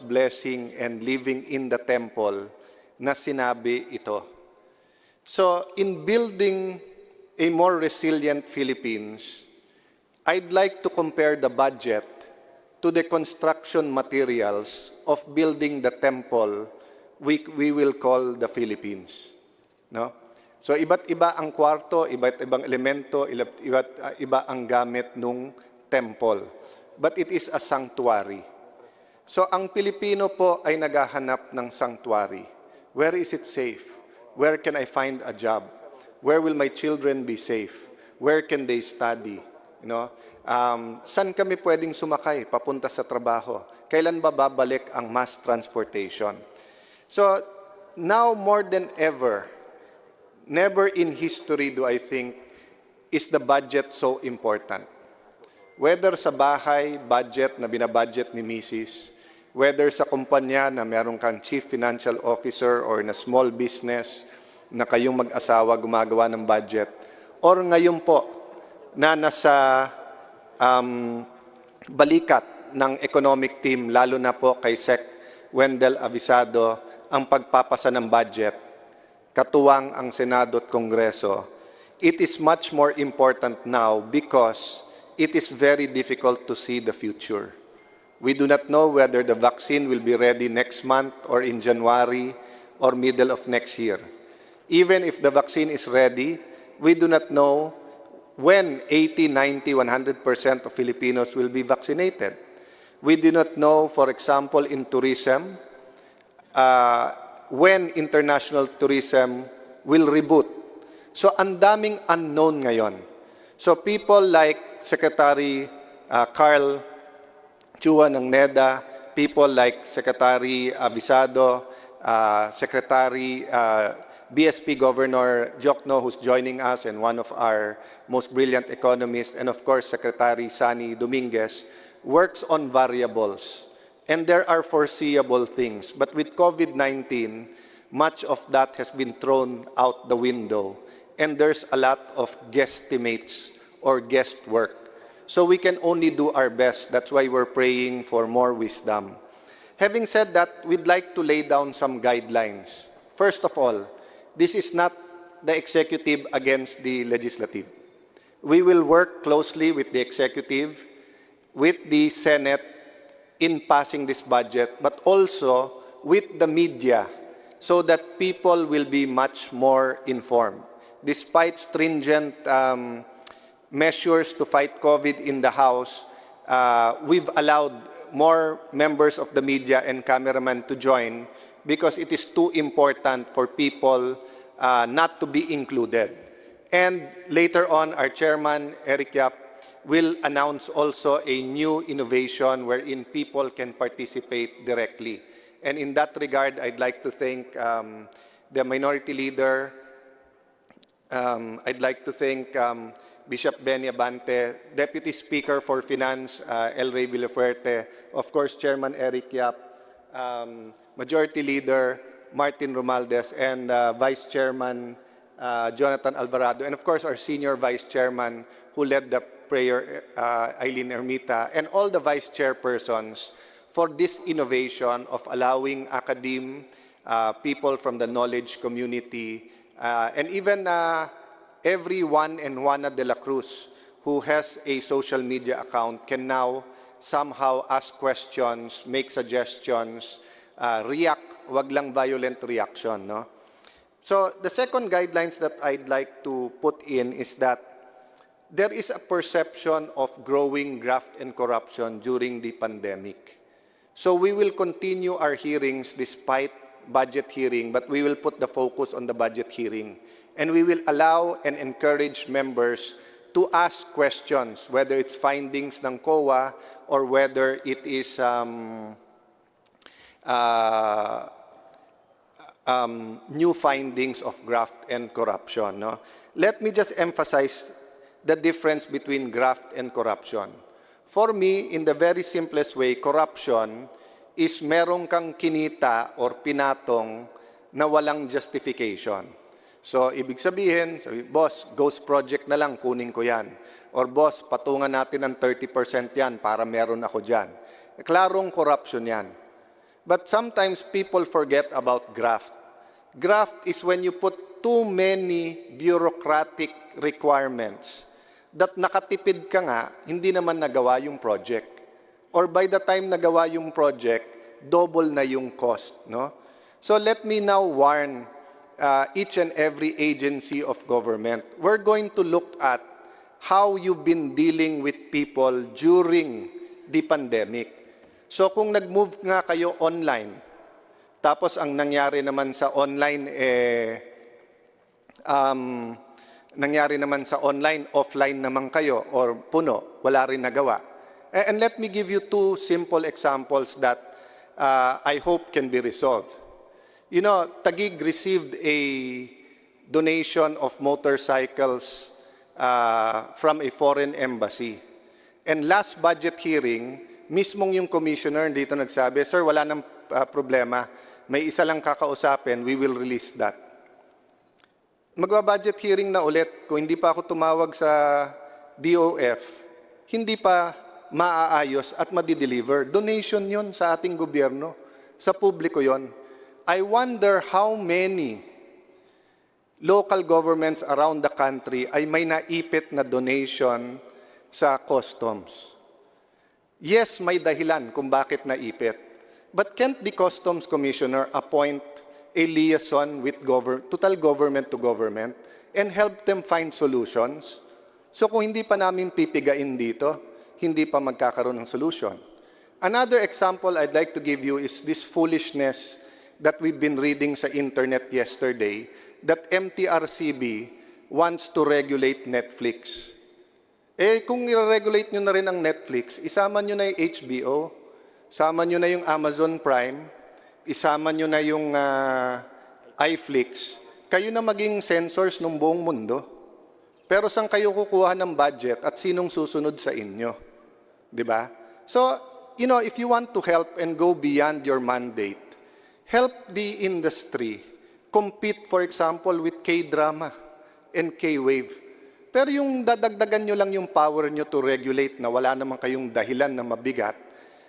blessing and living in the temple na sinabi ito. So, in building a more resilient Philippines, I'd like to compare the budget to the construction materials of building the temple we will call the Philippines. No? So, iba't iba ang kwarto, iba't ibang elemento, iba't iba ang gamit nung temple. But it is a sanctuary. So, ang Pilipino po ay naghahanap ng sanctuary. Where is it safe? Where can I find a job? Where will my children be safe? Where can they study? You know? Saan kami pwedeng sumakay papunta sa trabaho? Kailan ba babalik ang mass transportation? So, now more than ever, never in history do I think is the budget so important. Whether sa bahay, budget na binabudget ni Mrs., whether sa kumpanya na meron kang chief financial officer or na small business na kayong mag-asawa gumagawa ng budget, or ngayon po na nasa balikat ng economic team, lalo na po kay Sec. Wendell Avisado, ang pagpapasa ng budget, katuwang ang Senado at Kongreso, it is much more important now because it is very difficult to see the future. We do not know whether the vaccine will be ready next month or in January or middle of next year. Even if the vaccine is ready, we do not know when 80, 90, 100% of Filipinos will be vaccinated. We do not know, for example, in tourism, when international tourism will reboot. So, ang daming unknown ngayon. So, people like Secretary Carl Chua ng NEDA, people like Secretary Avisado, Secretary BSP Governor Jokno, who's joining us, and one of our most brilliant economists, and of course, Secretary Sani Dominguez, works on variables. And there are foreseeable things. But with COVID-19, much of that has been thrown out the window. And there's a lot of guesstimates or guesswork. So we can only do our best. That's why we're praying for more wisdom. Having said that, we'd like to lay down some guidelines. First of all, this is not the executive against the legislative. We will work closely with the executive, with the Senate, in passing this budget, but also with the media so that people will be much more informed. Despite stringent measures to fight COVID in the House, we've allowed more members of the media and cameramen to join because it is too important for people not to be included. And later on, our chairman, Eric Yap, will announce also a new innovation wherein people can participate directly. And in that regard, I'd like to thank the minority leader. I'd like to thank Bishop Benny Abante, Deputy Speaker for Finance, El Rey Villafuerte, of course, Chairman Eric Yap, Majority Leader Martin Romualdez, and Vice Chairman Jonathan Alvarado, and of course, our Senior Vice Chairman who led the prayer, Eileen Ermita, and all the vice chairpersons for this innovation of allowing academe, people from the knowledge community, and even every Juan and Juana de la Cruz who has a social media account can now somehow ask questions, make suggestions, react, wag lang violent reaction. No? So the second guidelines that I'd like to put in is that there is a perception of growing graft and corruption during the pandemic. So we will continue our hearings despite budget hearing, but we will put the focus on the budget hearing. And we will allow and encourage members to ask questions, whether it's findings ng COA or whether it is new findings of graft and corruption. No? Let me just emphasize the difference between graft and corruption. For me, in the very simplest way, corruption is merong kang kinita or pinatong na walang justification. So, ibig sabihin, boss, ghost project na lang, kunin ko yan. Or boss, patungan natin ng 30% yan para meron ako dyan. Klarong corruption yan. But sometimes people forget about graft. Graft is when you put too many bureaucratic requirements that nakatipid ka nga, hindi naman nagawa yung project. Or by the time nagawa yung project, double na yung cost. No? So let me now warn each and every agency of government. We're going to look at how you've been dealing with people during the pandemic. So kung nag-move nga kayo online, tapos ang nangyari naman sa online, offline naman kayo, or puno, wala rin nagawa. And let me give you two simple examples that I hope can be resolved. You know, Taguig received a donation of motorcycles from a foreign embassy. And last budget hearing, mismong yung commissioner dito nagsabi, "Sir, wala nang problema. May isa lang kakausapin, we will release that." Magba-budget hearing na ulit. Kung hindi pa ako tumawag sa DOF, hindi pa maaayos at madideliver. Donation yun sa ating gobyerno. Sa publiko yon. I wonder how many local governments around the country ay may naipit na donation sa customs. Yes, may dahilan kung bakit naipit. But can't the Customs Commissioner appoint a liaison with total government to government and help them find solutions? So kung hindi pa namin pipigain dito, hindi pa magkakaroon ng solution. Another example I'd like to give you is this foolishness that we've been reading sa internet yesterday, that MTRCB wants to regulate Netflix. Kung i-regulate nyo na rin ang Netflix, isama nyo na yung HBO, isama nyo na yung Amazon Prime, isama nyo na yung iFlix, kayo na maging censors ng buong mundo. Pero saan kayo kukuha ng budget at sinong susunod sa inyo? Diba? So, you know, if you want to help and go beyond your mandate, help the industry compete, for example, with K-drama and K-wave. Pero yung dadagdagan nyo lang yung power nyo to regulate na wala naman kayong dahilan na mabigat,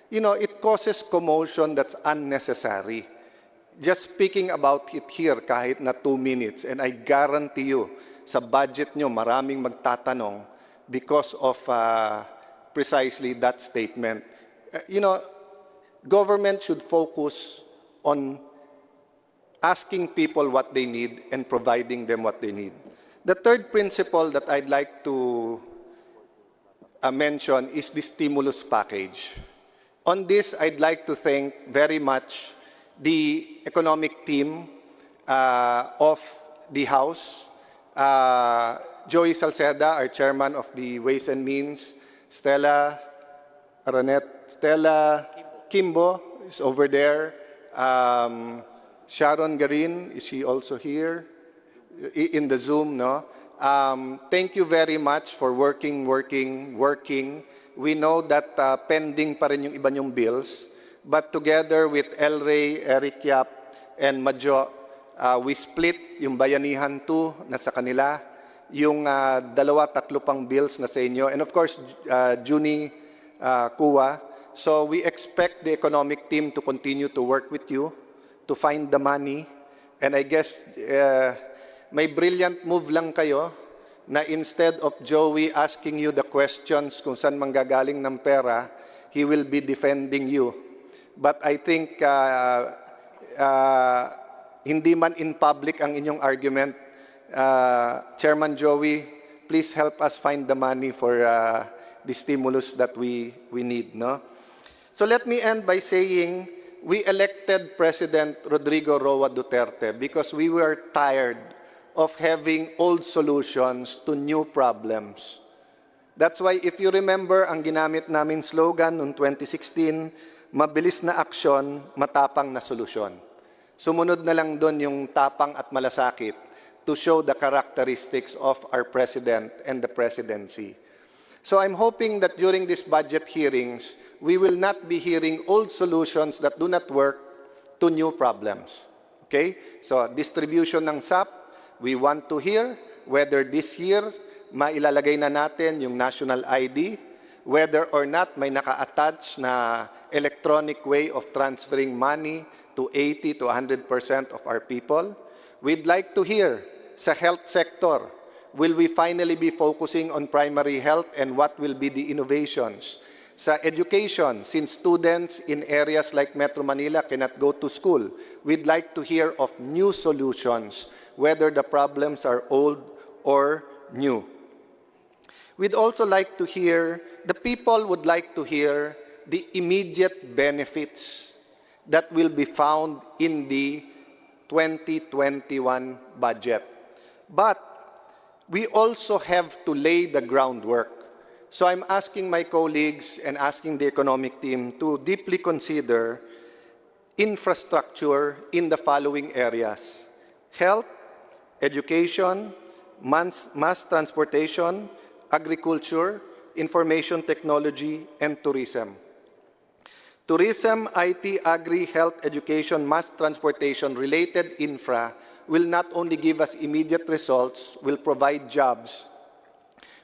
you know, it causes commotion that's unnecessary. Just speaking about it here kahit na 2 minutes, and I guarantee you, sa budget nyo, maraming magtatanong because of precisely that statement. You know, government should focus on asking people what they need and providing them what they need. The third principle that I'd like to mention is the stimulus package. On this, I'd like to thank very much the economic team of the House, Joey Salceda, our chairman of the Ways and Means, Stella Kimbo is over there, Sharon Garin, is she also here? In the Zoom, no? Thank you very much for working. We know that pending pa rin yung iba nyong bills, but together with El Rey, Eric Yap, and Madjo, we split yung Bayanihan 2 na sa kanila, yung 2-3 pang bills na sa inyo, and of course, Juni Kuwa. So we expect the economic team to continue to work with you to find the money, and I guess may brilliant move lang kayo na instead of Joey asking you the questions kung saan manggagaling ng pera, he will be defending you. But I think hindi man in public ang inyong argument, Chairman Joey, please help us find the money for the stimulus that we need. No? So let me end by saying we elected President Rodrigo Roa Duterte because we were tired of having old solutions to new problems. That's why if you remember, ang ginamit namin slogan noong 2016, mabilis na aksyon, matapang na solusyon. Sumunod na lang doon yung tapang at malasakit to show the characteristics of our President and the Presidency. So I'm hoping that during these budget hearings, we will not be hearing old solutions that do not work to new problems. Okay? So distribution ng SAP, we want to hear whether this year mailalagay na natin yung national ID, whether or not may naka-attach na electronic way of transferring money to 80 to 100% of our people. We'd like to hear sa health sector, will we finally be focusing on primary health and what will be the innovations? Sa education, since students in areas like Metro Manila cannot go to school, we'd like to hear of new solutions, whether the problems are old or new. We'd also like to hear, the people would like to hear the immediate benefits that will be found in the 2021 budget. But we also have to lay the groundwork. So I'm asking my colleagues and asking the economic team to deeply consider infrastructure in the following areas: health, education, mass transportation, agriculture, information technology, and tourism. Tourism, IT, agri, health, education, mass transportation, related infra will not only give us immediate results, will provide jobs,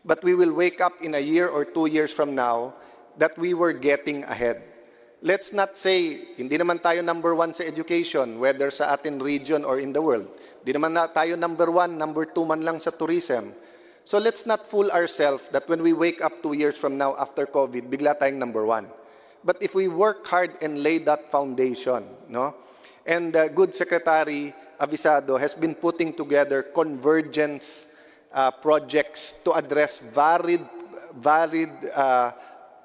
but we will wake up in a year or 2 years from now that we were getting ahead. Let's not say, hindi naman tayo number 1 sa education, whether sa atin region or in the world. Hindi naman tayo number 1, number 2 man lang sa tourism. So let's not fool ourselves that when we wake up 2 years from now after COVID, bigla tayong number 1. But if we work hard and lay that foundation, no? And good Secretary Avisado has been putting together convergence projects to address varied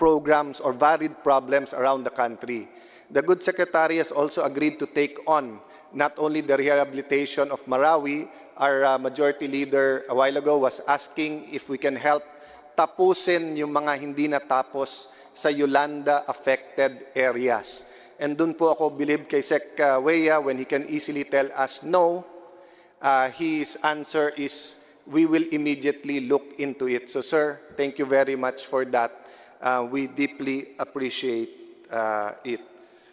programs or varied problems around the country. The good Secretary has also agreed to take on not only the rehabilitation of Marawi. Our Majority Leader a while ago was asking if we can help tapusin yung mga hindi natapos sa Yolanda-affected areas. And dun po ako believe kay Sec Wea when he can easily tell us no, his answer is we will immediately look into it. So sir, thank you very much for that. We deeply appreciate it.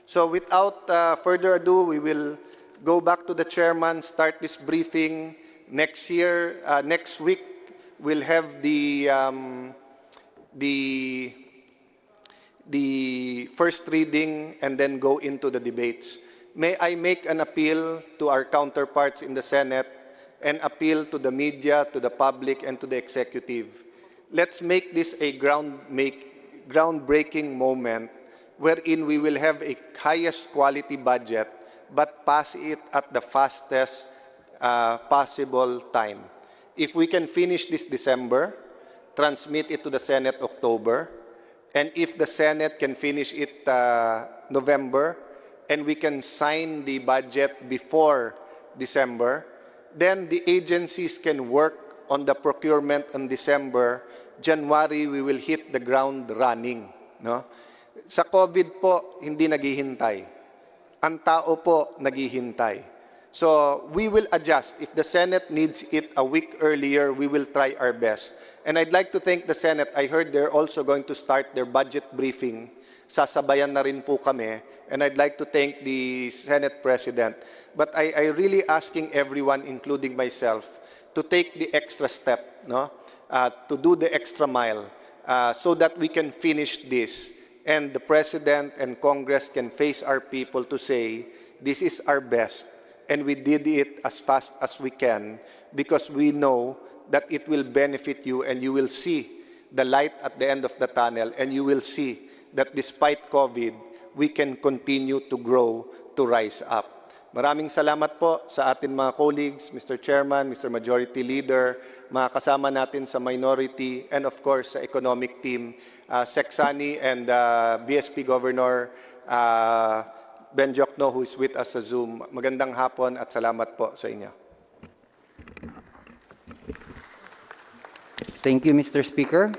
So without further ado, we will go back to the chairman, start this briefing. Next week, we'll have the first reading and then go into the debates. May I make an appeal to our counterparts in the Senate and appeal to the media, to the public, and to the executive. Let's make this a groundbreaking moment wherein we will have a highest quality budget but pass it at the fastest possible time. If we can finish this December, transmit it to the Senate October, and if the Senate can finish it November, and we can sign the budget before December, then the agencies can work on the procurement in December. January, we will hit the ground running. No? Sa COVID po, hindi naghihintay. Ang tao po, naghihintay. So we will adjust. If the Senate needs it a week earlier, we will try our best. And I'd like to thank the Senate. I heard they're also going to start their budget briefing. Sasabayan na rin po kami. And I'd like to thank the Senate President. But I really asking everyone, including myself, to take the extra step, no? To do the extra mile, so that we can finish this. And the President and Congress can face our people to say, this is our best. And we did it as fast as we can because we know that it will benefit you and you will see the light at the end of the tunnel and you will see that despite COVID, we can continue to grow, to rise up. Maraming salamat po sa atin mga colleagues, Mr. Chairman, Mr. Majority Leader, mga kasama natin sa minority, and of course sa economic team, Sec Sani and BSP Governor Ben Jokno, who is with us sa Zoom. Magandang hapon at salamat po sa inyo. Thank you, Mr. Speaker.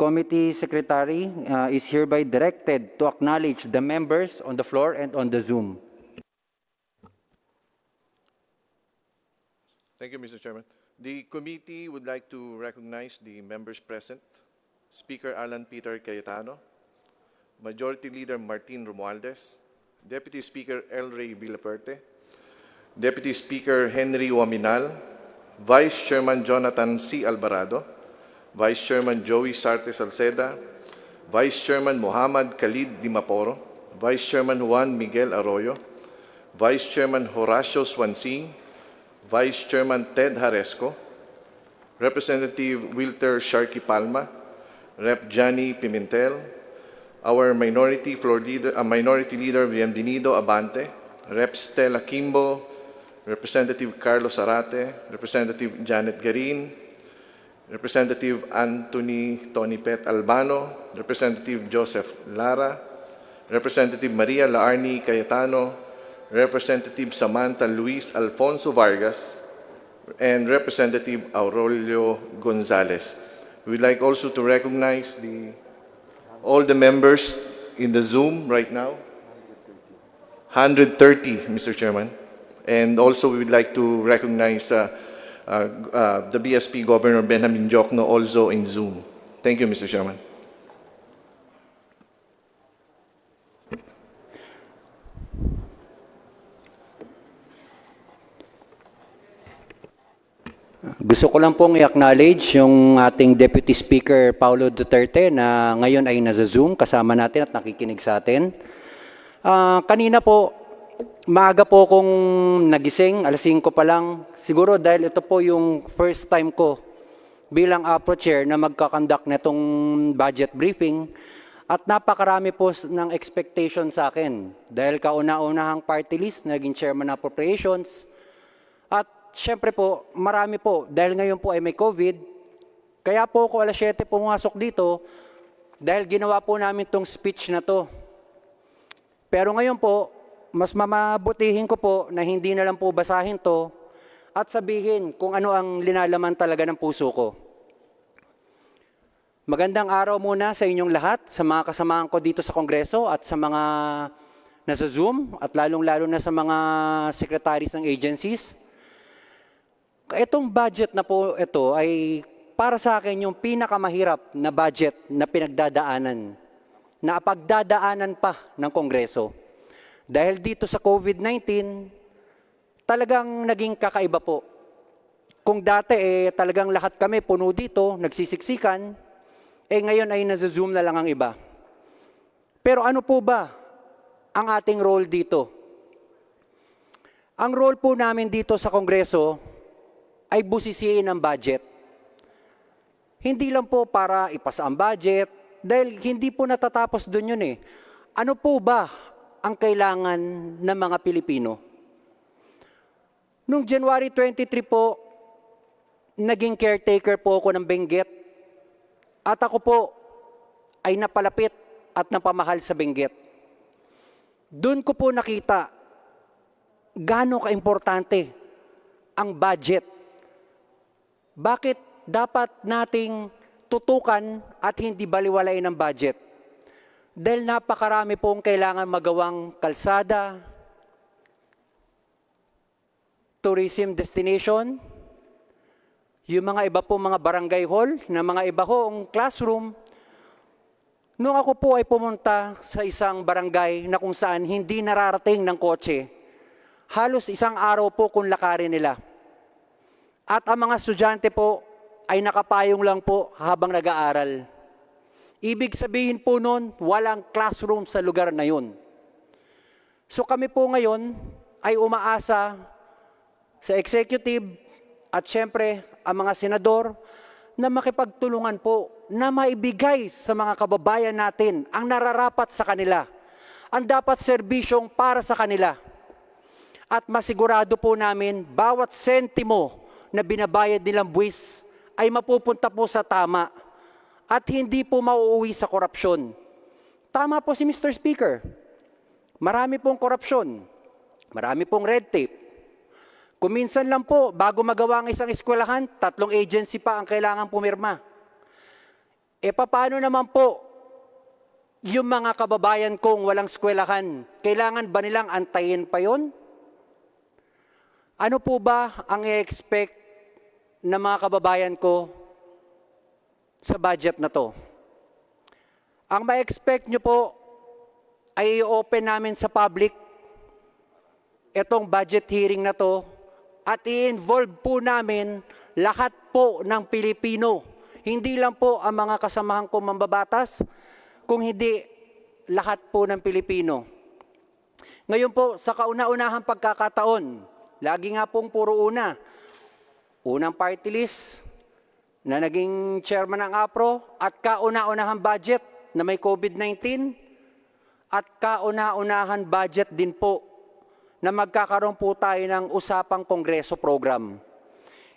Committee Secretary is hereby directed to acknowledge the members on the floor and on the Zoom. Thank you, Mr. Chairman. The committee would like to recognize the members present: Speaker Alan Peter Cayetano, Majority Leader Martin Romualdez, Deputy Speaker L. Ray Villaperte, Deputy Speaker Henry Waminal, Vice Chairman Jonathan C. Alvarado, Vice Chairman Joey Sarte Salceda, Vice Chairman Muhammad Khalid Dimaporo, Vice Chairman Juan Miguel Arroyo, Vice Chairman Horacio Swansing, Vice Chairman Ted Haresco, Representative Wilter Sharkey Palma, Rep. Johnny Pimentel, our Minority Leader Bienvenido Abante, Rep. Stella Kimbo, Representative Carlos Arate, Representative Janet Garin, Representative Anthony Tony Pet Albano, Representative Joseph Lara, Representative Maria Laarni Cayetano, Representative Samantha Luis Alfonso Vargas, and Representative Aurelio Gonzalez. We'd like also to recognize all the members in the Zoom right now. 130, Mr. Chairman. And also we would like to recognize the BSP Governor Benjamin Diokno also in Zoom. Thank you, Mr. Chairman. Gusto ko lang pong i-acknowledge yung ating Deputy Speaker Paulo Duterte na ngayon ay nasa Zoom kasama natin at nakikinig sa atin. Kanina po, maaga po kong nagising, alas 5 pa lang. Siguro dahil ito po yung first time ko bilang APRO Chair na magkakandak netong budget briefing at napakarami po ng expectation sa akin. Dahil kauna-unahang party list, naging Chairman ng Appropriations. At syempre po, marami po, dahil ngayon po ay may COVID, kaya po ako alas 7 pumasok dito dahil ginawa po namin tong speech na to. Pero ngayon po, mas mamabutihin ko po na hindi na lang po basahin to at sabihin kung ano ang linalaman talaga ng puso ko. Magandang araw muna sa inyong lahat, sa mga kasamahan ko dito sa Kongreso at sa mga nasa Zoom at lalong-lalo na sa mga secretaries ng agencies. Itong budget na po ito ay para sa akin yung pinakamahirap na budget na pinagdadaanan, na pagdadaanan pa ng Kongreso. Dahil dito sa COVID-19, talagang naging kakaiba po. Kung dati talagang lahat kami puno dito, nagsisiksikan, ngayon ay nasa-Zoom na lang ang iba. Pero ano po ba ang ating role dito? Ang role po namin dito sa Kongreso ay busisiin ang budget. Hindi lang po para ipasa ang budget, dahil hindi po natatapos doon yun eh. Ano po ba ang kailangan ng mga Pilipino? Noong January 23 po, naging caretaker po ako ng Benguet. At ako po ay napalapit at napamahal sa Benguet. Doon ko po nakita gaano kaimportante ang budget. Bakit dapat nating tutukan at hindi baliwalain ang budget? Dahil napakarami pong kailangan magawang kalsada, tourism destination, yung mga iba po mga barangay hall, na mga iba hong classroom. Nung ako po ay pumunta sa isang barangay na kung saan hindi nararating ng kotse, halos isang araw po kung lakarin nila. At ang mga estudyante po ay nakapayong lang po habang nag-aaral. Ibig sabihin po nun, walang classroom sa lugar na yun. So kami po ngayon ay umaasa sa executive at syempre ang mga senador na makipagtulungan po na maibigay sa mga kababayan natin ang nararapat sa kanila, ang dapat serbisyong para sa kanila. At masigurado po namin bawat sentimo na binabayad nilang buwis ay mapupunta po sa tama at hindi po mauuwi sa korupsyon. Tama po si Mr. Speaker. Marami pong korupsyon. Marami pong red tape. Kuminsan lang po, bago magawa ang isang eskwelahan, 3 agency pa ang kailangan pumirma. Paano naman po yung mga kababayan kong walang eskwelahan? Kailangan ba nilang antayin pa yon? Ano po ba ang i-expect ng mga kababayan ko sa budget na to? Ang ma-expect nyo po ay i-open namin sa public itong budget hearing na to at i-involve po namin lahat po ng Pilipino. Hindi lang po ang mga kasamahan ko mambabatas, kung hindi lahat po ng Pilipino. Ngayon po, sa kauna-unahang pagkakataon, lagi nga pong puro una. Unang party list na naging chairman ng APRO at kauna-unahang budget na may COVID-19 at kauna-unahan budget din po na magkakaroon po tayo ng usapang kongreso program.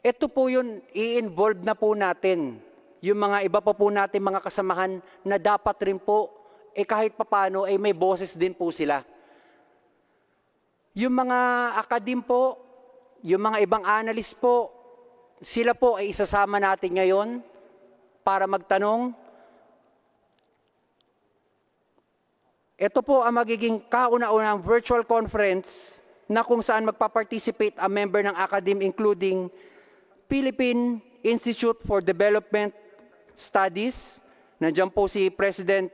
Ito po yun, i-involve na po natin yung mga iba pa po natin mga kasamahan na dapat rin po, kahit papano, may boses din po sila. Yung mga akadim po, yung mga ibang analyst po, sila po ay isasama natin ngayon para magtanong. Ito po ang magiging kauna-unang virtual conference na kung saan magpa-participate ang member ng academe including Philippine Institute for Development Studies. Nandiyan po si President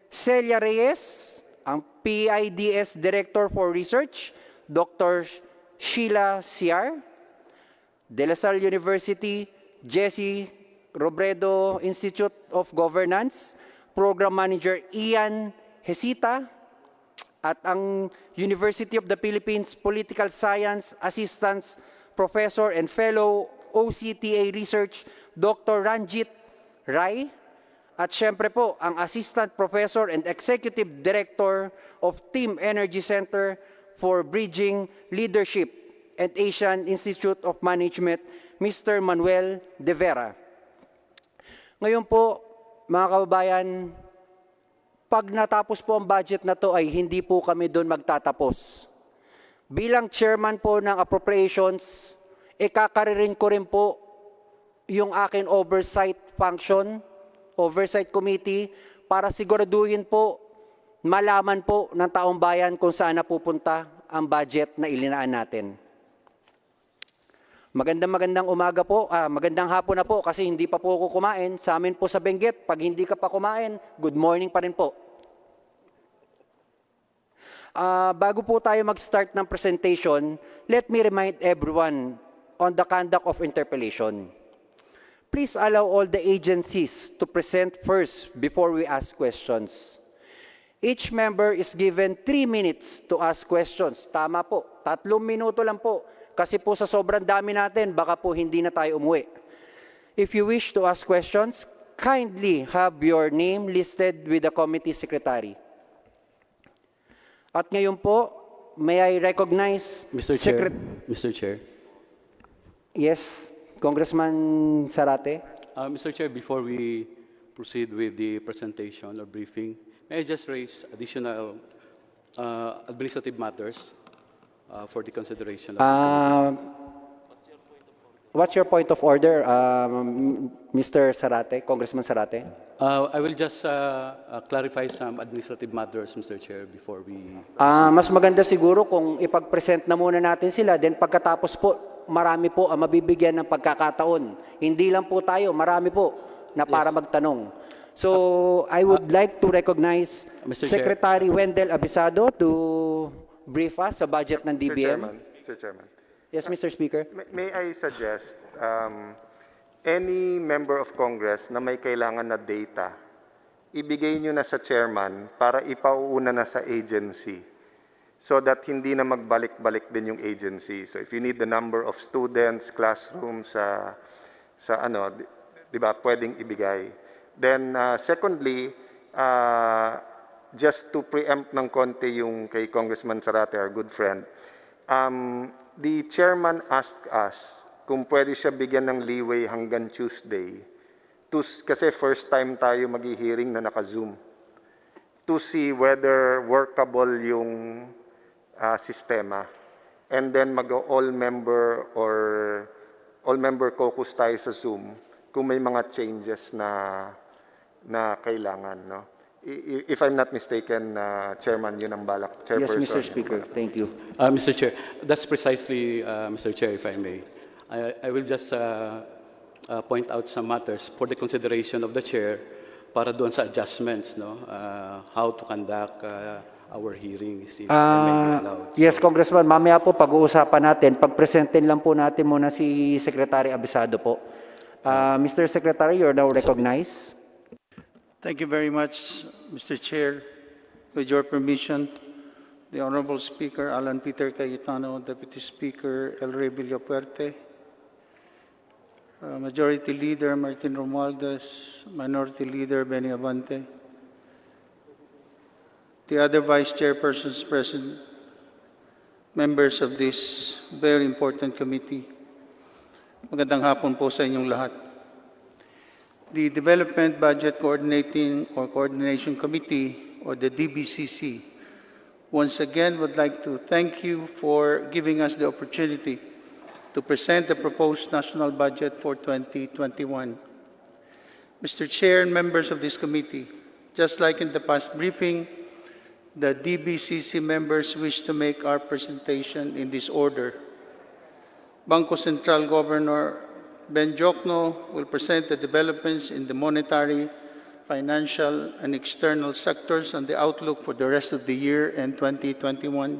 Celia Reyes, ang PIDS Director for Research, Dr. Sheila Siar, De La Salle University, Jesse Robredo Institute of Governance, Program Manager Ian Hesita, at ang University of the Philippines Political Science Assistant Professor and Fellow OCTA Research, Dr. Ranjit Rai, at syempre po ang Assistant Professor and Executive Director of Team Energy Center for Bridging Leadership and Asian Institute of Management, Mr. Manuel De Vera. Ngayon po, mga kababayan, pag natapos po ang budget na to ay hindi po kami doon magtatapos. Bilang chairman po ng appropriations, ikakaririn ko rin po yung akin oversight function, oversight committee, para siguraduhin po, malaman po ng taong bayan kung saan napupunta ang budget na ilinaan natin. Magandang umaga po, magandang hapon na po kasi hindi pa po ako kumain. Sa amin po sa Benguet, pag hindi ka pa kumain, good morning pa rin po. Bago po tayo mag-start ng presentation, let me remind everyone on the conduct of interpellation. Please allow all the agencies to present first before we ask questions. Each member is given 3 minutes to ask questions. Tama po, 3 minuto lang po. Kasi po sa sobrang dami natin, baka po hindi na tayo umuwi. If you wish to ask questions, kindly have your name listed with the committee secretary. At ngayon po, may I recognize Mr. Chair. Yes, Congressman Zarate. Mr. Chair, before we proceed with the presentation or briefing, may I just raise additional administrative matters for the consideration of the committee? What's your point of order, Mr. Zarate, Congressman Zarate? I will just clarify some administrative matters, Mr. Chair, before we... Mas maganda siguro kung ipag-present na muna natin sila, then pagkatapos po, marami po ang mabibigyan ng pagkakataon. Hindi lang po tayo, marami po na para magtanong. So, I would like to recognize Mr. Secretary Wendell Abisado to brief us sa budget ng DBM. Mr. Chairman. Yes, Mr. Speaker. May I suggest, any member of Congress na may kailangan na data, ibigay nyo na sa chairman para ipauuna na sa agency so that hindi na magbalik-balik din yung agency. So if you need the number of students, classrooms, di ba, pwedeng ibigay. Then secondly, just to preempt ng konti yung kay Congressman Zarate, our good friend, the chairman asked us kung pwede siya bigyan ng leeway hanggang Tuesday kasi first time tayo mag-hearing na naka-Zoom to see whether workable yung sistema. And then mag-all-member caucus tayo sa Zoom kung may mga changes na kailangan, no? If I'm not mistaken, Chairman, yun ang balak. Yes, Chairperson. Mr. Speaker. Thank you. Mr. Chair, that's precisely, Mr. Chair, if I may. I will just point out some matters for the consideration of the Chair para doon sa adjustments, no? How to conduct our hearings, if I may be allowed. Yes, Congressman, mamaya po pag-uusapan natin. Pag-presentin lang po natin muna si Secretary Abisado po. Mr. Secretary, you're now recognized. Thank you very much, Mr. Chair. With your permission, the Honorable Speaker, Alan Peter Cayetano, Deputy Speaker, El Rey Villapuerte, Majority Leader Martin Romualdez, Minority Leader Benny Abante, the other Vice Chairpersons present, members of this very important committee. Magandang hapon po sa inyong lahat. The Development Budget Coordinating or Coordination Committee, or the DBCC, once again would like to thank you for giving us the opportunity to present the proposed national budget for 2021. Mr. Chair and members of this committee, just like in the past briefing, the DBCC members wish to make our presentation in this order. Bangko Sentral Governor Ben Jokno will present the developments in the monetary, financial, and external sectors and the outlook for the rest of the year and 2021.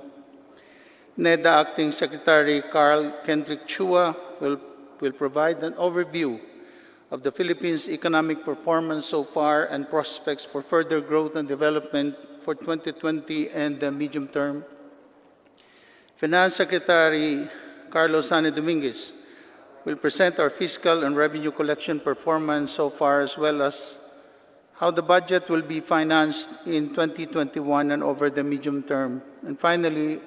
NEDA Acting Secretary Carl Kendrick Chua will provide an overview of the Philippines' economic performance so far and prospects for further growth and development for 2020 and the medium term. Finance Secretary Carlos Sane Dominguez will present our fiscal and revenue collection performance so far, as well as how the budget will be financed in 2021 and over the medium term. And finally,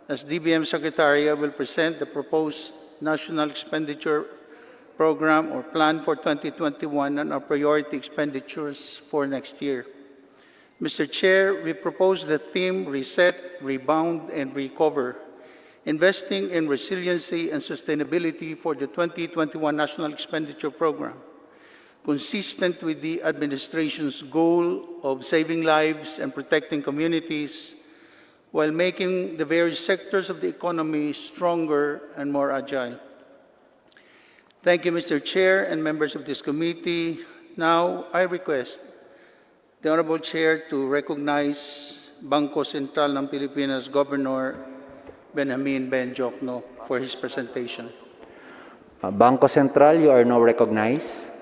as DBM Secretary, I will present the proposed National Expenditure Program or Plan for 2021 and our priority expenditures for next year. Mr. Chair, we propose the theme Reset, Rebound, and Recover, investing in resiliency and sustainability for the 2021 National Expenditure Program, consistent with the administration's goal of saving lives and protecting communities while making the various sectors of the economy stronger and more agile. Thank you, Mr. Chair and members of this committee. Now, I request the Honorable Chair to recognize Bangko Sentral ng Pilipinas Governor Benjamin Ben Jokno for his presentation. Bangko Sentral, you are now recognized.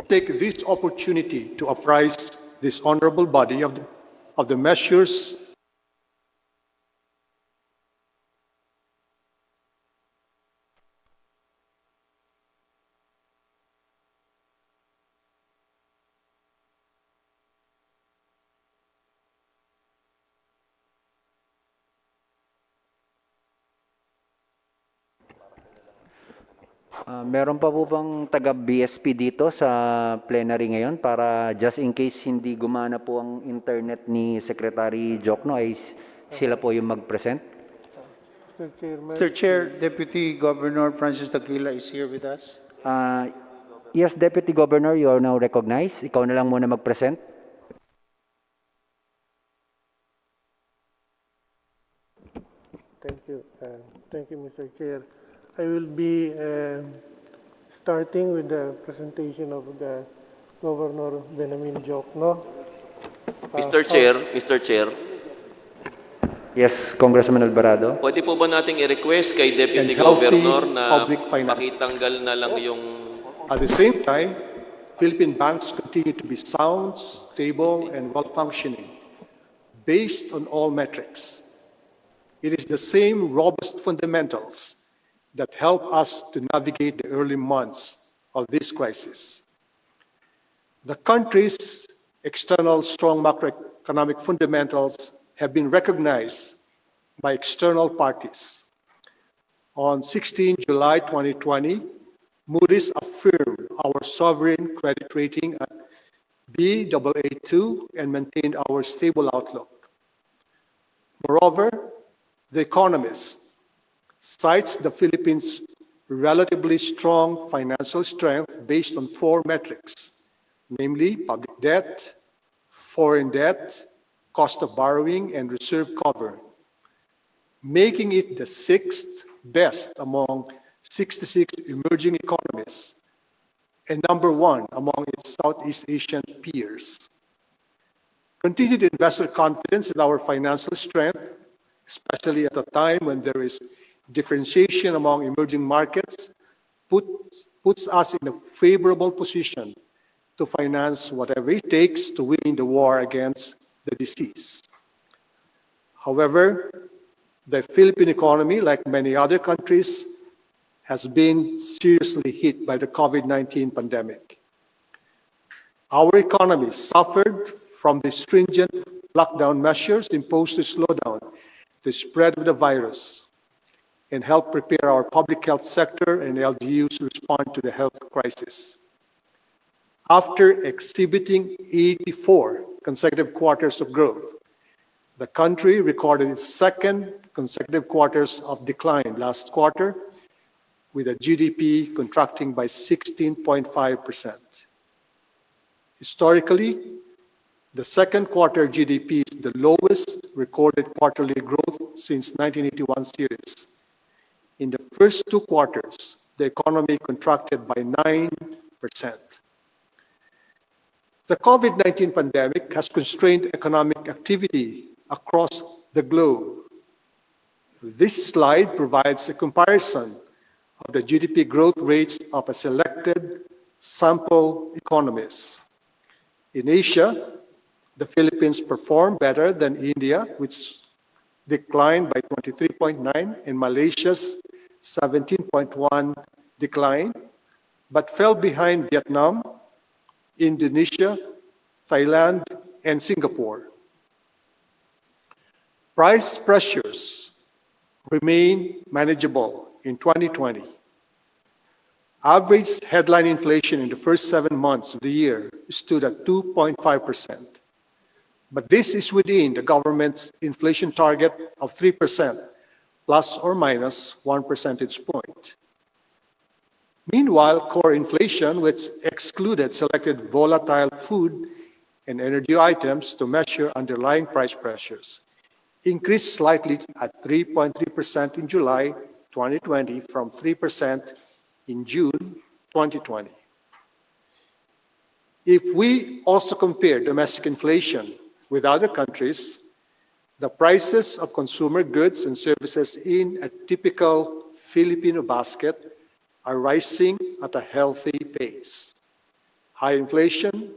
Take this opportunity to apprise this honorable body of the measures Meron pa po bang taga-BSP dito sa plenary ngayon para just in case hindi gumana po ang internet ni Secretary Jokno ay sila po yung mag-present? Mr. Chair, Deputy Governor Francis Daquila is here with us. Yes, Deputy Governor, you are now recognized. Ikaw na lang muna mag-present. Thank you. Thank you, Mr. Chair. I will be starting with the presentation of the Governor Benjamin Jokno. Mr. Chair, Yes, Congressman Alvarado. pwede po ba nating i-request kay Deputy And healthy Governor na public finances. makitanggal na lang yung At the same time, Philippine banks continue to be sound, stable, and well-functioning, based on all metrics. It is the same robust fundamentals that help us to navigate the early months of this crisis. The country's external strong macroeconomic fundamentals have been recognized by external parties. On 16 July 2020, Moody's affirmed our sovereign credit rating at Baa2 and maintained our stable outlook. Moreover, The Economist cites the Philippines' relatively strong financial strength based on 4 metrics, namely public debt, foreign debt, cost of borrowing, and reserve cover, making it the 6th best among 66 emerging economies and number 1 among its Southeast Asian peers. Continued investor confidence in our financial strength, especially at a time when there is differentiation among emerging markets, puts us in a favorable position to finance whatever it takes to win the war against the disease. However, the Philippine economy, like many other countries, has been seriously hit by the COVID-19 pandemic. Our economy suffered from the stringent lockdown measures imposed to slow down the spread of the virus and help prepare our public health sector and LGUs to respond to the health crisis. After exhibiting 84 consecutive quarters of growth, the country recorded its 2nd consecutive quarters of decline last quarter, with a GDP contracting by 16.5%. Historically, the 2nd quarter GDP is the lowest recorded quarterly growth since 1981 series. In the first 2 quarters, the economy contracted by 9%. The COVID-19 pandemic has constrained economic activity across the globe. This slide provides a comparison of the GDP growth rates of a selected sample economies. In Asia, the Philippines performed better than India, which declined by 23.9, and Malaysia's 17.1 decline, but fell behind Vietnam, Indonesia, Thailand, and Singapore. Price pressures remain manageable in 2020. Average headline inflation in the first 7 months of the year stood at 2.5%. But this is within the government's inflation target of 3%, plus or minus 1 percentage point. Meanwhile, core inflation, which excluded selected volatile food and energy items to measure underlying price pressures, increased slightly at 3.3% in July 2020 from 3% in June 2020. If we also compare domestic inflation with other countries, the prices of consumer goods and services in a typical Filipino basket are rising at a healthy pace. High inflation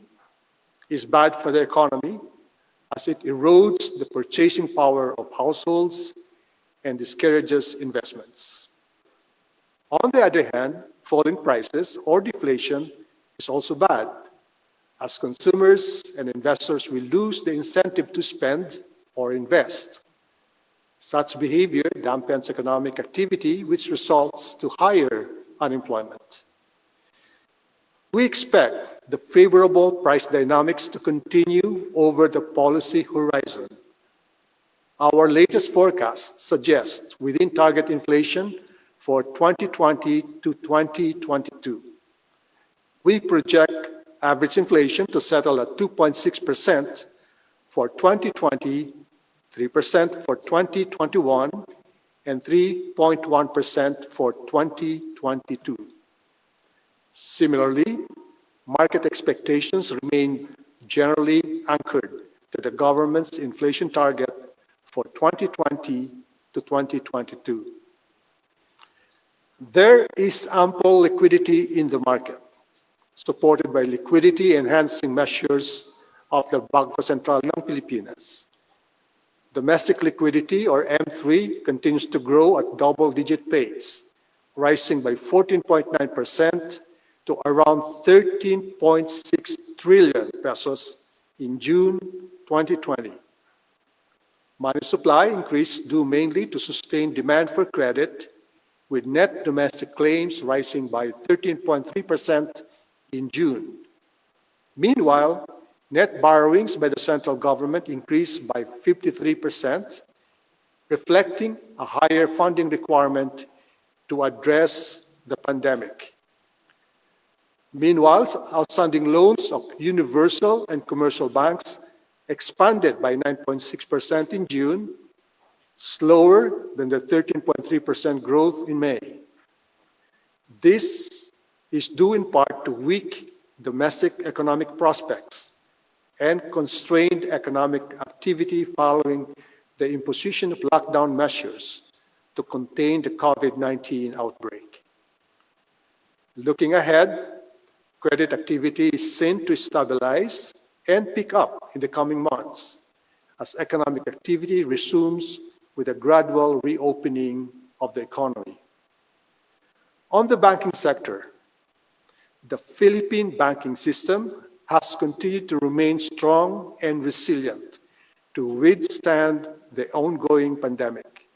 is bad for the economy as it erodes the purchasing power of households and discourages investments. On the other hand, falling prices or deflation is also bad, as consumers and investors will lose the incentive to spend or invest. Such behavior dampens economic activity, which results to higher unemployment. We expect the favorable price dynamics to continue over the policy horizon. Our latest forecast suggests within target inflation for 2020 to 2022. We project average inflation to settle at 2.6% for 2020, 3% for 2021, and 3.1% for 2022. Similarly, market expectations remain generally anchored to the government's inflation target for 2020 to 2022. There is ample liquidity in the market, supported by liquidity-enhancing measures of the Bangko Sentral ng Pilipinas. Domestic liquidity, or M3, continues to grow at double-digit pace, rising by 14.9% to around 13.6 trillion pesos in June 2020. Money supply increased due mainly to sustained demand for credit with net domestic claims rising by 13.3% in June. Meanwhile, net borrowings by the central government increased by 53%, reflecting a higher funding requirement to address the pandemic. Meanwhile, outstanding loans of universal and commercial banks expanded by 9.6% in June, slower than the 13.3% growth in May. This is due in part to weak domestic economic prospects and constrained economic activity following the imposition of lockdown measures to contain the COVID-19 outbreak. Looking ahead, credit activity is seen to stabilize and pick up in the coming months as economic activity resumes with a gradual reopening of the economy. On the banking sector, the Philippine banking system has continued to remain strong and resilient to withstand the ongoing pandemic.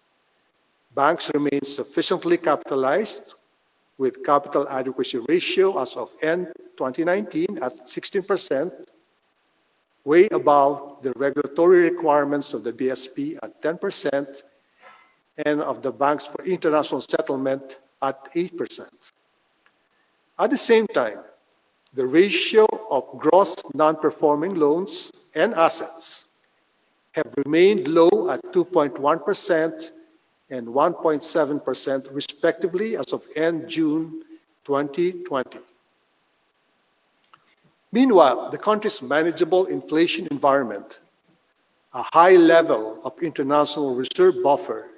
Banks remain sufficiently capitalized, with capital adequacy ratio as of end 2019 at 16%, way above the regulatory requirements of the BSP at 10% and of the banks for international settlement at 8%. At the same time, the ratio of gross non-performing loans and assets have remained low at 2.1% and 1.7% respectively as of end June 2020. Meanwhile, the country's manageable inflation environment, a high level of international reserve buffer,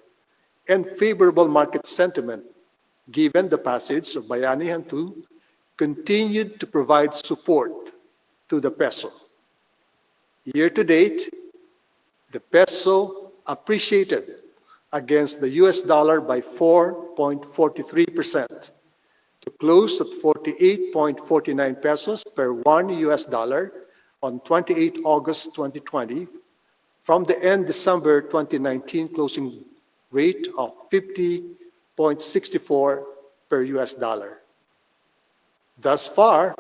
and favorable market sentiment given the passage of Bayanihan II continued to provide support to the peso. Year to date, the peso appreciated against the US dollar by 4.43% to close at 48.49 pesos per 1 US dollar on 28 August 2020 from the end December 2019 closing rate of 50.64 per US dollar. Thus far,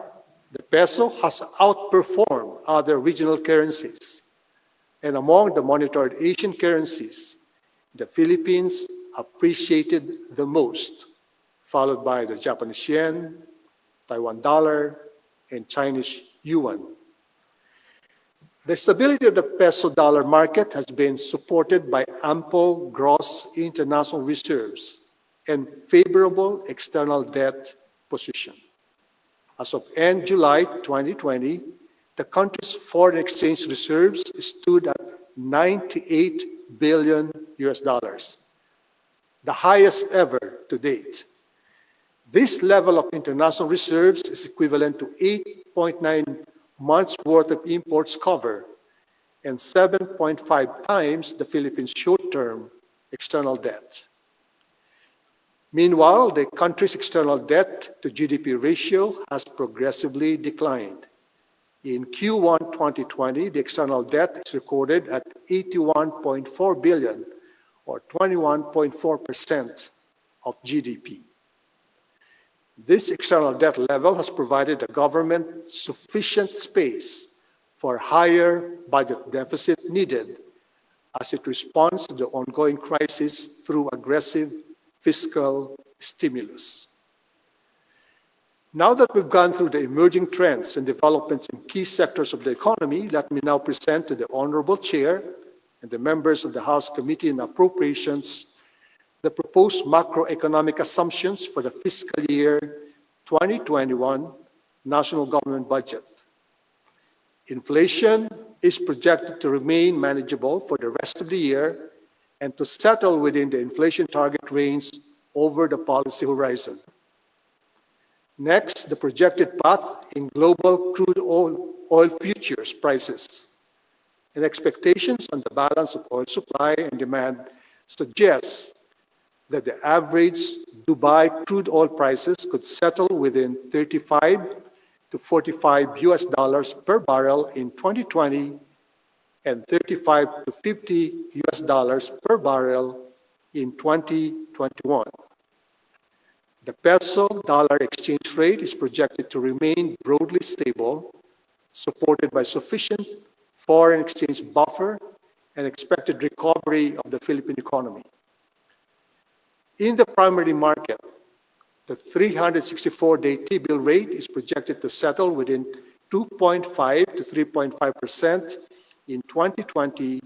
the peso has outperformed other regional currencies, and among the monitored Asian currencies, the Philippines appreciated the most, followed by the Japanese yen, Taiwan dollar, and Chinese yuan. The stability of the peso-dollar market has been supported by ample gross international reserves and favorable external debt position. As of end July 2020, the country's foreign exchange reserves stood at 98 billion US dollars, the highest ever to date. This level of international reserves is equivalent to 8.9 months worth of imports cover and 7.5 times the Philippines' short-term external debt. Meanwhile, the country's external debt to GDP ratio has progressively declined. In Q1 2020, the external debt is recorded at 81.4 billion or 21.4% of GDP. This external debt level has provided the government sufficient space for higher budget deficit needed as it responds to the ongoing crisis through aggressive fiscal stimulus. Now that we've gone through the emerging trends and developments in key sectors of the economy, let me now present to the Honorable Chair and the members of the House Committee on Appropriations the proposed macroeconomic assumptions for the fiscal year 2021 national government budget. Inflation is projected to remain manageable for the rest of the year and to settle within the inflation target range over the policy horizon. Next, the projected path in global crude oil futures prices and expectations on the balance of oil supply and demand suggests that the average Dubai crude oil prices could settle within 35 to 45 US dollars per barrel in 2020 and 35 to 50 US dollars per barrel in 2021. The peso-dollar exchange rate is projected to remain broadly stable, supported by sufficient foreign exchange buffer and expected recovery of the Philippine economy. In the primary market, the 364-day T-bill rate is projected to settle within 2.5 to 3.5% in 2020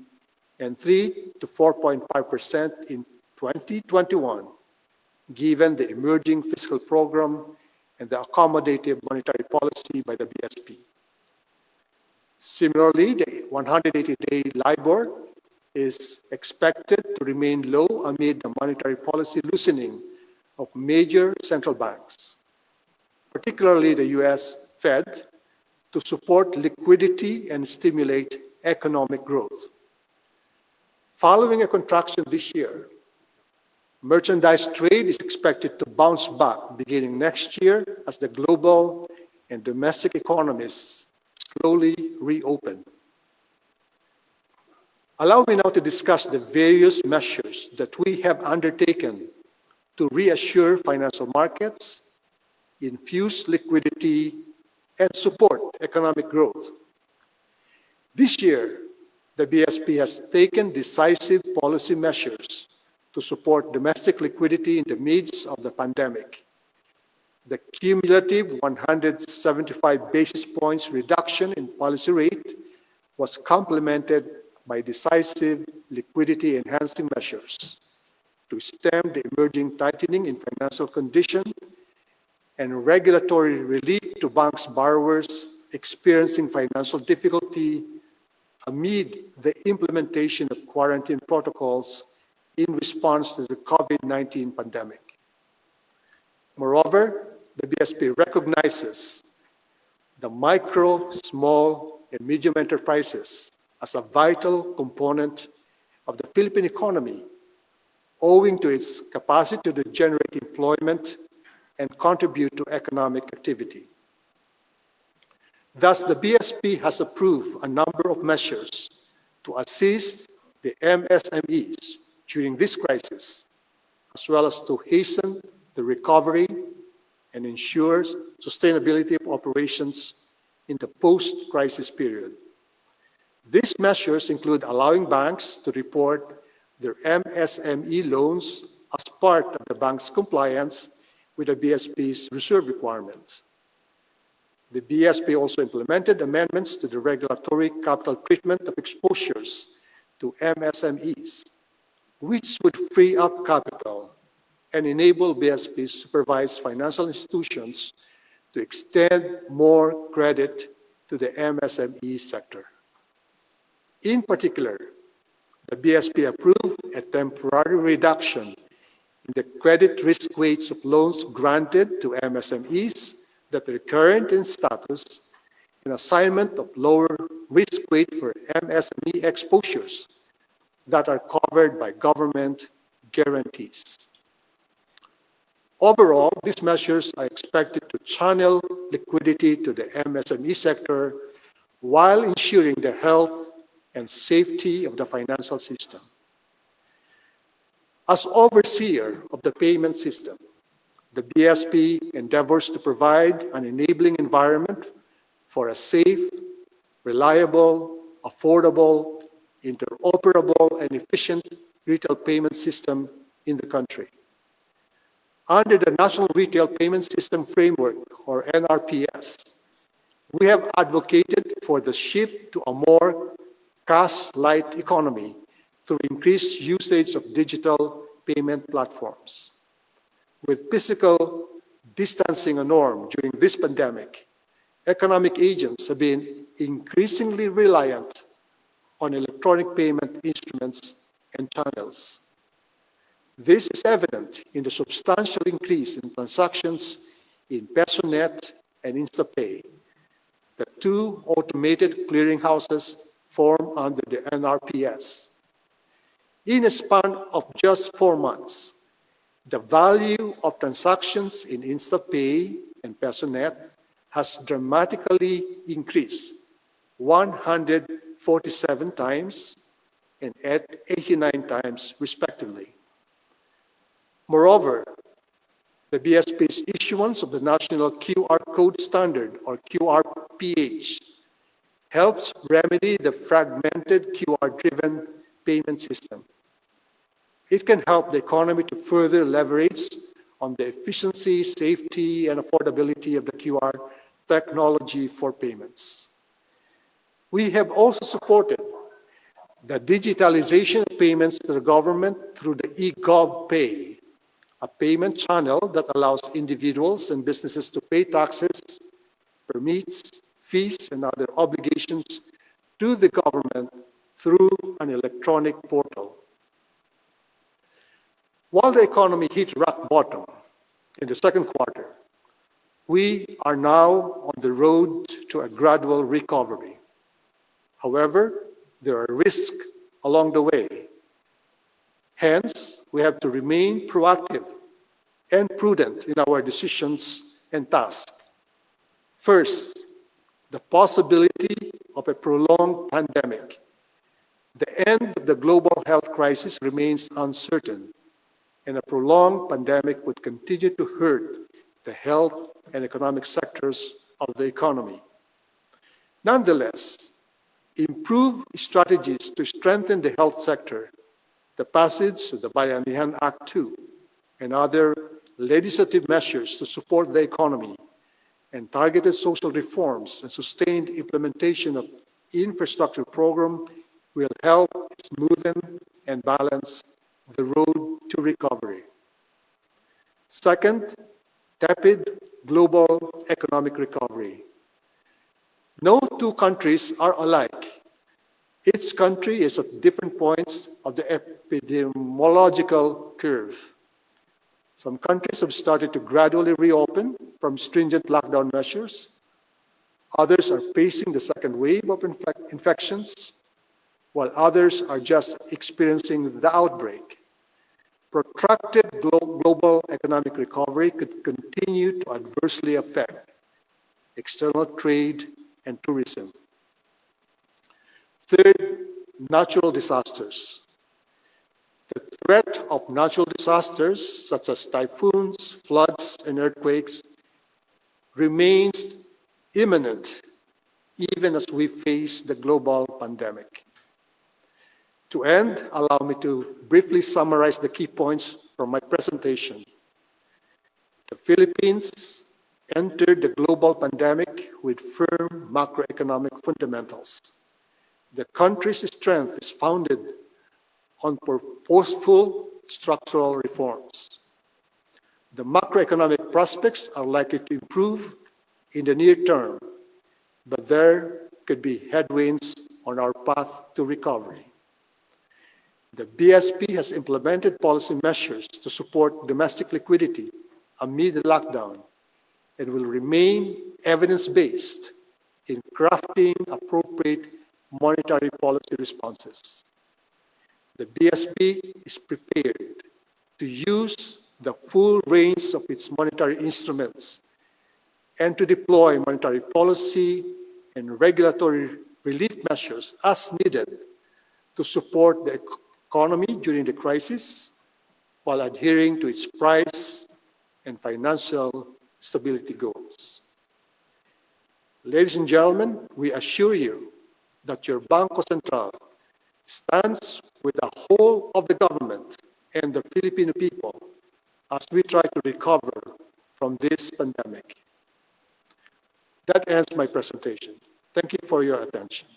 and 3 to 4.5% in 2021, given the emerging fiscal program and the accommodative monetary policy by the BSP. Similarly, the 180-day LIBOR is expected to remain low amid the monetary policy loosening of major central banks, particularly the US Fed, to support liquidity and stimulate economic growth. Following a contraction this year, merchandise trade is expected to bounce back beginning next year as the global and domestic economies slowly reopen. Allow me now to discuss the various measures that we have undertaken to reassure financial markets, infuse liquidity, and support economic growth. This year, the BSP has taken decisive policy measures to support domestic liquidity in the midst of the pandemic. The cumulative 175 basis points reduction in policy rate was complemented by decisive liquidity-enhancing measures to stem the emerging tightening in financial condition and regulatory relief to banks' borrowers experiencing financial difficulty amid the implementation of quarantine protocols in response to the COVID-19 pandemic. Moreover, the BSP recognizes the micro, small, and medium enterprises as a vital component of the Philippine economy, owing to its capacity to generate employment and contribute to economic activity. Thus, the BSP has approved a number of measures to assist the MSMEs during this crisis, as well as to hasten the recovery and ensure sustainability of operations in the post-crisis period. These measures include allowing banks to report their MSME loans as part of the bank's compliance with the BSP's reserve requirements. The BSP also implemented amendments to the regulatory capital treatment of exposures to MSMEs, which would free up capital and enable BSP supervised financial institutions to extend more credit to the MSME sector. In particular, the BSP approved a temporary reduction in the credit risk weights of loans granted to MSMEs that are current in status and assignment of lower risk weight for MSME exposures that are covered by government guarantees. Overall, these measures are expected to channel liquidity to the MSME sector while ensuring the health and safety of the financial system. As overseer of the payment system, the BSP endeavors to provide an enabling environment for a safe, reliable, affordable, interoperable, and efficient retail payment system in the country. Under the National Retail Payment System Framework, or NRPS, we have advocated for the shift to a more cash-light economy through increased usage of digital payment platforms. With physical distancing a norm during this pandemic, economic agents have been increasingly reliant on electronic payment instruments and channels. This is evident in the substantial increase in transactions in PesoNet and InstaPay, the two automated clearinghouses formed under the NRPS. In a span of just 4 months, the value of transactions in InstaPay and PesoNet has dramatically increased 147 times and at 89 times respectively. Moreover, The BSP's issuance of the National QR Code Standard, or QRPH, helps remedy the fragmented QR-driven payment system. It can help the economy to further leverage on the efficiency, safety, and affordability of the QR technology for payments. We have also supported the digitalization of payments to the government through the eGovPay, a payment channel that allows individuals and businesses to pay taxes, permits, fees, and other obligations to the government through an electronic portal. While the economy hit rock bottom in the second quarter, we are now on the road to a gradual recovery. However, there are risks along the way. Hence, we have to remain proactive and prudent in our decisions and tasks. First, the possibility of a prolonged pandemic. The end of the global health crisis remains uncertain, and a prolonged pandemic would continue to hurt the health and economic sectors of the economy. Nonetheless, improved strategies to strengthen the health sector, the passage of the Bayanihan Act II, and other legislative measures to support the economy, and targeted social reforms and sustained implementation of infrastructure program will help smoothen and balance the road to recovery. Second, tepid global economic recovery. No two countries are alike. Each country is at different points of the epidemiological curve. Some countries have started to gradually reopen from stringent lockdown measures. Others are facing the second wave of infections, while others are just experiencing the outbreak. Protracted global economic recovery could continue to adversely affect external trade and tourism. Third, natural disasters. The threat of natural disasters, such as typhoons, floods, and earthquakes, remains imminent even as we face the global pandemic. To end, allow me to briefly summarize the key points from my presentation. The Philippines entered the global pandemic with firm macroeconomic fundamentals. The country's strength is founded on purposeful structural reforms. The macroeconomic prospects are likely to improve in the near term, but there could be headwinds on our path to recovery. The BSP has implemented policy measures to support domestic liquidity amid the lockdown and will remain evidence-based in crafting appropriate monetary policy responses. The BSP is prepared to use the full range of its monetary instruments and to deploy monetary policy and regulatory relief measures as needed to support the economy during the crisis while adhering to its price and financial stability goals. Ladies and gentlemen, we assure you that your Bangko Sentral stands with the whole of the government and the Filipino people as we try to recover from this pandemic. That ends my presentation. Thank you for your attention.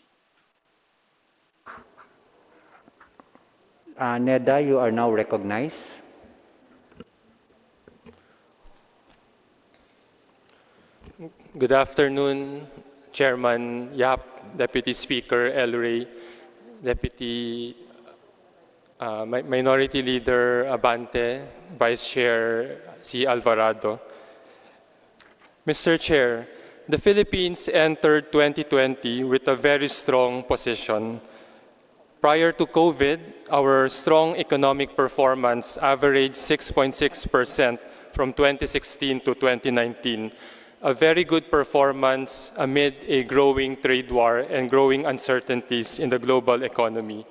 Neda, you are now recognized. Good afternoon, Chairman Yap, Deputy Speaker Elray, Deputy Minority Leader Abante, Vice Chair C. Alvarado. Mr. Chair, the Philippines entered 2020 with a very strong position. Prior to COVID, our strong economic performance averaged 6.6% from 2016 to 2019, a very good performance amid a growing trade war and growing uncertainties in the global economy.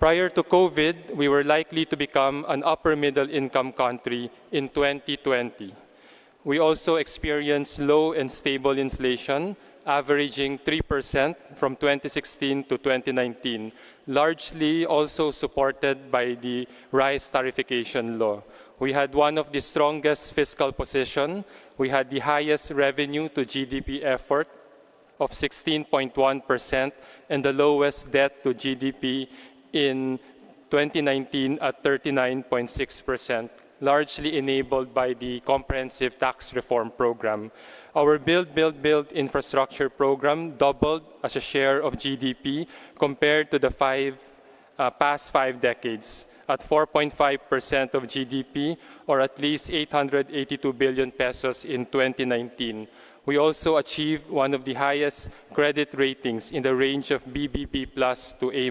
Prior to COVID, we were likely to become an upper middle income country in 2020. We also experienced low and stable inflation, averaging 3% from 2016 to 2019, largely also supported by the rice tariffication law. We had one of the strongest fiscal position. We had the highest revenue to GDP effort of 16.1% and the lowest debt to GDP in 2019 at 39.6%, largely enabled by the comprehensive tax reform program. Our Build infrastructure program doubled as a share of GDP compared to the past 5 decades at 4.5% of GDP, or at least 882 billion pesos in 2019. We also achieved one of the highest credit ratings in the range of BBB+ to A-.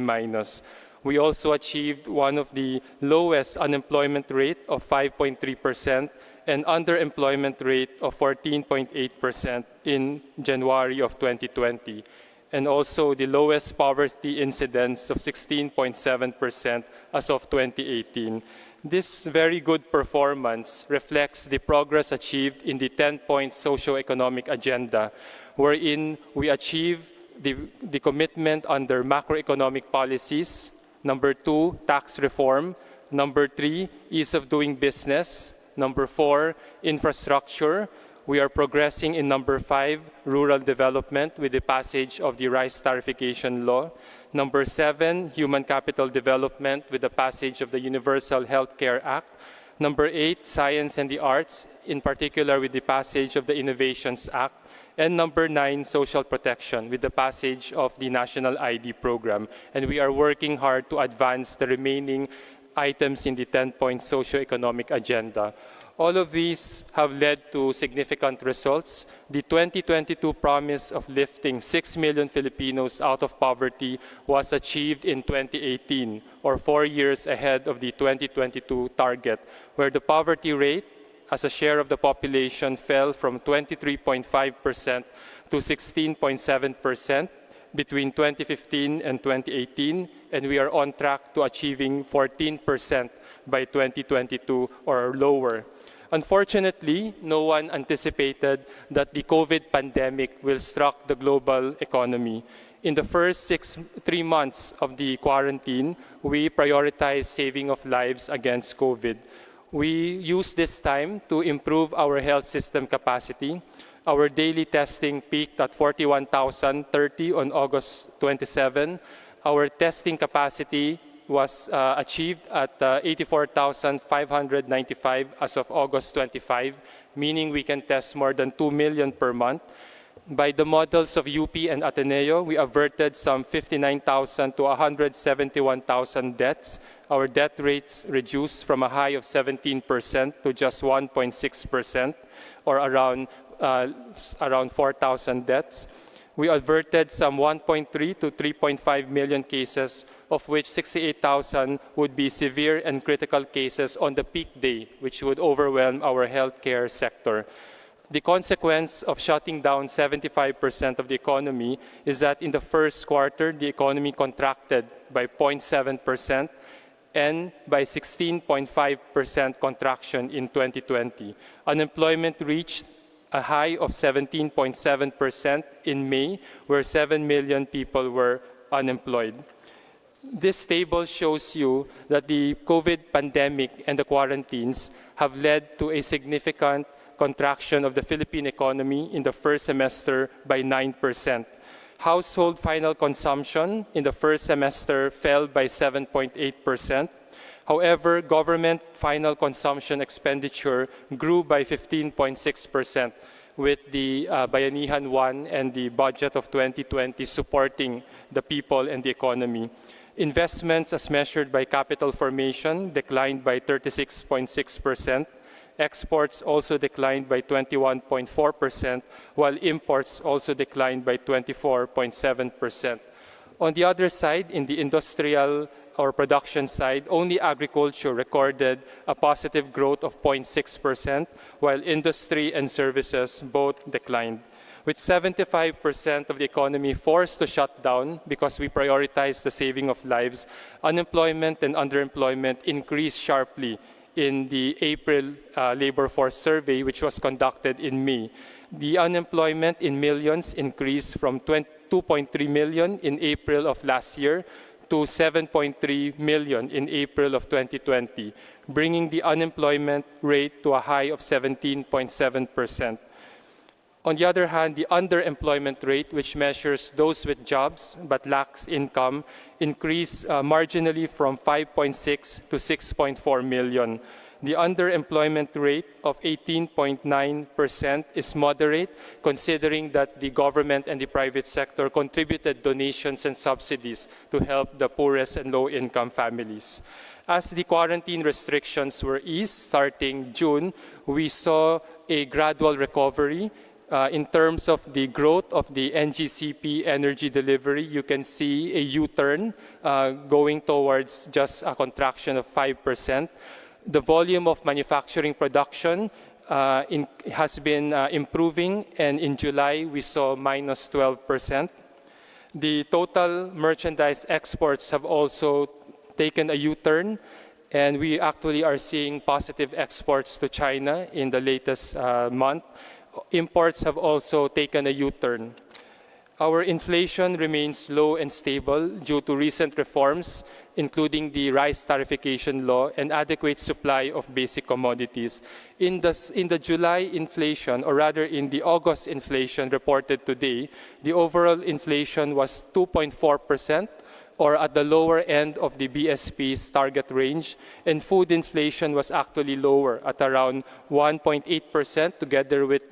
We also achieved one of the lowest unemployment rate of 5.3% and underemployment rate of 14.8% in January of 2020, and also the lowest poverty incidence of 16.7% as of 2018. This very good performance reflects the progress achieved in the 10-point socio-economic agenda, wherein we achieve the commitment under macroeconomic policies. Number 2, tax reform. Number 3, ease of doing business. Number 4, infrastructure. We are progressing in number 5, rural development, with the passage of the rice tariffication law. Number 7, human capital development, with the passage of the Universal Healthcare Act. Number 8, science and the arts, in particular with the passage of the Innovations Act. And number 9, social protection, with the passage of the National ID program. And we are working hard to advance the remaining items in the 10-point socio-economic agenda. All of these have led to significant results. The 2022 promise of lifting 6 million Filipinos out of poverty was achieved in 2018, or 4 years ahead of the 2022 target, where the poverty rate as a share of the population fell from 23.5% to 16.7% between 2015 and 2018, and we are on track to achieving 14% by 2022 or lower. Unfortunately, no one anticipated that the COVID pandemic will struck the global economy. In the first 3 months of the quarantine, we prioritized saving of lives against COVID. We used this time to improve our health system capacity. Our daily testing peaked at 41,030 on August 27. Our testing capacity was achieved at 84,595 as of August 25, meaning we can test more than 2 million per month. By the models of UP and Ateneo, we averted some 59,000 to 171,000 deaths. Our death rates reduced from a high of 17% to just 1.6%, or around 4,000 deaths. We averted some 1.3 to 3.5 million cases, of which 68,000 would be severe and critical cases on the peak day, which would overwhelm our healthcare sector. The consequence of shutting down 75% of the economy is that in the first quarter, the economy contracted by 0.7% and by 16.5% contraction in 2020. Unemployment reached a high of 17.7% in May, where 7 million people were unemployed. This table shows you that the COVID pandemic and the quarantines have led to a significant contraction of the Philippine economy in the first semester by 9%. Household final consumption in the first semester fell by 7.8%. However, government final consumption expenditure grew by 15.6%, with the Bayanihan 1 and the budget of 2020 supporting the people and the economy. Investments as measured by capital formation declined by 36.6%. Exports also declined by 21.4%, while imports also declined by 24.7%. On the other side, in the industrial or production side, only agriculture recorded a positive growth of 0.6%, while industry and services both declined. With 75% of the economy forced to shut down because we prioritize the saving of lives, unemployment and underemployment increased sharply in the April labor force survey, which was conducted in May. The unemployment in millions increased from 2.3 million in April of last year to 7.3 million in April of 2020, bringing the unemployment rate to a high of 17.7%. On the other hand, the underemployment rate, which measures those with jobs but lacks income, increased marginally from 5.6 to 6.4 million. The underemployment rate of 18.9% is moderate, considering that the government and the private sector contributed donations and subsidies to help the poorest and low-income families. As the quarantine restrictions were eased starting June, we saw a gradual recovery. In terms of the growth of the NGCP energy delivery, you can see a U-turn going towards just a contraction of 5%. The volume of manufacturing production has been improving, and in July we saw minus 12%. The total merchandise exports have also taken a U-turn, and we actually are seeing positive exports to China in the latest month. Imports have also taken a U-turn. Our inflation remains low and stable due to recent reforms, including the rice tariffication law and adequate supply of basic commodities. In the July inflation, or rather in the August inflation reported today, the overall inflation was 2.4%, or at the lower end of the BSP's target range, and food inflation was actually lower at around 1.8% together with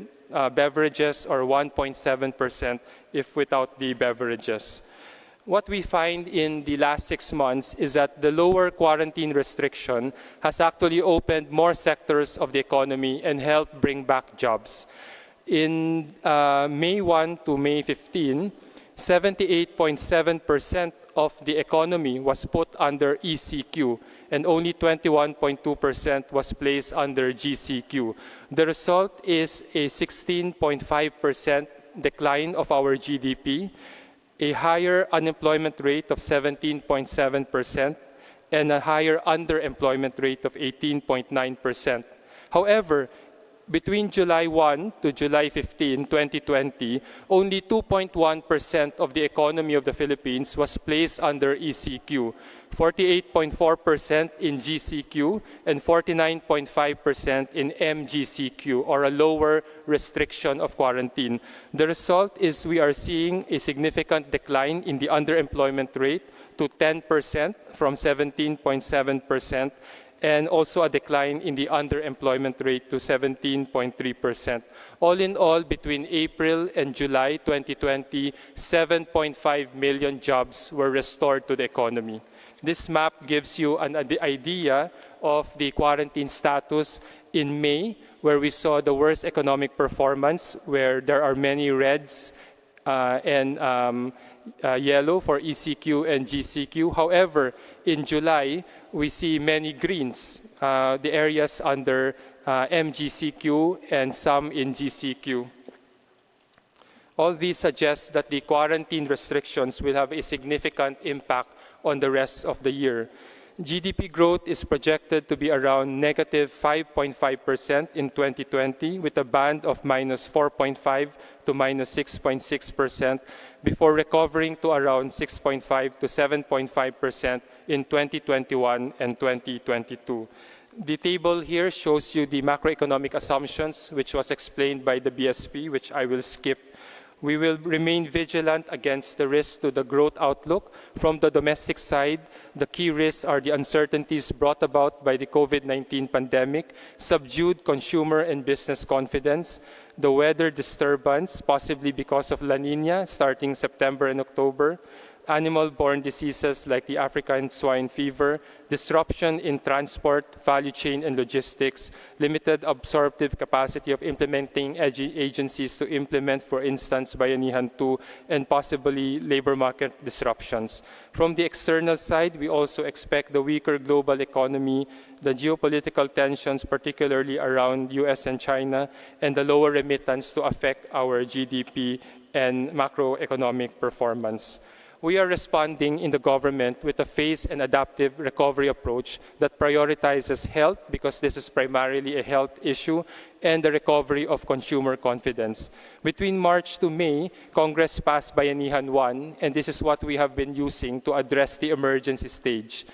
beverages, or 1.7% if without the beverages. What we find in the last 6 months is that the lower quarantine restriction has actually opened more sectors of the economy and helped bring back jobs. In May 1 to May 15, 78.7% of the economy was put under ECQ, and only 21.2% was placed under GCQ. The result is a 16.5% decline of our GDP, a higher unemployment rate of 17.7%, and a higher underemployment rate of 18.9%. However, between July 1 to July 15, 2020, only 2.1% of the economy of the Philippines was placed under ECQ, 48.4% in GCQ, and 49.5% in MGCQ, or a lower restriction of quarantine. The result is we are seeing a significant decline in the underemployment rate to 10% from 17.7%, and also a decline in the underemployment rate to 17.3%. All in all, between April and July 2020, 7.5 million jobs were restored to the economy. This map gives you an idea of the quarantine status in May, where we saw the worst economic performance, where there are many reds and yellow for ECQ and GCQ. However, in July, we see many greens, the areas under MGCQ and some in GCQ. All these suggest that the quarantine restrictions will have a significant impact on the rest of the year. GDP growth is projected to be around negative 5.5% in 2020, with a band of minus 4.5 to minus 6.6%, before recovering to around 6.5 to 7.5% in 2021 and 2022. The table here shows you the macroeconomic assumptions, which was explained by the BSP, which I will skip. We will remain vigilant against the risks to the growth outlook. From the domestic side, the key risks are the uncertainties brought about by the COVID-19 pandemic, subdued consumer and business confidence, the weather disturbance, possibly because of La Nina starting September and October, animal-borne diseases like the African swine fever, disruption in transport, value chain, and logistics, limited absorptive capacity of implementing agencies to implement, for instance, Bayanihan 2, and possibly labor market disruptions. From the external side, we also expect the weaker global economy, the geopolitical tensions, particularly around US and China, and the lower remittance to affect our GDP and macroeconomic performance. We are responding in the government with a phased and adaptive recovery approach that prioritizes health, because this is primarily a health issue, and the recovery of consumer confidence. Between March to May, Congress passed Bayanihan 1, and this is what we have been using to address the emergency stage.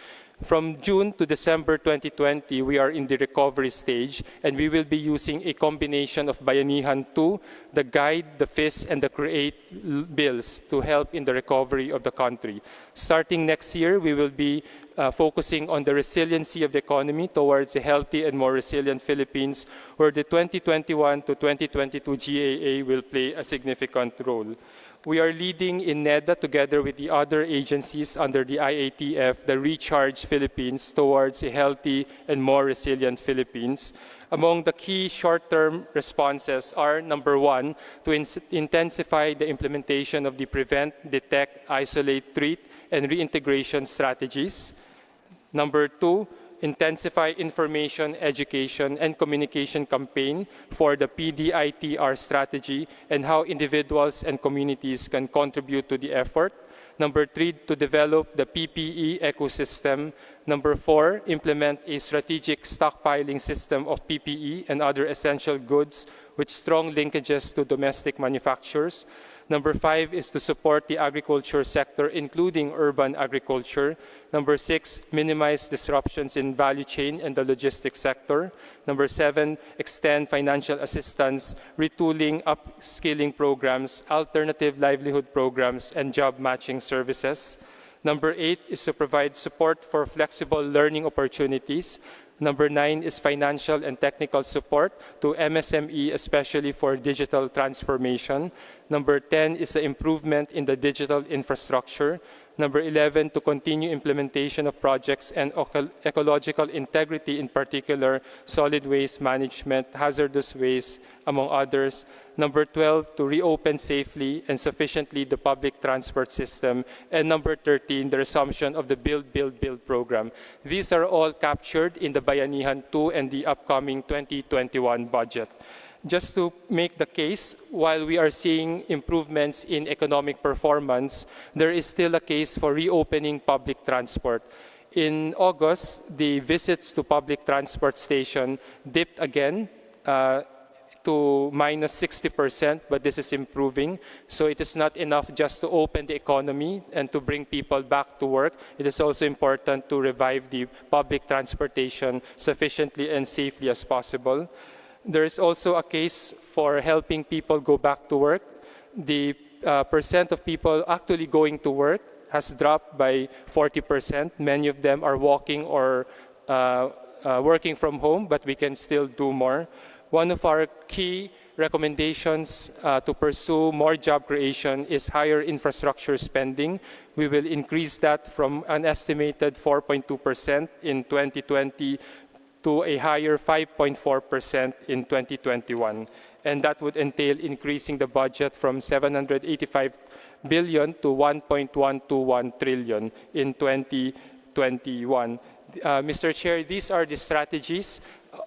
From June to December 2020, we are in the recovery stage, and we will be using a combination of Bayanihan 2, the Guide, the FIS, and the CREATE bills to help in the recovery of the country. Starting next year, we will be focusing on the resiliency of the economy towards a healthy and more resilient Philippines, where the 2021 to 2022 GAA will play a significant role. We are leading in NEDA together with the other agencies under the IATF, the Recharge Philippines, towards a healthy and more resilient Philippines. Among the key short-term responses are, number one, to intensify the implementation of the prevent, detect, isolate, treat, and reintegration strategies. Number two, intensify information, education, and communication campaign for the PDITR strategy and how individuals and communities can contribute to the effort. Number three, to develop the PPE ecosystem. Number four, implement a strategic stockpiling system of PPE and other essential goods with strong linkages to domestic manufacturers. Number five is to support the agriculture sector, including urban agriculture. Number six, minimize disruptions in value chain and the logistics sector. Number seven, extend financial assistance, retooling, upskilling programs, alternative livelihood programs, and job matching services. Number eight is to provide support for flexible learning opportunities. Number nine is financial and technical support to MSME, especially for digital transformation. Number 10 is the improvement in the digital infrastructure. Number 11, to continue implementation of projects and ecological integrity, in particular, solid waste management, hazardous waste, among others. Number 12, to reopen safely and sufficiently the public transport system. And number 13, the resumption of the Build, Build, Build program. These are all captured in the Bayanihan 2 and the upcoming 2021 budget. Just to make the case, while we are seeing improvements in economic performance, there is still a case for reopening public transport. In August, the visits to public transport station dipped again to minus 60%, but this is improving. So it is not enough just to open the economy and to bring people back to work. It is also important to revive the public transportation sufficiently and safely as possible. There is also a case for helping people go back to work. The percent of people actually going to work has dropped by 40%. Many of them are walking or working from home, but we can still do more. One of our key recommendations to pursue more job creation is higher infrastructure spending. We will increase that from an estimated 4.2% in 2020 to a higher 5.4% in 2021. And that would entail increasing the budget from 785 billion to 1.121 trillion in 2021. Mr. Chair, these are the strategies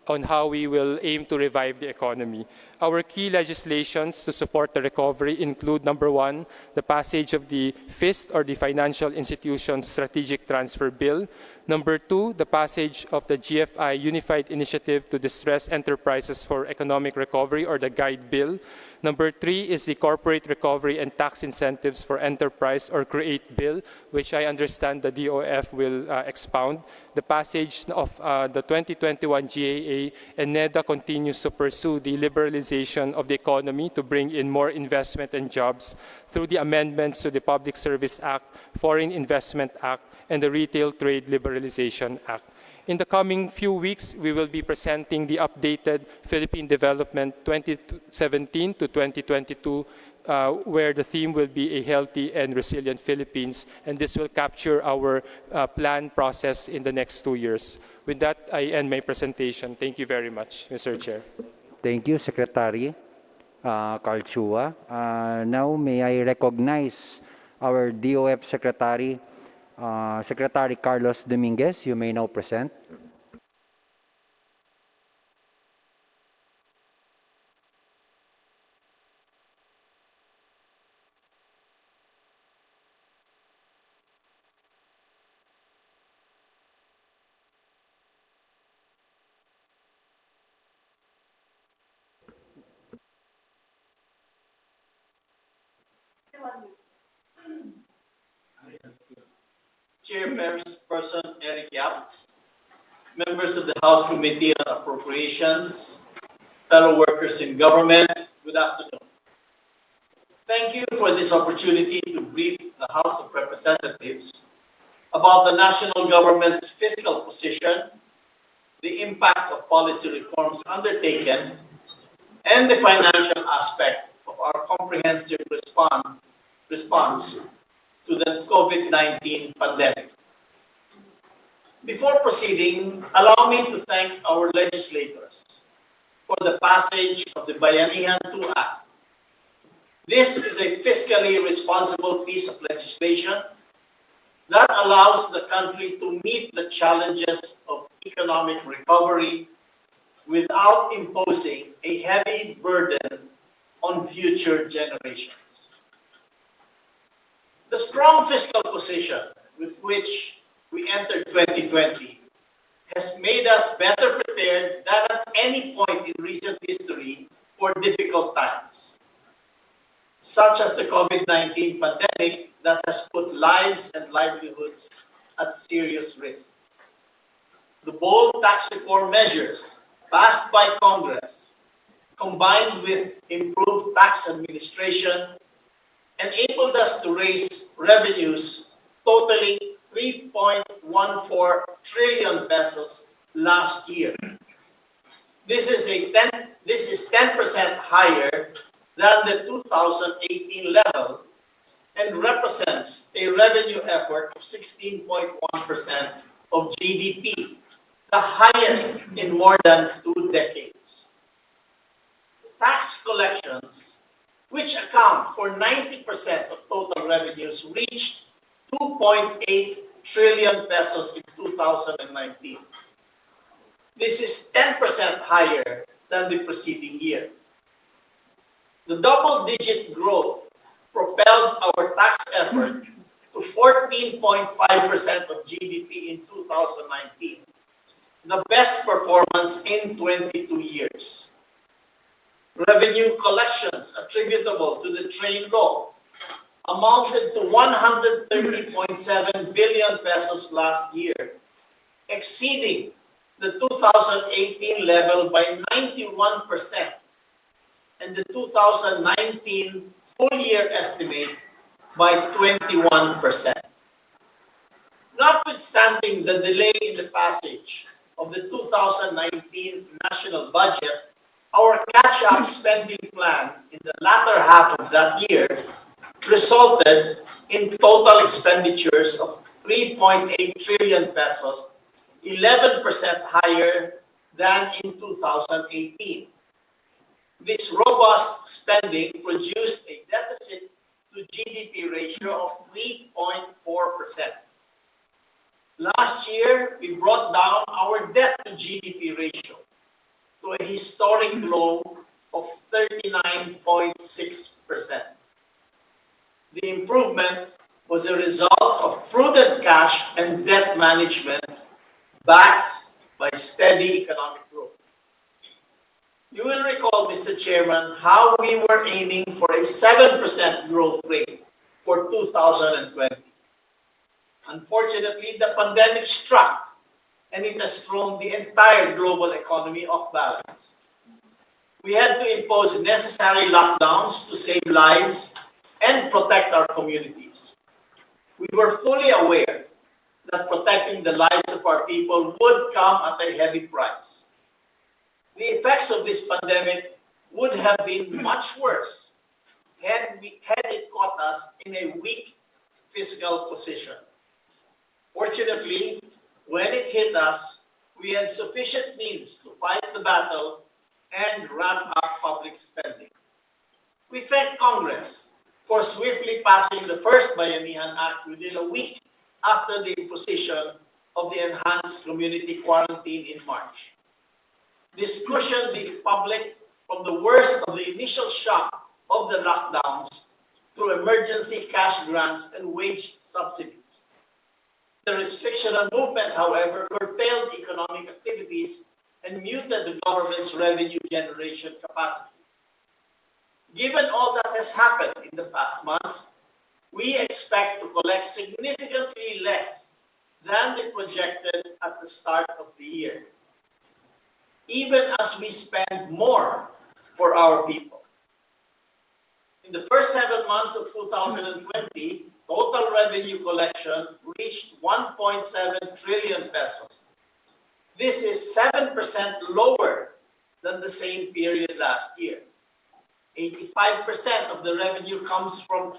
on how we will aim to revive the economy. Our key legislations to support the recovery include, number one, the passage of the FIST, or the Financial Institutions Strategic Transfer Bill. Number two, the passage of the GFI Unified Initiative to Distress Enterprises for Economic Recovery, or the GUIDE Bill. Number three is the Corporate Recovery and Tax Incentives for Enterprise, or CREATE Bill, which I understand the DOF will expound. The passage of the 2021 GAA, and NEDA continues to pursue the liberalization of the economy to bring in more investment and jobs through the amendments to the Public Service Act, Foreign Investment Act, and the Retail Trade Liberalization Act. In the coming few weeks, we will be presenting the updated Philippine Development 2017 to 2022, where the theme will be a healthy and resilient Philippines, and this will capture our plan process in the next 2 years. With that, I end my presentation. Thank you very much, Mr. Chair. Thank you, Secretary Carl Chua. Now, may I recognize our DOF Secretary, Secretary Carlos Dominguez. You may now present. Chairperson Eric Yap, members of the House Committee on Appropriations, fellow workers in government, good afternoon. Thank you for this opportunity to brief the House of Representatives about the national government's fiscal position, the impact of policy reforms undertaken, and the financial aspect of our comprehensive response to the COVID-19 pandemic. Before proceeding, allow me to thank our legislators for the passage of the Bayanihan 2 Act. This is a fiscally responsible piece of legislation that allows the country to meet the challenges of economic recovery without imposing a heavy burden on future generations. The strong fiscal position with which we entered 2020 has made us better prepared than at any point in recent history for difficult times, such as the COVID-19 pandemic that has put lives and livelihoods at serious risk. The bold tax reform measures passed by Congress, combined with improved tax administration, enabled us to raise revenues totaling 3.14 trillion pesos last year. This is 10% higher than the 2018 level and represents a revenue effort of 16.1% of GDP, the highest in more than 2 decades. Tax collections, which account for 90% of total revenues, reached 2.8 trillion pesos in 2019. This is 10% higher than the preceding year. The double-digit growth propelled our tax effort to 14.5% of GDP in 2019, the best performance in 22 years. Revenue collections attributable to the trade law amounted to 130.7 billion pesos last year, exceeding the 2018 level by 91% and the 2019 full-year estimate by 21%. Notwithstanding the delay in the passage of the 2019 national budget, our catch-up spending plan in the latter half of that year resulted in total expenditures of 3.8 trillion pesos, 11% higher than in 2018. This robust spending produced a deficit to GDP ratio of 3.4%. Last year, we brought down our debt to GDP ratio to a historic low of 39.6%. The improvement was a result of prudent cash and debt management backed by steady economic growth. You will recall, Mr. Chairman, how we were aiming for a 7% growth rate for 2020. Unfortunately, the pandemic struck and it has thrown the entire global economy off balance. We had to impose necessary lockdowns to save lives and protect our communities. We were fully aware that protecting the lives of our people would come at a heavy price. The effects of this pandemic would have been much worse had it caught us in a weak fiscal position. Fortunately, when it hit us, we had sufficient means to fight the battle and ramp up public spending. We thank Congress for swiftly passing the first Bayanihan Act within a week after the imposition of the enhanced community quarantine in March. This cushioned the public from the worst of the initial shock of the lockdowns through emergency cash grants and wage subsidies. The restriction on movement, however, curtailed economic activities and muted the government's revenue generation capacity. Given all that has happened in the past months, we expect to collect significantly less than the projected at the start of the year, even as we spend more for our people. In the first 7 months of 2020, total revenue collection reached 1.7 trillion pesos. This is 7% lower than the same period last year. 85% of the revenue came from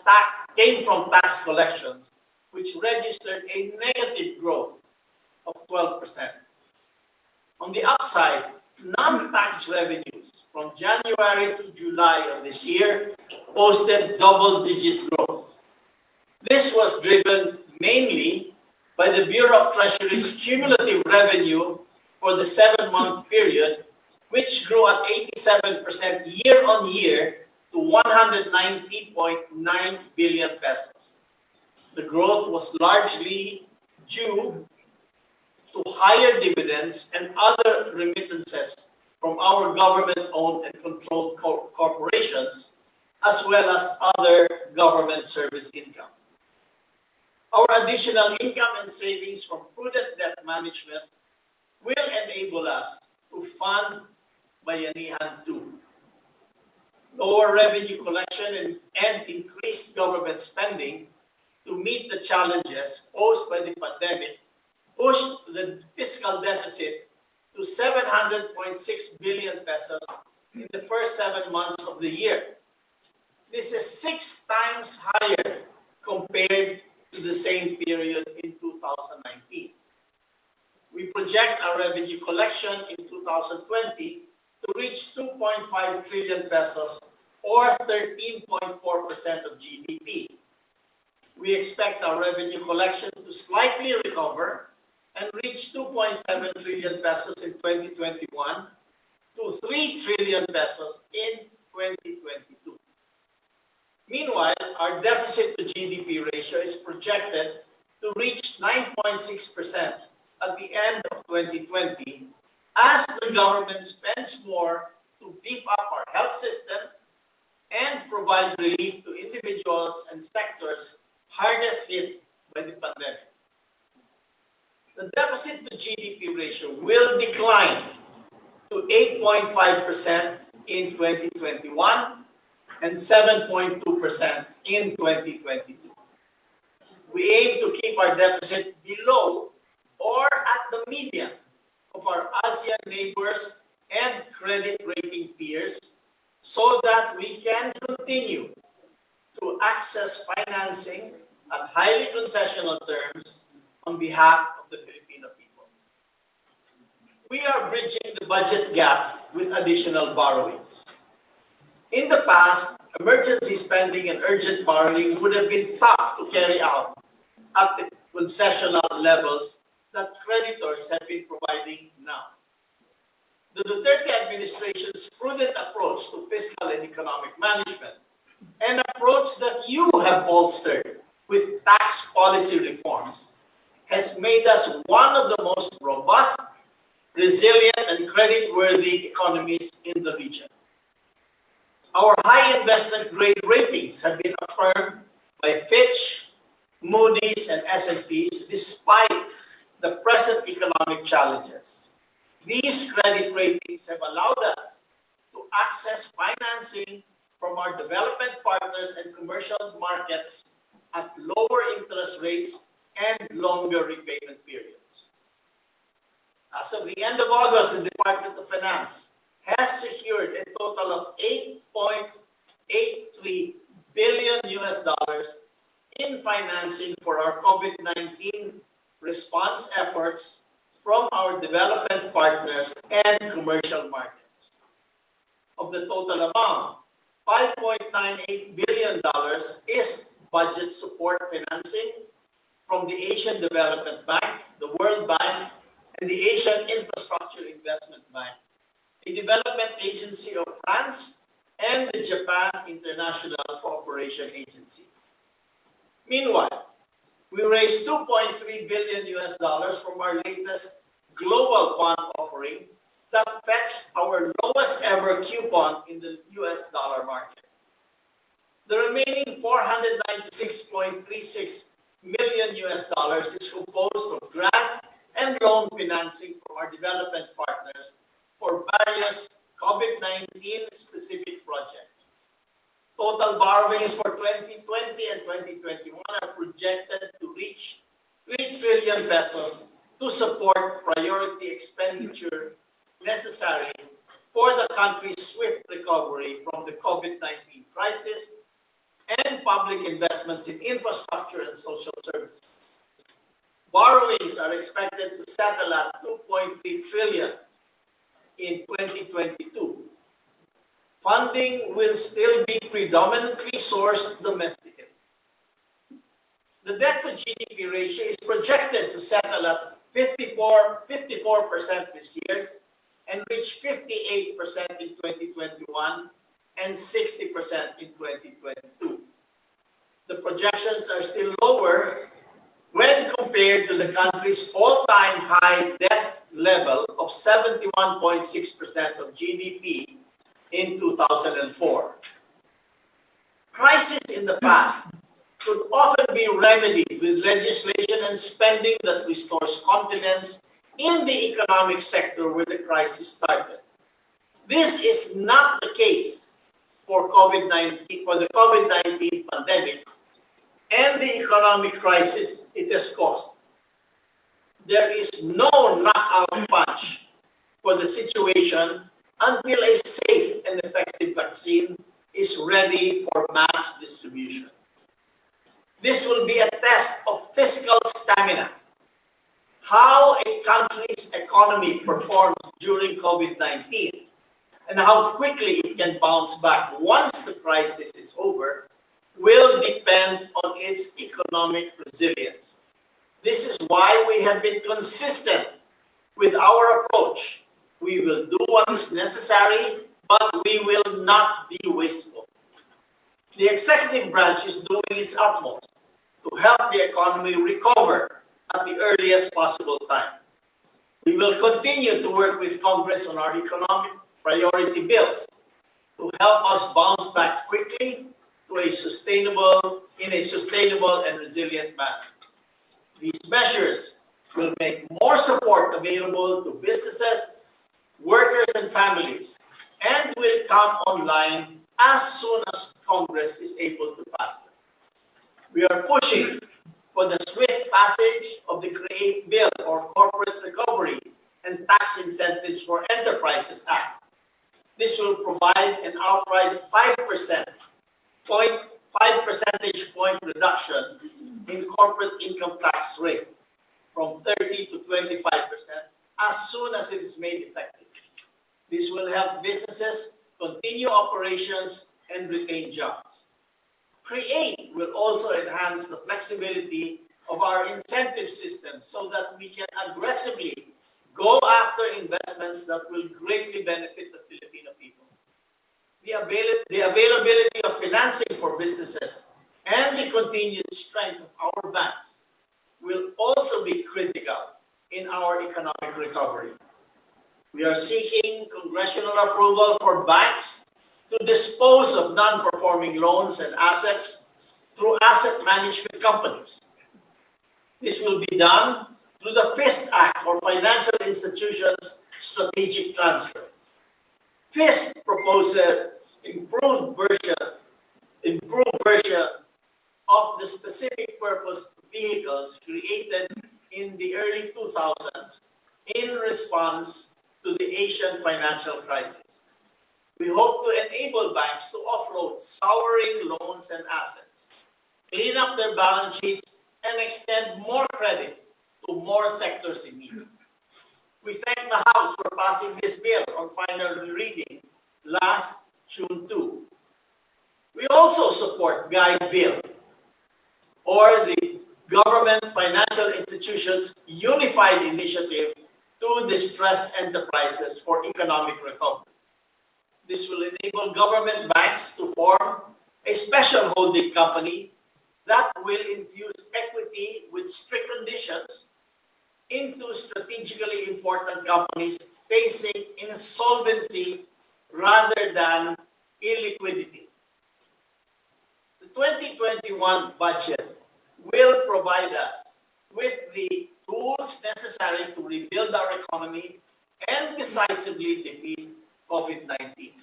tax collections, which registered a negative growth of 12%. On the upside, non-tax revenues from January to July of this year posted double-digit growth. This was driven mainly by the Bureau of Treasury's cumulative revenue for the 7-month period, which grew at 87% year-on-year to 190.9 billion pesos. The growth was largely due to higher dividends and other remittances from our government-owned and controlled corporations, as well as other government service income. Our additional income and savings from prudent debt management will enable us to fund Bayanihan 2. Lower revenue collection and increased government spending to meet the challenges posed by the pandemic pushed the fiscal deficit to 700.6 billion pesos in the first 7 months of the year. This is 6 times higher compared to the same period in 2019. We project our revenue collection in 2020 to reach 2.5 trillion pesos or 13.4% of GDP. We expect our revenue collection to slightly recover and reach 2.7 trillion pesos in 2021 to 3 trillion pesos in 2022. Meanwhile, our deficit to GDP ratio is projected to reach 9.6% at the end of 2020 as the government spends more to beef up our health system and provide relief to individuals and sectors hardest hit by the pandemic. The deficit to GDP ratio will decline to 8.5% in 2021 and 7.2% in 2022. We aim to keep our deficit below or at the median of our ASEAN neighbors and credit rating peers so that we can continue to access financing at highly concessional terms on behalf of the Filipino people. We are bridging the budget gap with additional borrowings. In the past, emergency spending and urgent borrowing would have been tough to carry out at the concessional levels that creditors have been providing now. The Duterte administration's prudent approach to fiscal and economic management, an approach that you have bolstered with tax policy reforms, has made us one of the most robust, resilient, and credit-worthy economies in the region. Our high investment grade ratings have been affirmed by Fitch, Moody's, and S&P's despite the present economic challenges. These credit ratings have allowed us to access financing from our development partners and commercial markets at lower interest rates and longer repayment periods. As of the end of August, the Department of Finance has secured a total of $8.83 billion in financing for our COVID-19 response efforts from our development partners and commercial markets. Of the total amount, $5.98 billion is budget support financing from the Asian Development Bank, the World Bank, and the Asian Infrastructure Investment Bank, a development agency of France, and the Japan International Cooperation Agency. Meanwhile, we raised $2.3 billion from our latest global bond offering that fetched our lowest ever coupon in the US dollar market. The remaining $496.36 million is composed of grant and loan financing from our development partners for various COVID-19 specific projects. Total borrowings for 2020 and 2021 are projected to reach 3 trillion pesos to support priority expenditure necessary for the country's swift recovery from the COVID-19 crisis and public investments in infrastructure and social services. Borrowings are expected to settle at 2.3 trillion in 2022. Funding will still be predominantly sourced domestically. The debt to GDP ratio is projected to settle at 54% this year and reach 58% in 2021 and 60% in 2022. The projections are still lower when compared to the country's all-time high debt level of 71.6% of GDP in 2004. Crises in the past could often be remedied with legislation and spending that restores confidence in the economic sector where the crisis started. This is not the case for the COVID-19 pandemic and the economic crisis it has caused. There is no knockout punch for the situation until a safe and effective vaccine is ready for mass distribution. This will be a test of fiscal stamina, how a country's economy performs during COVID-19, and how quickly it can bounce back once the crisis is over will depend on its economic resilience. This is why we have been consistent with our approach. We will do what is necessary, but we will not be wasteful. The executive branch is doing its utmost to help the economy recover at the earliest possible time. We will continue to work with Congress on our economic priority bills to help us bounce back quickly in a sustainable and resilient manner. These measures will make more support available to businesses, workers, and families, and will come online as soon as Congress is able to pass them. We are pushing for the swift passage of the CREATE Bill, or Corporate Recovery and Tax Incentives for Enterprises Act. This will provide an outright 5 percentage point reduction in corporate income tax rate from 30 to 25% as soon as it is made effective. This will help businesses continue operations and retain jobs. CREATE will also enhance the flexibility of our incentive system so that we can aggressively go after investments that will greatly benefit the Filipino people. The availability of financing for businesses and the continued strength of our banks will also be critical in our economic recovery. We are seeking congressional approval for banks to dispose of non-performing loans and assets through asset management companies. This will be done through the FIST Act, or Financial Institutions Strategic Transfer. FIST proposes improved version of the specific multi-purpose vehicles created in the early 2000s in response to the Asian financial crisis. We hope to enable banks to offload souring loans and assets, clean up their balance sheets, and extend more credit to more sectors in need. We thank the House for passing this bill on final reading last June 2. We also support Guide Bill, or the Government Financial Institutions Unified Initiative to Distressed Enterprises for Economic Recovery. This will enable government banks to form a special holding company that will infuse equity with strict conditions into strategically important companies facing insolvency rather than illiquidity. The 2021 budget will provide us with the tools necessary to rebuild our economy and decisively defeat COVID-19.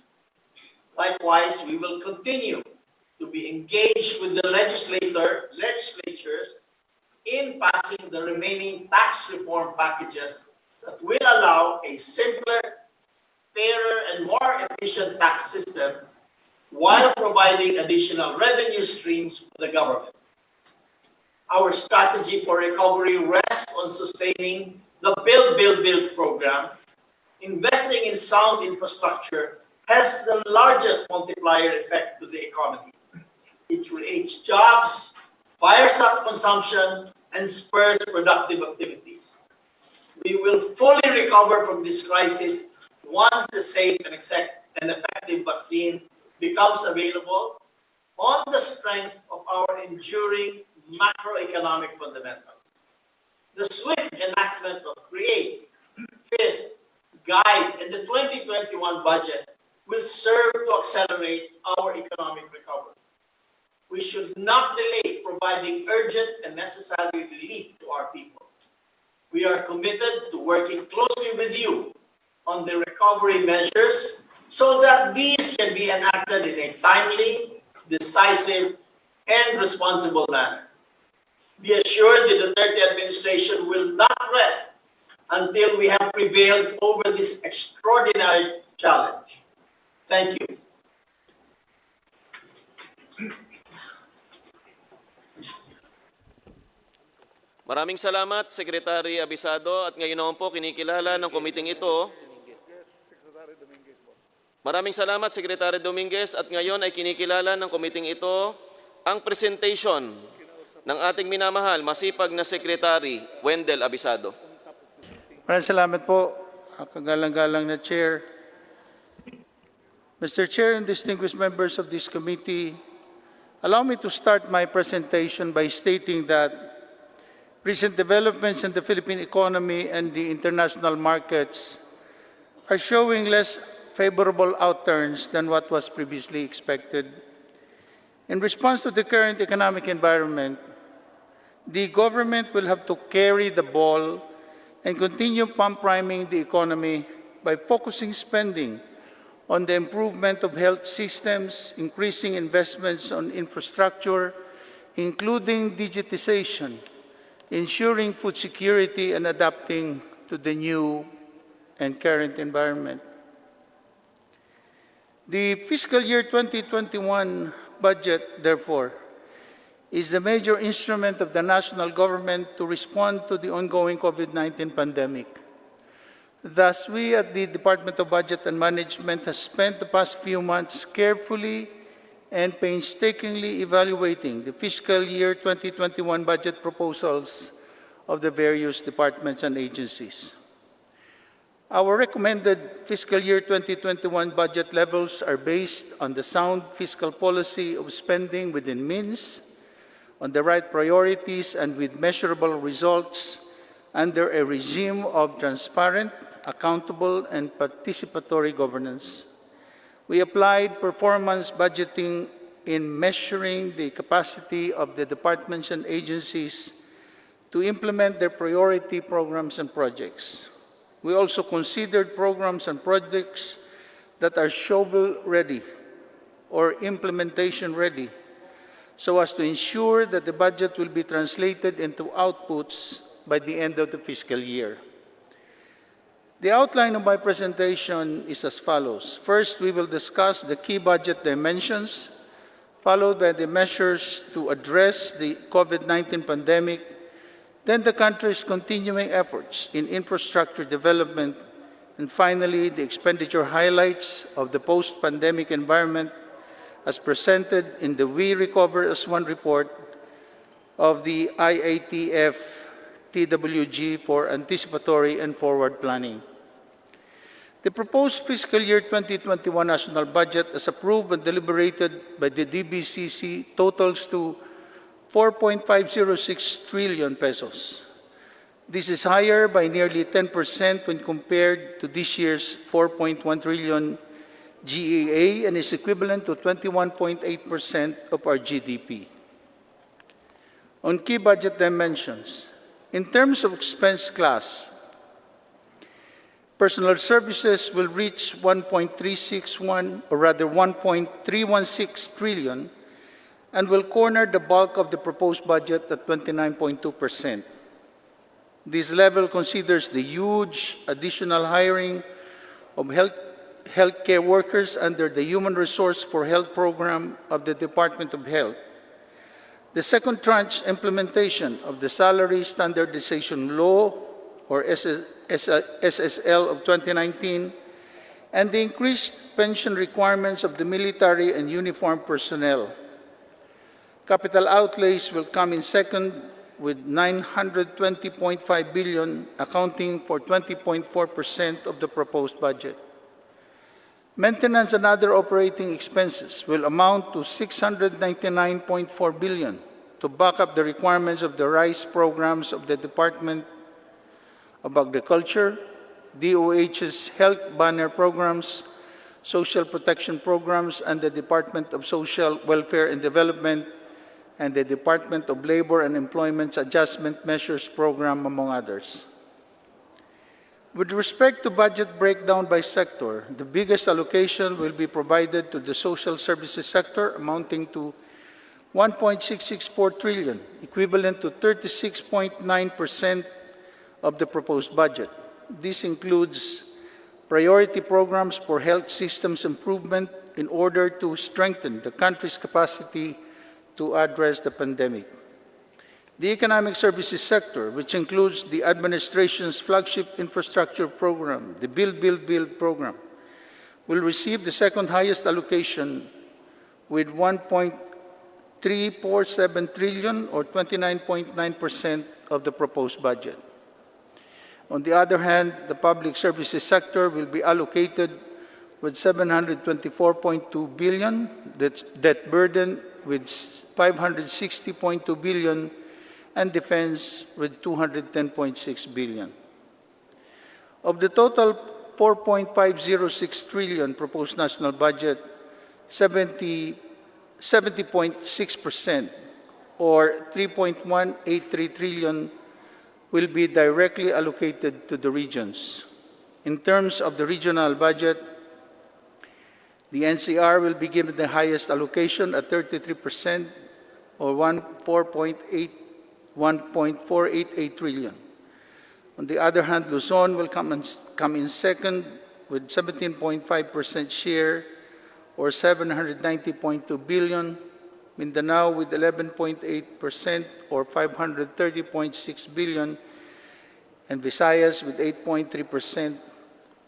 Likewise, we will continue to be engaged with the legislatures in passing the remaining tax reform packages that will allow a simpler, fairer, and more efficient tax system while providing additional revenue streams for the government. Our strategy for recovery rests on sustaining the Build program. Investing in sound infrastructure has the largest multiplier effect to the economy. It creates jobs, fires up consumption, and spurs productive activities. We will fully recover from this crisis once the safe and effective vaccine becomes available on the strength of our enduring macroeconomic fundamentals. The swift enactment of CREATE, FIST, GUIDE, and the 2021 budget will serve to accelerate our economic recovery. We should not delay providing urgent and necessary relief to our people. We are committed to working closely with you on the recovery measures so that these can be enacted in a timely, decisive, and responsible manner. Be assured the Duterte administration will not rest until we have prevailed over this extraordinary challenge. Thank you. Maraming salamat, Secretary Abisado. At ngayon naman po, kinikilala ng komiting ito. Maraming salamat, Secretary Dominguez. At ngayon ay kinikilala ng komiting ito ang presentation ng ating minamahal, masipag na Secretary Wendell Abisado. Maraming salamat po, kagalang-galang na Chair. Mr. Chair and distinguished members of this committee, allow me to start my presentation by stating that recent developments in the Philippine economy and the international markets are showing less favorable outturns than what was previously expected. In response to the current economic environment, the government will have to carry the ball and continue pump-priming the economy by focusing spending on the improvement of health systems, increasing investments on infrastructure, including digitization, ensuring food security, and adapting to the new and current environment. The fiscal year 2021 budget, therefore, is the major instrument of the national government to respond to the ongoing COVID-19 pandemic. Thus, we at the Department of Budget and Management have spent the past few months carefully and painstakingly evaluating the fiscal year 2021 budget proposals of the various departments and agencies. Our recommended fiscal year 2021 budget levels are based on the sound fiscal policy of spending within means, on the right priorities, and with measurable results under a regime of transparent, accountable, and participatory governance. We applied performance budgeting in measuring the capacity of the departments and agencies to implement their priority programs and projects. We also considered programs and projects that are shovel-ready or implementation-ready, so as to ensure that the budget will be translated into outputs by the end of the fiscal year. The outline of my presentation is as follows. First, we will discuss the key budget dimensions, followed by the measures to address the COVID-19 pandemic, then the country's continuing efforts in infrastructure development, and finally, the expenditure highlights of the post-pandemic environment as presented in the We Recover as One report of the IATF TWG for anticipatory and forward planning. The proposed fiscal year 2021 national budget, as approved and deliberated by the DBCC, totals to 4.506 trillion pesos. This is higher by nearly 10% when compared to this year's 4.1 trillion GEA and is equivalent to 21.8% of our GDP. On key budget dimensions, in terms of expense class, personal services will reach 1.316 trillion and will corner the bulk of the proposed budget at 29.2%. This level considers the huge additional hiring of healthcare workers under the Human Resource for Health program of the Department of Health, the second tranche implementation of the Salary Standardization Law, or SSL of 2019, and the increased pension requirements of the military and uniformed personnel. Capital outlays will come in second with 920.5 billion, accounting for 20.4% of the proposed budget. Maintenance and other operating expenses will amount to 699.4 billion to back up the requirements of the RISE programs of the Department of Agriculture, DOH's health banner programs, social protection programs, and the Department of Social Welfare and Development, and the Department of Labor and Employment's Adjustment Measures Program, among others. With respect to budget breakdown by sector, the biggest allocation will be provided to the social services sector, amounting to 1.664 trillion, equivalent to 36.9% of the proposed budget. This includes priority programs for health systems improvement in order to strengthen the country's capacity to address the pandemic. The economic services sector, which includes the administration's flagship infrastructure program, the Build, Build, Build program, will receive the second highest allocation with 1.347 trillion or 29.9% of the proposed budget. On the other hand, the public services sector will be allocated with 724.2 billion, debt burden with 560.2 billion, and defense with 210.6 billion. Of the total 4.506 trillion proposed national budget, 70.6% or 3.183 trillion will be directly allocated to the regions. In terms of the regional budget, the NCR will be given the highest allocation at 33% or 1.488 trillion. On the other hand, Luzon will come in second with 17.5% share or 790.2 billion. Mindanao with 11.8% or 530.6 billion. And Visayas with 8.3%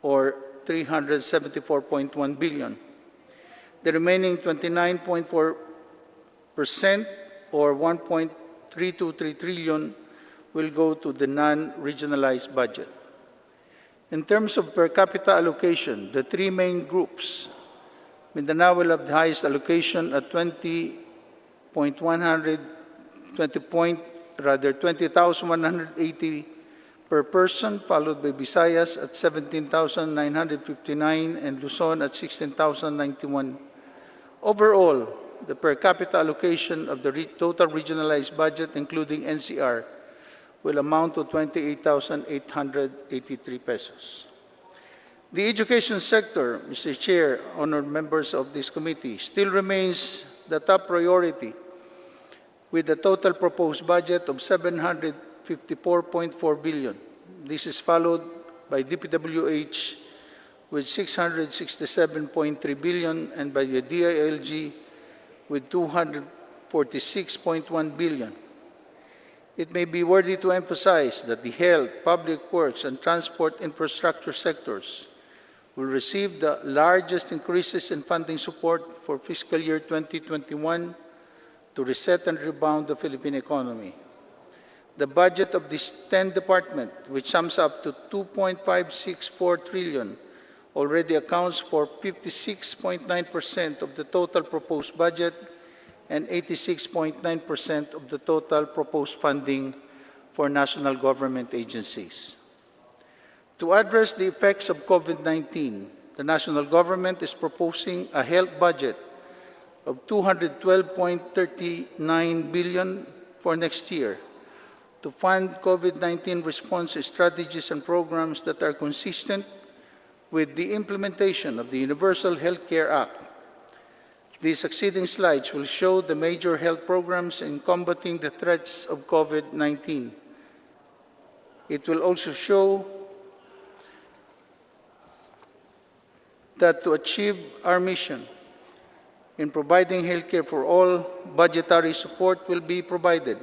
or 374.1 billion. The remaining 29.4% or 1.323 trillion will go to the non-regionalized budget. In terms of per capita allocation, the three main groups, Mindanao will have the highest allocation at 20,180 per person, followed by Visayas at 17,959 and Luzon at 16,091. Overall, the per capita allocation of the total regionalized budget, including NCR, will amount to 28,883 pesos. The education sector, Mr. Chair, honored members of this committee, still remains the top priority with a total proposed budget of 754.4 billion. This is followed by DPWH with 667.3 billion and by the DILG with 246.1 billion. It may be worthy to emphasize that the health, public works, and transport infrastructure sectors will receive the largest increases in funding support for fiscal year 2021 to reset and rebound the Philippine economy. The budget of these 10 departments, which sums up to 2.564 trillion, already accounts for 56.9% of the total proposed budget and 86.9% of the total proposed funding for national government agencies. To address the effects of COVID-19, the national government is proposing a health budget of 212.39 billion for next year to fund COVID-19 response strategies and programs that are consistent with the implementation of the Universal Health Care Act. These succeeding slides will show the major health programs in combating the threats of COVID-19. It will also show that to achieve our mission in providing healthcare for all, budgetary support will be provided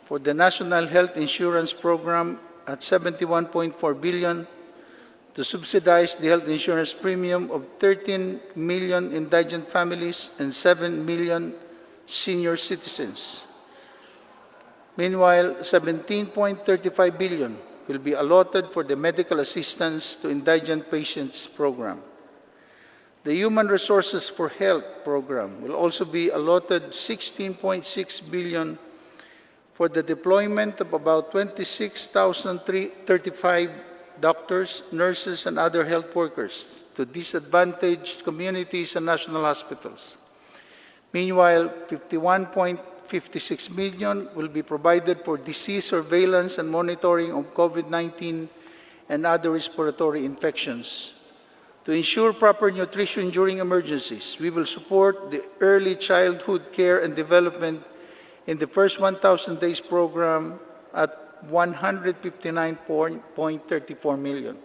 for the National Health Insurance Program at 71.4 billion to subsidize the health insurance premium of 13 million indigent families and 7 million senior citizens. Meanwhile, 17.35 billion will be allotted for the medical assistance to indigent patients program. The Human Resources for Health program will also be allotted 16.6 billion for the deployment of about 26,035 doctors, nurses, and other health workers to disadvantaged communities and national hospitals. Meanwhile, 51.56 million will be provided for disease surveillance and monitoring of COVID-19 and other respiratory infections. To ensure proper nutrition during emergencies, we will support the early childhood care and development in the first 1,000 days program at 159.34 million.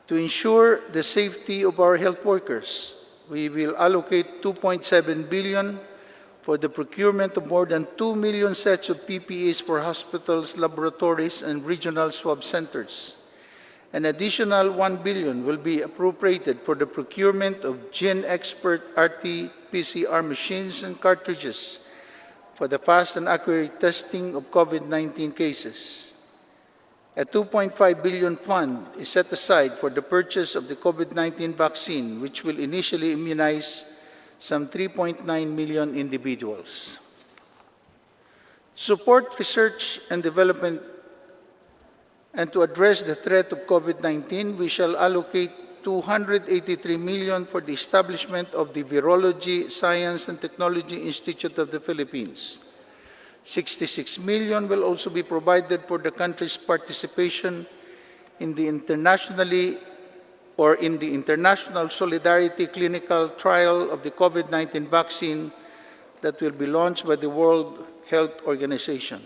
To ensure the safety of our health workers, we will allocate 2.7 billion for the procurement of more than 2 million sets of PPEs for hospitals, laboratories, and regional swab centers. An additional 1 billion will be appropriated for the procurement of GenExpert RT-PCR machines and cartridges for the fast and accurate testing of COVID-19 cases. A 2.5 billion fund is set aside for the purchase of the COVID-19 vaccine, which will initially immunize some 3.9 million individuals. Support research and development, and to address the threat of COVID-19, we shall allocate 283 million for the establishment of the Virology Science and Technology Institute of the Philippines. 66 million will also be provided for the country's participation in the International Solidarity Clinical Trial of the COVID-19 vaccine that will be launched by the World Health Organization.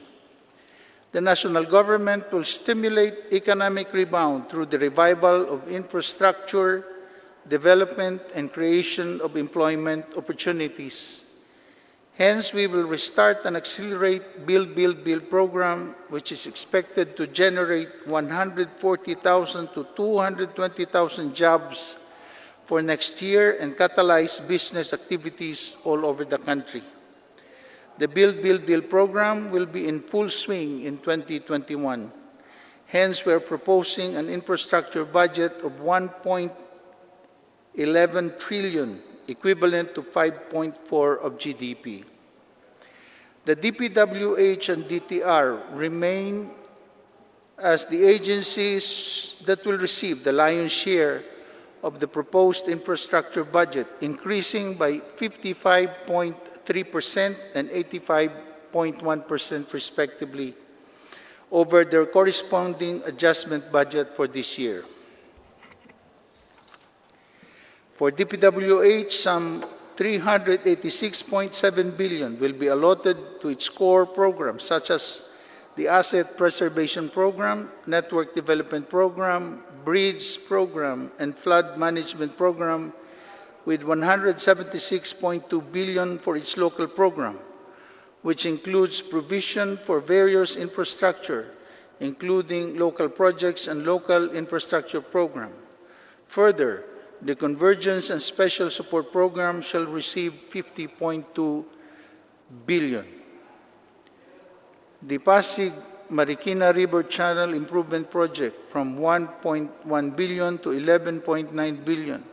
The national government will stimulate economic rebound through the revival of infrastructure, development, and creation of employment opportunities. Hence, we will restart and accelerate Build, Build, Build program, which is expected to generate 140,000 to 220,000 jobs for next year and catalyze business activities all over the country. The Build, Build, Build program will be in full swing in 2021. Hence, we are proposing an infrastructure budget of 1.11 trillion, equivalent to 5.4% of GDP. The DPWH and DTR remain as the agencies that will receive the lion's share of the proposed infrastructure budget, increasing by 55.3% and 85.1% respectively over their corresponding adjustment budget for this year. For DPWH, some 386.7 billion will be allotted to its core programs such as the Asset Preservation Program, Network Development Program, Bridge Program, and Flood Management Program, with 176.2 billion for its local program, which includes provision for various infrastructure, including local projects and local infrastructure program. Further, the Convergence and Special Support Program shall receive 50.2 billion. The Pasig Marikina River Channel Improvement Project from 1.1 billion to 11.9 billion,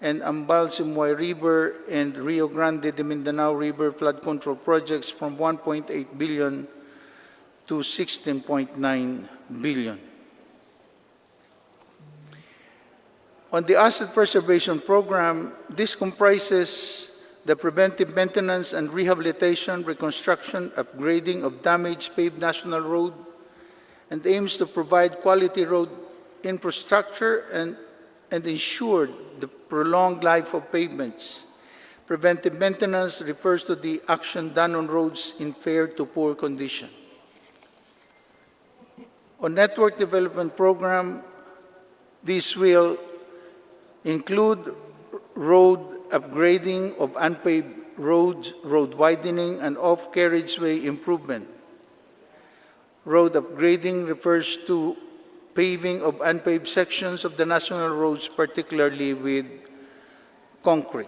and Ambal Simoy River and Rio Grande de Mindanao River Flood Control Projects from 1.8 billion to 16.9 billion. On the Asset Preservation Program, this comprises the preventive maintenance and rehabilitation, reconstruction, upgrading of damaged paved national road, and aims to provide quality road infrastructure and ensure the prolonged life of pavements. Preventive maintenance refers to the action done on roads in fair to poor condition. On Network Development Program, this will include road upgrading of unpaved roads, road widening, and off-carriageway improvement. Road upgrading refers to paving of unpaved sections of the national roads, particularly with concrete.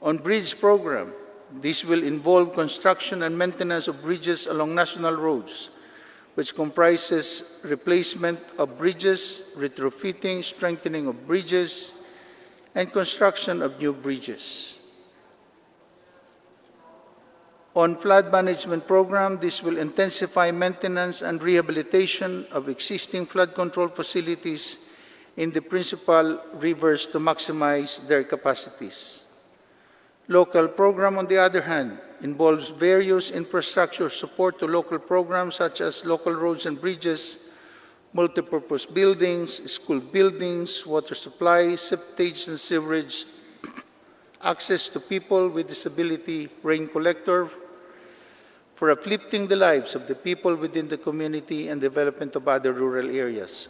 On Bridge Program, this will involve construction and maintenance of bridges along national roads, which comprises replacement of bridges, retrofitting, strengthening of bridges, and construction of new bridges. On Flood Management Program, this will intensify maintenance and rehabilitation of existing flood control facilities in the principal rivers to maximize their capacities. Local program, on the other hand, involves various infrastructure support to local programs such as local roads and bridges, multipurpose buildings, school buildings, water supply, septage and sewerage, access to people with disability, rain collector, for uplifting the lives of the people within the community and development of other rural areas.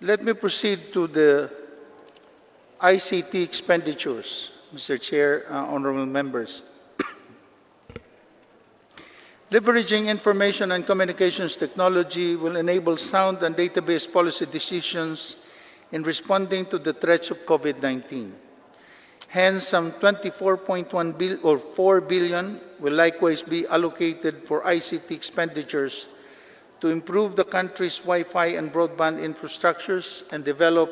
Let me proceed to the ICT expenditures, Mr. Chair, honorable members. Leveraging information and communications technology will enable sound and database policy decisions in responding to the threats of COVID-19. Hence, some 24.1 billion or 4 billion will likewise be allocated for ICT expenditures to improve the country's Wi-Fi and broadband infrastructures and develop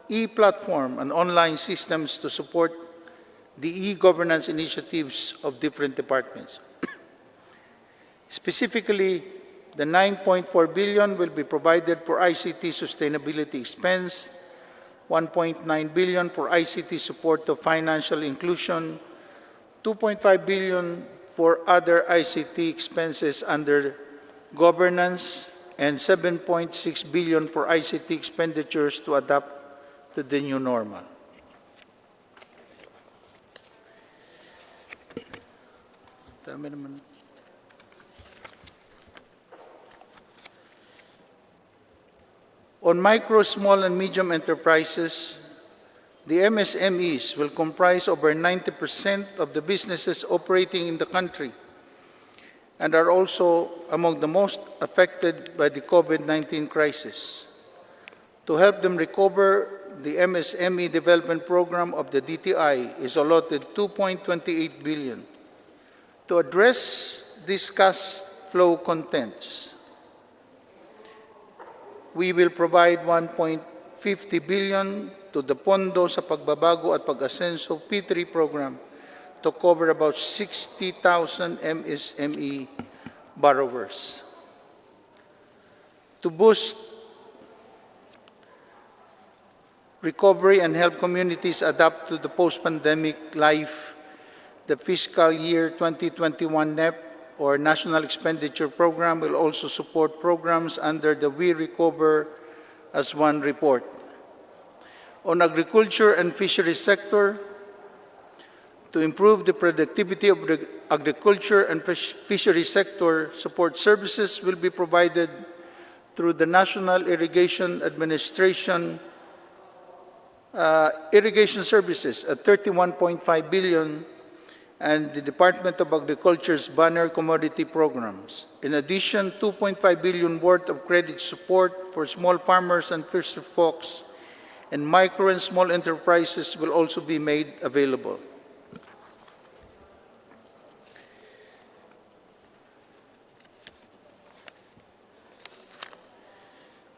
e-platform and online systems to support the e-governance initiatives of different departments. Specifically, the 9.4 billion will be provided for ICT sustainability expense, 1.9 billion for ICT support to financial inclusion, 2.5 billion for other ICT expenses under governance, and 7.6 billion for ICT expenditures to adapt to the new normal. Dami naman. On micro, small, and medium enterprises, the MSMEs will comprise over 90% of the businesses operating in the country and are also among the most affected by the COVID-19 crisis. To help them recover, the MSME Development Program of the DTI is allotted 2.28 billion. To address these cash flow contents, we will provide 1.50 billion to the Pondo sa Pagbabago at Pag-asenso P3 program to cover about 60,000 MSME borrowers. To boost recovery and help communities adapt to the post-pandemic life, the fiscal year 2021 NEP or National Expenditure Program will also support programs under the We Recover as One report. On agriculture and fisheries sector, to improve the productivity of the agriculture and fisheries sector, support services will be provided through the National Irrigation Administration irrigation services at 31.5 billion and the Department of Agriculture's banner commodity programs. In addition, 2.5 billion worth of credit support for small farmers and fisher folks and micro and small enterprises will also be made available.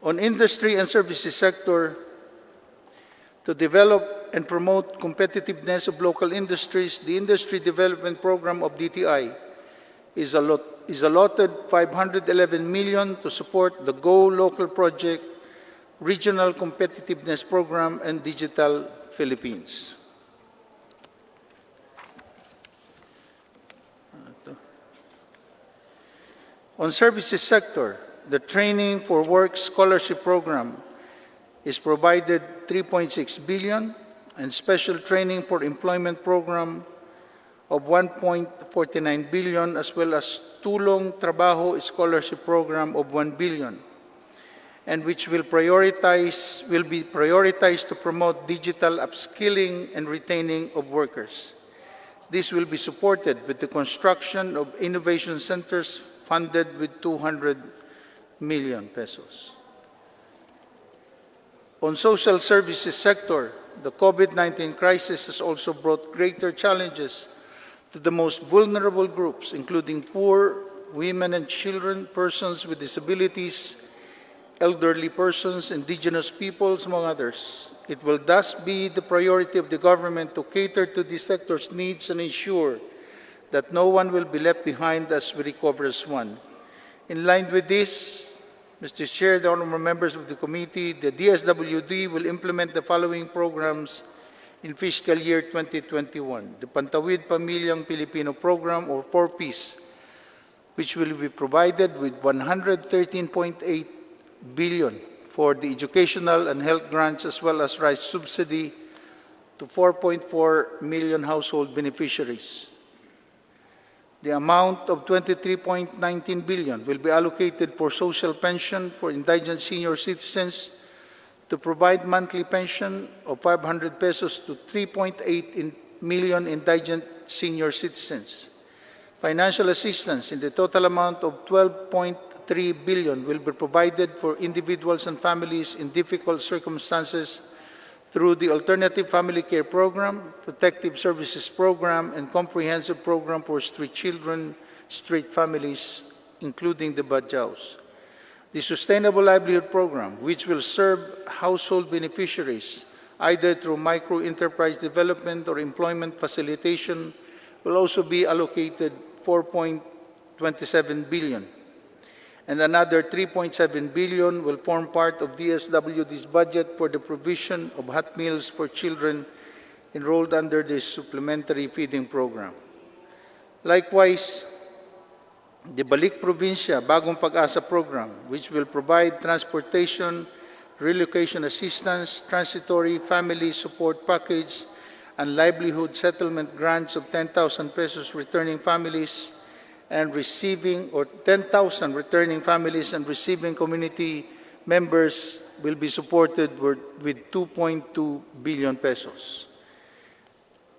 On industry and services sector, to develop and promote competitiveness of local industries, the Industry Development Program of DTI is allotted 511 million to support the Go Local Project, Regional Competitiveness Program, and Digital Philippines. On services sector, the Training for Work Scholarship Program is provided 3.6 billion and Special Training for Employment Program of 1.49 billion as well as Tulong Trabaho Scholarship Program of 1 billion and which will be prioritized to promote digital upskilling and retaining of workers. This will be supported with the construction of innovation centers funded with 200 million pesos. On social services sector, the COVID-19 crisis has also brought greater challenges to the most vulnerable groups, including poor, women and children, persons with disabilities, elderly persons, indigenous peoples, among others. It will thus be the priority of the government to cater to these sectors' needs and ensure that no one will be left behind as we recover as one. In line with this, Mr. Chair, the honorable members of the committee, the DSWD will implement the following programs in fiscal year 2021. The Pantawid Pamilyang Pilipino Program, or 4Ps, which will be provided with 113.8 billion for the educational and health grants as well as rice subsidy to 4.4 million household beneficiaries. The amount of 23.19 billion will be allocated for social pension for indigent senior citizens to provide monthly pension of 500 pesos to 3.8 million indigent senior citizens. Financial assistance in the total amount of 12.3 billion will be provided for individuals and families in difficult circumstances through the Alternative Family Care Program, Protective Services Program, and Comprehensive Program for Street Children, Street Families, including the Badjaus. The Sustainable Livelihood Program, which will serve household beneficiaries either through micro-enterprise development or employment facilitation, will also be allocated 4.27 billion. And another 3.7 billion will form part of DSWD's budget for the provision of hot meals for children enrolled under this supplementary feeding program. Likewise, the Balik Provincia Bagong Pag-asa program, which will provide transportation, relocation assistance, transitory family support package, and livelihood settlement grants of 10,000 pesos returning families and receiving, or 10,000 returning families and receiving community members will be supported with 2.2 billion pesos.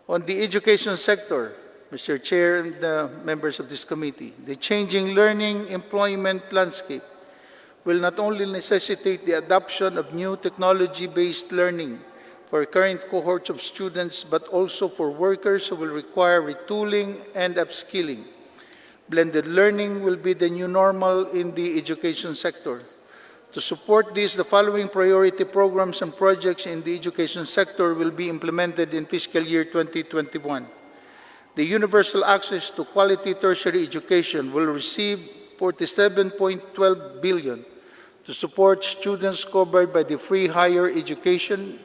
On the education sector, Mr. Chair and the members of this committee, the changing learning employment landscape will not only necessitate the adoption of new technology-based learning for current cohorts of students, but also for workers who will require retooling and upskilling. Blended learning will be the new normal in the education sector. To support this, the following priority programs and projects in the education sector will be implemented in fiscal year 2021. The universal access to quality tertiary education will receive 47.12 billion to support students covered by the free higher education,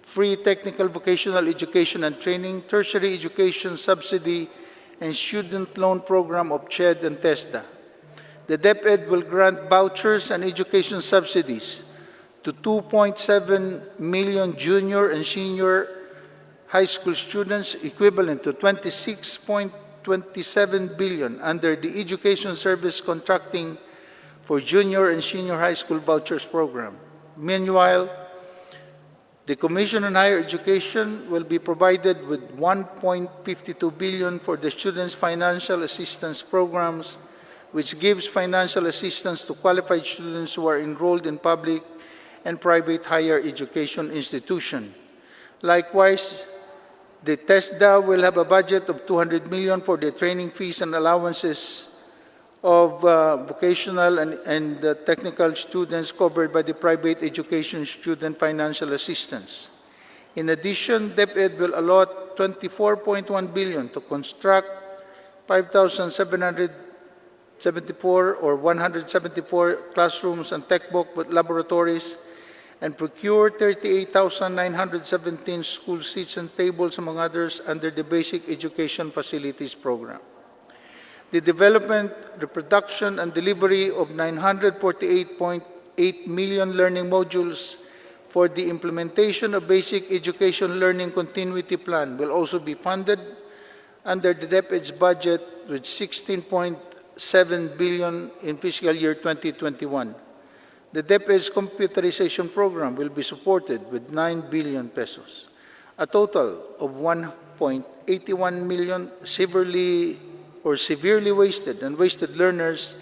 free technical vocational education and training, tertiary education subsidy, and Student Loan Program of CHED and TESDA. The DepEd will grant vouchers and education subsidies to 2.7 million junior and senior high school students, equivalent to 26.27 billion under the Education Service Contracting for Junior and Senior High School Vouchers Program. Meanwhile, the Commission on Higher Education will be provided with 1.52 billion for the Students' Financial Assistance Programs, which gives financial assistance to qualified students who are enrolled in public and private higher education institutions. Likewise, the TESDA will have a budget of 200 million for the training fees and allowances of vocational and technical students covered by the private education student financial assistance. In addition, DepEd will allot 24.1 billion to construct 5,774 or 174 classrooms and textbook laboratories and procure 38,917 school seats and tables, among others, under the Basic Education Facilities Program. The development, reproduction, and delivery of 948.8 million learning modules for the implementation of Basic Education Learning Continuity Plan will also be funded under the DepEd's budget with 16.7 billion in fiscal year 2021. The DepEd's computerization program will be supported with 9 billion pesos. A total of 1.81 million severely wasted and wasted learners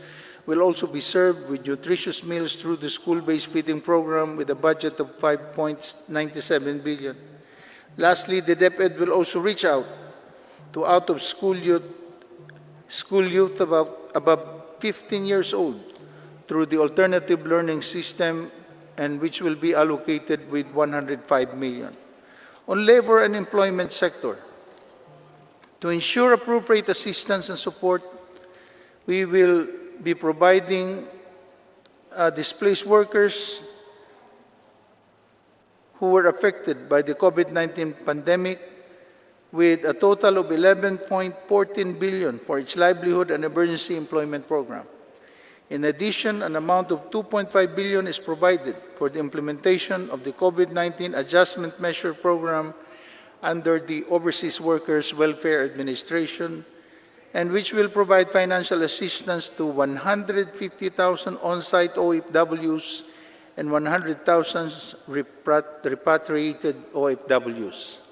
will also be served with nutritious meals through the school-based feeding program with a budget of 5.97 billion. Lastly, the DepEd will also reach out to out-of-school youth above 15 years old through the alternative learning system, and which will be allocated with 105 million. On labor and employment sector, to ensure appropriate assistance and support, we will be providing displaced workers who were affected by the COVID-19 pandemic with a total of 11.14 billion for its livelihood and emergency employment program. In addition, an amount of 2.5 billion is provided for the implementation of the COVID-19 Adjustment Measure Program under the Overseas Workers Welfare Administration, and which will provide financial assistance to 150,000 on-site OFWs and 100,000 repatriated OFWs.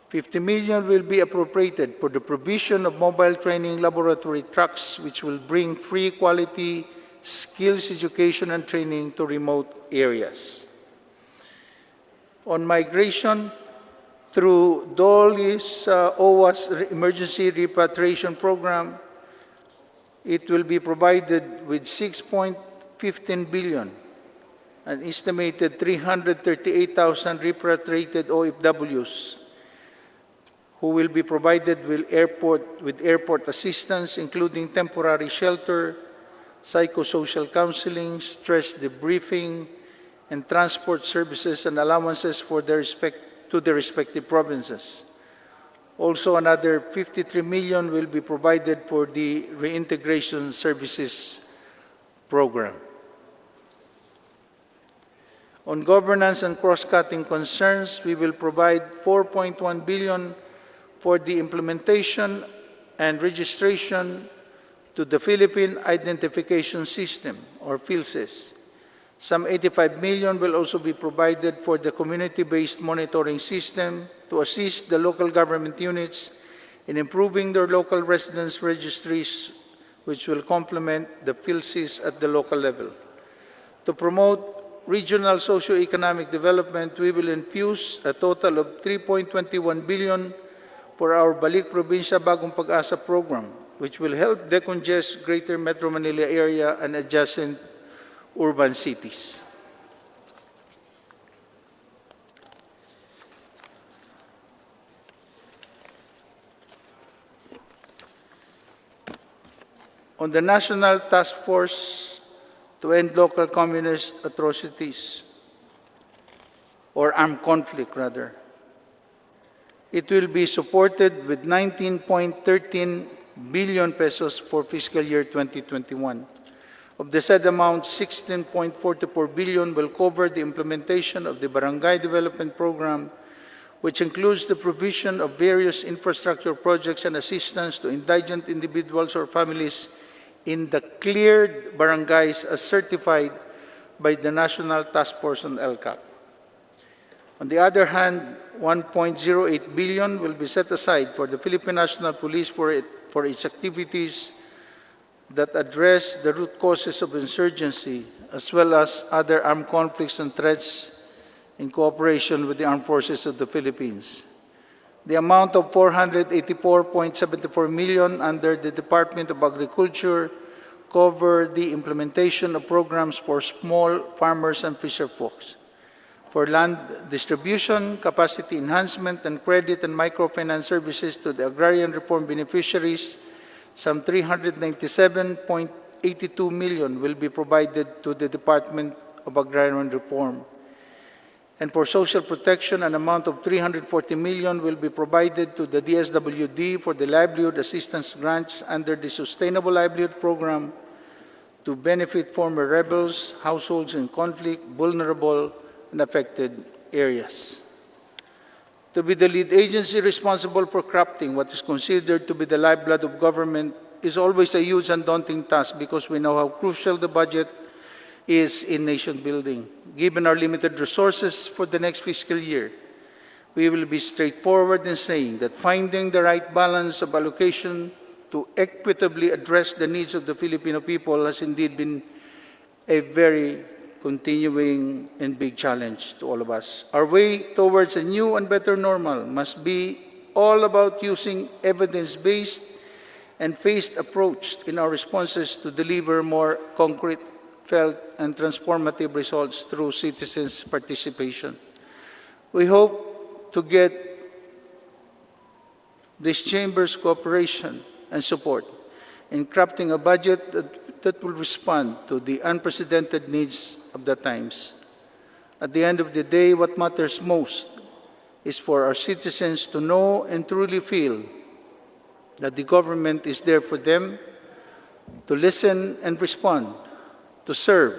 50 million will be appropriated for the provision of mobile training laboratory trucks, which will bring free quality skills education and training to remote areas. On migration, through DOLE's OWA's Emergency Repatriation Program, it will be provided with 6.15 billion, an estimated 338,000 repatriated OFWs, who will be provided with airport assistance, including temporary shelter, psychosocial counseling, stress debriefing, and transport services and allowances to the respective provinces. Also, another 53 million will be provided for the Reintegration Services Program. On governance and cross-cutting concerns, we will provide 4.1 billion for the implementation and registration to the Philippine Identification System, or PhilSys. Some 85 million will also be provided for the community-based monitoring system to assist the local government units in improving their local residence registries, which will complement the PhilSys at the local level. To promote regional socio-economic development, we will infuse a total of 3.21 billion for our Balik Probinsya Bagong Pag-asa program, which will help decongest Greater Metro Manila area and adjacent urban cities. On the National Task Force to End Local Communist Atrocities, or Armed Conflict rather, It will be supported with 19.13 billion pesos for fiscal year 2021. Of the said amount, 16.44 billion will cover the implementation of the Barangay Development Program, which includes the provision of various infrastructure projects and assistance to indigent individuals or families in the cleared barangays as certified by the National Task Force on LCAP. On the other hand, 1.08 billion will be set aside for the Philippine National Police for its activities that address the root causes of insurgency, as well as other armed conflicts and threats in cooperation with the Armed Forces of the Philippines. The amount of 484.74 million under the Department of Agriculture cover the implementation of programs for small farmers and fisherfolks, for land distribution, capacity enhancement, and credit and microfinance services to the agrarian reform beneficiaries. Some 397.82 million will be provided to the Department of Agrarian Reform. And for social protection, an amount of 340 million will be provided to the DSWD for the livelihood assistance grants under the Sustainable Livelihood Program to benefit former rebels, households in conflict, vulnerable, and affected areas. To be the lead agency responsible for crafting what is considered to be the lifeblood of government is always a huge and daunting task because we know how crucial the budget is in nation building. Given our limited resources for the next fiscal year, we will be straightforward in saying that finding the right balance of allocation to equitably address the needs of the Filipino people has indeed been a very continuing and big challenge to all of us. Our way towards a new and better normal must be all about using evidence-based and phased approach in our responses to deliver more concrete, felt, and transformative results through citizens' participation. We hope to get this Chamber's cooperation and support in crafting a budget that will respond to the unprecedented needs of the times. At the end of the day, what matters most is for our citizens to know and truly feel that the government is there for them, to listen and respond, to serve,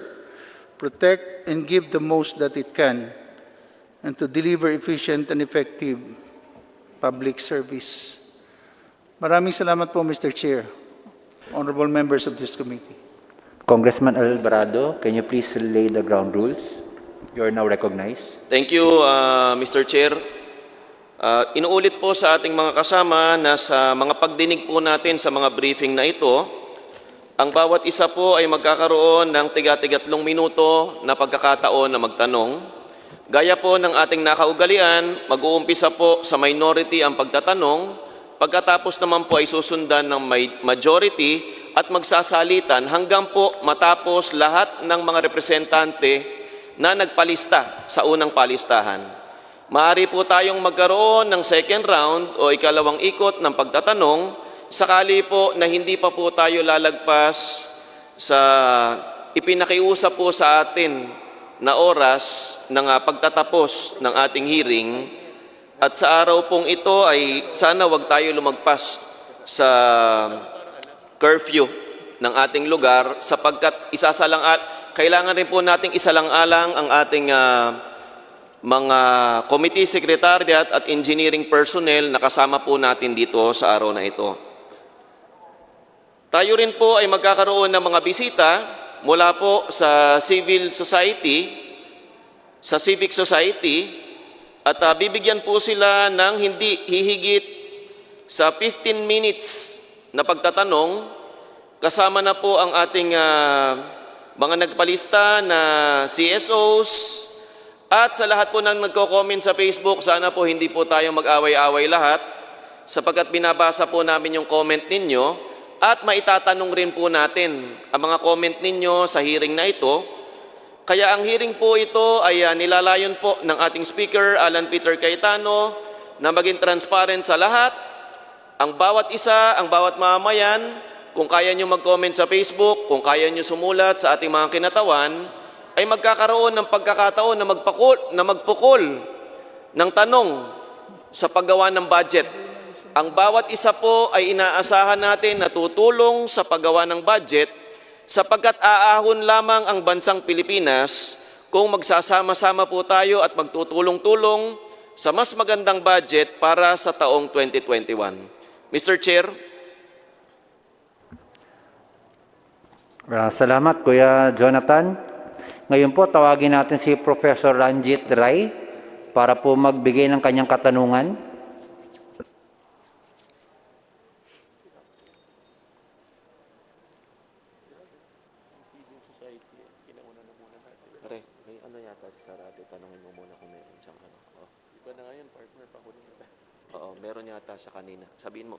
protect, and give the most that it can, and to deliver efficient and effective public service. Maraming salamat po, Mr. Chair, honorable members of this committee. Congressman Alvarado, can you please lay the ground rules? You are now recognized. Thank you, Mr. Chair. Inuulit po sa ating mga kasama na sa mga pagdinig po natin sa mga briefing na ito, ang bawat isa po ay magkakaroon ng tiga-tigatlong minuto na pagkakataon na magtanong. Gaya po ng ating nakaugalian, mag-uumpisa po sa minority ang pagtatanong, pagkatapos naman po ay susundan ng majority at magsasalitan hanggang po matapos lahat ng mga representante na nagpalista sa unang palistahan. Maaari po tayong magkaroon ng second round o ikalawang ikot ng pagtatanong sakali po na hindi pa po tayo lalagpas sa ipinakiusap po sa atin na oras ng pagtatapos ng ating hearing. At sa araw pong ito ay sana wag tayo lumagpas sa curfew ng ating lugar sapagkat kailangan rin po nating isalang-alang ang ating mga committee secretariat at engineering personnel na kasama po natin dito sa araw na ito. Tayo rin po ay magkakaroon ng mga bisita mula po sa civic society at bibigyan po sila ng hindi hihigit sa 15 minutes na pagtatanong. Kasama na po ang ating mga nagpalista na CSOs at sa lahat po ng nagko-comment sa Facebook, sana po hindi po tayo mag-away-away lahat sapagkat binabasa po namin yung comment ninyo at maitatanong rin po natin ang mga comment ninyo sa hearing na ito. Kaya ang hearing po ito ay nilalayon po ng ating Speaker, Alan Peter Cayetano, na maging transparent sa lahat, ang bawat isa, ang bawat mamamayan. Kung kaya nyo mag-comment sa Facebook, kung kaya nyo sumulat sa ating mga kinatawan, ay magkakaroon ng pagkakataon na magpukol ng tanong sa paggawa ng budget. Ang bawat isa po ay inaasahan natin na tutulong sa paggawa ng budget sapagkat aahon lamang ang bansang Pilipinas kung magsasama-sama po tayo at magtutulong-tulong sa mas magandang budget para sa taong 2021. Mr. Chair, Salamat, Kuya Jonathan. Ngayon po, tawagin natin si Professor Ranjit Rai para po magbigay ng kanyang katanungan. pare, may ano yata sa Sarate, tanongin mo muna kung meron siyang ano. Oh. Iba na ngayon, partner, pahuli na. Oo, meron yata siya kanina. Sabihin mo.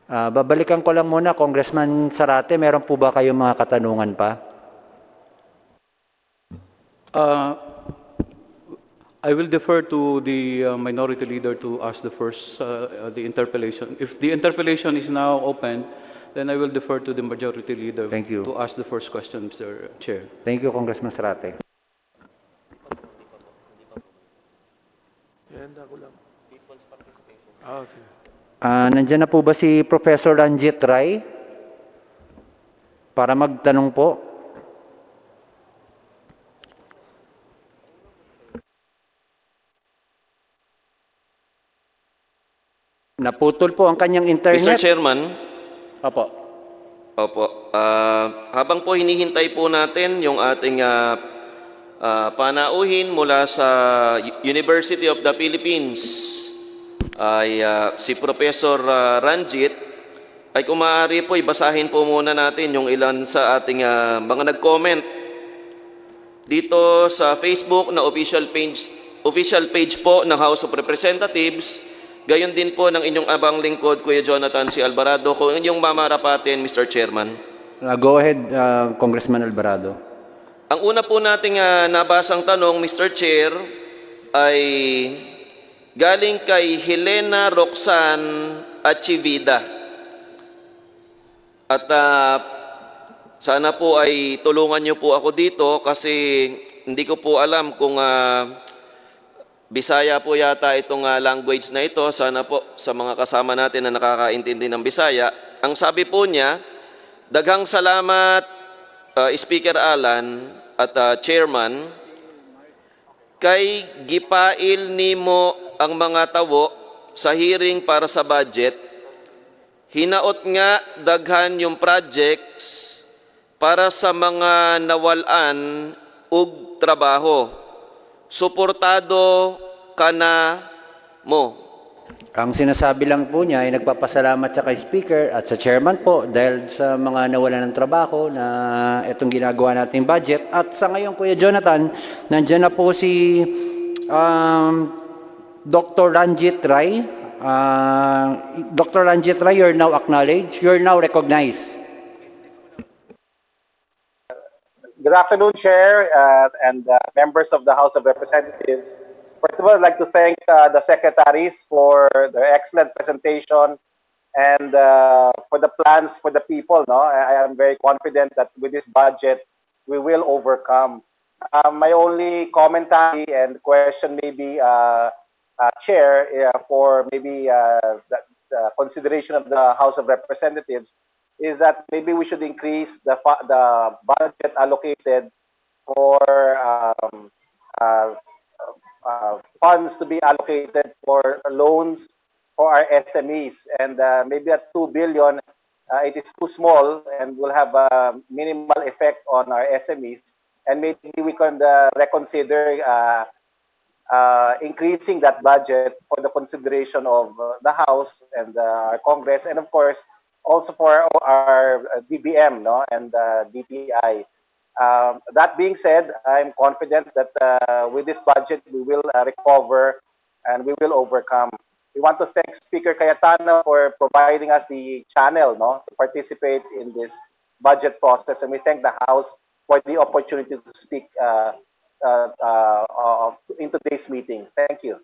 Babalikan ko lang muna, Congressman Sarate, meron po ba kayong mga katanungan pa? I will defer to the minority leader to ask the first, the interpellation. If the interpellation is now open, then I will defer to the majority leader Thank you. to ask the first question, Mr. Chair. Thank you, Congressman Sarate. Nandiyan na po ba si Professor Ranjit Rai para magtanong po? Naputol po ang kanyang internet. Mr. Chairman, Opo. opo, habang po hinihintay po natin yung ating panauhin mula sa University of the Philippines, ay si Professor Ranjit, ay kung maaari po ibasahin po muna natin yung ilan sa ating mga nag-comment dito sa Facebook na official page po ng House of Representatives. Gayon din po ng inyong abang lingkod, Kuya Jonathan C. Alvarado, kung inyong mamarapatin, Mr. Chairman. Go ahead, Congressman Alvarado. Ang una po nating nabasang tanong, Mr. Chair, ay galing kay Helena Roxanne Achivida. At sana po ay tulungan niyo po ako dito kasi hindi ko po alam kung Bisaya po yata itong language na ito. Sana po sa mga kasama natin na nakakaintindi ng Bisaya. Ang sabi po niya, daghang salamat Speaker Alan at Chairman, kay gipail nimo ang mga tawo sa hearing para sa budget, hinaot nga daghan yung projects para sa mga nawalan ug trabaho. Suportado ka na mo. Ang sinasabi lang po niya ay nagpapasalamat siya kay Speaker at sa Chairman po dahil sa mga nawalan ng trabaho na itong ginagawa nating budget. At sa ngayon, Kuya Jonathan, nandiyan na po si Dr. Ranjit Rai. Dr. Ranjit Rai, you're now acknowledged. You're now recognized. Good afternoon, Chair, and members of the House of Representatives. First of all, I'd like to thank the secretaries for their excellent presentation and for the plans for the people. No, I am very confident that with this budget, we will overcome. My only commentary and question maybe, Chair, for maybe the consideration of the House of Representatives is that maybe we should increase the budget allocated for funds to be allocated for loans for our SMEs. And maybe at 2 billion, it is too small and will have a minimal effect on our SMEs. And maybe we can reconsider increasing that budget for the consideration of the House and our Congress, and of course, also for our DBM, no, and DTI. That being said, I'm confident that with this budget, we will recover and we will overcome. We want to thank Speaker Cayetano for providing us the channel, no, to participate in this budget process, and we thank the House for the opportunity to speak in today's meeting. Thank you.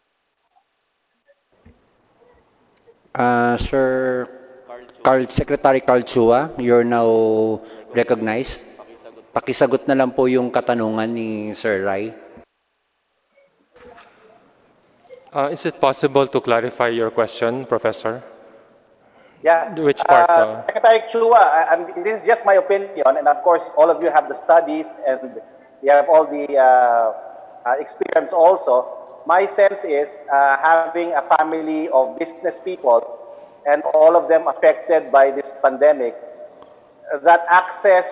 Sir Secretary Carl Chua, you're now recognized. Pakisagot na lang po yung katanungan ni Sir Rai. Is it possible to clarify your question, Professor? Yeah. Which part? Secretary Chua, this is just my opinion, and of course, all of you have the studies and you have all the experience also. My sense is having a family of business people and all of them affected by this pandemic, that access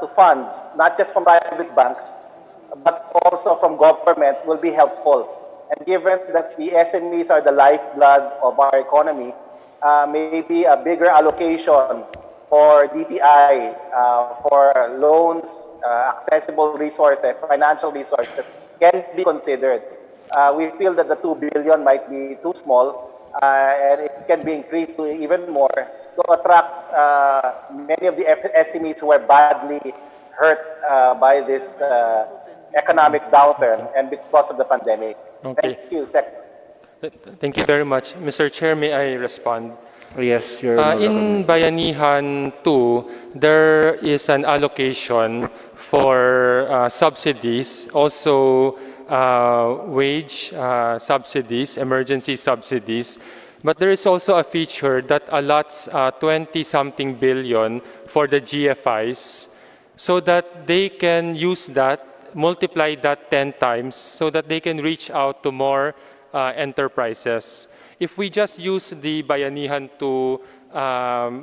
to funds, not just from private banks, but also from government will be helpful. And given that the SMEs are the lifeblood of our economy, maybe a bigger allocation for DTI, for loans, accessible resources, financial resources can be considered. We feel that the 2 billion might be too small, and it can be increased to even more to attract many of the SMEs who are badly hurt by this economic downturn and because of the pandemic. Okay. Thank you, Secretary. Thank you very much. Mr. Chair, may I respond? Yes, you're In Bayanihan 2, there is an allocation for subsidies, also wage subsidies, emergency subsidies. But there is also a feature that allots 20-something billion for the GFIs so that they can use that, multiply that 10 times so that they can reach out to more enterprises. If we just use the Bayanihan to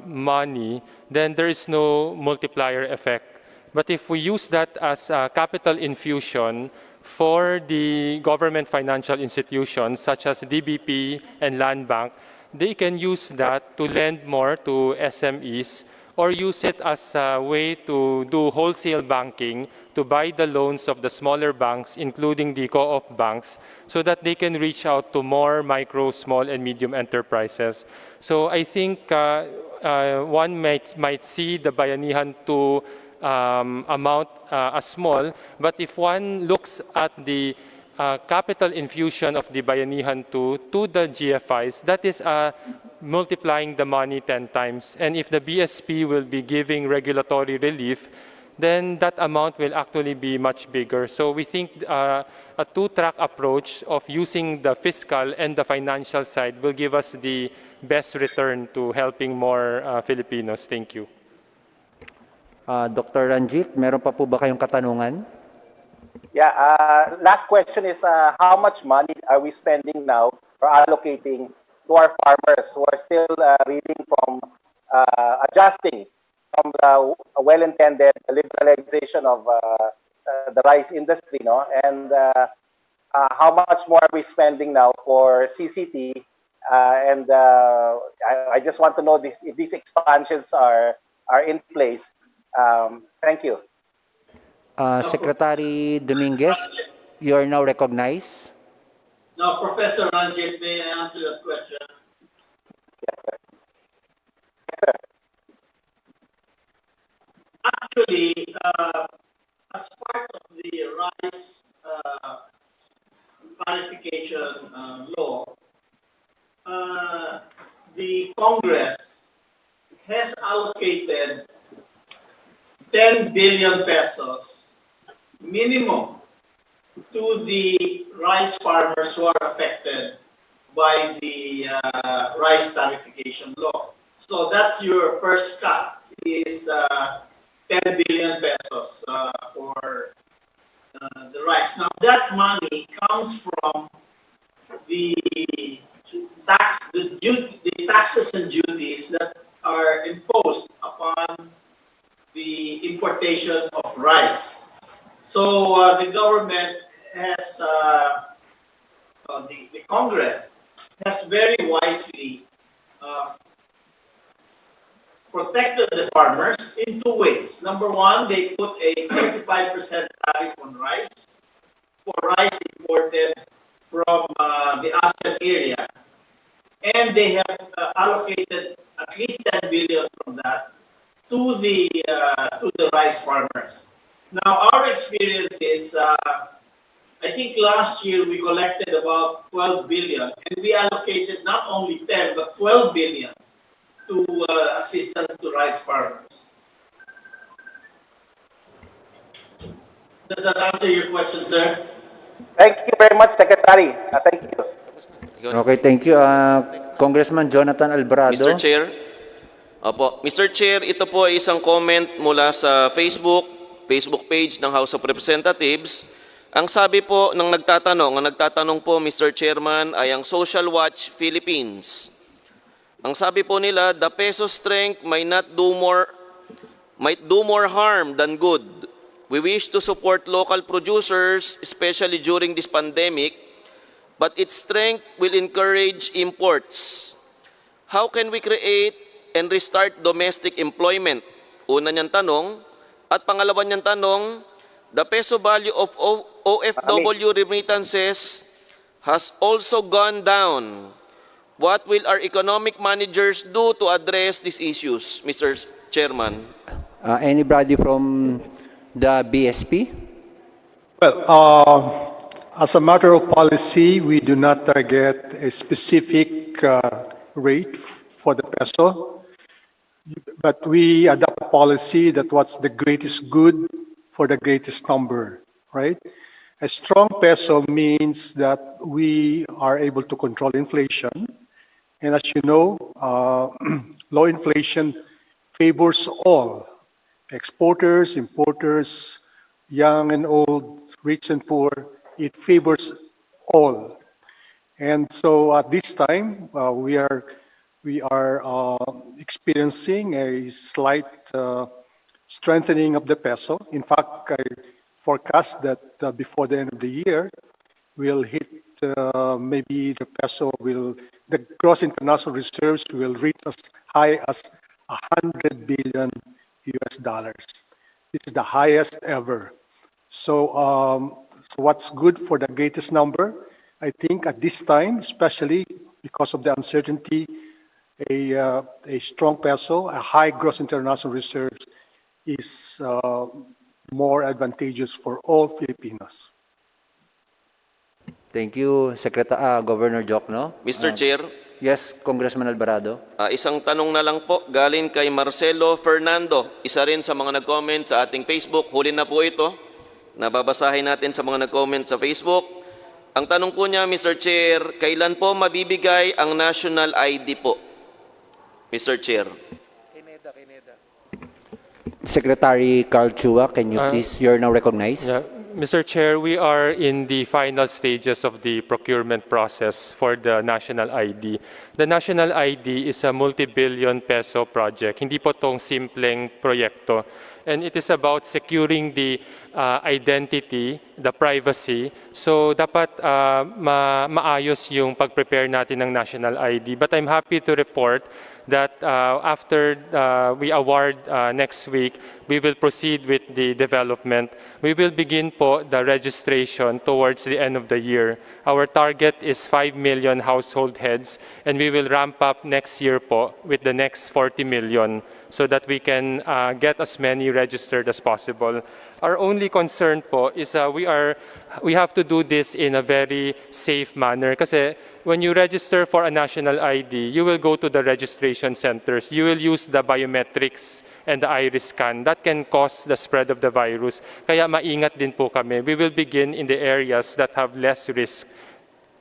money, then there is no multiplier effect. But if we use that as a capital infusion for the government financial institutions such as DBP and Land Bank, they can use that to lend more to SMEs or use it as a way to do wholesale banking to buy the loans of the smaller banks, including the co-op banks, so that they can reach out to more micro, small, and medium enterprises. So I think one might see the Bayanihan 2 amount as small, but if one looks at the capital infusion of the Bayanihan 2 to the GFIs, that is multiplying the money 10 times. And if the BSP will be giving regulatory relief, then that amount will actually be much bigger. So we think a two-track approach of using the fiscal and the financial side will give us the best return to helping more Filipinos. Thank you. Dr. Ranjit, meron pa po ba kayong katanungan? Yeah, last question is how much money are we spending now or allocating to our farmers who are still reeling from adjusting from the well-intended liberalization of the rice industry, no? And how much more are we spending now for CCT? And I just want to know if these expansions are in place. Thank you. Secretary Dominguez, you are now recognized. Now, Professor Ranjit, may I answer that question? Yes, sir. Yes, sir. Actually, as part of the rice clarification law, the Congress has allocated 10 billion pesos minimum to the rice farmers who are affected by the rice tarification law. So that's your first cut, is 10 billion pesos for the rice. Now that money comes from the taxes and duties that are imposed upon the importation of rice. So the government has, the Congress has very wisely protected the farmers in two ways. Number one, they put a 35% tariff on rice for rice imported from the ASEAN area. And they have allocated at least 10 billion from that to the rice farmers. Now, our experience is, I think last year we collected about 12 billion, and we allocated not only 10 but 12 billion to assistance to rice farmers. Does that answer your question, sir? Thank you very much, Secretary. Thank you. Okay, thank you. Congressman Jonathan Alvarado. Mr. Chair. Opo. Mr. Chair, ito po ay isang comment mula sa Facebook page ng House of Representatives. Ang sabi po ng nagtatanong po, Mr. Chairman, ay ang Social Watch Philippines. Ang sabi po nila, the peso strength might do more harm than good. We wish to support local producers, especially during this pandemic, but its strength will encourage imports. How can we create and restart domestic employment? Una niyang tanong. At pangalawa niyang tanong, the peso value of OFW remittances has also gone down. What will our economic managers do to address these issues, Mr. Chairman? Anybody from the BSP? Well, as a matter of policy, we do not target a specific rate for the peso, but we adopt a policy that what's the greatest good for the greatest number, right? A strong peso means that we are able to control inflation. And as you know, low inflation favors all, exporters, importers, young and old, rich and poor. It favors all. And so at this time, we are experiencing a slight strengthening of the peso. In fact, I forecast that before the end of the year, we'll hit maybe the gross international reserves will reach as high as $100 billion US dollars. This is the highest ever. So what's good for the greatest number? I think at this time, especially because of the uncertainty, a strong peso, a high gross international reserves is more advantageous for all Filipinos. Thank you, Governor Jokno. Mr. Chair, Yes, Congressman Alvarado. isang tanong na lang po galing kay Marcelo Fernando. Isa rin sa mga nag-comment sa ating Facebook. Huli na po ito. Nababasahin natin sa mga nag-comment sa Facebook. Ang tanong po niya, Mr. Chair, kailan po mabibigay ang national ID po? Mr. Chair. Secretary Carl Chua, can you please, you're now recognized. Yeah. Mr. Chair, we are in the final stages of the procurement process for the national ID. The national ID is a multi-billion peso project. Hindi po tong simpleng proyekto. And it is about securing the identity, the privacy. So dapat maayos yung pag-prepare natin ng national ID. But I'm happy to report that after we award next week, we will proceed with the development. We will begin po the registration towards the end of the year. Our target is 5 million household heads, and we will ramp up next year po with the next 40 million so that we can get as many registered as possible. Our only concern po is we have to do this in a very safe manner kasi when you register for a national ID, you will go to the registration centers. You will use the biometrics and the iris scan. That can cause the spread of the virus. Kaya maingat din po kami. We will begin in the areas that have less risk.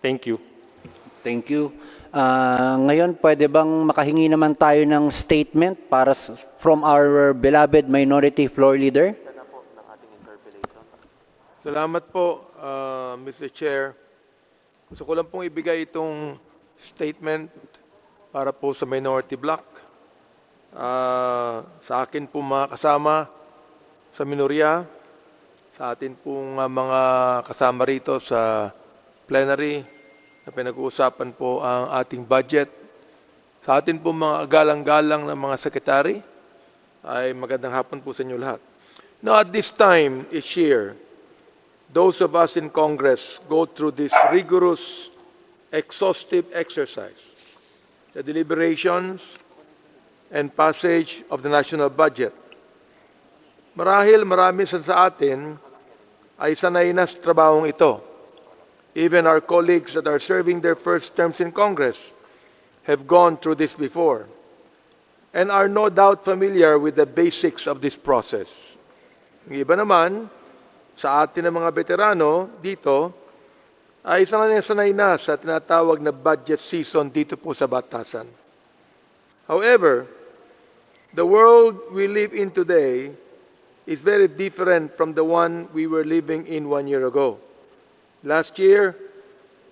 Thank you. Thank you. Ngayon, pwede bang makahingi naman tayo ng statement from our beloved minority floor leader? Salamat po, Mr. Chair. Gusto ko lang pong ibigay itong statement para po sa minority block. Sa akin po mga kasama sa minorya, sa atin pong mga kasama rito sa plenary na pinag-uusapan po ang ating budget. Sa atin po mga galang-galang ng mga sekretary, ay magandang hapon po sa inyo lahat. Now at this time each year, those of us in Congress go through this rigorous, exhaustive exercise, the deliberations and passage of the national budget. Marahil marami sa atin ay sanay na sa trabahong ito. Even our colleagues that are serving their first terms in Congress have gone through this before and are no doubt familiar with the basics of this process. Yung iba naman, sa atin ng mga veterano dito, ay sanay na sa tinatawag na budget season dito po sa Batasan. However, the world we live in today is very different from the one we were living in 1 year ago. Last year,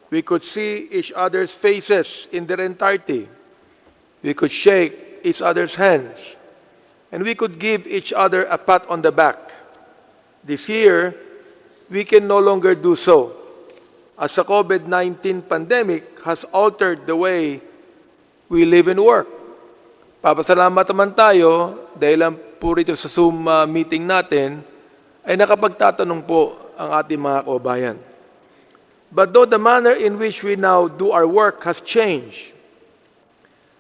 we could see each other's faces in their entirety. We could shake each other's hands, and we could give each other a pat on the back. This year, we can no longer do so, as the COVID-19 pandemic has altered the way we live and work. Papasalamat naman tayo dahil lang po rito sa Zoom meeting natin ay nakapagtatanong po ang ating mga kababayan. But though the manner in which we now do our work has changed,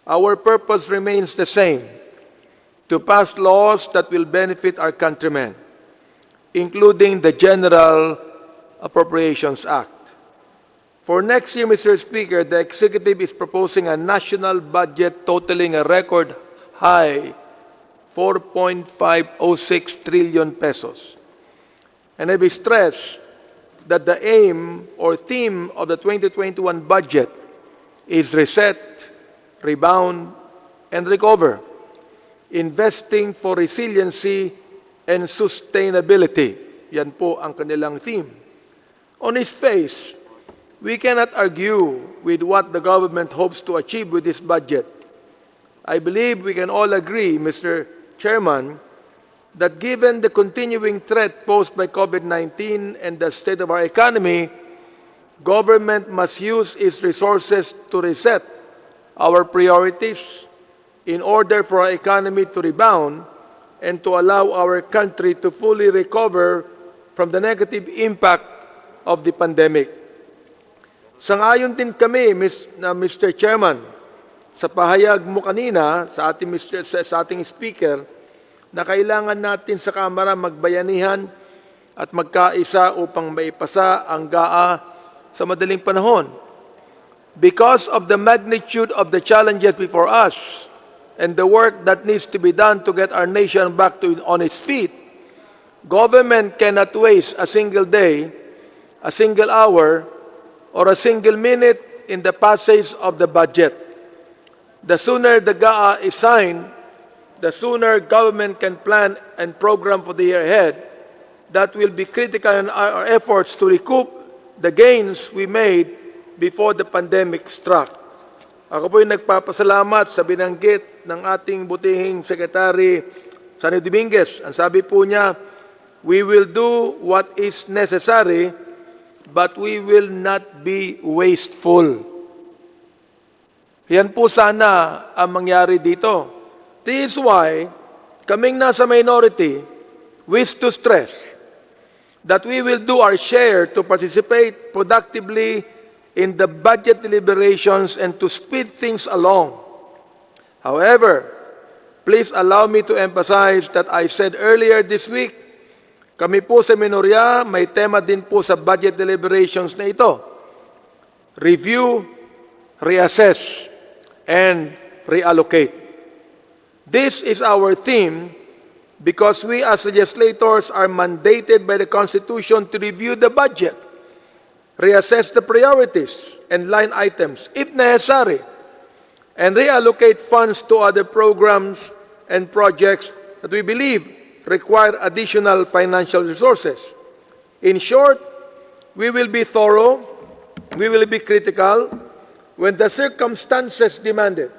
our purpose remains the same, to pass laws that will benefit our countrymen, including the General Appropriations Act. For next year, Mr. Speaker, the Executive is proposing a national budget totaling a record high 4.506 trillion pesos. And I will stress that the aim or theme of the 2021 budget is reset, rebound, and recover, investing for resiliency and sustainability. Yan po ang kanilang theme. On its face, we cannot argue with what the government hopes to achieve with this budget. I believe we can all agree, Mr. Chairman, that given the continuing threat posed by COVID-19 and the state of our economy, government must use its resources to reset our priorities in order for our economy to rebound and to allow our country to fully recover from the negative impact of the pandemic. Sangayon din kami, Mr. Chairman, sa pahayag mo kanina sa ating speaker na kailangan natin sa Kamara magbayanihan at magkaisa upang maipasa ang GAA sa madaling panahon. Because of the magnitude of the challenges before us and the work that needs to be done to get our nation back on its feet, government cannot waste a single day, a single hour, or a single minute in the passage of the budget. The sooner the GAA is signed, the sooner government can plan and program for the year ahead. That will be critical in our efforts to recoup the gains we made before the pandemic struck. Ako po'y nagpapasalamat sa binanggit ng ating butihing Secretary Sonny Dominguez. Ang sabi po niya, we will do what is necessary, but we will not be wasteful. Yan po sana ang mangyari dito. This is why, kaming nasa minority, wish to stress that we will do our share to participate productively in the budget deliberations and to speed things along. However, please allow me to emphasize that I said earlier this week, kami po sa minorya, may tema din po sa budget deliberations na ito. Review, reassess, and reallocate. This is our theme because we as legislators are mandated by the Constitution to review the budget, reassess the priorities and line items, if necessary, and reallocate funds to other programs and projects that we believe require additional financial resources. In short, we will be thorough, we will be critical when the circumstances demand it.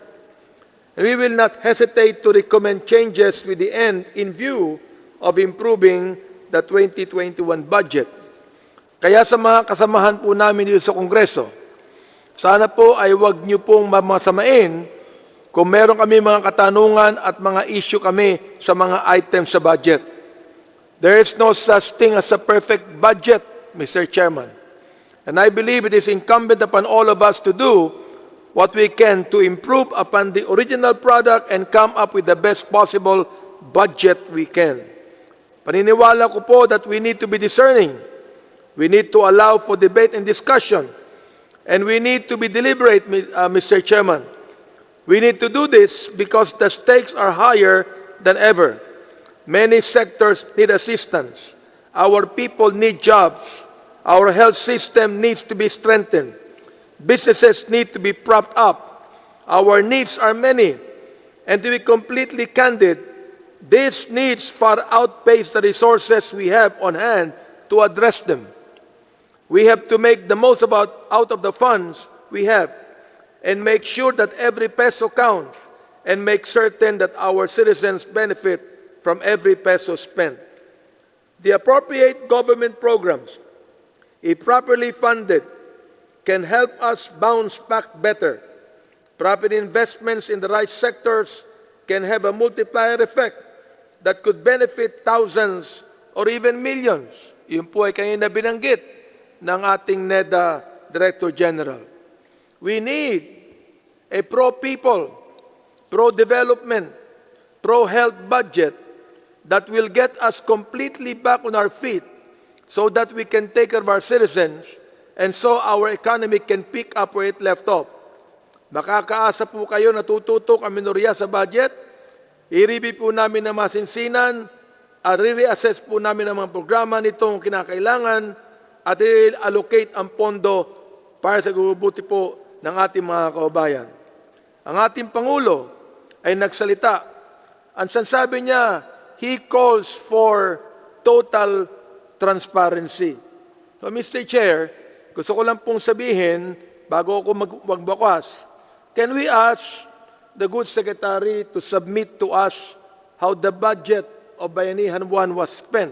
And we will not hesitate to recommend changes with the end in view of improving the 2021 budget. Kaya sa mga kasamahan po namin dito sa Kongreso, sana po ay huwag niyo pong mamasamain kung meron kami mga katanungan at mga issue kami sa mga items sa budget. There is no such thing as a perfect budget, Mr. Chairman. And I believe it is incumbent upon all of us to do what we can to improve upon the original product and come up with the best possible budget we can. Paniniwala ko po that we need to be discerning. We need to allow for debate and discussion. And we need to be deliberate, Mr. Chairman. We need to do this because the stakes are higher than ever. Many sectors need assistance. Our people need jobs. Our health system needs to be strengthened. Businesses need to be propped up. Our needs are many. And to be completely candid, these needs far outpace the resources we have on hand to address them. We have to make the most out of the funds we have and make sure that every peso counts and make certain that our citizens benefit from every peso spent. The appropriate government programs, if properly funded, can help us bounce back better. Proper investments in the right sectors can have a multiplier effect that could benefit thousands or even millions. Yun po ay kanina binanggit ng ating NEDA Director General. We need a pro-people, pro-development, pro-health budget that will get us completely back on our feet so that we can take care of our citizens and so our economy can pick up where it left off. Makakaasa po kayo na tututok ang minorya sa budget, i-review po namin ang masinsinan, at re-reassess po namin ang mga programa nitong kinakailangan at i-allocate ang pondo para sa gububuti po ng ating mga kababayan. Ang ating Pangulo ay nagsalita. Ang sabi niya, he calls for total transparency. So, Mr. Chair, gusto ko lang pong sabihin, bago ako magbakas, can we ask the good secretary to submit to us how the budget of Bayanihan 1 was spent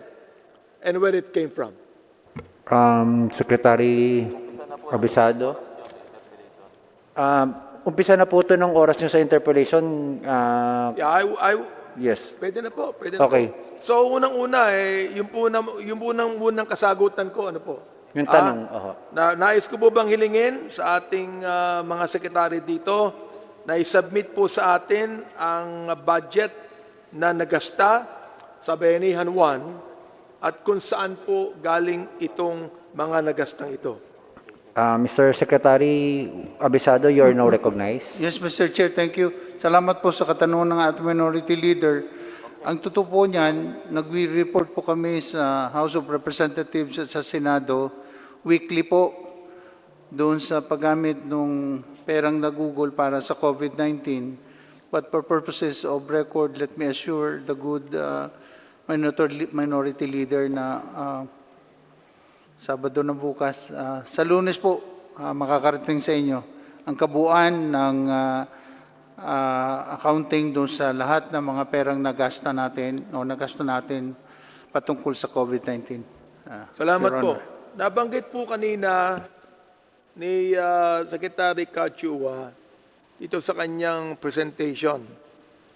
and where it came from? Secretary Abisado. Umpisa na po ito ng oras nyo sa interpolation. Yeah, Yes. pwede na po. Pwede na Okay. po. So, unang-una, yung unang kasagutan ko, ano po? Yung tanong. oho. Nais ko po bang hilingin sa ating mga sekretary dito na i-submit po sa atin ang budget na nagasta sa Bayanihan 1 at kung saan po galing itong mga nagastang ito. Mr. Secretary Abisado, you are now recognized. Yes, Mr. Chair, thank you. Salamat po sa katanungan ng ating minority leader. Ang totoo po niyan, nag-report po kami sa House of Representatives at sa Senado weekly po doon sa paggamit ng perang nagugol para sa COVID-19. But for purposes of record, let me assure the good minority leader na Sabado na bukas, sa Lunes po, makakarating sa inyo ang kabuuan ng accounting doon sa lahat ng mga perang nagasta natin o nagasto natin patungkol sa COVID-19. Salamat Your po. Honor. Nabanggit po kanina ni Secretary Cachua ito sa kanyang presentation.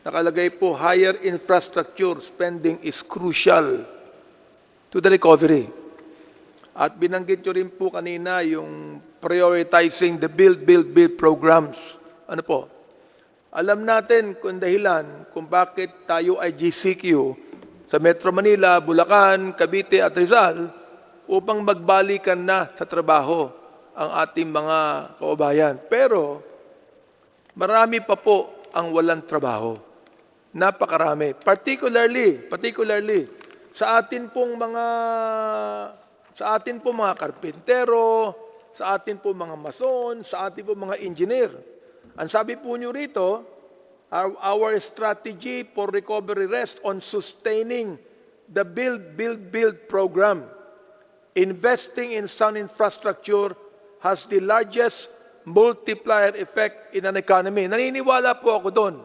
Nakalagay po, higher infrastructure spending is crucial to the recovery. At binanggit nyo rin po kanina yung prioritizing the build programs. Ano po? Alam natin kung dahilan kung bakit tayo ay GCQ sa Metro Manila, Bulacan, Cavite at Rizal upang magbalikan na sa trabaho ang ating mga kababayan. Pero marami pa po ang walang trabaho. Napakarami. Particularly sa atin pong mga karpentero, sa atin po mga mason, sa atin po mga engineer. Ang sabi po nyo rito, our strategy for recovery rests on sustaining the build program. Investing in sound infrastructure has the largest multiplier effect in an economy. Naniniwala po ako doon.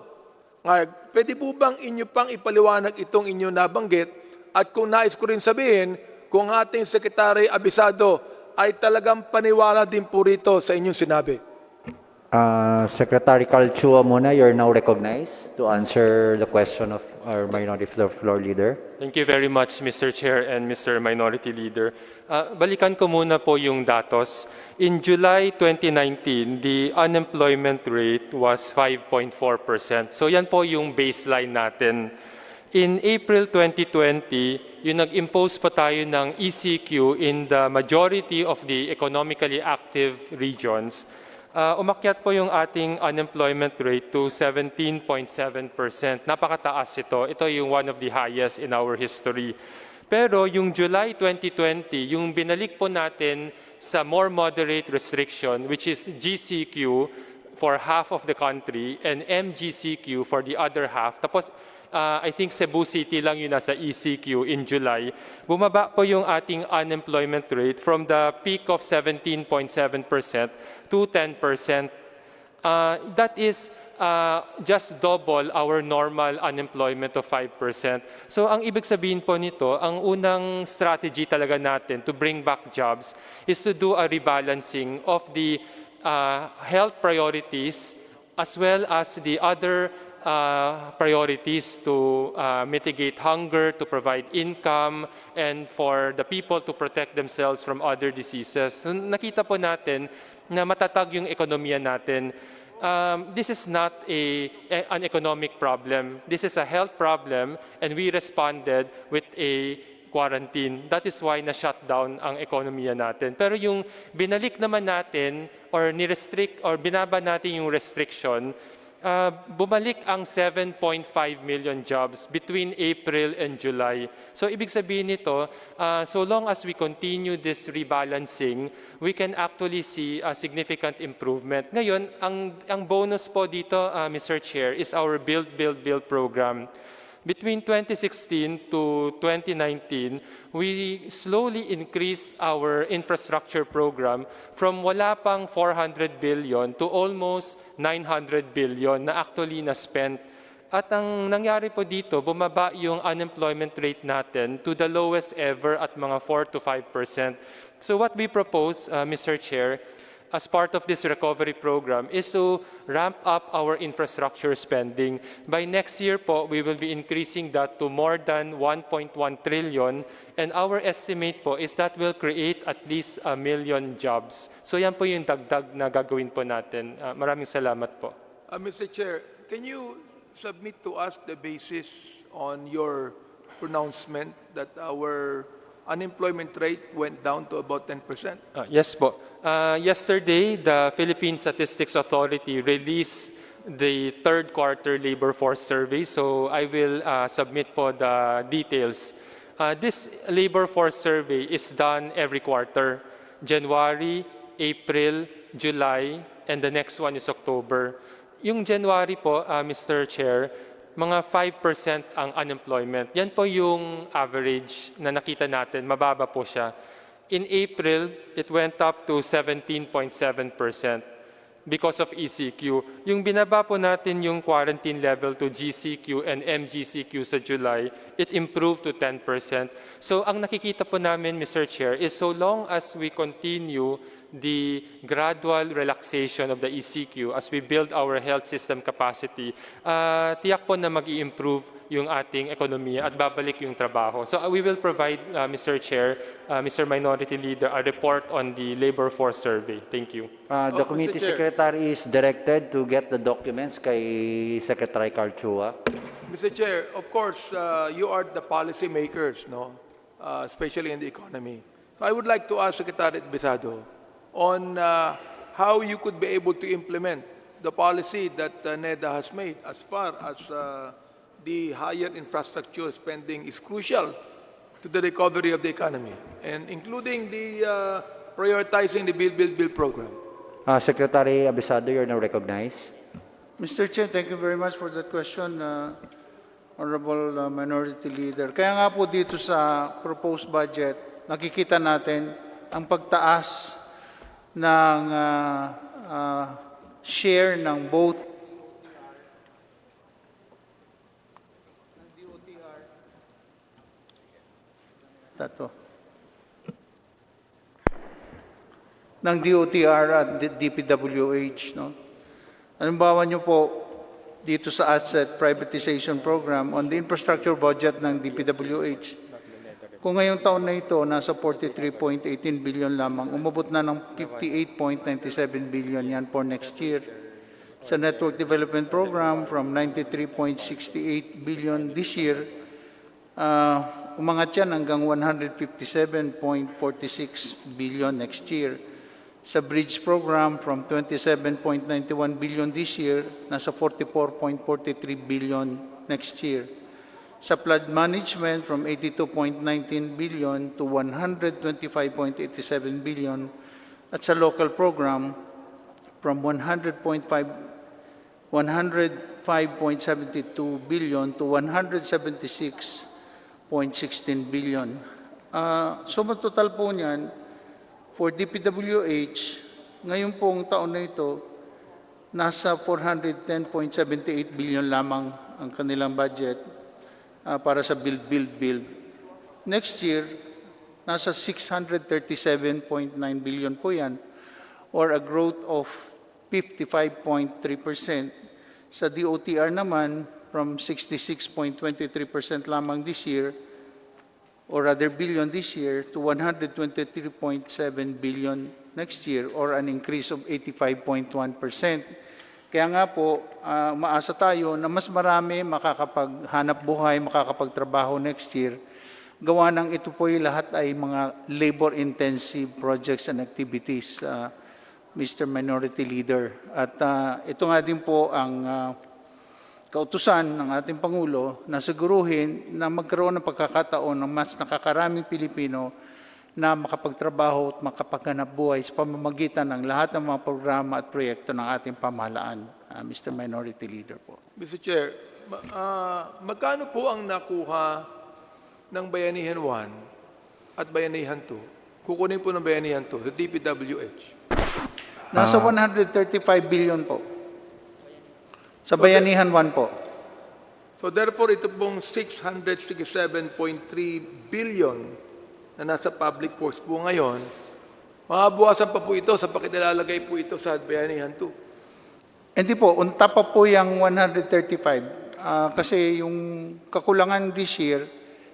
Pwede po bang inyo pang ipaliwanag itong inyo nabanggit? At kung nais ko rin sabihin, kung ating Secretary Abisado ay talagang paniwala din po rito sa inyong sinabi. Secretary Carl Chua muna, you're now recognized to answer the question of our minority floor leader. Thank you very much, Mr. Chair and Mr. Minority Leader. Balikan ko muna po yung datos. In July 2019, the unemployment rate was 5.4%. So yan po yung baseline natin. In April 2020, yung nag-impose pa tayo ng ECQ in the majority of the economically active regions, umakyat po yung ating unemployment rate to 17.7%. Napakataas ito. Ito yung one of the highest in our history. Pero yung July 2020, yung binalik po natin sa more moderate restriction, which is GCQ for half of the country and MGCQ for the other half. Tapos, I think Cebu City lang yun nasa ECQ in July. Bumaba po yung ating unemployment rate from the peak of 17.7% to 10%. That is just double our normal unemployment of 5%. So ang ibig sabihin po nito, ang unang strategy talaga natin to bring back jobs is to do a rebalancing of the health priorities as well as the other priorities to mitigate hunger, to provide income, and for the people to protect themselves from other diseases. So, nakita po natin na matatag yung ekonomiya natin. This is not an economic problem. This is a health problem, and we responded with a quarantine. That is why na-shut down ang ekonomiya natin. Pero yung binalik naman natin or ni-restrict or binaba natin yung restriction, bumalik ang 7.5 million jobs between April and July. So ibig sabihin nito, so long as we continue this rebalancing, we can actually see a significant improvement. Ngayon, ang bonus po dito, Mr. Chair, is our Build, Build, Build program. Between 2016 to 2019, we slowly increased our infrastructure program from wala pang 400 billion to almost 900 billion na actually na-spent. At ang nangyari po dito, bumaba yung unemployment rate natin to the lowest ever at mga 4 to 5%. So what we propose, Mr. Chair, as part of this recovery program is to ramp up our infrastructure spending. By next year po, we will be increasing that to more than 1.1 trillion, and our estimate po is that will create at least 1 million jobs. So yan po yung dagdag na gagawin po natin. Maraming salamat po. Mr. Chair, can you submit to us the basis on your pronouncement that our unemployment rate went down to about 10%? Yes po. Yesterday, the Philippine Statistics Authority released the third quarter labor force survey. So I will submit po the details. This labor force survey is done every quarter. January, April, July, and the next one is October. Yung January po, Mr. Chair, mga 5% ang unemployment. Yan po yung average na nakita natin, mababa po siya. In April, it went up to 17.7% because of ECQ. Yung binaba po natin yung quarantine level to GCQ and MGCQ sa July, it improved to 10%. So ang nakikita po namin, Mr. Chair, is so long as we continue the gradual relaxation of the ECQ as we build our health system capacity, tiyak po na mag-i-improve yung ating ekonomiya at babalik yung trabaho. So we will provide, Mr. Chair, Mr. Minority Leader, a report on the labor force survey. Thank you. The committee secretary is directed to get the documents kay Secretary Carl Chua. Mr. Chair, of course, you are the policy makers, no? Especially in the economy. So I would like to ask Secretary Bisado on how you could be able to implement the policy that NEDA has made as far as the higher infrastructure spending is crucial to the recovery of the economy, and including the prioritizing the Build, Build, Build program. Secretary Abisado, you're now recognized. Mr. Chair, thank you very much for that question, Honorable Minority Leader. Kaya nga po dito sa proposed budget, nakikita natin ang pagtaas ng share ng both ng DOTR at DPWH, no? Halimbawa nyo po dito sa asset privatization program on the infrastructure budget ng DPWH. Kung ngayong taon na ito, nasa 43.18 billion lamang, umabot na ng 58.97 billion yan for next year. Sa Network Development Program, from 93.68 billion this year, umangat yan hanggang 157.46 billion next year. Sa Bridge Program, from 27.91 billion this year, nasa 44.43 billion next year. Sa flood management from 82.19 billion to 125.87 billion at sa local program from 105.72 billion to 176.16 billion. So total po niyan for DPWH ngayon pong taon na ito nasa 410.78 billion lamang ang kanilang budget para sa build. Next year, nasa 637.9 billion po yan, or a growth of 55.3%. Sa DOTR naman, from 66.23% lamang this year, or rather billion this year, to 123.7 billion next year, or an increase of 85.1%. Kaya nga po, maasa tayo na mas marami makakapaghanap buhay, makakapagtrabaho next year. Gawa ng ito po lahat ay mga labor-intensive projects and activities, Mr. Minority Leader. At ito nga din po ang kautusan ng ating Pangulo na siguruhin na magkaroon ng pagkakataon ng mas nakakaraming Pilipino na makapagtrabaho at makapaghanap buhay sa pamamagitan ng lahat ng mga programa at proyekto ng ating pamahalaan, Mr. Minority Leader po. Mr. Chair, magkano po ang nakuha ng Bayanihan 1 at Bayanihan 2? Kukunin po ng Bayanihan 2 sa DPWH. Nasa 135 billion po. Sa Bayanihan 1 po. So therefore, ito pong 667.3 billion na nasa public works po ngayon, mababawasan pa po ito sa pakilalalagay po ito sa Bayanihan 2. Hindi po, unta pa po yung 135. Kasi yung kakulangan this year,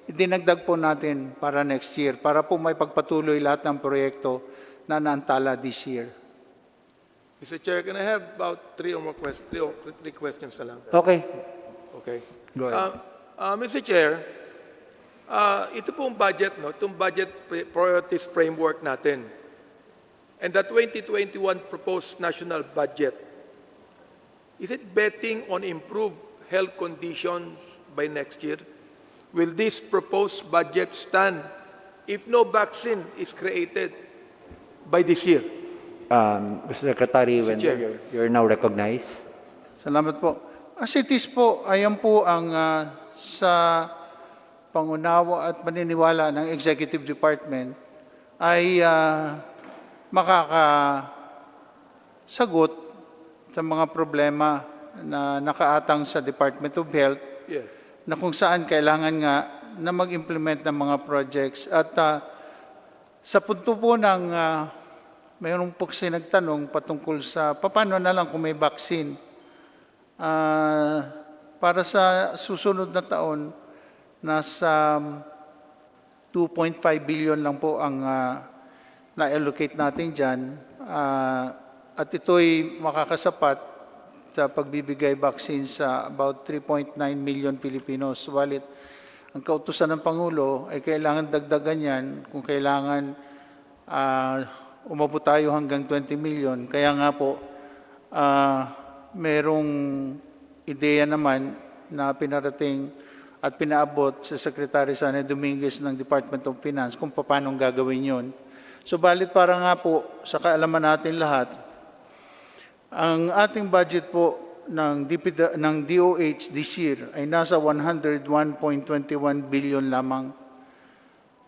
idinagdag po natin para next year, para po may pagpatuloy lahat ng proyekto na naantala this year. Mr. Chair, can I have about three questions ka lang? Okay. Okay. Go ahead. Mr. Chair, ito pong budget, no? Itong budget priorities framework natin. And the 2021 proposed national budget, is it betting on improved health conditions by next year? Will this proposed budget stand if no vaccine is created by this year? Mr. Secretary, when Chair. you're now recognized. Salamat po. As it is po, ayan po ang sa pangunawa at paniniwala ng Executive Department ay makakasagot sa mga problema na nakaatang sa Department of Health, Yeah. na kung saan kailangan nga na mag-implement ng mga projects. At sa punto po ng mayroong po kasi nagtanong patungkol sa paano na lang kung may vaccine. Para sa susunod na taon, nasa 2.5 billion lang po ang na-allocate natin dyan. At ito'y makakasapat sa pagbibigay vaccine sa about 3.9 million Filipinos. Subalit, ang kautusan ng Pangulo ay kailangan dagdagan yan kung kailangan umabot tayo hanggang 20 million. Kaya nga po, merong ideya naman na pinarating at pinaabot sa Secretary Sane Dominguez ng Department of Finance kung paano gagawin yon. Subalit para nga po sa kaalaman natin lahat, ang ating budget po ng DOH this year ay nasa 101.21 billion lamang.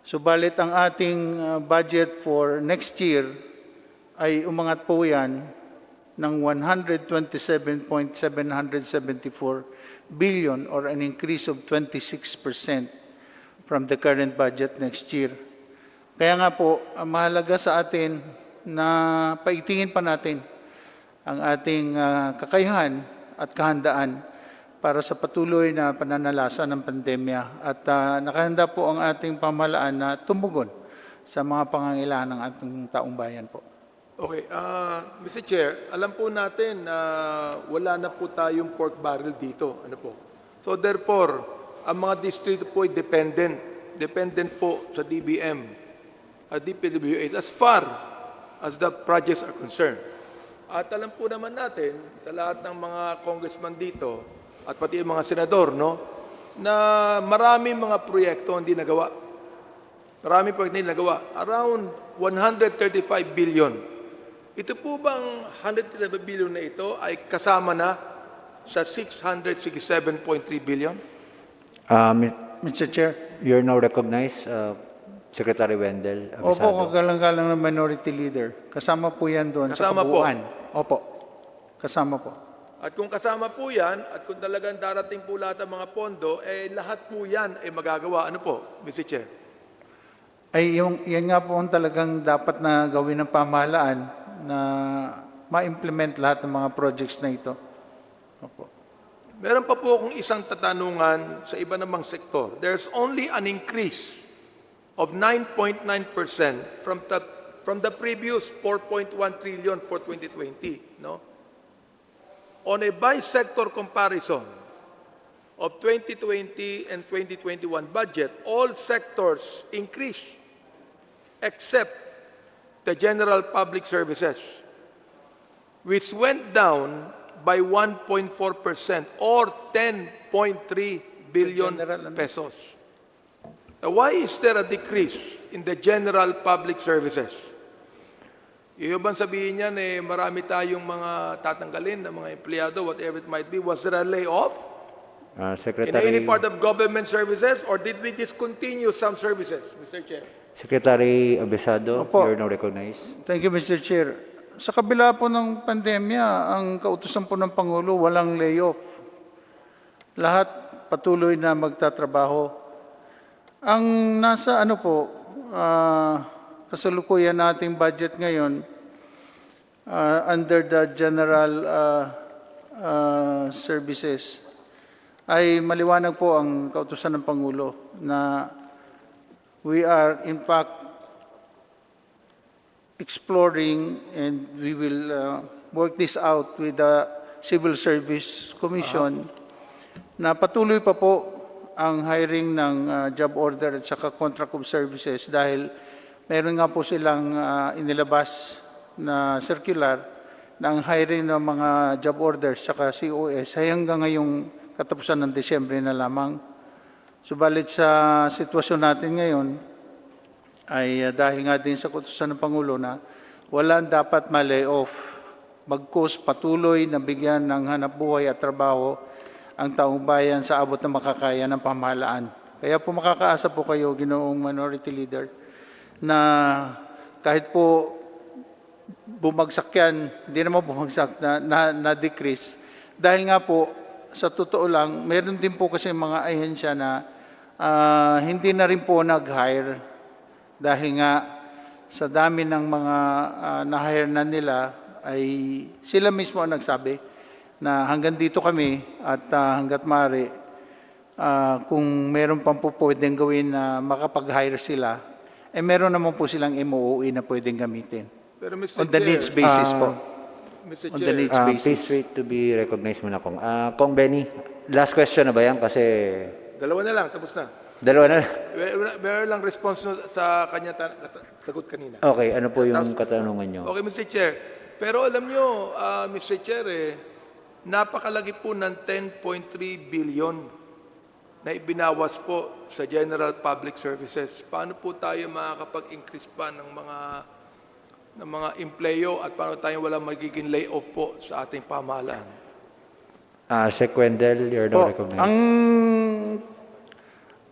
Subalit ang ating budget for next year ay umangat po yan ng 127.774 billion or an increase of 26% from the current budget next year. Kaya nga po, mahalaga sa atin na paigtingin pa natin ang ating kakayahan at kahandaan para sa patuloy na pananalasa ng pandemya. At nakahanda po ang ating pamahalaan na tumugon sa mga pangangailangan ng ating taong bayan po. Okay, Mr. Chair, alam po natin na wala na po tayong pork barrel dito. Ano po? So therefore, ang mga distrito po ay dependent po sa DBM at DPWH as far as the projects are concerned. At alam po naman natin sa lahat ng mga congressman dito at pati yung mga senador, no, na maraming mga proyekto hindi nagawa. Maraming proyekto hindi nagawa. Around 135 billion. Ito po bang 135 billion na ito ay kasama na sa 667.3 billion? Mr. Chair, you're now recognized, Secretary Wendell Opo, Avisado. kagalang-galang ng Minority Leader. Kasama po yan doon sa Kasama po. kabuuan. Opo, kasama po. At kung kasama po yan, at kung talagang darating po lahat ng mga pondo, lahat po yan ay magagawa. Ano po, Mr. Chair? Ay, yan nga po ang talagang dapat na gawin ng pamahalaan na ma-implement lahat ng mga projects na ito. Opo. Meron pa po akong isang tatanungan sa iba namang sektor. There's only an increase of 9.9% from the previous 4.1 trillion for 2020, no? On a by-sector comparison of 2020 and 2021 budget, all sectors increased except the general public services, which went down by 1.4% or 10.3 billion pesos. Now, why is there a decrease in the general public services? Iyo bang sabihin niyan, marami tayong mga tatanggalin ng mga empleyado, whatever it might be? Was there a layoff in Secretary, any part of government services, or did we discontinue some services, Mr. Chair? Secretary Avisado, Opo. you're now recognized. Thank you, Mr. Chair. Sa kabila po ng pandemya, ang kautusan po ng Pangulo, walang layoff. Lahat patuloy na magtatrabaho. Ang nasa kasalukuyan nating budget ngayon, under the general services, ay maliwanag po ang kautusan ng Pangulo na we are in fact exploring and we will work this out with the Civil Service Commission na patuloy pa po ang hiring ng job order at saka contract of services dahil meron nga po silang inilabas na circular na ang hiring ng mga job orders saka COS ay hanggang ngayong katapusan ng Desyembre na lamang. Subalit sa sitwasyon natin ngayon, ay dahil nga din sa kautusan ng Pangulo na wala dapat ma-layoff. Bagkus patuloy na bigyan ng hanapbuhay at trabaho ang taong bayan sa abot na makakaya ng pamahalaan. Kaya po makakaasa po kayo, Ginoong Minority Leader, na kahit po bumagsak yan, hindi naman bumagsak na-decrease. Dahil nga po, sa totoo lang, meron din po kasi mga ahensya na hindi na rin po nag-hire dahil nga sa dami ng mga na-hire na nila ay sila mismo ang nagsabi na hanggang dito kami at hanggat maaari kung meron pang po pwedeng gawin na makapag-hire sila, meron naman po silang MOOE na pwedeng gamitin. Pero Mr. On the needs basis po. Mr. On Chair, the needs Please basis. wait to be recognized muna, Kong. Kong Benny, last question na ba yan? Kasi dalawa na lang, tapos na. dalawa na. Meron lang response sa kanya sagot kanina. Okay, ano po yung katanungan nyo? Okay, Mr. Chair. Pero alam nyo, Mr. Chair, napakalaki po ng 10.3 billion na ibinawas po sa general public services. Paano po tayo makakapag-increase pa ng mga empleyo at paano tayo walang magiging layoff po sa ating pamahalaan? Sec Wendell, you're now recognized. Ang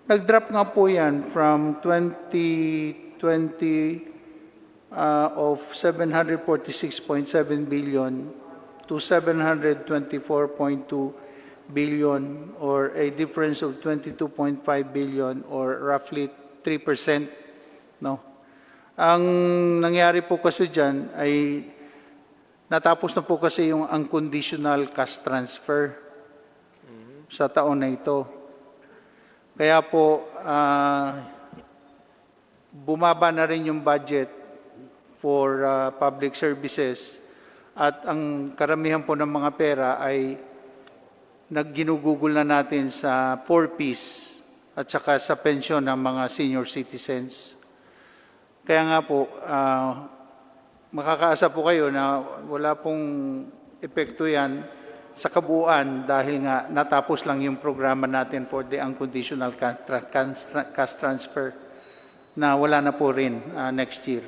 nag-drop nga po yan from 2020 of 746.7 billion to 724.2 billion or a difference of 22.5 billion or roughly 3%. No? Ang nangyari po kasi dyan ay natapos na po kasi yung unconditional cash transfer sa taon na ito. Kaya po, bumaba na rin yung budget for public services at ang karamihan po ng mga pera ay nagginugugol na natin sa 4Ps at saka sa pensyon ng mga senior citizens. Kaya nga po, makakaasa po kayo na wala pong epekto yan sa kabuuan dahil nga natapos lang yung programa natin for the unconditional cash transfer na wala na po rin next year.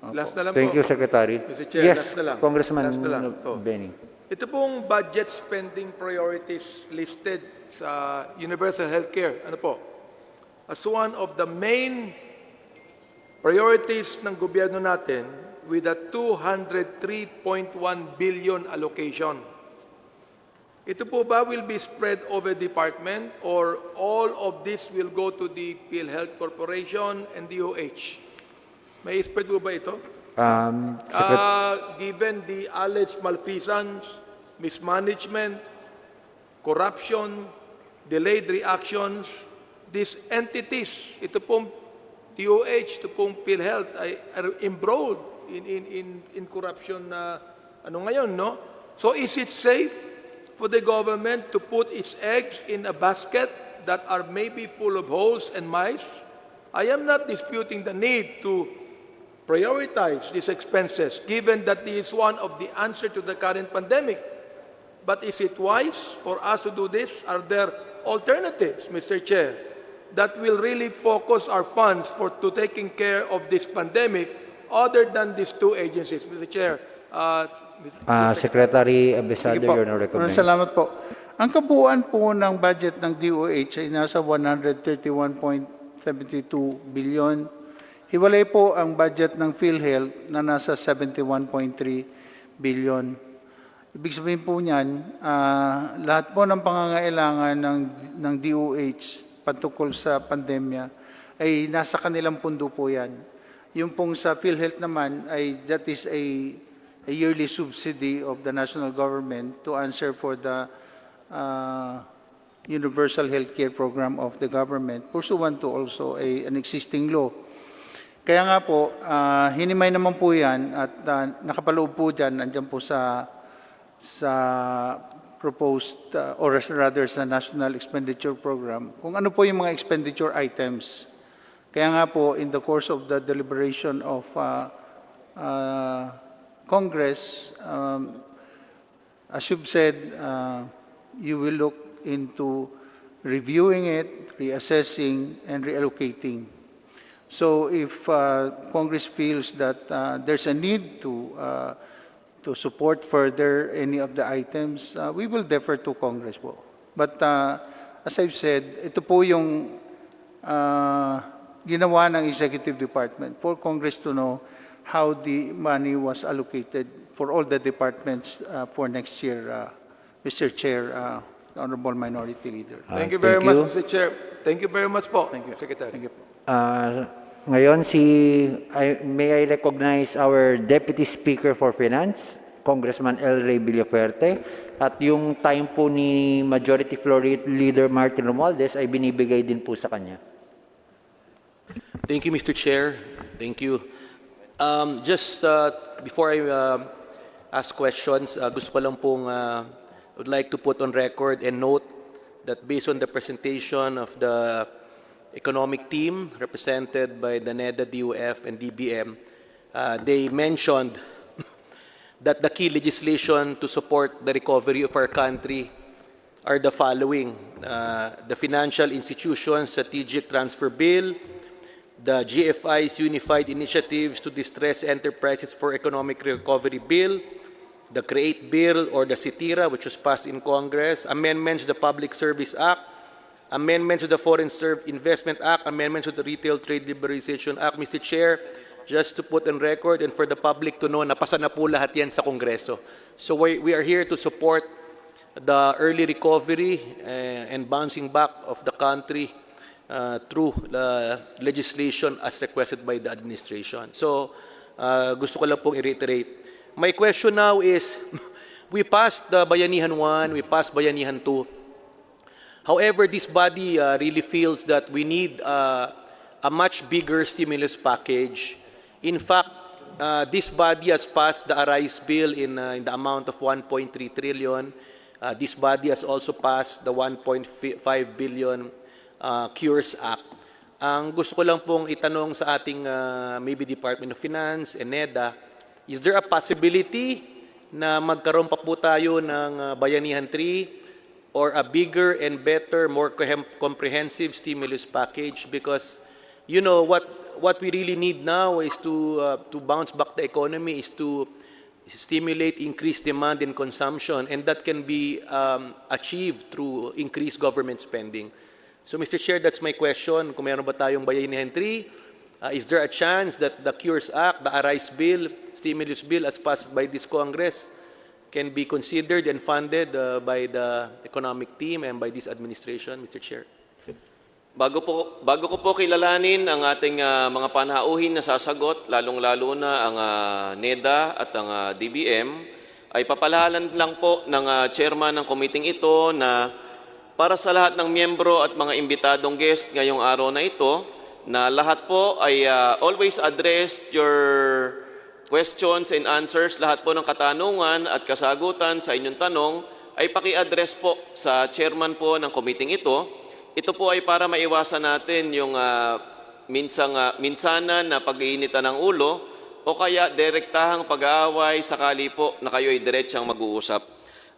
Opo. Last na lang Thank po. you, Secretary. Mr. Chair, Yes, last na lang. Congressman Last na lang. Benny. Ito pong budget spending priorities listed sa universal healthcare, ano po, as one of the main priorities ng gobyerno natin with a 203.1 billion allocation. Ito po ba will be spread over department or all of this will go to the PhilHealth Corporation and DOH? May spread po ba ito? Given the alleged malfeasance, mismanagement, corruption, delayed reactions, these entities, ito pong DOH, ito pong PhilHealth, are embroiled in corruption na ano ngayon, no? So is it safe for the government to put its eggs in a basket that are maybe full of holes and mice? I am not disputing the need to prioritize these expenses, given that this is one of the answer to the current pandemic. But is it wise for us to do this? Are there alternatives, Mr. Chair, that will really focus our funds to taking care of this pandemic other than these two agencies? Mr. Chair, Secretary Abisado, Sige po. you're now recommended. Salamat po. Ang kabuuan po ng budget ng DOH ay nasa 131.72 billion. Hiwalay po ang budget ng PhilHealth na nasa 71.3 billion. Ibig sabihin po niyan, lahat po ng pangangailangan ng DOH patungkol sa pandemya ay nasa kanilang pundo po yan. Yung pong sa PhilHealth naman ay that is a yearly subsidy of the national government to answer for the universal healthcare program of the government pursuant to also an existing law. Kaya nga po, hinimay naman po yan at nakapaloob po dyan, andyan po sa proposed or rather sa National Expenditure Program, kung ano po yung mga expenditure items. Kaya nga po, in the course of the deliberation of Congress, as you've said, you will look into reviewing it, reassessing, and reallocating. So if Congress feels that there's a need to support further any of the items, we will defer to Congress po. But as I've said, ito po yung ginawa ng Executive Department for Congress to know how the money was allocated for all the departments for next year, Mr. Chair, Honorable Minority Leader. Thank you very much, Mr. Chair. Thank you very much po, Secretary. Thank you po. Ngayon, may I recognize our Deputy Speaker for Finance, Congressman L. Ray Villaferte, at yung time po ni Majority Floor Leader Martin Romualdez ay binibigay din po sa kanya. Thank you, Mr. Chair. Thank you. Just before I ask questions, gusto ko lang pong would like to put on record and note that based on the presentation of the economic team represented by the NEDA, DOF, and DBM, they mentioned that the key legislation to support the recovery of our country are the following: the Financial Institutions Strategic Transfer Bill, the GFI's Unified Initiatives to Distress Enterprises for Economic Recovery Bill, the CREATE Bill or the CITIRA, which was passed in Congress, amendments to the Public Service Act, amendments to the Foreign Investment Act, amendments to the Retail Trade Liberalization Act. Mr. Chair, just to put on record and for the public to know, napasa na po lahat yan sa Kongreso. So we are here to support the early recovery and bouncing back of the country through the legislation as requested by the administration. So gusto ko lang pong i-reiterate. My question now is, we passed the Bayanihan 1, we passed Bayanihan 2. However, this body really feels that we need a much bigger stimulus package. In fact, this body has passed the Arise Bill in the amount of 1.3 trillion. This body has also passed the 1.5 billion Cures Act. Ang gusto ko lang pong itanong sa ating maybe Department of Finance and NEDA, is there a possibility na magkaroon pa po tayo ng Bayanihan 3 or a bigger and better, more comprehensive stimulus package? Because you know what we really need now is to bounce back the economy, is to stimulate increased demand and consumption, and that can be achieved through increased government spending. So Mr. Chair, that's my question. Kung meron ba tayong Bayanihan 3, is there a chance that the Cures Act, the Arise Bill, stimulus bill as passed by this Congress can be considered and funded by the economic team and by this administration, Mr. Chair? Bago ko po kilalanin ang ating mga panauhin na sasagot, lalong-lalo na ang NEDA at ang DBM, ay papalahalan lang po ng chairman ng committee ito na para sa lahat ng miyembro at mga imbitadong guest ngayong araw na ito, na lahat po ay always address your questions and answers, lahat po ng katanungan at kasagutan sa inyong tanong ay paki-address po sa chairman po ng committee ito. Ito po ay para maiwasan natin yung minsanan na pag-iinitan ng ulo o kaya direktahang pag-aaway sakali po na kayo ay diretsang mag-uusap.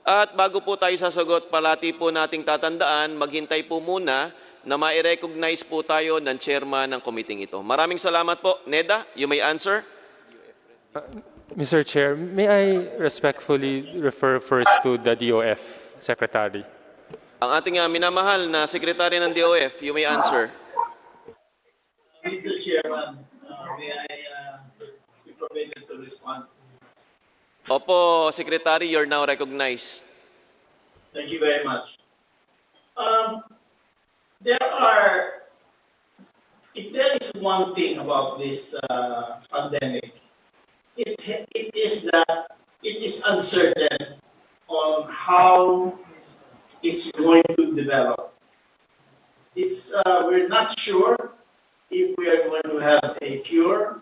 At bago po tayo sasagot, palati po nating tatandaan, maghintay po muna na ma-recognize po tayo ng chairman ng committee ito. Maraming salamat po. Neda, you may answer. Mr. Chair, may I respectfully refer first to the DOF Secretary? Ang ating minamahal na sekretary ng DOF, you may answer. Mr. Chairman, may I be permitted to respond? Opo, Secretary, you're now recognized. Thank you very much. If there is one thing about this pandemic, it is that it is uncertain on how it's going to develop. We're not sure if we are going to have a cure.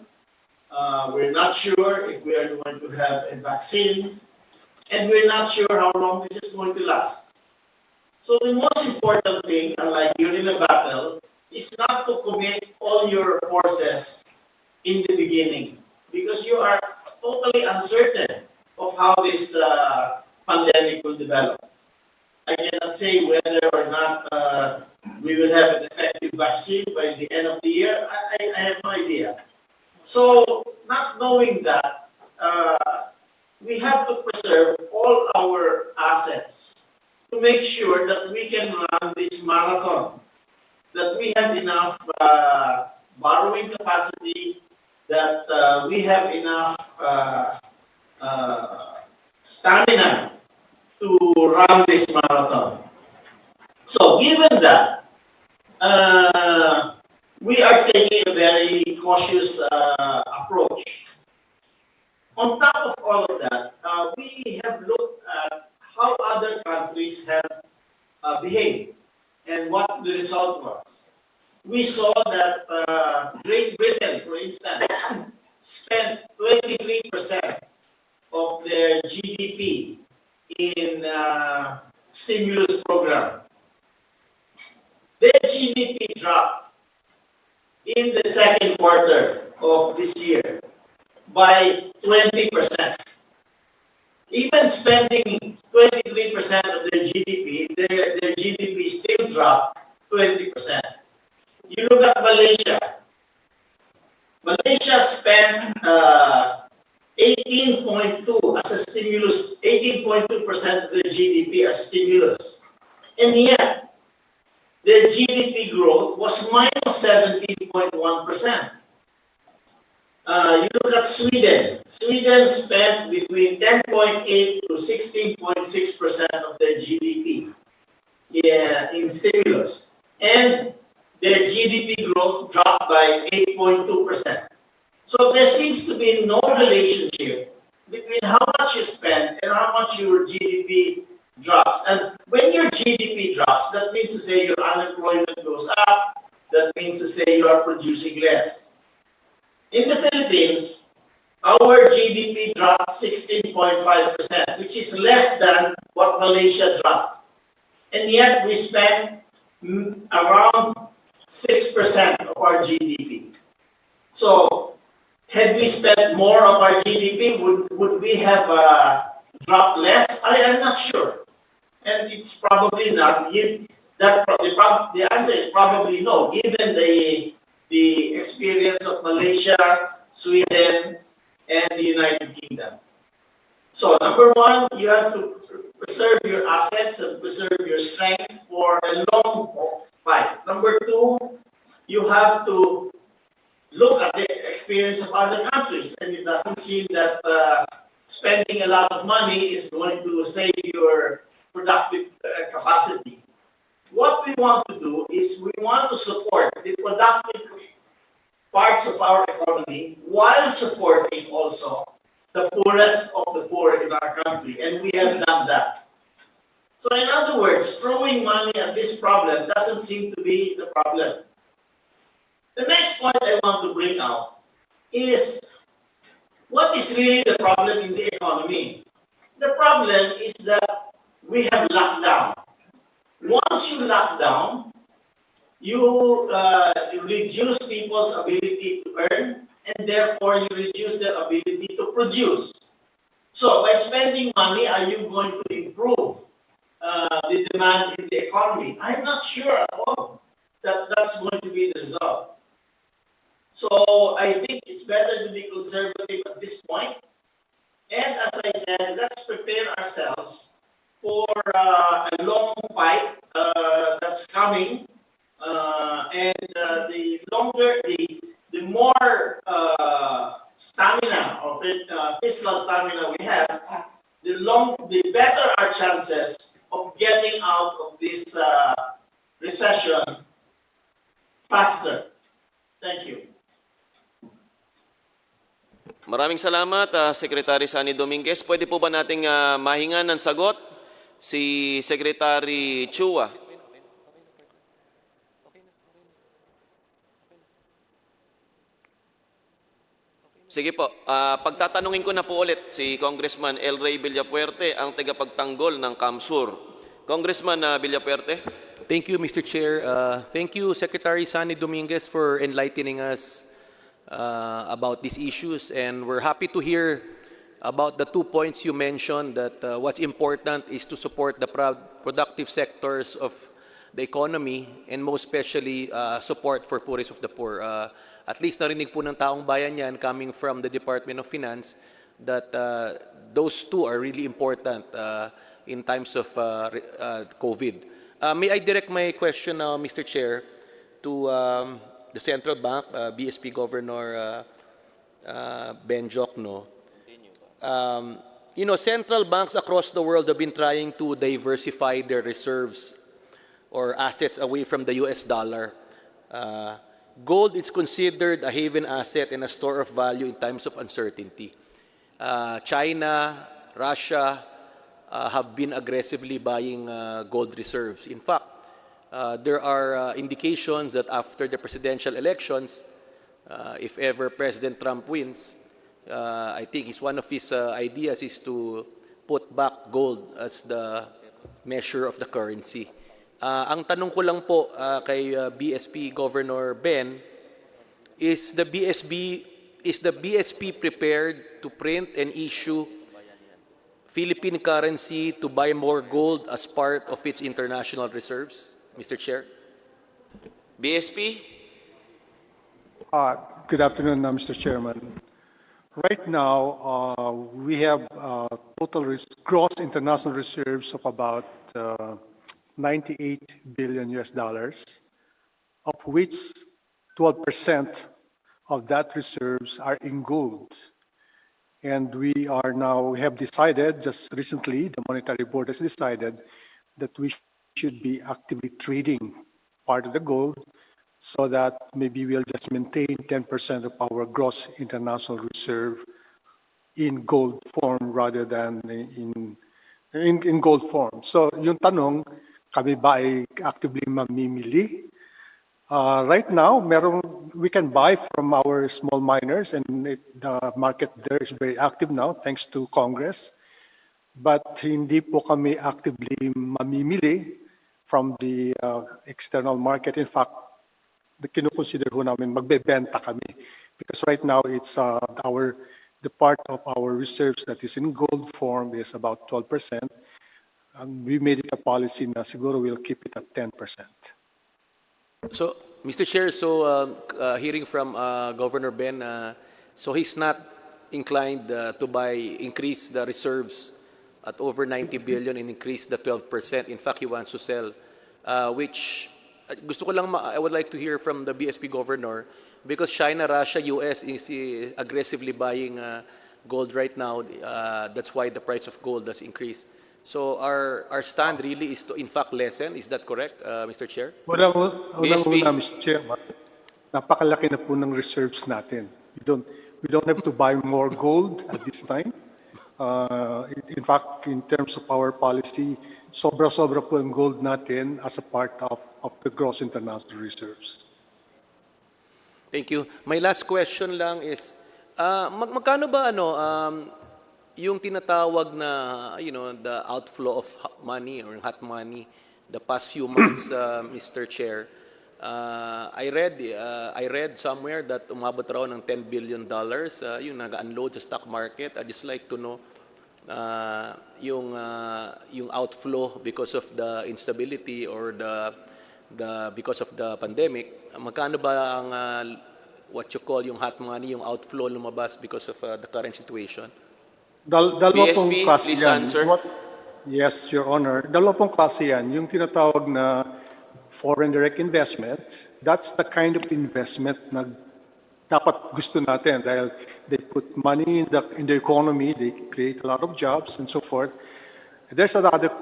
We're not sure if we are going to have a vaccine. And we're not sure how long this is going to last. So the most important thing, unlike during a battle, is not to commit all your forces in the beginning, because you are totally uncertain of how this pandemic will develop. I cannot say whether or not we will have an effective vaccine by the end of the year. I have no idea. So, not knowing that, we have to preserve all our assets to make sure that we can run this marathon, that we have enough borrowing capacity, that we have enough stamina to run this marathon. So, given that, we are taking a very cautious approach. On top of all of that, we have looked at how other countries have behaved and what the result was. We saw that Great Britain, for instance, spent 23% of their GDP in stimulus program. Their GDP dropped in the second quarter of this year by 20%. Even spending 23% of their GDP, their GDP still dropped 20%. You look at Malaysia. Malaysia spent 18.2 as a stimulus, 18.2% of their GDP as stimulus. And yet, their GDP growth was minus 17.1%. You look at Sweden. Sweden spent between 10.8 to 16.6% of their GDP in stimulus. And their GDP growth dropped by 8.2%. So there seems to be no relationship between how much you spend and how much your GDP drops. And when your GDP drops, that means to say your unemployment goes up. That means to say you are producing less. In the Philippines, our GDP dropped 16.5%, which is less than what Malaysia dropped. And yet we spend around 6% of our GDP. So, had we spent more of our GDP, would we have drop less? I am not sure. And it's probably not. The answer is probably no, given the experience of Malaysia, Sweden, and the United Kingdom. So number one, you have to preserve your assets and preserve your strength for a long fight. Number two, you have to look at the experience of other countries, and it doesn't seem that spending a lot of money is going to save your productive capacity. What we want to do is we want to support the productive parts of our economy while supporting also the poorest of the poor in our country, and we have done that. So in other words, throwing money at this problem doesn't seem to be the problem. The next point I want to bring out is what is really the problem in the economy? The problem is that we have locked down. Once you lock down, you reduce people's ability to earn, and therefore you reduce their ability to produce. So by spending money, are you going to improve the demand in the economy? I'm not sure at all that that's going to be the result. So I think it's better to be conservative at this point. And as I said, let's prepare ourselves for a long fight that's coming. The longer, the more stamina or fiscal stamina we have, the better our chances of getting out of this recession faster. Thank you. Maraming salamat, Secretary Sani Dominguez. Pwede po ba nating mahingan ng sagot si Secretary Chua? Sige po, pagtatanungin ko na po ulit si Congressman El Rey Villapuerte, ang tagapagtanggol ng Kamsur. Congressman Villapuerte. Thank you, Mr. Chair. Thank you, Secretary Sani Dominguez, for enlightening us about these issues. And we're happy to hear about the 2 points you mentioned, that what's important is to support the productive sectors of the economy, and most especially support for poorest of the poor. At least narinig po ng taong bayan yan coming from the Department of Finance that those two are really important in times of COVID. May I direct my question now, Mr. Chair, to the Central Bank, BSP Governor Ben Jokno. Central banks across the world have been trying to diversify their reserves or assets away from the US dollar. Gold is considered a haven asset and a store of value in times of uncertainty. China, Russia have been aggressively buying gold reserves. In fact, there are indications that after the presidential elections, if ever President Trump wins, I think one of his ideas is to put back gold as the measure of the currency. Ang tanong ko lang po kay BSP Governor Ben, is the BSP prepared to print and issue Philippine currency to buy more gold as part of its international reserves, Mr. Chair? BSP? Good afternoon, Mr. Chairman. Right now, we have total gross international reserves of about 98 billion US dollars, of which 12% of that reserves are in gold. And we have decided, just recently, the Monetary Board has decided that we should be actively trading part of the gold, so that maybe we'll just maintain 10% of our gross international reserve in gold form rather than in gold form. So yung tanong, kami ba ay actively mamimili? Right now, we can buy from our small miners, and the market there is very active now, thanks to Congress. But hindi po kami actively mamimili from the external market. In fact, kinukonsider ho namin magbebenta kami, because right now it's the the part of our reserves that is in gold form is about 12%. And we made it a policy na siguro we'll keep it at 10%. So, Mr. Chair, hearing from Governor Ben, so he's not inclined to increase the reserves at over 90 billion and increase the 12%. In fact, he wants to sell, which gusto ko lang I would like to hear from the BSP Governor, because China, Russia, US is aggressively buying gold right now. That's why the price of gold has increased. So our stand really is to in fact lessen. Is that correct, Mr. Chair? Unang-una, Mr. Chairman, napakalaki na po ng reserves natin. We don't have to buy more gold at this time. In fact, in terms of our policy, sobra-sobra po ang gold natin as a part of the gross international reserves. Thank you. My last question lang is, magkano ba yung tinatawag na, the outflow of money or hot money the past few months, Mr. Chair? I read somewhere that umabot raw ng $10 billion yung nag-unload sa stock market. I'd just like to know yung outflow because of the instability or because of the pandemic. Magkano ba ang what you call yung hot money, yung outflow lumabas because of the current situation? Dalawa pong BSP, klase please yan. answer. Yes, Your Honor. Dalawa pong klase yan. Yung tinatawag na foreign direct investment, that's the kind of investment na dapat gusto natin dahil they put money in the economy, they create a lot of jobs and so forth. There's another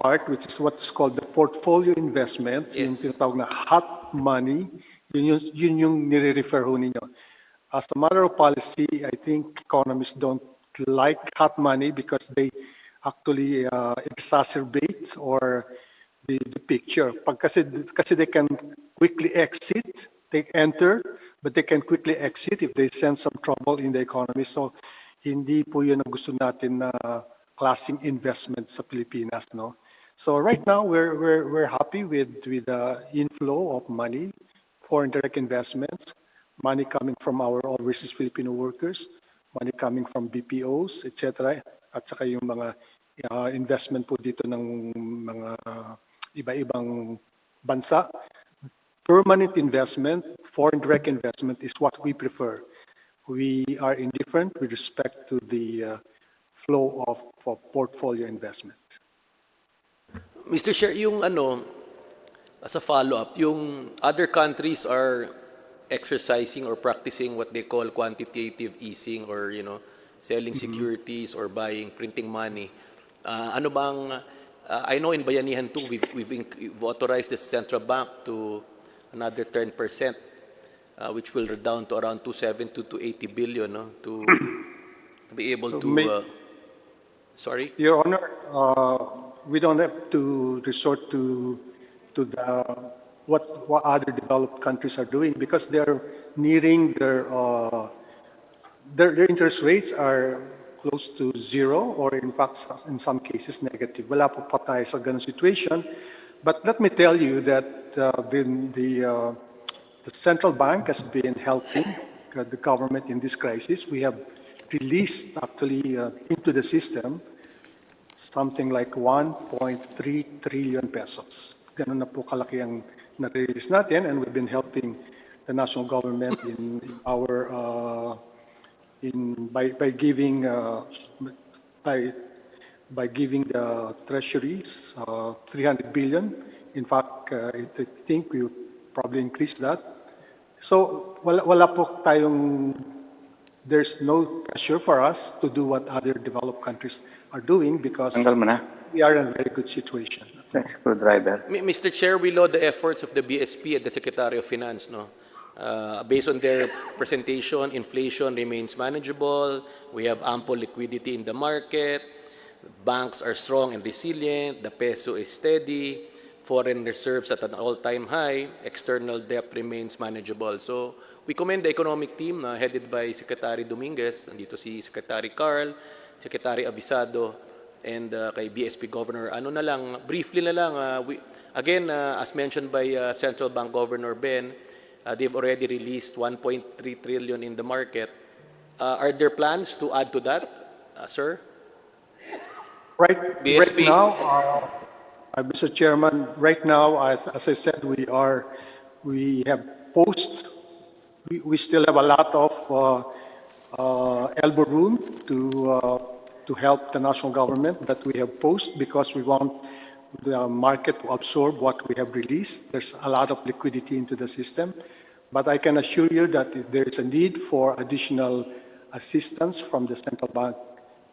part which is what is called the portfolio investment, yung Yes. tinatawag na hot money, yun yung nire-refer ho ninyo. As a matter of policy, I think economists don't like hot money because they actually exacerbate or the picture. Kasi they can quickly exit, they enter, but they can quickly exit if they sense some trouble in the economy. So hindi po yun ang gusto natin na klaseng investment sa Pilipinas, no? So right now we're happy with the inflow of money, foreign direct investments, money coming from our overseas Filipino workers, money coming from BPOs, etc. At saka yung mga investment po dito ng mga iba-ibang bansa. Permanent investment, foreign direct investment is what we prefer. We are indifferent with respect to the flow of portfolio investment. Mr. Chair, yung as a follow-up, yung other countries are exercising or practicing what they call quantitative easing or, selling securities or printing money. Ano bang, I know in Bayanihan too, we've authorized the central bank to another 10%, which will redound to around 270 to 80 billion, no, to be able to, sorry? Your Honor, we don't have to resort to what other developed countries are doing because they're nearing their interest rates are close to zero or in fact in some cases negative. Wala po pa tayo sa ganung situation. But let me tell you that the central bank has been helping the government in this crisis. We have released actually into the system something like 1.3 trillion pesos. Ganun na po kalaki ang na-release natin and we've been helping the national government by giving the treasuries 300 billion. In fact, I think we probably increase that. So wala po tayong, there's no pressure for us to do what other developed countries are doing because we are in a very good situation. Mr. Chair, we laud the efforts of the BSP and the Secretary of Finance. No, based on their presentation, inflation remains manageable. We have ample liquidity in the market. Banks are strong and resilient. The peso is steady. Foreign reserves at an all-time high. External debt remains manageable. So we commend the economic team headed by Secretary Dominguez. Nandito si Secretary Carl, Secretary Avisado, and kay BSP Governor. Briefly na lang, again, as mentioned by Central Bank Governor Ben, they've already released 1.3 trillion in the market. Are there plans to add to that, sir? Right BSP. now, Mr. Chairman, right now, as I said, we have we still have a lot of elbow room to help the national government, but we have post because we want the market to absorb what we have released. There's a lot of liquidity into the system, but I can assure you that if there is a need for additional assistance from the central bank,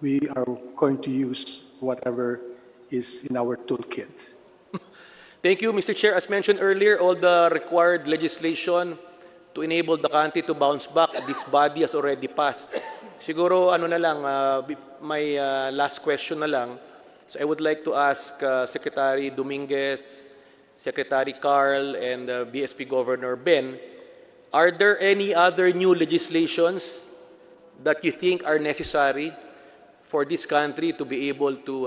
we are going to use whatever is in our toolkit. Thank you, Mr. Chair. As mentioned earlier, all the required legislation to enable the country to bounce back, this body has already passed. Siguro, ano na lang, my last question na lang. So I would like to ask Secretary Dominguez, Secretary Carl, and BSP Governor Ben, are there any other new legislations that you think are necessary for this country to be able to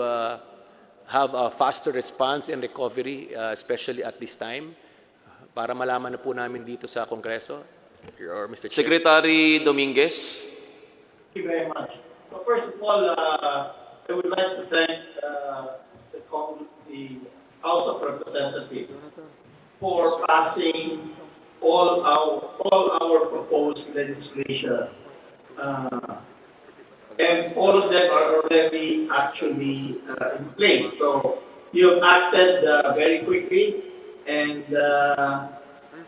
have a faster response and recovery, especially at this time? Para malaman na po namin dito sa Kongreso, or Mr. Chair. Secretary Dominguez. Thank you very much. So first of all, I would like to thank the House of Representatives for passing all our proposed legislation. And all of them are already actually in place. So you have acted very quickly, and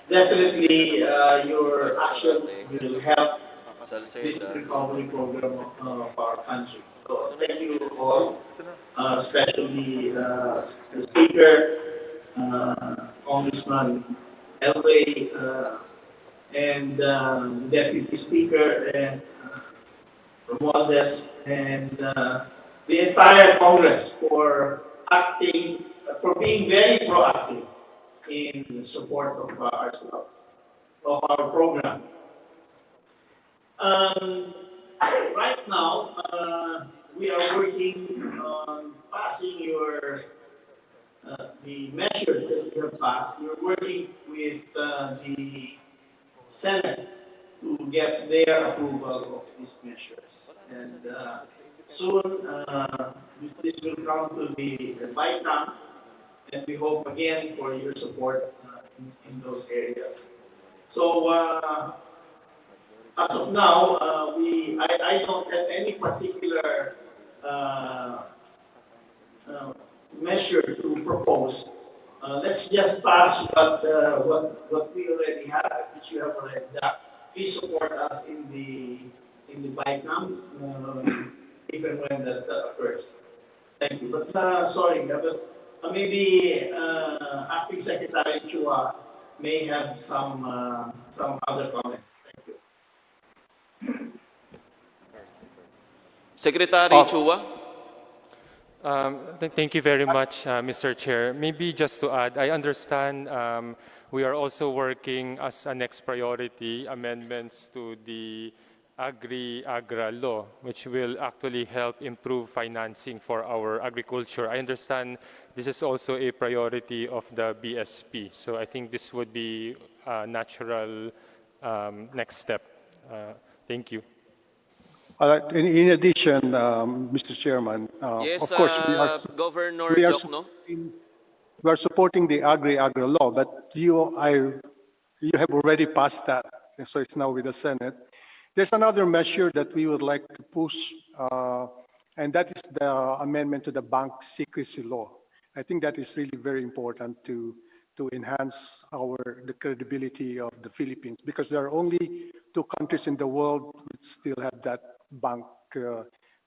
definitely your actions will help this recovery program of our country. So thank you all, especially the Speaker, Congressman Elway, and the Deputy Speaker, and Romualdez, and the entire Congress for acting, for being very proactive in support of ourselves, of our program. Right now, we are working on passing the measures that we have passed. We're working with the Senate to get their approval of these measures. And soon, this will come to the BICAM, and we hope again for your support in those areas. So, as of now, I don't have any particular measure to propose. Let's just pass what we already have, which you have already done. Please support us in the BICAM, even when that occurs. Thank you. But sorry, but maybe Acting Secretary Chua may have some other comments. Thank you. Secretary Chua. Thank you very much, Mr. Chair. Maybe just to add, I understand we are also working as a next priority amendments to the Agri-Agra law, which will actually help improve financing for our agriculture. I understand this is also a priority of the BSP, so I think this would be a natural next step. Thank you. In addition, Mr. Chairman, Yes, of course, Governor we are Jokno. we are supporting the Agri-Agra law, but you have already passed that, so it's now with the Senate. There's another measure that we would like to push, and that is the amendment to the bank secrecy law. I think that is really very important to enhance the credibility of the Philippines, because there are only 2 countries in the world which still have that bank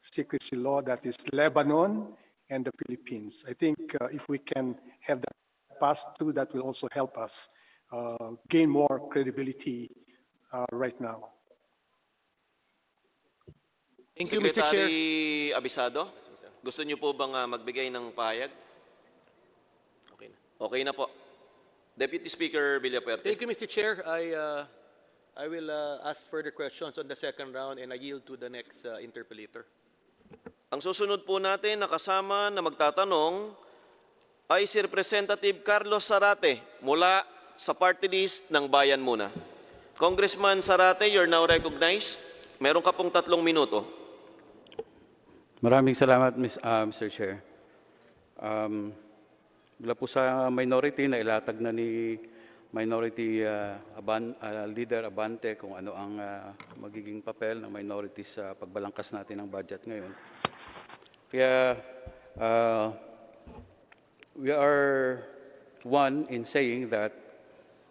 secrecy law, that is Lebanon and the Philippines. I think if we can have that passed too, that will also help us gain more credibility right now. Thank you, Mr. Chair. Secretary Abisado, gusto niyo po bang magbigay ng pahayag? Okay na. Okay na po. Deputy Speaker Villapuerte. Thank you, Mr. Chair. I will ask further questions on the second round, and I yield to the next interpellator. Ang susunod po natin na kasama na magtatanong ay si Representative Carlos Zarate mula sa party list ng Bayan Muna. Congressman Zarate, you're now recognized. Meron ka pong 3 minuto. Maraming salamat, Mr. Chair. Mula po sa minority na ilatag na ni Minority Leader Abante kung ano ang magiging papel ng minority sa pagbalangkas natin ng budget ngayon. Kaya we are one in saying that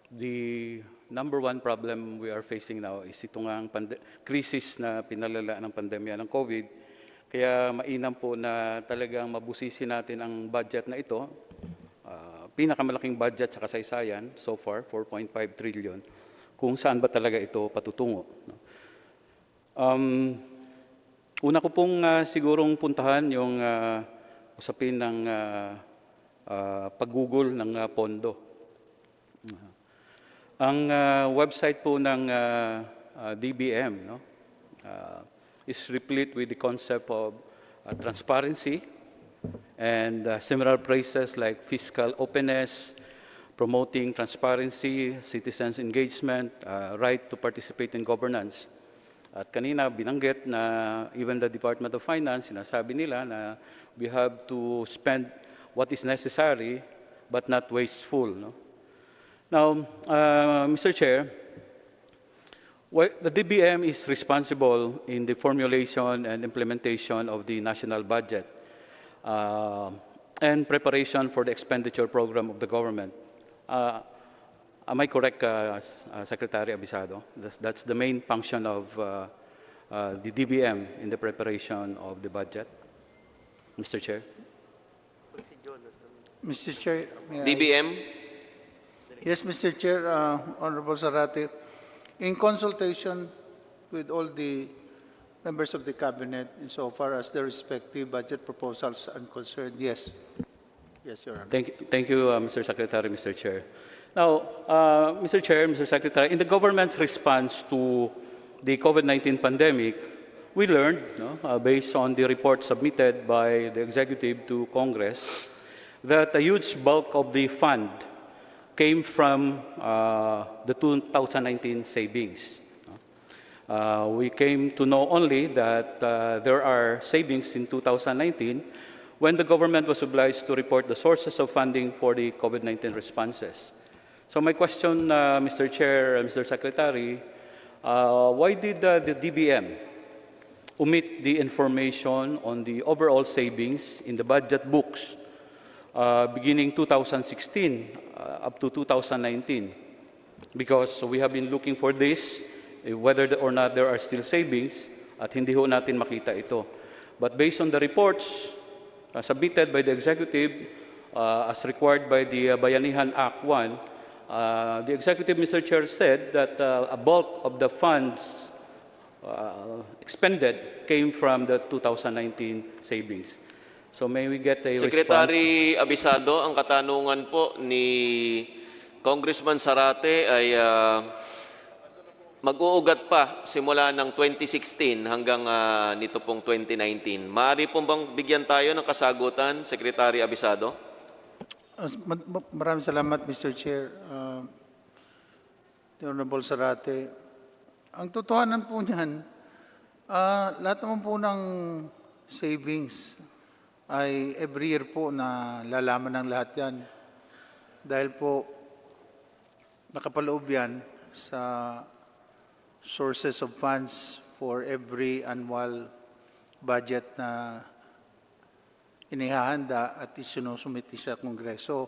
the number one problem we are facing now is itong ang krisis na pinalala ng pandemya ng COVID. Kaya mainam po na talagang mabusisi natin ang budget na ito. Pinakamalaking budget sa kasaysayan so far, 4.5 trillion, kung saan ba talaga ito patutungo. Una ko pong sigurong puntahan yung usapin ng paggugol ng pondo. Ang website po ng DBM is replete with the concept of transparency and similar phrases like fiscal openness, promoting transparency, citizens' engagement, right to participate in governance. At kanina binanggit na even the Department of Finance, sinasabi nila na we have to spend what is necessary but not wasteful. No? Now, Mr. Chair, the DBM is responsible in the formulation and implementation of the national budget and preparation for the expenditure program of the government. Am I correct, Secretary Abisado? That's the main function of the DBM in the preparation of the budget, Mr. Chair? Mr. Chair, may I- DBM? Yes, Mr. Chair, Honorable Zarate, in consultation with all the members of the cabinet insofar as their respective budget proposals are concerned, yes. Yes, Your Honor. Thank you, Mr. Secretary, Mr. Chair. Now, Mr. Chair, Mr. Secretary, in the government's response to the COVID-19 pandemic, we learned, based on the report submitted by the executive to Congress, that a huge bulk of the fund came from the 2019 savings. We came to know only that there are savings in 2019 when the government was obliged to report the sources of funding for the COVID-19 responses. So my question, Mr. Chair and Mr. Secretary, why did the DBM omit the information on the overall savings in the budget books beginning 2016 up to 2019? Because we have been looking for this, whether or not there are still savings, at hindi ho natin makita ito. But based on the reports submitted by the executive as required by the Bayanihan Act 1, the executive, Mr. Chair, said that a bulk of the funds expended came from the 2019 savings. So may we get a response? Secretary Abisado, ang katanungan po ni Congressman Zarate ay mag-uugat pa simula ng 2016 hanggang nito pong 2019. Maaari pong bang bigyan tayo ng kasagutan, Secretary Abisado? Maraming salamat, Mr. Chair. The Honorable Zarate. Ang totohanan po niyan, lahat naman po ng savings ay every year po na lalaman ng lahat yan. Dahil po nakapaloob yan sa sources of funds for every annual budget na inihahanda at isinusumiti sa Kongreso.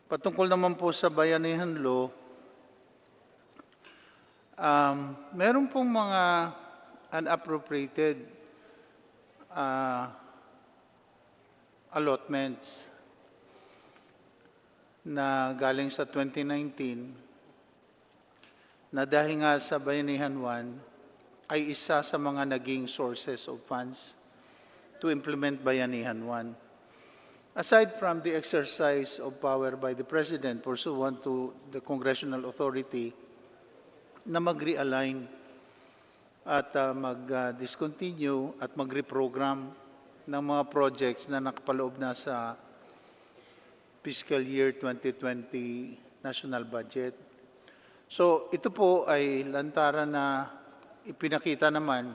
Patungkol naman po sa Bayanihan Law, meron pong mga unappropriated allotments na galing sa 2019 na dahil nga sa Bayanihan 1 ay isa sa mga naging sources of funds to implement Bayanihan 1. Aside from the exercise of power by the President pursuant to the congressional authority na mag-realign at mag-discontinue at mag-reprogram ng mga projects na nakapaloob na sa fiscal year 2020 national budget. So ito po ay lantaran na ipinakita naman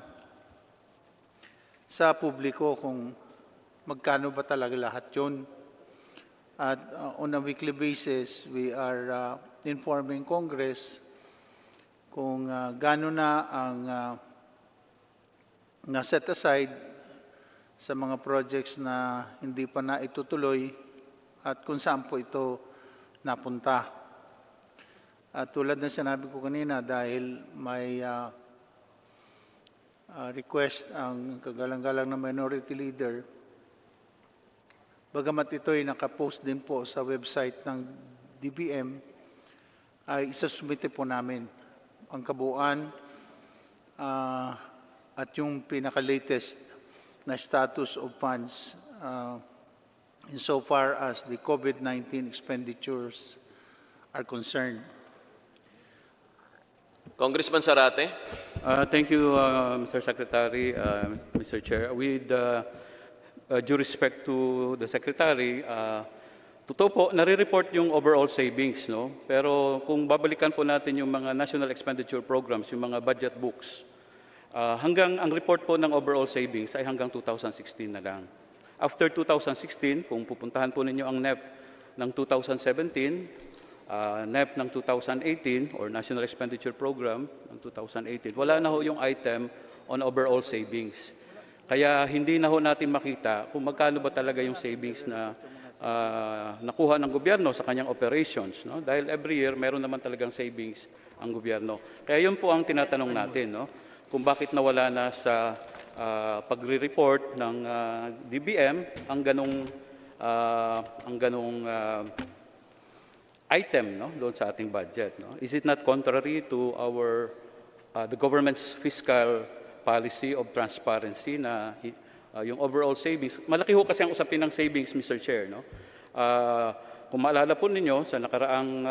sa publiko kung magkano ba talaga lahat yun. At on a weekly basis, we are informing Congress kung gaano na ang na-set aside sa mga projects na hindi pa na itutuloy at kung saan po ito napunta. At tulad na sinabi ko kanina, dahil may request ang kagalang-galang na minority leader, bagamat ito ay nakapost din po sa website ng DBM, ay isasumite po namin ang kabuuan at yung pinaka-latest na status of funds insofar as the COVID-19 expenditures are concerned. Congressman Zarate. Thank you, Mr. Secretary, Mr. Chair. With due respect to the Secretary, totoo po, nare-report yung overall savings, no? Pero kung babalikan po natin yung mga national expenditure programs, yung mga budget books, hanggang ang report po ng overall savings ay hanggang 2016 na lang. After 2016, kung pupuntahan po ninyo ang NEP ng 2017, NEP ng 2018 or National Expenditure Program ng 2018, wala na ho yung item on overall savings. Kaya hindi na ho natin makita kung magkano ba talaga yung savings na nakuha ng gobyerno sa kanyang operations. No? Dahil every year, meron naman talagang savings ang gobyerno. Kaya yun po ang tinatanong natin, no? Kung bakit nawala na sa pagre-report ng DBM ang ganong item, no, doon sa ating budget, no? Is it not contrary to our the government's fiscal policy of transparency na yung overall savings, malaki ho kasi ang usapin ng savings, Mr. Chair, no? Kung maalala po ninyo sa nakaraang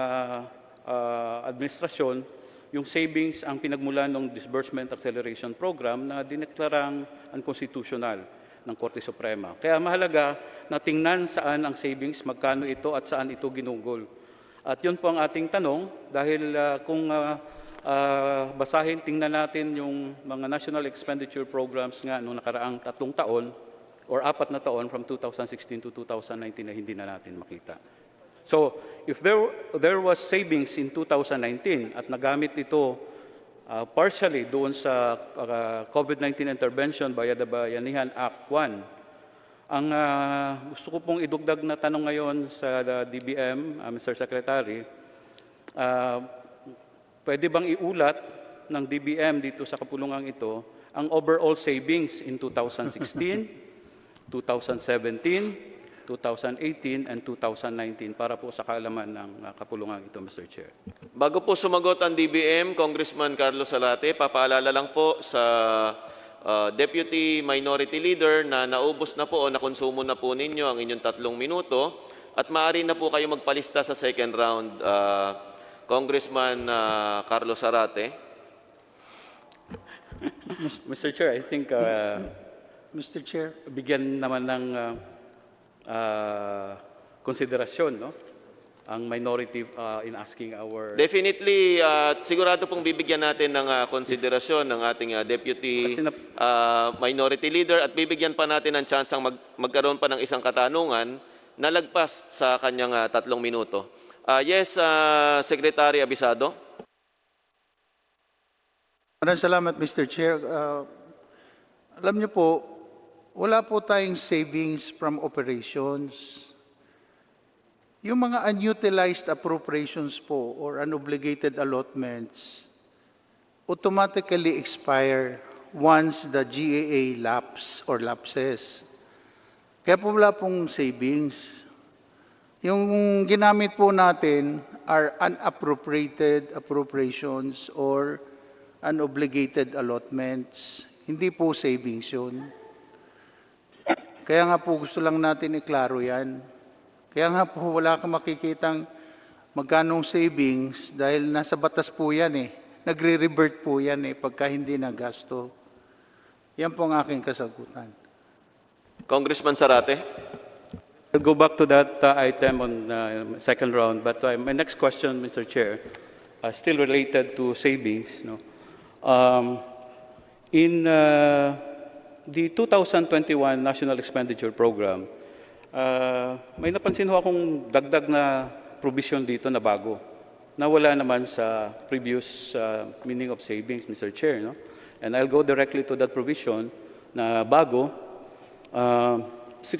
administrasyon, yung savings ang pinagmulan ng Disbursement Acceleration Program na dineklarang unconstitutional ng Korte Suprema. Kaya mahalaga na tingnan saan ang savings, magkano ito at saan ito ginugol. At yun po ang ating tanong dahil kung basahin, tingnan natin yung mga national expenditure programs nga noong nakaraang 3 taon or 4 na taon from 2016 to 2019 na hindi na natin makita. So, if there was savings in 2019 at nagamit ito partially doon sa COVID-19 intervention via the Bayanihan Act 1, ang gusto ko pong idugdag na tanong ngayon sa DBM, Mr. Secretary, pwede bang iulat ng DBM dito sa kapulungang ito ang overall savings in 2016, 2017, 2018, and 2019 para po sa kaalaman ng kapulungang ito, Mr. Chair. Bago po sumagot ang DBM, Congressman Carlos Zarate, papaalala lang po sa Deputy Minority Leader na naubos na po o nakonsumo na po ninyo ang inyong 3 minuto at maaari na po kayo magpalista sa second round, Congressman Carlos Zarate. Mr. Chair, I think Mr. Chair, bigyan naman ng konsiderasyon, no, ang minority in asking our... Definitely, sigurado pong bibigyan natin ng konsiderasyon ng ating Deputy Minority Leader at bibigyan pa natin ng chance ang magkaroon pa ng isang katanungan na lagpas sa kanyang 3 minuto. Yes, Secretary Abisado. maraming salamat, Mr. Chair. Alam niyo po, wala po tayong savings from operations. Yung mga unutilized appropriations po or unobligated allotments automatically expire once the GAA lapses. Kaya po wala pong savings. Yung ginamit po natin are unappropriated appropriations or unobligated allotments. Hindi po savings yun. Kaya nga po gusto lang natin iklaro yan. Kaya nga po wala kang makikitang magkanong savings dahil nasa batas po yan eh. Nagre-revert po yan eh pagka hindi na gasto. Yan po ang aking kasagutan. Congressman Zarate. I'll go back to that item on second round, but my next question, Mr. Chair, still related to savings. No? In the 2021 National Expenditure Program, may napansin ho akong dagdag na provision dito na bago, na wala naman sa previous meaning of savings, Mr. Chair. No? And I'll go directly to that provision na bago,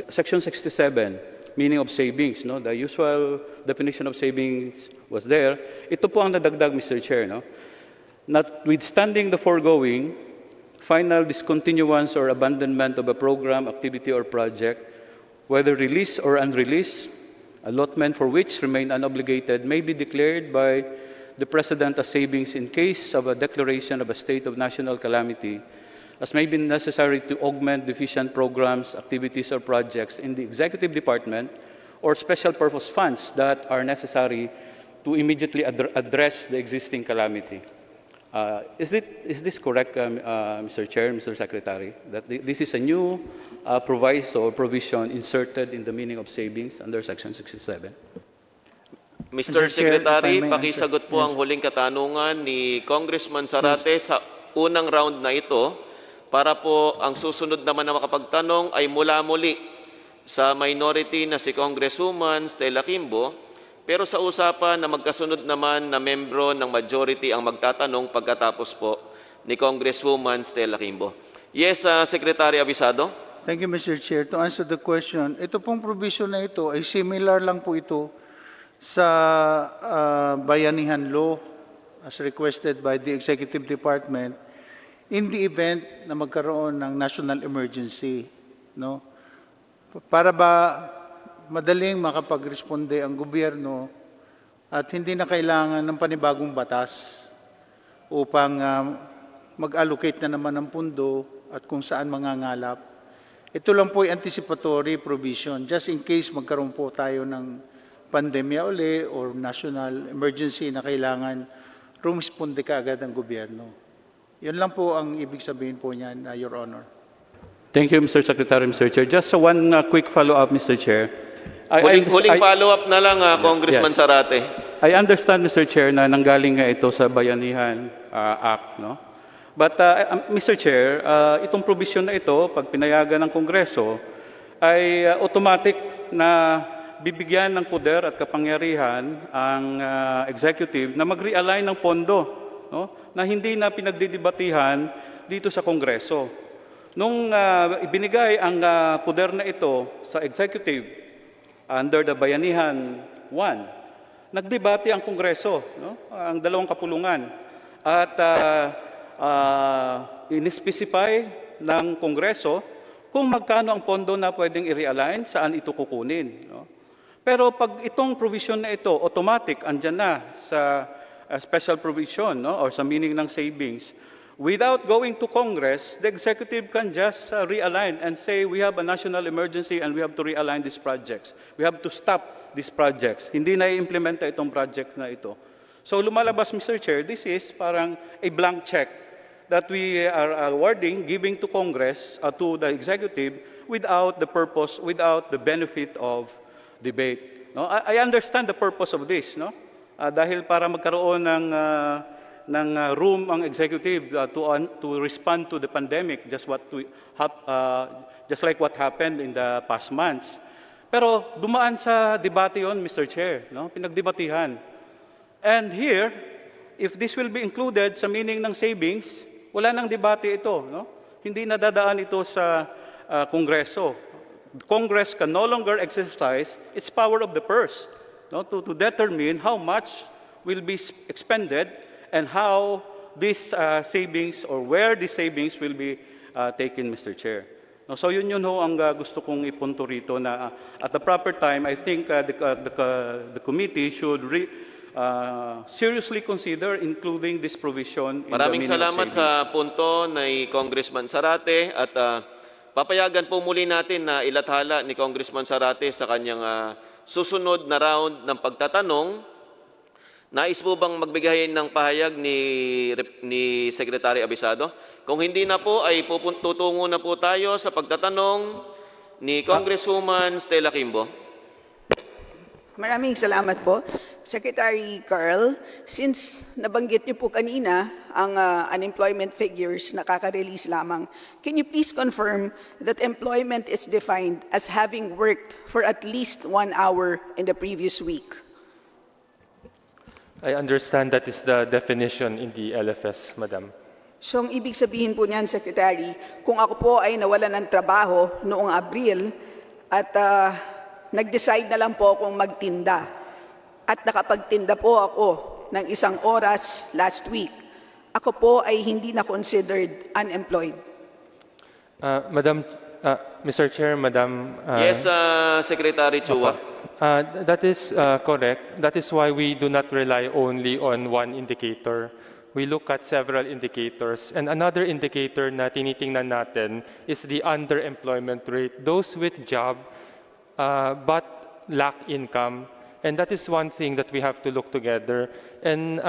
Section 67, meaning of savings. No? The usual definition of savings was there. Ito po ang nadagdag, Mr. Chair. No? Notwithstanding the foregoing, final discontinuance or abandonment of a program, activity, or project, whether released or unreleased, allotment for which remain unobligated may be declared by the President as savings in case of a declaration of a state of national calamity, as may be necessary to augment deficient programs, activities, or projects in the Executive Department or special purpose funds that are necessary to immediately address the existing calamity. Is this correct, Mr. Chair, Mr. Secretary, that this is a new proviso or provision inserted in the meaning of savings under Section 67? Mr. Mr. Chair, Secretary, if I may pakisagot po answer. ang huling katanungan ni Congressman Zarate sa unang round na ito para po ang susunod naman na makapagtanong ay mula-muli sa minority na si Congresswoman Stella Quimbo, pero sa usapan na magkasunod naman na membro ng majority ang magtatanong pagkatapos po ni Congresswoman Stella Quimbo. Yes, Secretary Abisado. Thank you, Mr. Chair. To answer the question, ito pong provision na ito ay similar lang po ito sa Bayanihan Law as requested by the Executive Department in the event na magkaroon ng national emergency. No? Para ba madaling makapag-responde ang gobyerno at hindi na kailangan ng panibagong batas upang mag-allocate na naman ng pundo at kung saan mangangalap. Ito lang po ay anticipatory provision just in case magkaroon po tayo ng pandemya uli or national emergency na kailangan rumisponde kaagad ang gobyerno. Yun lang po ang ibig sabihin po niyan, Your Honor. Thank you, Mr. Secretary, Mr. Chair. Just one quick follow-up, Mr. Chair. Huling follow-up na lang, Congressman Yes. Zarate. I understand, Mr. Chair, na nanggaling nga ito sa Bayanihan Act, no? But, Mr. Chair, itong provision na ito, pag pinayagan ng Kongreso, ay automatic na bibigyan ng poder at kapangyarihan ang executive na mag-realign ng pondo, no? Na hindi na pinagdidebatihan dito sa Kongreso. Nung ibinigay ang poder na ito sa executive under the Bayanihan 1, nagdebate ang Kongreso, no? Ang dalawang kapulungan. At in-specify ng Kongreso kung magkano ang pondo na pwedeng i-realign, saan ito kukunin. No? Pero pag itong provision na ito, automatic, andyan na sa special provision, no? Or sa meaning ng savings, without going to Congress, the executive can just realign and say, we have a national emergency and we have to realign these projects. We have to stop these projects. Hindi na i-implementa itong project na ito. So lumalabas, Mr. Chair, this is parang a blank check that we are awarding, giving to Congress, to the executive, without the purpose, without the benefit of debate. No? I understand the purpose of this, no? Dahil para magkaroon ng room ang executive to respond to the pandemic, just like what happened in the past months. Pero dumaan sa debate yon, Mr. Chair, no? Pinagdebatihan. And here, if this will be included sa meaning ng savings, wala nang debate ito, no? Hindi nadadaan ito sa Kongreso. Congress can no longer exercise its power of the purse, no, to determine how much will be expended and how these savings or where the savings will be taken, Mr. Chair. No, so yun ho ang gusto kong ipunto rito na at the proper time, I think the committee should seriously consider including this provision in Maraming the meaning salamat of savings. sa punto ni Congressman Zarate at papayagan po muli natin na ilathala ni Congressman Zarate sa kanyang susunod na round ng pagtatanong. Nais po bang magbigay ng pahayag ni Secretary Abisado? Kung hindi na po, ay tutungo na po tayo sa pagtatanong ni Congresswoman Stella Quimbo. Maraming salamat po. Secretary Carl, since nabanggit niyo po kanina ang unemployment figures nakaka-release lamang, can you please confirm that employment is defined as having worked for at least 1 hour in the previous week? I understand that is the definition in the LFS, Madam. So ang ibig sabihin po niyan, Secretary, kung ako po ay nawalan ng trabaho noong Abril at nag-decide na lang po akong magtinda, at nakapagtinda po ako ng 1 oras last week, ako po ay hindi na considered unemployed. Mr. Chair, Madam. Yes, Secretary Chua. That is correct. That is why we do not rely only on one indicator. We look at several indicators. And another indicator na tinitingnan natin is the underemployment rate. Those with job but lack income. And that is one thing that we have to look together. And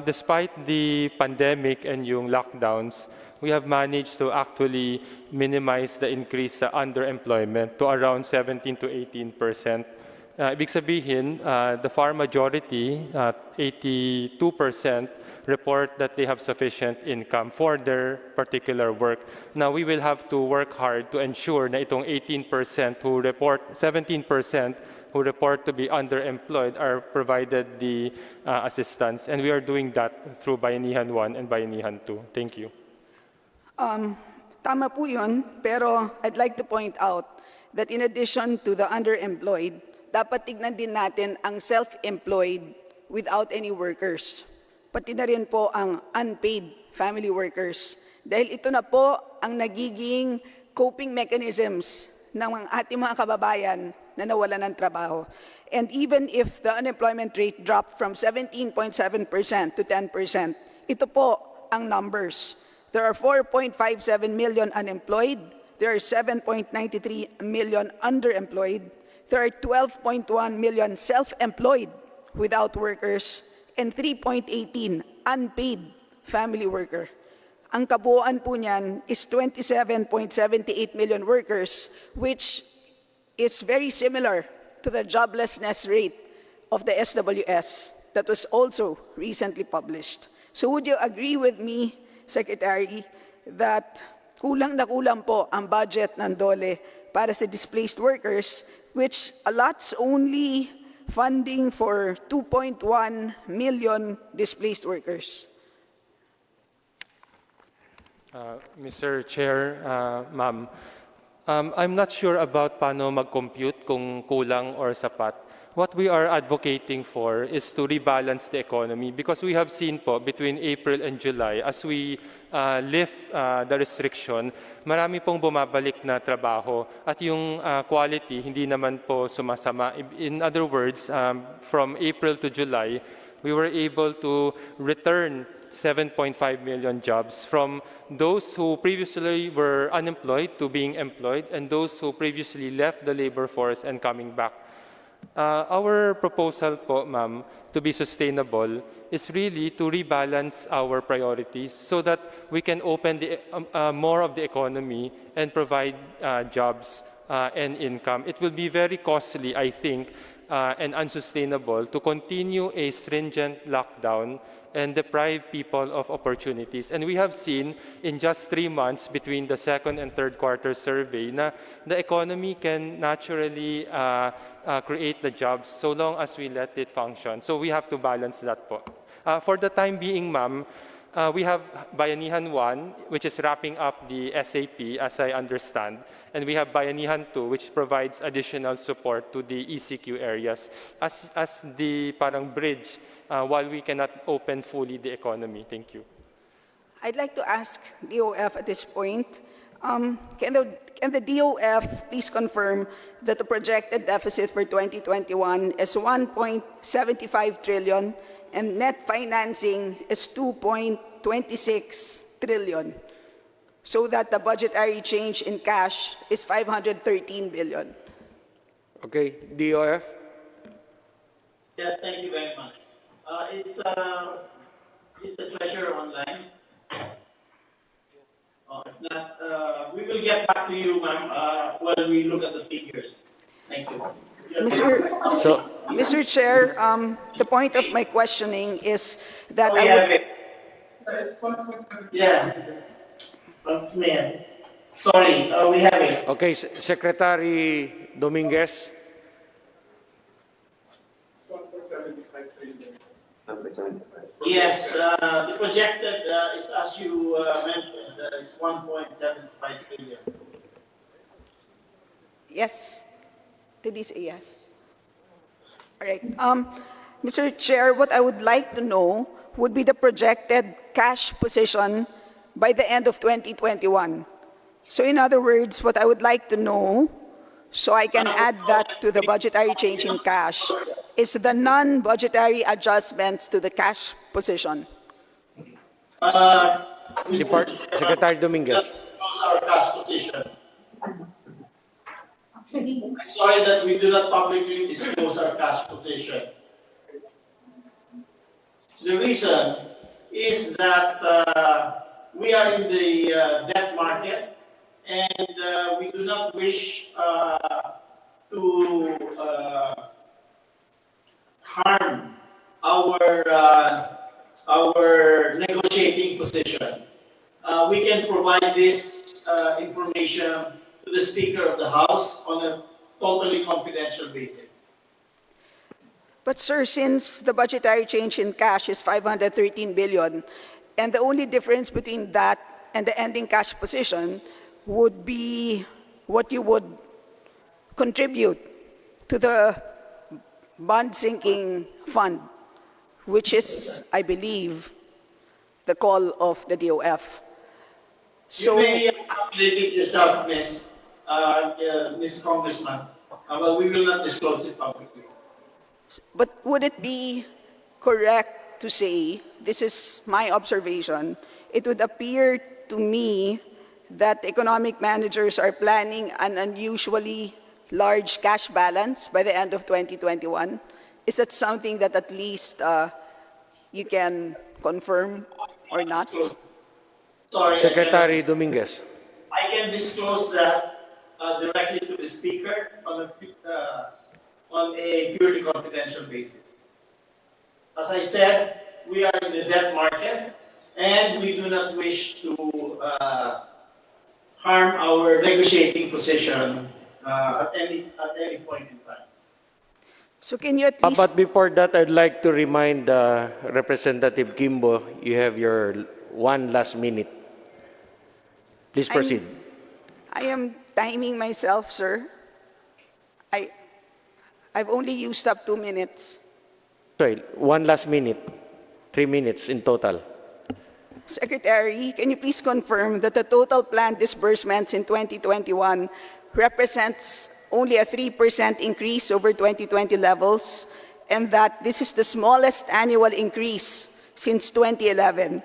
despite the pandemic and yung lockdowns, we have managed to actually minimize the increase sa underemployment to around 17 to 18%. Ibig sabihin, the far majority, 82%, report that they have sufficient income for their particular work. Now, we will have to work hard to ensure na itong 18% who report, 17% who report to be underemployed are provided the assistance. And we are doing that through Bayanihan 1 and Bayanihan 2. Thank you. Tama po yun, pero I'd like to point out that in addition to the underemployed, dapat tignan din natin ang self-employed without any workers. Pati na rin po ang unpaid family workers. Dahil ito na po ang nagiging coping mechanisms ng ating mga kababayan na nawalan ng trabaho. And even if the unemployment rate dropped from 17.7% to 10%, ito po ang numbers. There are 4.57 million unemployed. There are 7.93 million underemployed. There are 12.1 million self-employed without workers and 3.18 unpaid family worker. Ang kabuuan po niyan is 27.78 million workers, which is very similar to the joblessness rate of the SWS that was also recently published. So would you agree with me, Secretary, that kulang na kulang po ang budget ng DOLE para sa displaced workers, which allots only funding for 2.1 million displaced workers? Mr. Chair, Ma'am, I'm not sure about paano mag-compute kung kulang or sapat. What we are advocating for is to rebalance the economy because we have seen po between April and July as we lift the restriction, marami pong bumabalik na trabaho at yung quality hindi naman po sumasama. In other words, from April to July, we were able to return 7.5 million jobs from those who previously were unemployed to being employed and those who previously left the labor force and coming back. Our proposal po, ma'am, to be sustainable is really to rebalance our priorities so that we can open the, more of the economy and provide jobs and income. It will be very costly, I think, and unsustainable to continue a stringent lockdown and deprive people of opportunities. And we have seen in just 3 months between the second and third quarter survey na the economy can naturally create the jobs so long as we let it function. So we have to balance that po. For the time being, ma'am, we have Bayanihan 1, which is wrapping up the SAP, as I understand. And we have Bayanihan 2, which provides additional support to the ECQ areas as the parang bridge while we cannot open fully the economy. Thank you. I'd like to ask DOF at this point, can the DOF please confirm that the projected deficit for 2021 is 1.75 trillion and net financing is 2.26 trillion, so that the budgetary change in cash is 513 billion? Okay, DOF? Yes, thank you very much. Is the treasurer online? If not, we will get back to you, ma'am, when we look at the figures. Thank you. Mr. Mr. Chair, the point of my questioning is that We I have would... it. Yeah. Mayor. Sorry, we have it. Okay, Secretary Dominguez. Yes, the projected is, as you mentioned, is 1.75 trillion. Yes. Did he say yes? All right. Mr. Chair, what I would like to know would be the projected cash position by the end of 2021. So in other words, what I would like to know, so I can add that to the budgetary change in cash, is the non-budgetary adjustments to the cash position. Secretary Dominguez. Disclose our cash position. I'm sorry that we do not publicly disclose our cash position. The reason is that we are in the debt market, and we do not wish to harm our negotiating position. We can provide this information to the Speaker of the House on a totally confidential basis. But sir, since the budgetary change in cash is 513 billion, and the only difference between that and the ending cash position would be what you would contribute to the bond sinking fund, which is, I believe, the call of the DOF. So, you may calculate it yourself, Ms. Congressman, but we will not disclose it publicly. but would it be correct to say, this is my observation, it would appear to me that economic managers are planning an unusually large cash balance by the end of 2021? Is that something that at least you can confirm or not? Sorry, Secretary Dominguez. I can disclose that directly to the Speaker on a purely confidential basis. As I said, we are in the debt market, and we do not wish to harm our negotiating position at any point in time. So can you at least... But before that, I'd like to remind Representative Kimbo, you have your one last minute. Please proceed. I am timing myself, sir. I've only used up 2 minutes. Sorry, one last minute. 3 minutes in total. Secretary, can you please confirm that the total planned disbursements in 2021 represents only a 3% increase over 2020 levels, and that this is the smallest annual increase since 2011?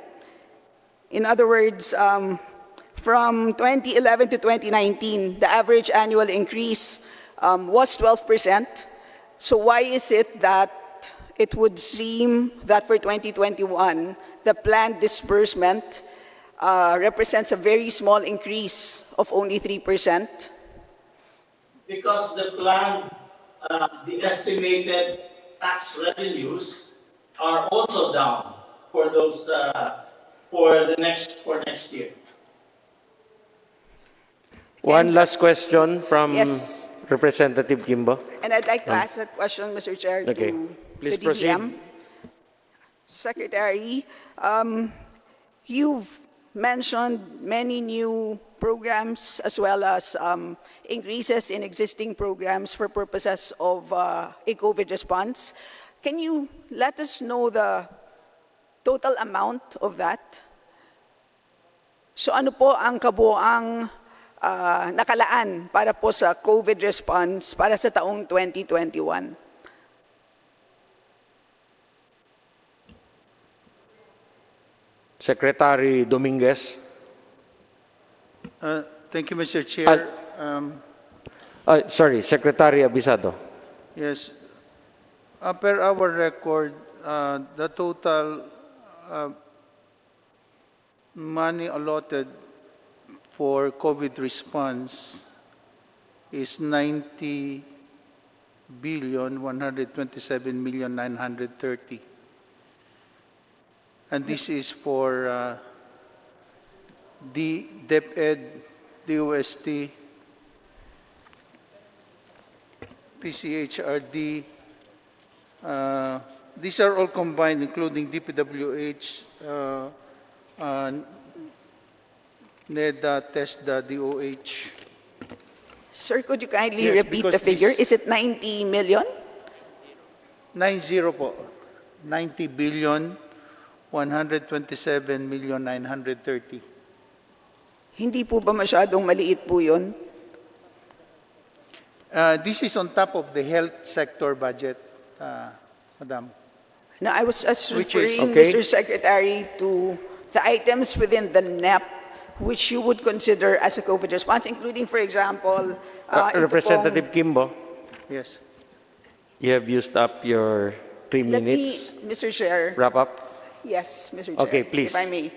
In other words, from 2011 to 2019, the average annual increase was 12%. So why is it that it would seem that for 2021, the planned disbursement represents a very small increase of only 3%? Because the plan, the estimated tax revenues are also down for those for next year. One last question from Yes. Representative Kimbo. And I'd like to ask that question, Mr. Chair, Okay. to Please the DBM. proceed. Secretary, you've mentioned many new programs as well as increases in existing programs for purposes of a COVID response. Can you let us know the total amount of that? So ano po ang kabuoang nakalaan para po sa COVID response para sa taong 2021? Secretary Dominguez. Thank you, Mr. Chair. Sorry, Secretary Abisado. Yes. Per our record, the total money allotted for COVID response is 90 billion 127,930,000. And this is for the DepEd, DOST, PCHRD. These are all combined, including DPWH, NEDA, TESDA, DOH. Sir, could you kindly Yes, repeat because the figure? this- Is it 90 million? 90 po. 90 billion, 127,930,000. Hindi po ba masyadong maliit po yun? This is on top of the health sector budget, Madam. No, I was just Which is- referring, Okay. Mr. Secretary, to the items within the NEP which you would consider as a COVID response, including, for example, ito Representative Kimbo, Yes. you have used up your 3 pong- let me, minutes. Mr. Chair, Wrap up. yes, Mr. Chair, Okay, please. if I may.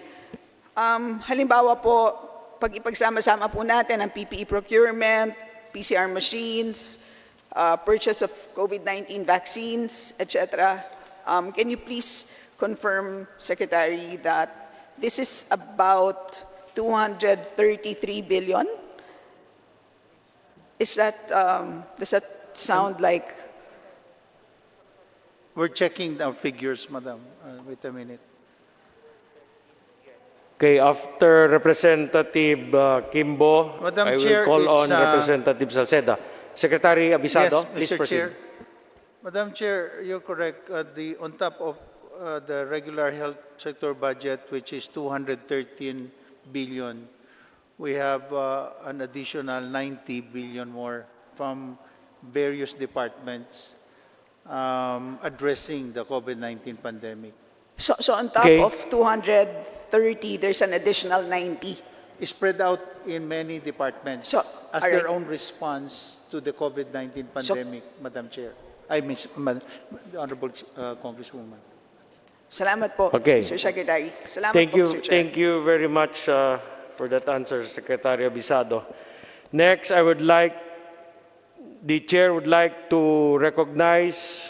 Halimbawa po, pag ipagsama-sama po natin ang PPE procurement, PCR machines, purchase of COVID-19 vaccines, etc., can you please confirm, Secretary, that this is about 233 billion? Is that, does that sound like, We're checking our figures, Madam. Wait a minute. Okay, after Representative Kimbo, Madam I will Chair, call on it's, Representative Salceda. Secretary Abisado, Yes, please Mr. proceed. Chair. Madam Chair, you're correct. On top of the regular health sector budget, which is 213 billion, we have an additional 90 billion more from various departments addressing the COVID-19 pandemic. so on top Okay. of 230, there's an additional 90? Spread out in many departments So, as all their right. own response to the COVID-19 So- pandemic, Madam Chair. The Honorable Congresswoman. Salamat po, Okay. Mr. Secretary. Salamat Thank po, you, Mr. Chair. thank you very much for that answer, Secretary Abisado. Next, the chair would like to recognize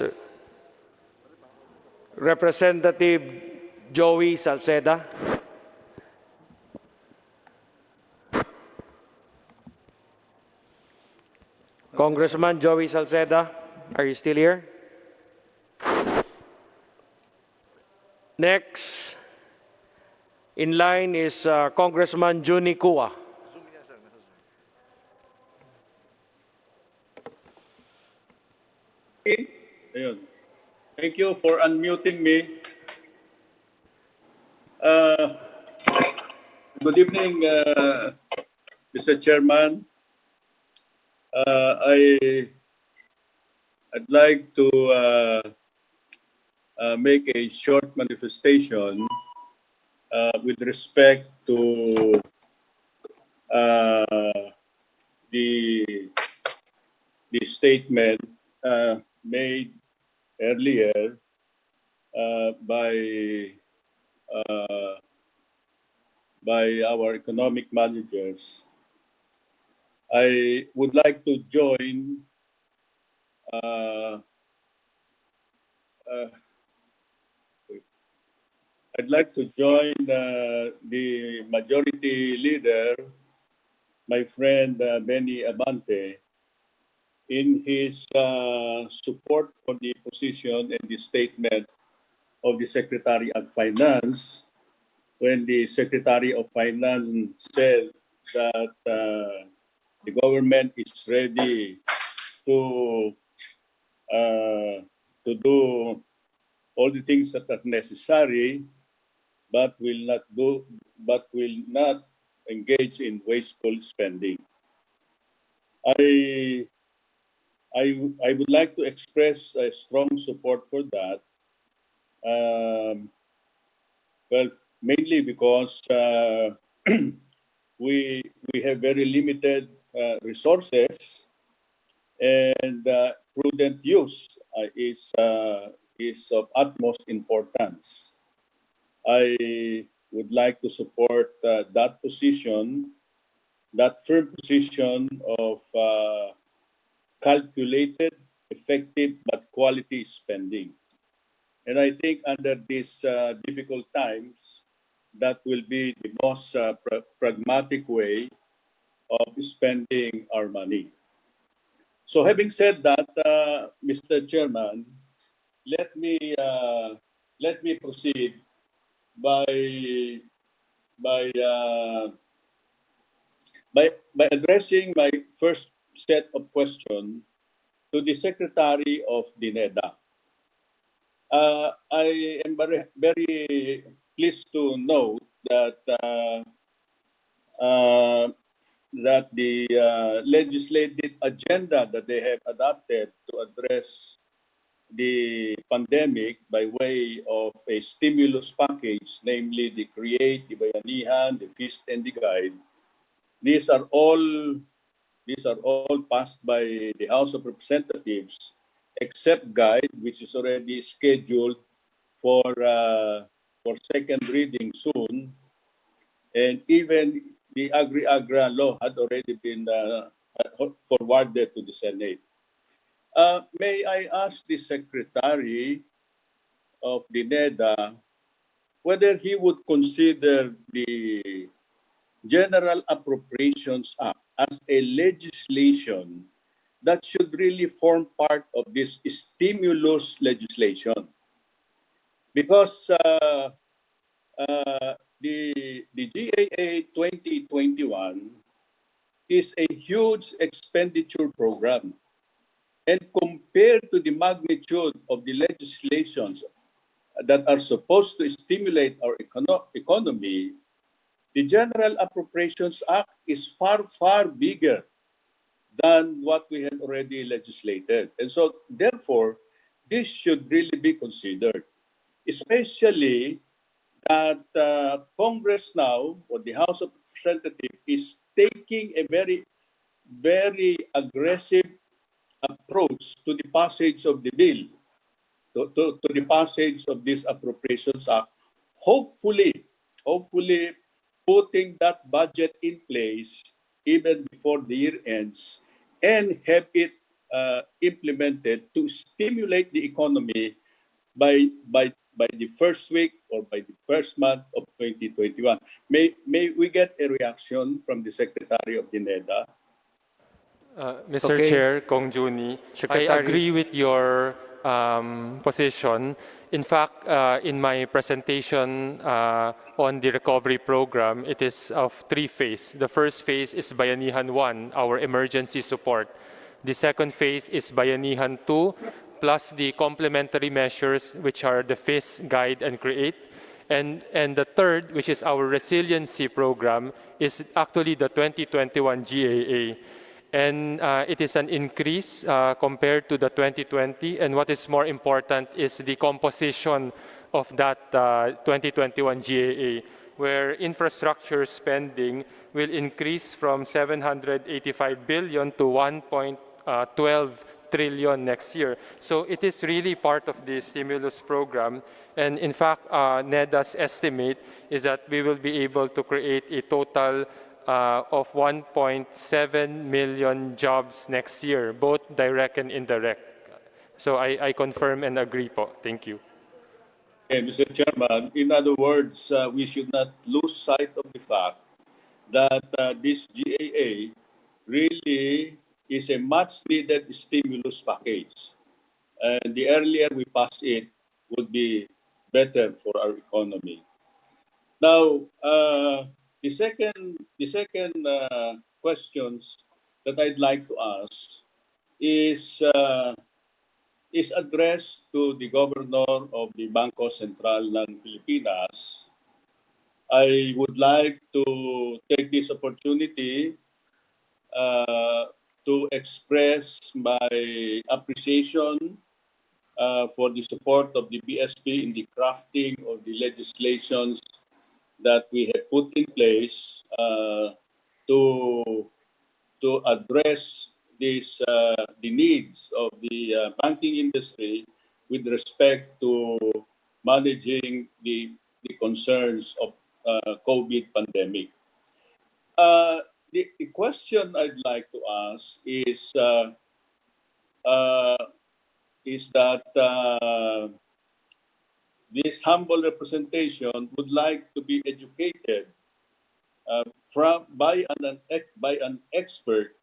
Representative Joey Salceda. Congressman Joey Salceda, are you still here? Next in line is Congressman Juni Kua. Ayun. Thank you for unmuting me. Good evening, Mr. Chairman. I'd like to make a short manifestation with respect to the statement made earlier by our economic managers. I would like to join I'd like to join the majority leader, my friend Benny Abante, in his support for the position and the statement of the Secretary of Finance, when the Secretary of Finance said that the government is ready to do all the things that are necessary, but will not engage in wasteful spending. I would like to express a strong support for that. Well, mainly because we have very limited resources, and prudent use is of utmost importance. I would like to support that position, that firm position of calculated effective but quality spending. And I think under these difficult times, that will be the most pragmatic way of spending our money. So having said that, Mr. Chairman, let me proceed by by uh, by addressing my first set of questions to the Secretary of DINEDA. I am very pleased to note that that the legislative agenda that they have adopted to address the pandemic by way of a stimulus package, namely the Create, the Bayanihan, the Feast, and the Guide. These are all passed by the House of Representatives, except Guide, which is already scheduled for second reading soon, and even the Agri-Agra law had already been forwarded to the Senate. May I ask the Secretary of the NEDA whether he would consider the General Appropriations Act as a legislation that should really form part of this stimulus legislation? Because the GAA 2021 is a huge expenditure program. And compared to the magnitude of the legislations that are supposed to stimulate our economy, the General Appropriations Act is far, far bigger than what we had already legislated. And so, therefore, this should really be considered, especially that Congress now, or the House of Representatives, is taking a very, very aggressive approach to the passage of the bill, to the passage of this Appropriations Act, hopefully putting that budget in place even before the year ends and have it implemented to stimulate the economy by the first week or by the first month of 2021. May we get a reaction from the Secretary of the NEDA? Mr. Okay. Chair, Kong Juni, Secretary. I agree with your position. In fact, in my presentation on the recovery program, it is of three phases. The first phase is Bayanihan 1, our emergency support. The second phase is Bayanihan 2, plus the complementary measures, which are the Feast, Guide, and Create. And the third, which is our resiliency program, is actually the 2021 GAA. And it is an increase compared to the 2020. And what is more important is the composition of that 2021 GAA, where infrastructure spending will increase from 785 billion to 1.12 trillion next year. So it is really part of the stimulus program. And in fact, NEDA's estimate is that we will be able to create a total of 1.7 million jobs next year, both direct and indirect. So I confirm and agree po. Thank you. Okay, Mr. Chairman, in other words, we should not lose sight of the fact that this GAA really is a much-needed stimulus package. And the earlier we pass it would be better for our economy. Now, the second questions that I'd like to ask is addressed to the Governor of the Bangko Sentral ng Pilipinas. I would like to take this opportunity to express my appreciation for the support of the BSP in the crafting of the legislations that we have put in place to address this the needs of the banking industry with respect to managing the concerns of COVID pandemic. The question I'd like to ask is is that this humble representation would like to be educated by an expert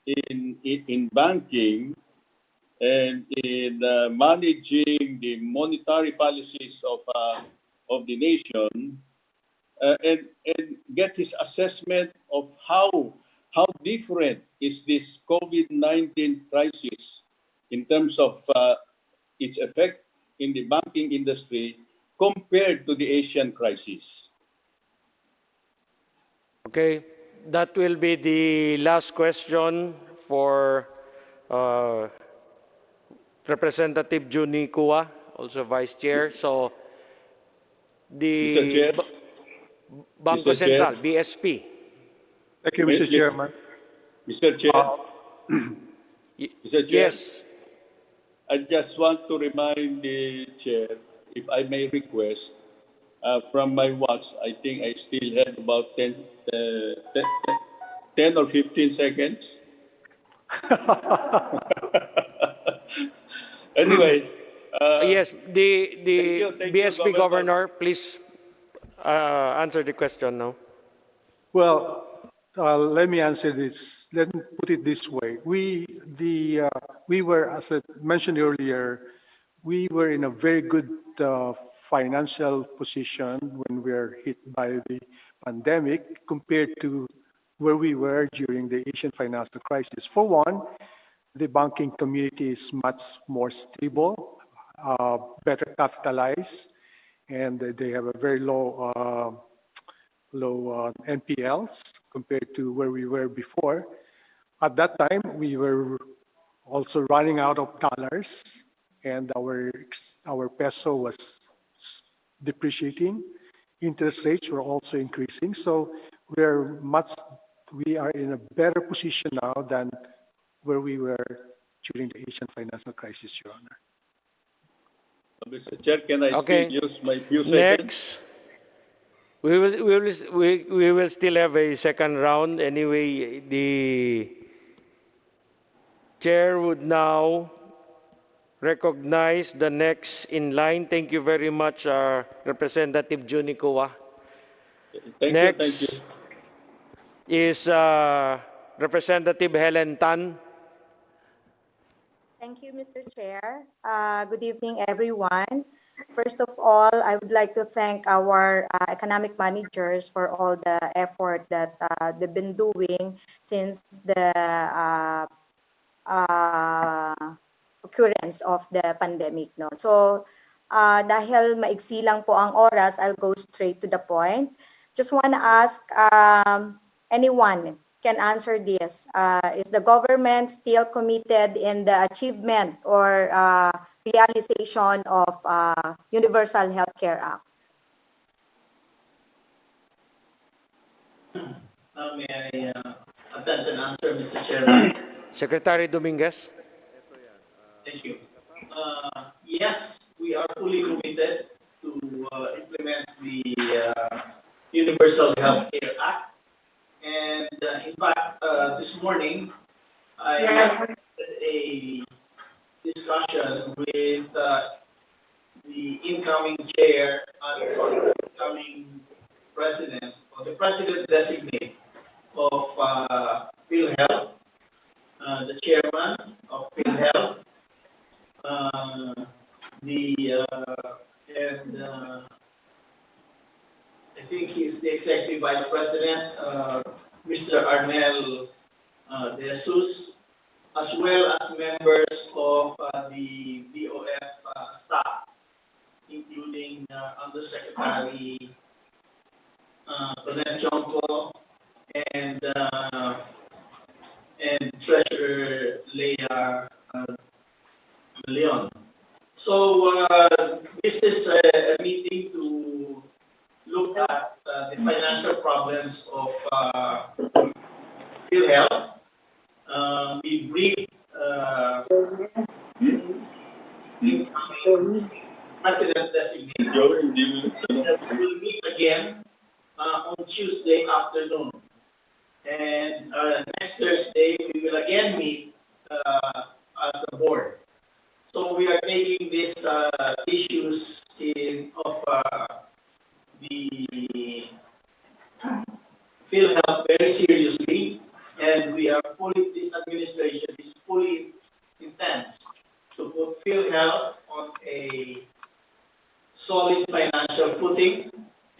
in banking and in managing the monetary policies of the nation, and get his assessment of how different is this COVID-19 crisis in terms of its effect in the banking industry compared to the Asian crisis. Okay, that will be the last question for Representative Juni Kua, also Vice Chair. So, Mr. Chair. Bangko Mr. Chair. Sentral, BSP. Thank you, Mr. Chairman. Mr. Chair. Mr. Chair. Yes. I just want to remind the chair, if I may request, from my watch, I think I still have about 10 or 15 seconds. Anyway. Yes, the thank you, BSP Governor, please answer the question now. Well, let me answer this. Let me put it this way. We were, as I mentioned earlier, we were in a very good financial position when we were hit by the pandemic compared to where we were during the Asian financial crisis. For one, the banking community is much more stable, better capitalized, and they have a very low NPLs compared to where we were before. At that time, we were also running out of dollars, and our peso was depreciating. Interest rates were also increasing, so we are in a better position now than where we were during the Asian financial crisis, Your Honor. Mr. Chair, can I Okay. still use my few seconds? Next, we will still have a second round. Anyway, the chair would now recognize the next in line. Thank you very much, Representative Juni Kua. Next Thank you. is Representative Helen Tan. Thank you, Mr. Chair. Good evening, everyone. First of all, I would like to thank our economic managers for all the effort that they've been doing since the occurrence of the pandemic. No? So, dahil maiksi lang po ang oras, I'll go straight to the point. Just want to ask anyone can answer this. Is the government still committed in the achievement or realization of Universal Healthcare Act? May I attempt an answer, Mr. Chairman? Secretary Dominguez. Thank you. Yes, we are fully committed to implement the Universal Healthcare Act. And in fact, this morning, I had a discussion with the incoming chair, incoming president, or the president-designate of PhilHealth, the chairman of PhilHealth, I think he's the executive vice president, Mr. Arnel De Jesus, as well as members of the BOF staff, including Undersecretary Tonet Chonco and Treasurer Leah Leon. So this is a meeting to look at the financial problems of PhilHealth. We briefed incoming president-designate. We will meet again on Tuesday afternoon. And next Thursday, we will again meet as a board. So we are taking these issues of the PhilHealth very seriously, and this administration is fully intends to put PhilHealth on a solid financial footing,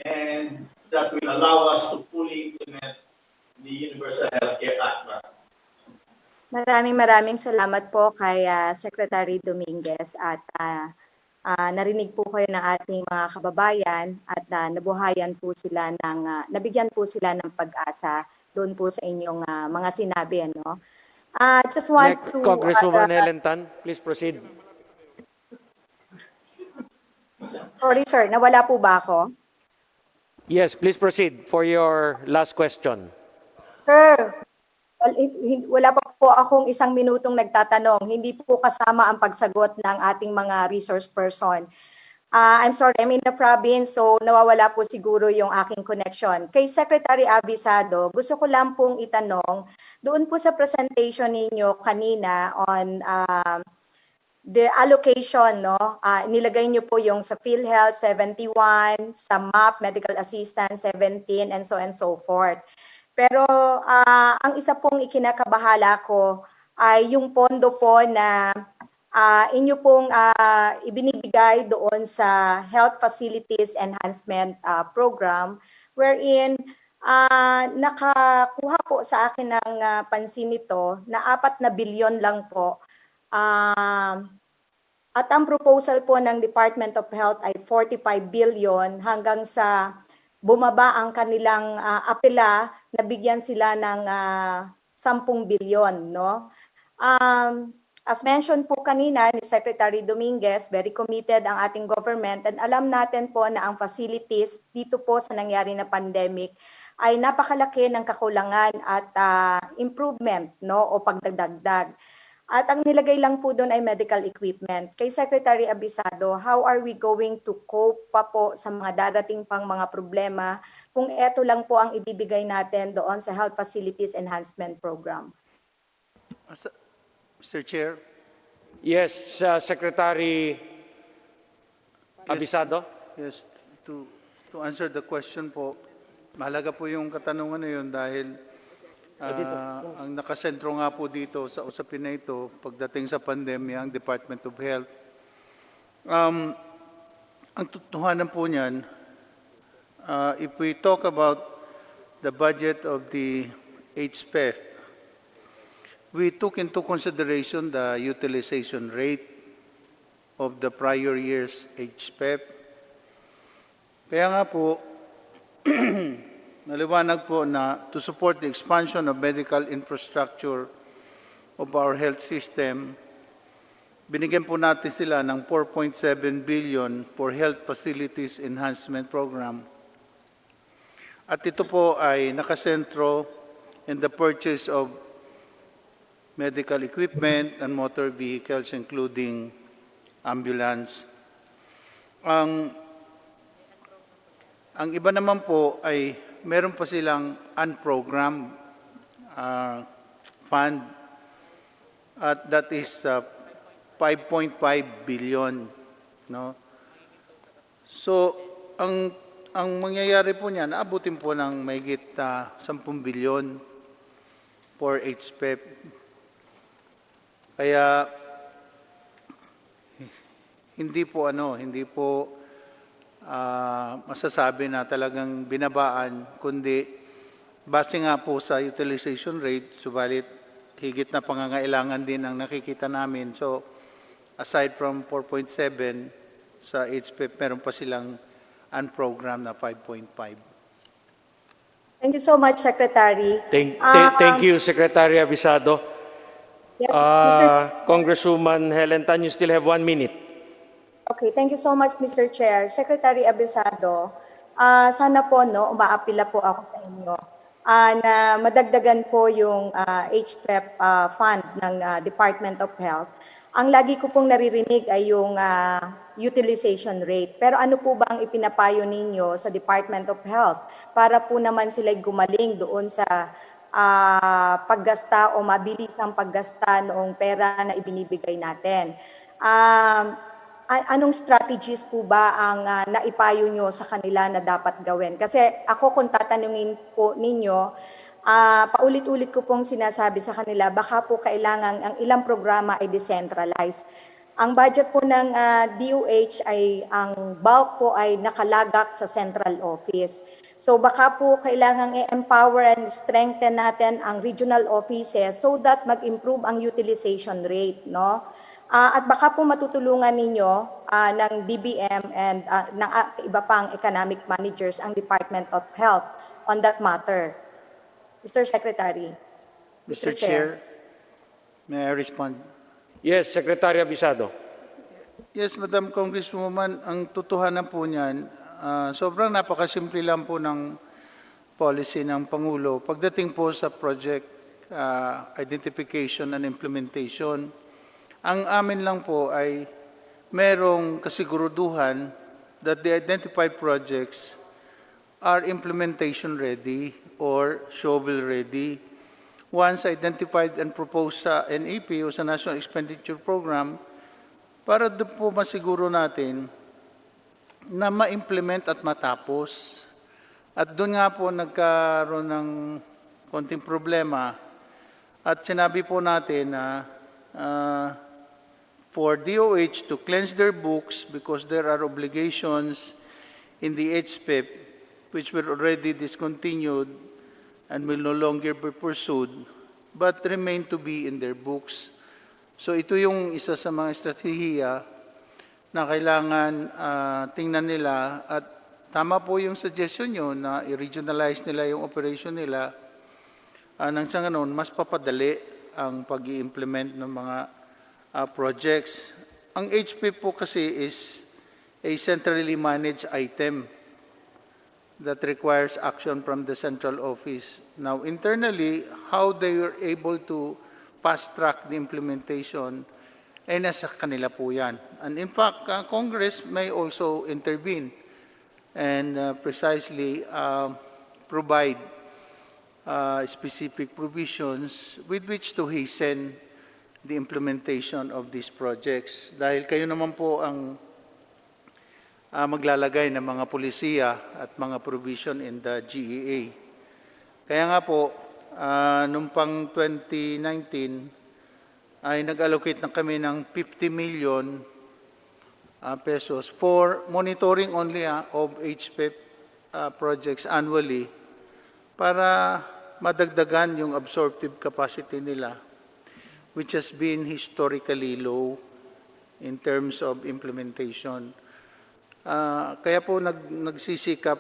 and that will allow us to fully implement the Universal Healthcare Act. Maraming salamat po kay Secretary Dominguez at narinig po kayo ng ating mga kababayan at nabuhayan po sila nabigyan po sila ng pag-asa doon po sa inyong mga sinabi, ano. Just want to Congresswoman Helen Tan, please proceed. Sorry sir, nawala po ba ako? Yes, please proceed for your last question. Sir, wala pa po akong 1 minutong nagtatanong. Hindi po kasama ang pagsagot ng ating mga resource person. I'm sorry, I'm in the province, so nawawala po siguro yung aking connection. Kay Secretary Abisado, gusto ko lang pong itanong, doon po sa presentation ninyo kanina on the allocation, no? Nilagay niyo po yung sa PhilHealth 71, sa MAP, Medical Assistance 17, and so forth. Pero ang isa pong ikinakabahala ko ay yung pondo po na inyo pong ibinibigay doon sa Health Facilities Enhancement Program, wherein nakakuha po sa akin ng pansin nito na 4 na bilyon lang po. At ang proposal po ng Department of Health ay 45 billion hanggang sa bumaba ang kanilang apela, nabigyan sila ng 10 bilyon, no? As mentioned po kanina ni Secretary Dominguez, very committed ang ating government, and alam natin po na ang facilities dito po sa nangyari na pandemic ay napakalaki ng kakulangan at improvement, no, o pagdagdag. At ang nilagay lang po doon ay medical equipment. Kay Secretary Abisado, how are we going to cope pa po sa mga darating pang mga problema kung eto lang po ang ibibigay natin doon sa Health Facilities Enhancement Program? Mr. Chair. Yes, Secretary Abisado. Yes, to answer the question po, mahalaga po yung katanungan na yun dahil ang nakasentro nga po dito sa usapin na ito pagdating sa pandemya, ang Department of Health. Ang totohanan po niyan, if we talk about the budget of the HPEF, we took into consideration the utilization rate of the prior year's HPEF. Kaya nga po, naliwanag po na to support the expansion of medical infrastructure of our health system, binigyan po natin sila ng 4.7 billion for Health Facilities Enhancement Program. At ito po ay nakasentro in the purchase of medical equipment and motor vehicles including ambulance. Ang iba naman po ay meron pa silang unprogrammed fund at that is 5.5 billion, no? So ang mangyayari po niyan, aabutin po ng mahigit 10 billion for HPEF. Kaya hindi po masasabi na talagang binabaan, kundi base nga po sa utilization rate, subalit higit na pangangailangan din ang nakikita namin. So, aside from 4.7 sa HPEF, meron pa silang unprogrammed na 5.5. Thank you so much, Secretary. Thank you, Secretary Abisado. Yes, Congresswoman Helen Tan, you still have 1 minute. Okay, thank you so much, Mr. Chair. Secretary Abisado, sana po, no, umaapila po ako sa inyo na madagdagan po yung HPEF fund ng Department of Health. Ang lagi ko pong naririnig ay yung utilization rate. Pero ano po ba ang ipinapayo ninyo sa Department of Health para po naman sila gumaling doon sa paggasta o mabilis ang paggasta noong pera na ibinibigay natin. Anong strategies po ba ang naipayo nyo sa kanila na dapat gawin? Kasi ako kung tatanungin po ninyo, paulit-ulit ko pong sinasabi sa kanila, baka po kailangan ang ilang programa ay decentralized. Ang budget po ng DOH ay, ang bulk po ay nakalagak sa central office. So baka po kailangan i-empower and strengthen natin ang regional offices so that mag-improve ang utilization rate, no? At baka po matutulungan ninyo ng DBM and ng iba pang economic managers ang Department of Health on that matter. Mr. Secretary. Mr. Chair, may I respond? Yes, Secretary Abisado. Yes, Madam Congresswoman, ang totohanan po niyan, sobrang napakasimple lang po ng policy ng Pangulo. Pagdating po sa project identification and implementation, ang amin lang po ay merong kasiguruduhan that the identified projects are implementation ready or shovel ready. Once identified and proposed sa NEP o sa National Expenditure Program, para doon po masiguro natin na ma-implement at matapos. At doon nga po nagkaroon ng konting problema at sinabi po natin na for DOH to cleanse their books because there are obligations in the HPIP which were already discontinued and will no longer be pursued but remain to be in their books. So ito yung isa sa mga estratehiya na kailangan tingnan nila at tama po yung suggestion nyo na i-regionalize nila yung operation nila nang sa ganun, mas papadali ang pag-i-implement ng mga projects. Ang HPIP po kasi is a centrally managed item that requires action from the central office. Now, internally, how they were able to fast-track the implementation, nasa kanila po yan. And in fact, Congress may also intervene and precisely provide specific provisions with which to hasten the implementation of these projects. Dahil kayo naman po ang maglalagay ng mga polisiya at mga provision in the GEA. Kaya nga po, noong pang 2019, ay nag-allocate na kami ng 50 million pesos for monitoring only of HPIP projects annually para madagdagan yung absorptive capacity nila, which has been historically low in terms of implementation. Kaya po nagsisikap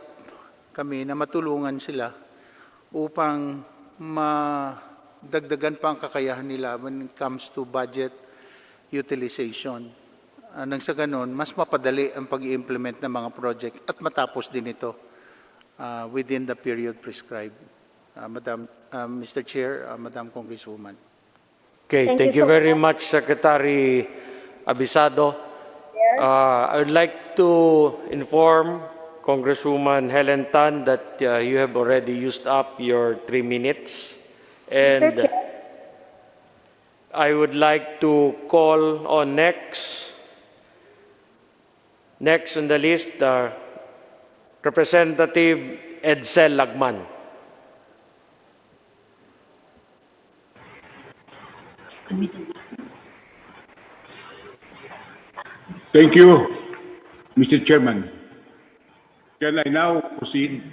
kami na matulungan sila upang madagdagan pa ang kakayahan nila when it comes to budget utilization. Nang sa ganon, mas mapadali ang pag-i-implement ng mga project at matapos din ito within the period prescribed. Mr. Chair, Madam Congresswoman. Okay, thank you very much, Secretary Abisado. I would like to inform Congresswoman Helen Tan that you have already used up your 3 minutes. And I would like to call on next on the list, Representative Edsel Lagman. Thank you, Mr. Chairman. Can I now proceed?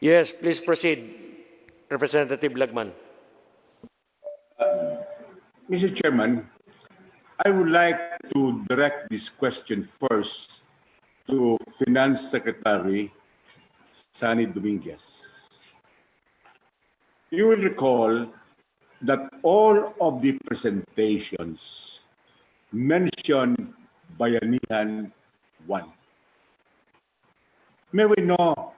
Yes, please proceed, Representative Lagman. Mr. Chairman, I would like to direct this question first to Finance Secretary Sani Dominguez. You will recall that all of the presentations mentioned Bayanihan 1. May we know,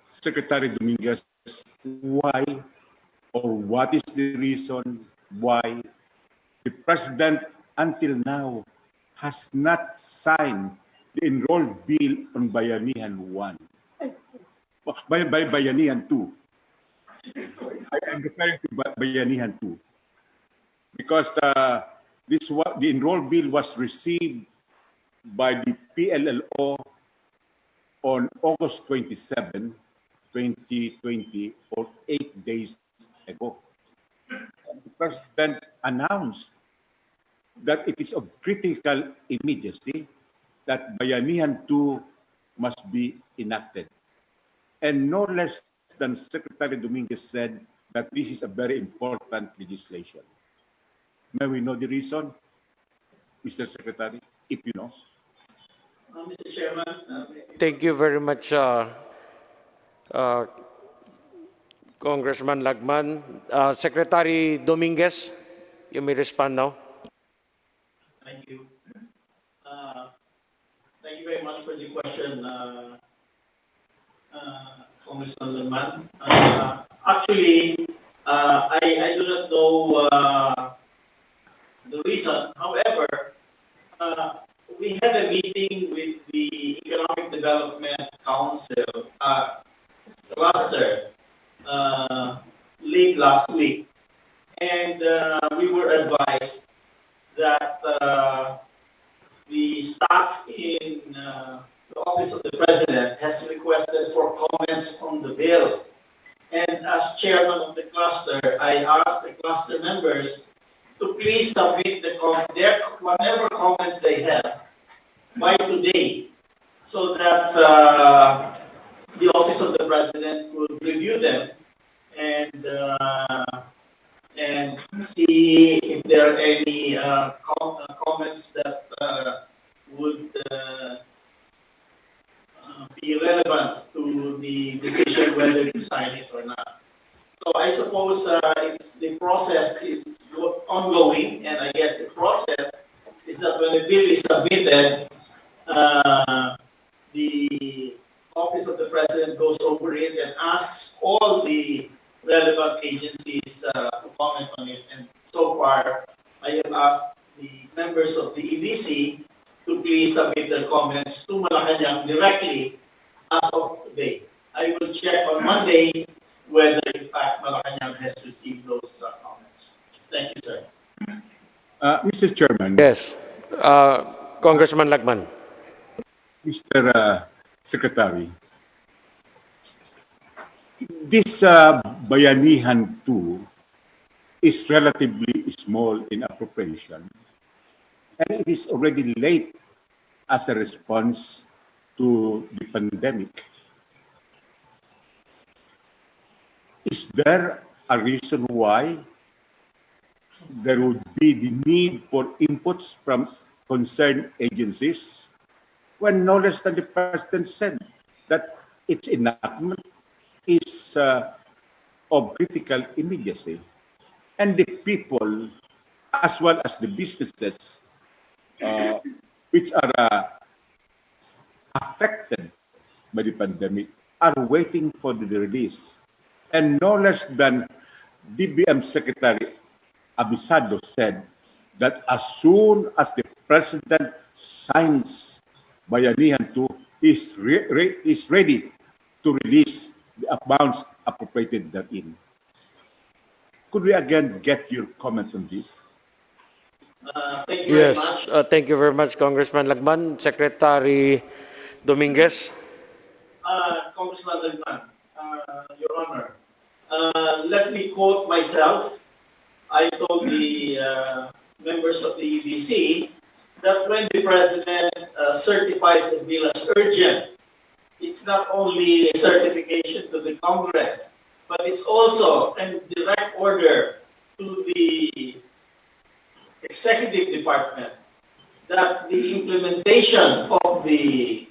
Secretary Dominguez, why or what is the reason why the President until now has not signed the enrolled bill on Bayanihan 1, Bayanihan 2? I'm referring to Bayanihan 2. Because the enrolled bill was received by the PLLO on August 27, 2020, or 8 days ago. The President announced that it is of critical immediacy that Bayanihan 2 must be enacted. And no less than Secretary Dominguez said that this is a very important legislation. May we know the reason, Mr. Secretary, if you know? Mr. Chairman, Thank you very much, Congressman Lagman. Secretary Dominguez, you may respond now. thank you. Thank you very much for the question, Congressman Lerman. Actually, I do not know the reason. However, we had a meeting with the Economic Development Council cluster late last week, and we were advised that the staff in the Office of the President has requested for comments on the bill. And as chairman of the cluster, I asked the cluster members to please submit their whatever comments they have by today, so that the Office of the President will review them and see if there are any comments that would be relevant to the decision whether to sign it or not. So I suppose the process is ongoing, and I guess the process is that when the bill is submitted, the Office of the President goes over it and asks all the relevant agencies to comment on it. And so far, I have asked the members of the EBC to please submit their comments to Malacanang directly as of today. I will check on Monday whether in fact Malacanang has received those comments. Thank you, sir. Mr. Chairman. Yes. Congressman Lagman. Mr. Secretary, this Bayanihan 2 is relatively small in appropriation, and it is already late as a response to the pandemic. Is there a reason why there would be the need for inputs from concerned agencies when no less than the President said that its enactment is of critical immediacy, and the people as well as the businesses which are affected by the pandemic are waiting for the release. And no less than DBM Secretary Abisado said that as soon as the President signs Bayanihan 2 is ready to release the amounts appropriated therein. Could we again get your comment on this? Thank you very Yes. much. Thank you very much, Congressman Lagman. Secretary Dominguez. Congressman Lagman, Your Honor, let me quote myself. I told the members of the EBC that when the President certifies the bill as urgent, it's not only a certification to the Congress, but it's also a direct order to the Executive Department that the implementation of the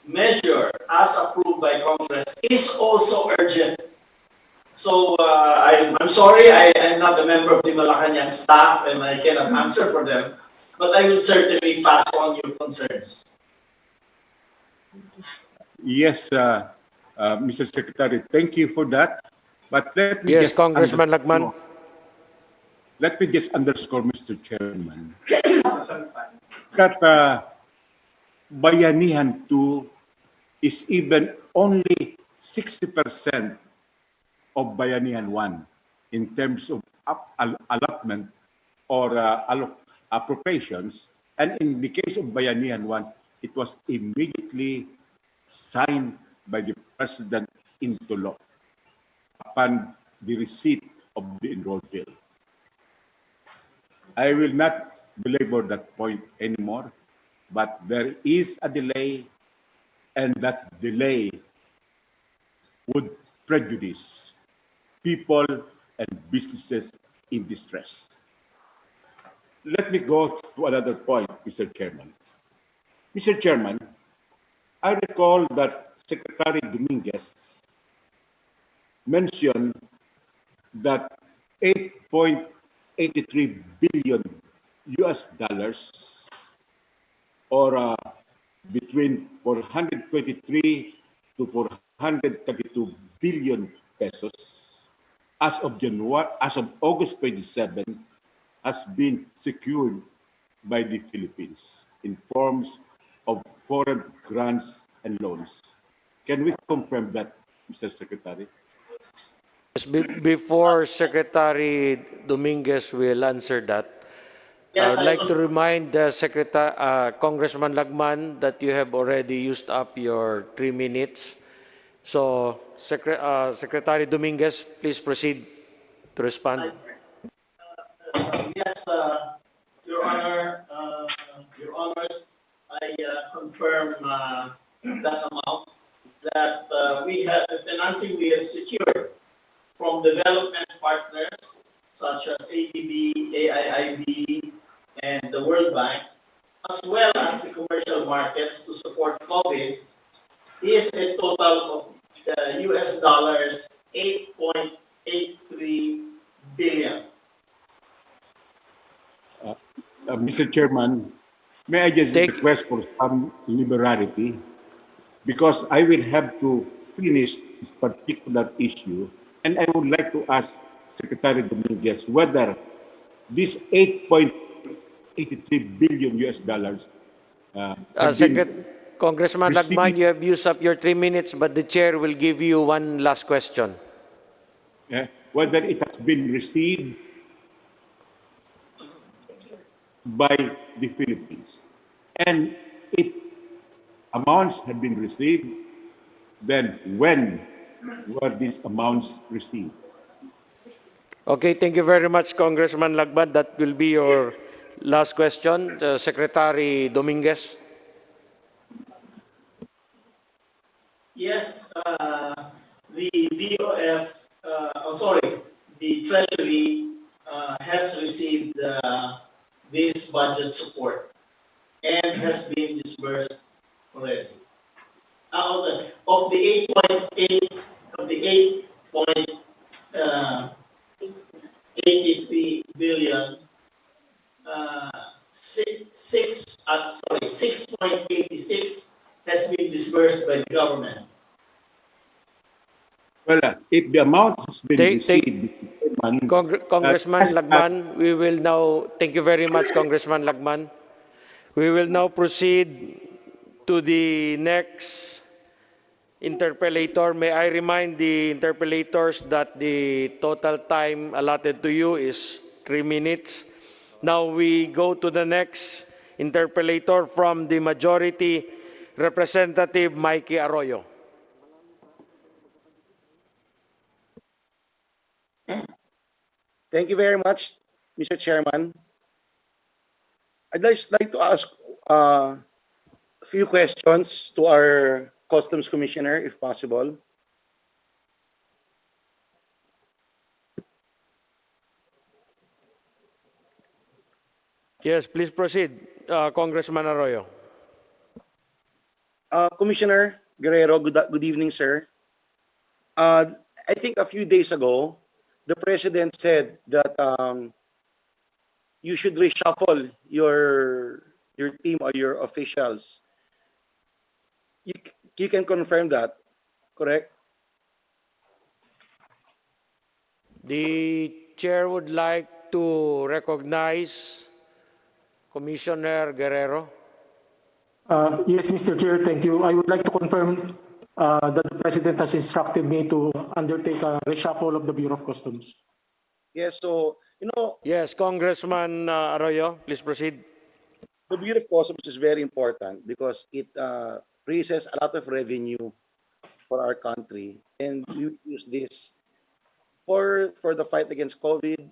measure as approved by Congress is also urgent. So I'm sorry, I'm not a member of the Malacanang staff and I cannot answer for them, but I will certainly pass on your concerns. Yes, Mr. Secretary, thank you for that. But let me Yes, just Congressman Lagman. Let me just underscore, Mr. Chairman, that Bayanihan 2 is even only 60% of Bayanihan 1 in terms of allotment or appropriations. And in the case of Bayanihan 1, it was immediately signed by the President into law upon the receipt of the enrolled bill. I will not belabor that point anymore, but there is a delay, and that delay would prejudice people and businesses in distress. Let me go to another point, Mr. Chairman. Mr. Chairman, I recall that Secretary Dominguez mentioned that 8.83 billion US dollars, or between 423 to 432 billion pesos, as of August 27, has been secured by the Philippines in forms of foreign grants and loans. Can we confirm that, Mr. Secretary? Before Secretary Dominguez will answer that, I would like to remind Congressman Lagman that you have already used up your 3 minutes. So, Secretary Dominguez, please proceed to respond. Yes, Your Honor, Your Honors, I confirm that amount that the financing we have secured from development partners such as ADB, AIIB, and the World Bank, as well as the commercial markets to support COVID, is a total of US dollars 8.83 billion. Mr. Chairman, may I just request for some liberality, because I will have to finish this particular issue, and I would like to ask Secretary Dominguez whether this 8.83 billion US dollars Congressman Lagman, you have used up your 3 minutes, but the chair will give you one last question. Whether it has been received by the Philippines. And if amounts have been received, then when were these amounts received? Okay, thank you very much, Congressman Lagman. That will be your last question. Secretary Dominguez. Yes, the DOF, the Treasury has received this budget support and has been disbursed already. Of the 8.83 billion, 6.86 has been disbursed by the government. Well, if the amount has been received, Congressman Lagman, we will now, thank you very much, Congressman Lagman. We will now proceed to the next interpellator. May I remind the interpellators that the total time allotted to you is 3 minutes. Now we go to the next interpellator from the majority, Representative Mikey Arroyo. Thank you very much, Mr. Chairman. I'd just like to ask a few questions to our Customs Commissioner, if possible. Yes, please proceed, Congressman Arroyo. Commissioner Guerrero, good evening, sir. I think a few days ago, the President said that you should reshuffle your team or your officials. You can confirm that, correct? The chair would like to recognize Commissioner Guerrero. Yes, Mr. Chair, thank you. I would like to confirm that the President has instructed me to undertake a reshuffle of the Bureau of Customs. Yes, so, Yes, Congressman Arroyo, please proceed. the Bureau of Customs is very important because it raises a lot of revenue for our country, and we use this for the fight against COVID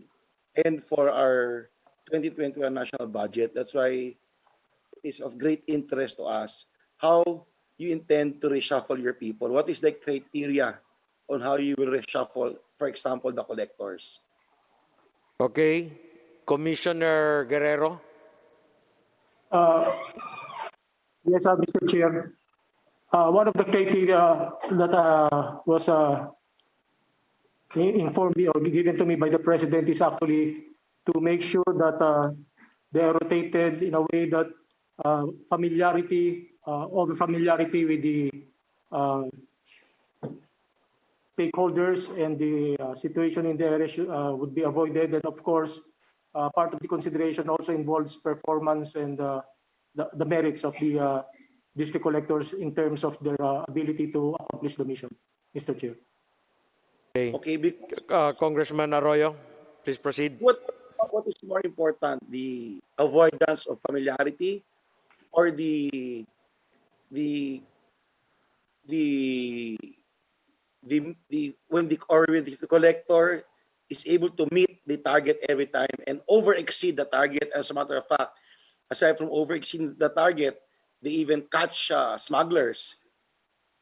and for our 2021 national budget. That's why it's of great interest to us how you intend to reshuffle your people. What is the criteria on how you will reshuffle, for example, the collectors? Okay. Commissioner Guerrero. Yes, Mr. Chair. One of the criteria that was informed me or given to me by the President is actually to make sure that they are rotated in a way that over familiarity with the stakeholders and the situation in the area would be avoided. And of course, part of the consideration also involves performance and the merits of the district collectors in terms of their ability to accomplish the mission, Mr. Chair. Okay, Congressman Arroyo, please proceed. what is more important, the avoidance of familiarity or the when the collector is able to meet the target every time and over exceed the target? As a matter of fact, aside from over exceeding the target, they even catch smugglers.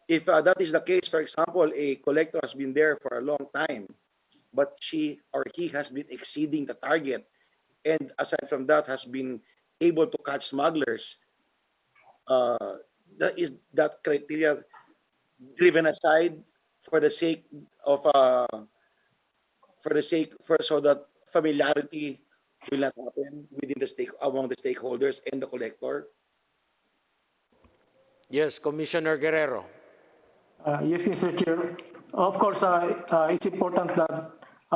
If that is the case, for example, a collector has been there for a long time, but she or he has been exceeding the target, and aside from that has been able to catch smugglers, that criteria driven aside for the sake of so that familiarity will not happen within among the stakeholders and the collector? Yes, Commissioner Guerrero. Yes, Mr. Chair. Of course, it's important that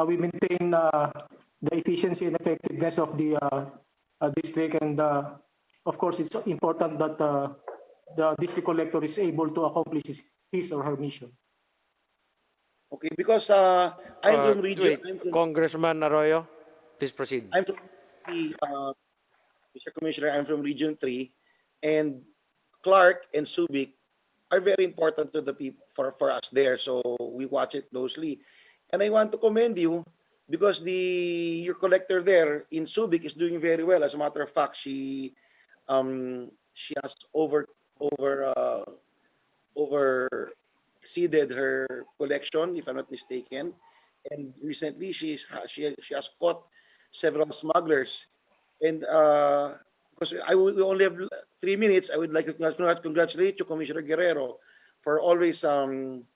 we maintain the efficiency and effectiveness of the district, and of course, it's important that the district collector is able to accomplish his or her mission. Okay, because I'm from region. Congressman Arroyo, please proceed. I'm from Mr. Commissioner, I'm from Region 3, and Clark and Subic are very important to the people for us there. So we watch it closely, and I want to commend you because your collector there in Subic is doing very well. As a matter of fact, she has exceeded her collection, if I'm not mistaken, and recently she has caught several smugglers. And because we only have 3 minutes, I would like to congratulate you, Commissioner Guerrero, for always trying to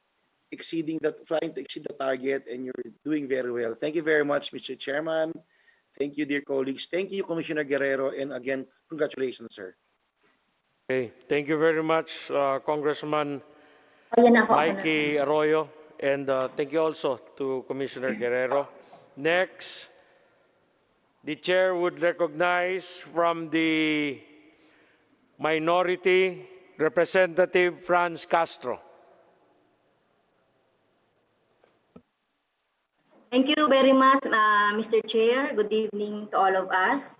exceed the target, and you're doing very well. Thank you very much, Mr. Chairman. Thank you, dear colleagues. Thank you, Commissioner Guerrero, and again, congratulations, sir. Okay, thank you very much, Congressman Mikey Arroyo, and thank you also to Commissioner Guerrero. Next, the chair would recognize from the minority, Representative Franz Castro. Thank you very much, Mr. Chair. Good evening to all of us.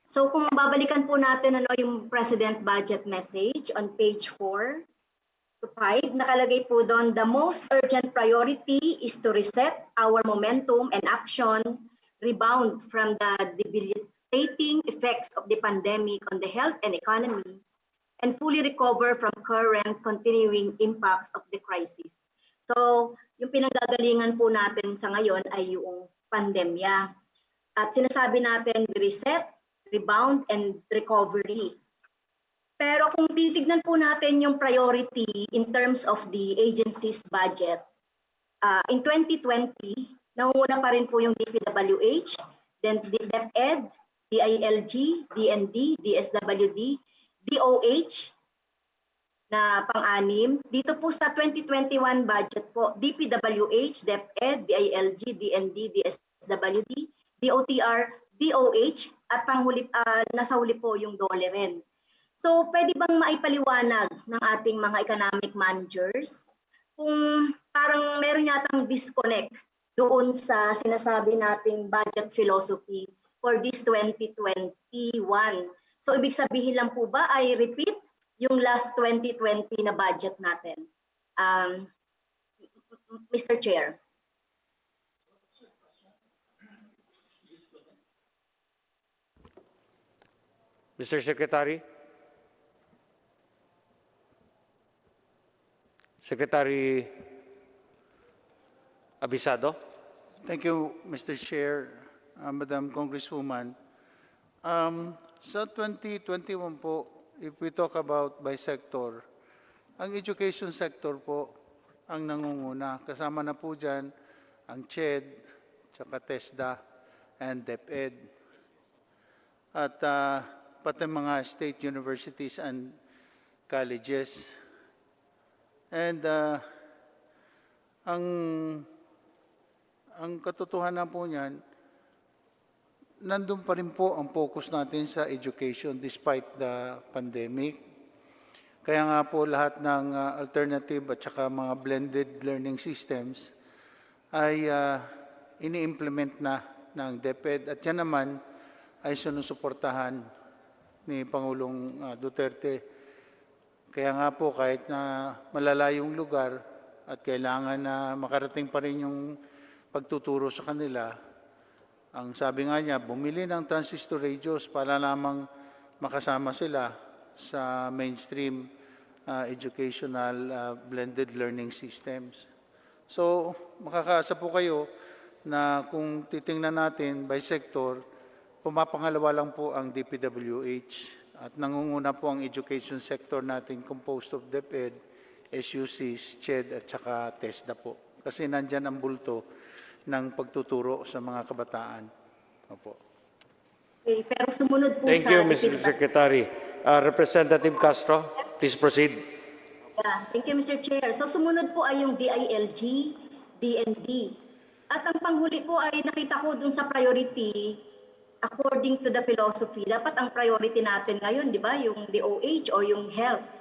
So kung babalikan po natin yung President Budget Message on page 4 to 5, nakalagay po doon, the most urgent priority is to reset our momentum and action, rebound from the debilitating effects of the pandemic on the health and economy, and fully recover from current continuing impacts of the crisis. So, yung pinanggagalingan po natin sa ngayon ay yung pandemya. At sinasabi natin, reset, rebound, and recovery. Pero kung titignan po natin yung priority in terms of the agency's budget, in 2020, nanguna pa rin po yung DPWH, then DepEd, DILG, DND, DSWD, DOH na pang-anim. Dito po sa 2021 budget po, DPWH, DepEd, DILG, DND, DSWD, DOTR, DOH, at nasa huli po yung DOLE rin. So, pwede bang maipaliwanag ng ating mga economic managers kung parang meron yatang disconnect doon sa sinasabi nating budget philosophy for this 2021. So, ibig sabihin lang po ba ay repeat yung last 2020 na budget natin? Mr. Chair. Mr. Secretary? Secretary Abisado? Thank you, Mr. Chair, Madam Congresswoman. Sa 2021 po, if we talk about by sector, ang education sector po ang nangunguna. Kasama na po dyan ang CHED, tsaka TESDA, and DepEd. At pati mga state universities and colleges. And ang katotohanan po niyan, nandun pa rin po ang focus natin sa education despite the pandemic. Kaya nga po lahat ng alternative at saka mga blended learning systems ay ini-implement na ng DepEd. At yan naman ay sinusuportahan ni Pangulong Duterte. Kaya nga po kahit na malalayong lugar at kailangan na makarating pa rin yung pagtuturo sa kanila, ang sabi nga niya, bumili ng transistor radios para lamang makasama sila sa mainstream educational blended learning systems. So makakaasa po kayo na kung titingnan natin by sector, pumapangalawa lang po ang DPWH at nangunguna po ang education sector natin composed of DepEd, SUCs, CHED at saka TESDA po. Kasi nandyan ang bulto ng pagtuturo sa mga kabataan. Opo. Okay, pero sumunod po Thank sa... you, Mr. Secretary. Representative Castro, please proceed. Yeah, thank you, Mr. Chair. So sumunod po ay yung DILG, DND. At ang panghuli po ay nakita ko dun sa priority, according to the philosophy, dapat ang priority natin ngayon, di ba, yung DOH or yung health.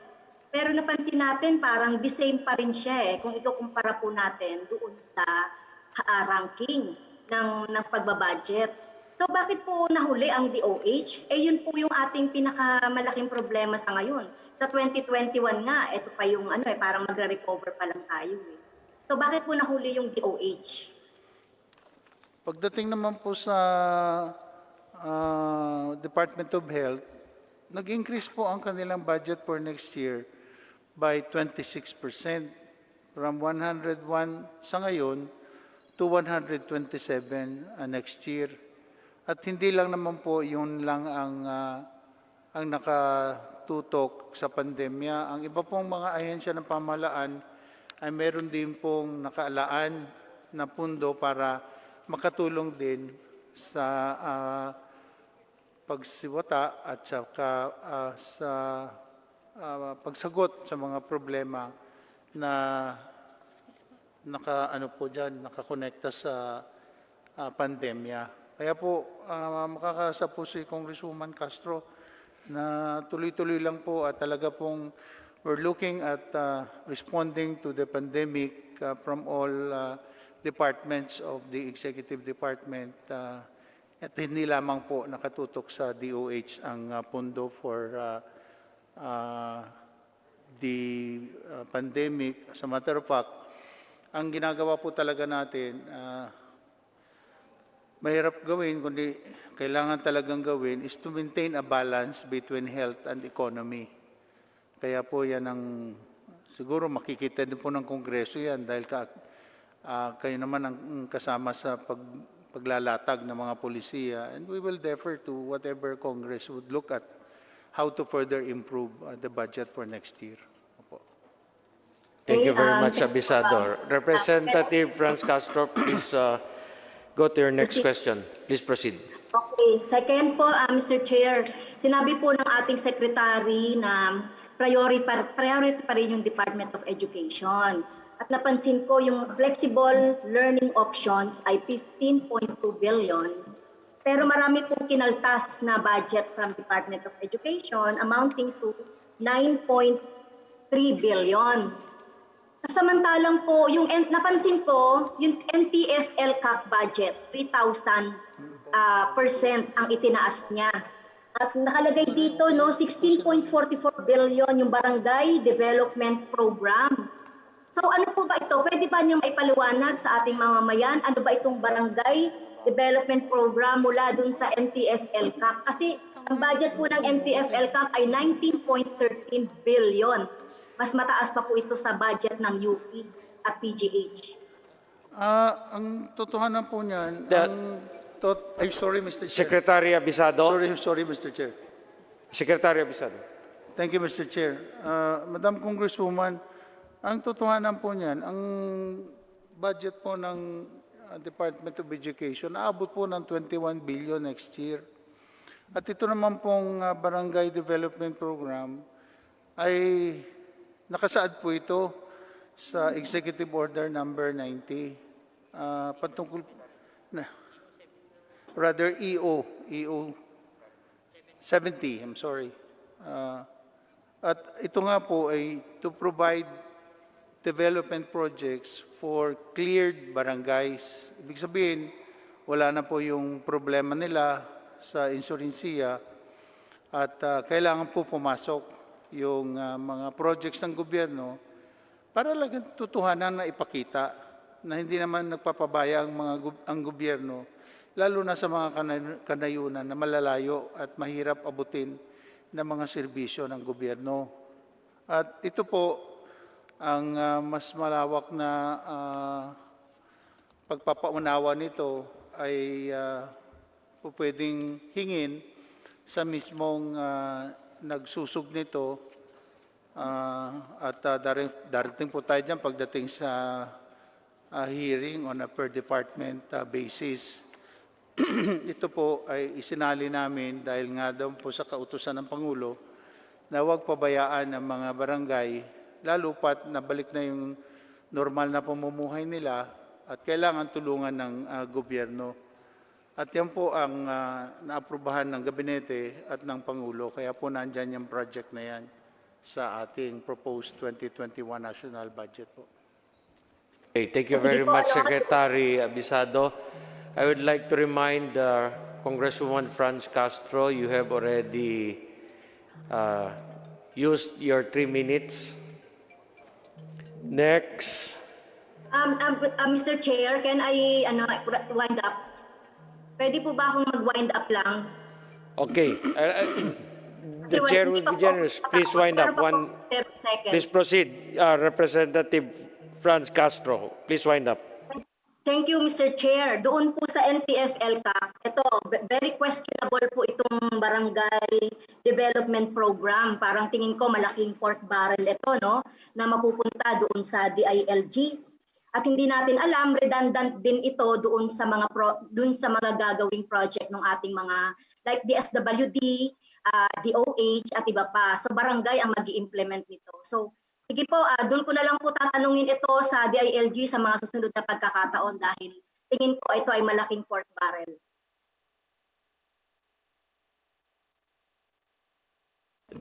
Pero napansin natin parang the same pa rin siya kung ikukumpara po natin doon sa ranking ng pagbabudget. So bakit po nahuli ang DOH? Yun po yung ating pinakamalaking problema sa ngayon. Sa 2021 nga, ito pa yung parang magre-recover pa lang tayo. So bakit po nahuli yung DOH? Pagdating naman po sa Department of Health, nag-increase po ang kanilang budget for next year by 26%, from 101 sa ngayon to 127 next year. At hindi lang naman po yun lang ang nakatutok sa pandemya. Ang iba pong mga ahensya ng pamahalaan ay meron din pong nakaalaan na pundo para makatulong din sa pagsiwata at saka sa pagsagot sa mga problema na nakakonekta sa pandemya. Kaya po makakaasa po si Congresswoman Castro na tuloy-tuloy lang po at talaga pong we're looking at responding to the pandemic from all departments of the executive department. At hindi lamang po nakatutok sa DOH ang pundo for the pandemic. As a matter of fact, ang ginagawa po talaga natin, mahirap gawin, kundi kailangan talagang gawin is to maintain a balance between health and economy. Kaya po yan ang, siguro makikita din po ng Kongreso yan dahil kayo naman ang kasama sa paglalatag ng mga polisiya, and we will defer to whatever Congress would look at how to further improve the budget for next year. Opo. Thank you very much, Abisado. Representative Franz Castro, please go to your next question. Please proceed. Okay. Second po, Mr. Chair, sinabi po ng ating secretary na priority pa rin yung Department of Education. At napansin ko yung flexible learning options ay 15.2 billion Pero marami pong kinaltas na budget from Department of Education amounting to 9.3 billion. Samantalang po, napansin ko, yung NTF-LCAC budget, 3,000% ang itinaas niya. At nakalagay dito, no, 16.44 billion yung Barangay Development Program. So ano po ba ito? Pwede ba niyo maipaliwanag sa ating mga mamayan? Ano ba itong Barangay Development Program mula dun sa NTF-LCAC? Kasi ang budget po ng NTF-LCAC ay 19.13 billion. Mas mataas pa po ito sa budget ng UP at PGH. Ang totohanan po niyan, sorry, Mr. Chair. Secretary Abisado. Sorry, Mr. Chair. Secretary Abisado. Thank you, Mr. Chair. Madam Congresswoman, ang totohanan po niyan, ang budget po ng Department of Education, aabot po ng 21 billion next year. At ito naman pong Barangay Development Program ay nakasaad po ito sa Executive Order number 90. Patungkol EO 70, I'm sorry. At ito nga po ay to provide development projects for cleared barangays. Ibig sabihin, wala na po yung problema nila sa insurensiya at kailangan po pumasok yung mga projects ng gobyerno para lang tutuhanan na ipakita na hindi naman nagpapabaya ang gobyerno, lalo na sa mga kanayunan na malalayo at mahirap abutin ng mga serbisyo ng gobyerno. At ito po ang mas malawak na pagpapaunawa nito ay pwedeng hingin sa mismong nagsusog nito at darating po tayo dyan pagdating sa hearing on a per department basis. Ito po ay isinali namin dahil nga daw po sa kautusan ng Pangulo na huwag pabayaan ang mga barangay lalo pat nabalik na yung normal na pamumuhay nila at kailangan tulungan ng gobyerno. At yan po ang naaprubahan ng Gabinete at ng Pangulo. Kaya po nandyan yung project na yan sa ating proposed 2021 national budget po. Okay, thank you very much, Secretary Abisado. I would like to remind Congresswoman Franz Castro, you have already used your 3 minutes. Next. Mr. Chair, can I wind up? Pwede po ba akong mag-wind up lang? Okay. The chair will be generous. Please wind up. Please proceed. Representative Franz Castro, please wind up. Thank you, Mr. Chair. Doon po sa NTF-LCAC, ito, very questionable po itong barangay development program. Parang tingin ko malaking pork barrel ito, no? Na mapupunta doon sa DILG. At hindi natin alam, redundant din ito doon sa mga gagawing project ng ating mga like DSWD, DOH at iba pa. So barangay ang magi-implement nito. So sige po, doon ko na lang po tatanungin ito sa DILG sa mga susunod na pagkakataon dahil tingin ko ito ay malaking pork barrel.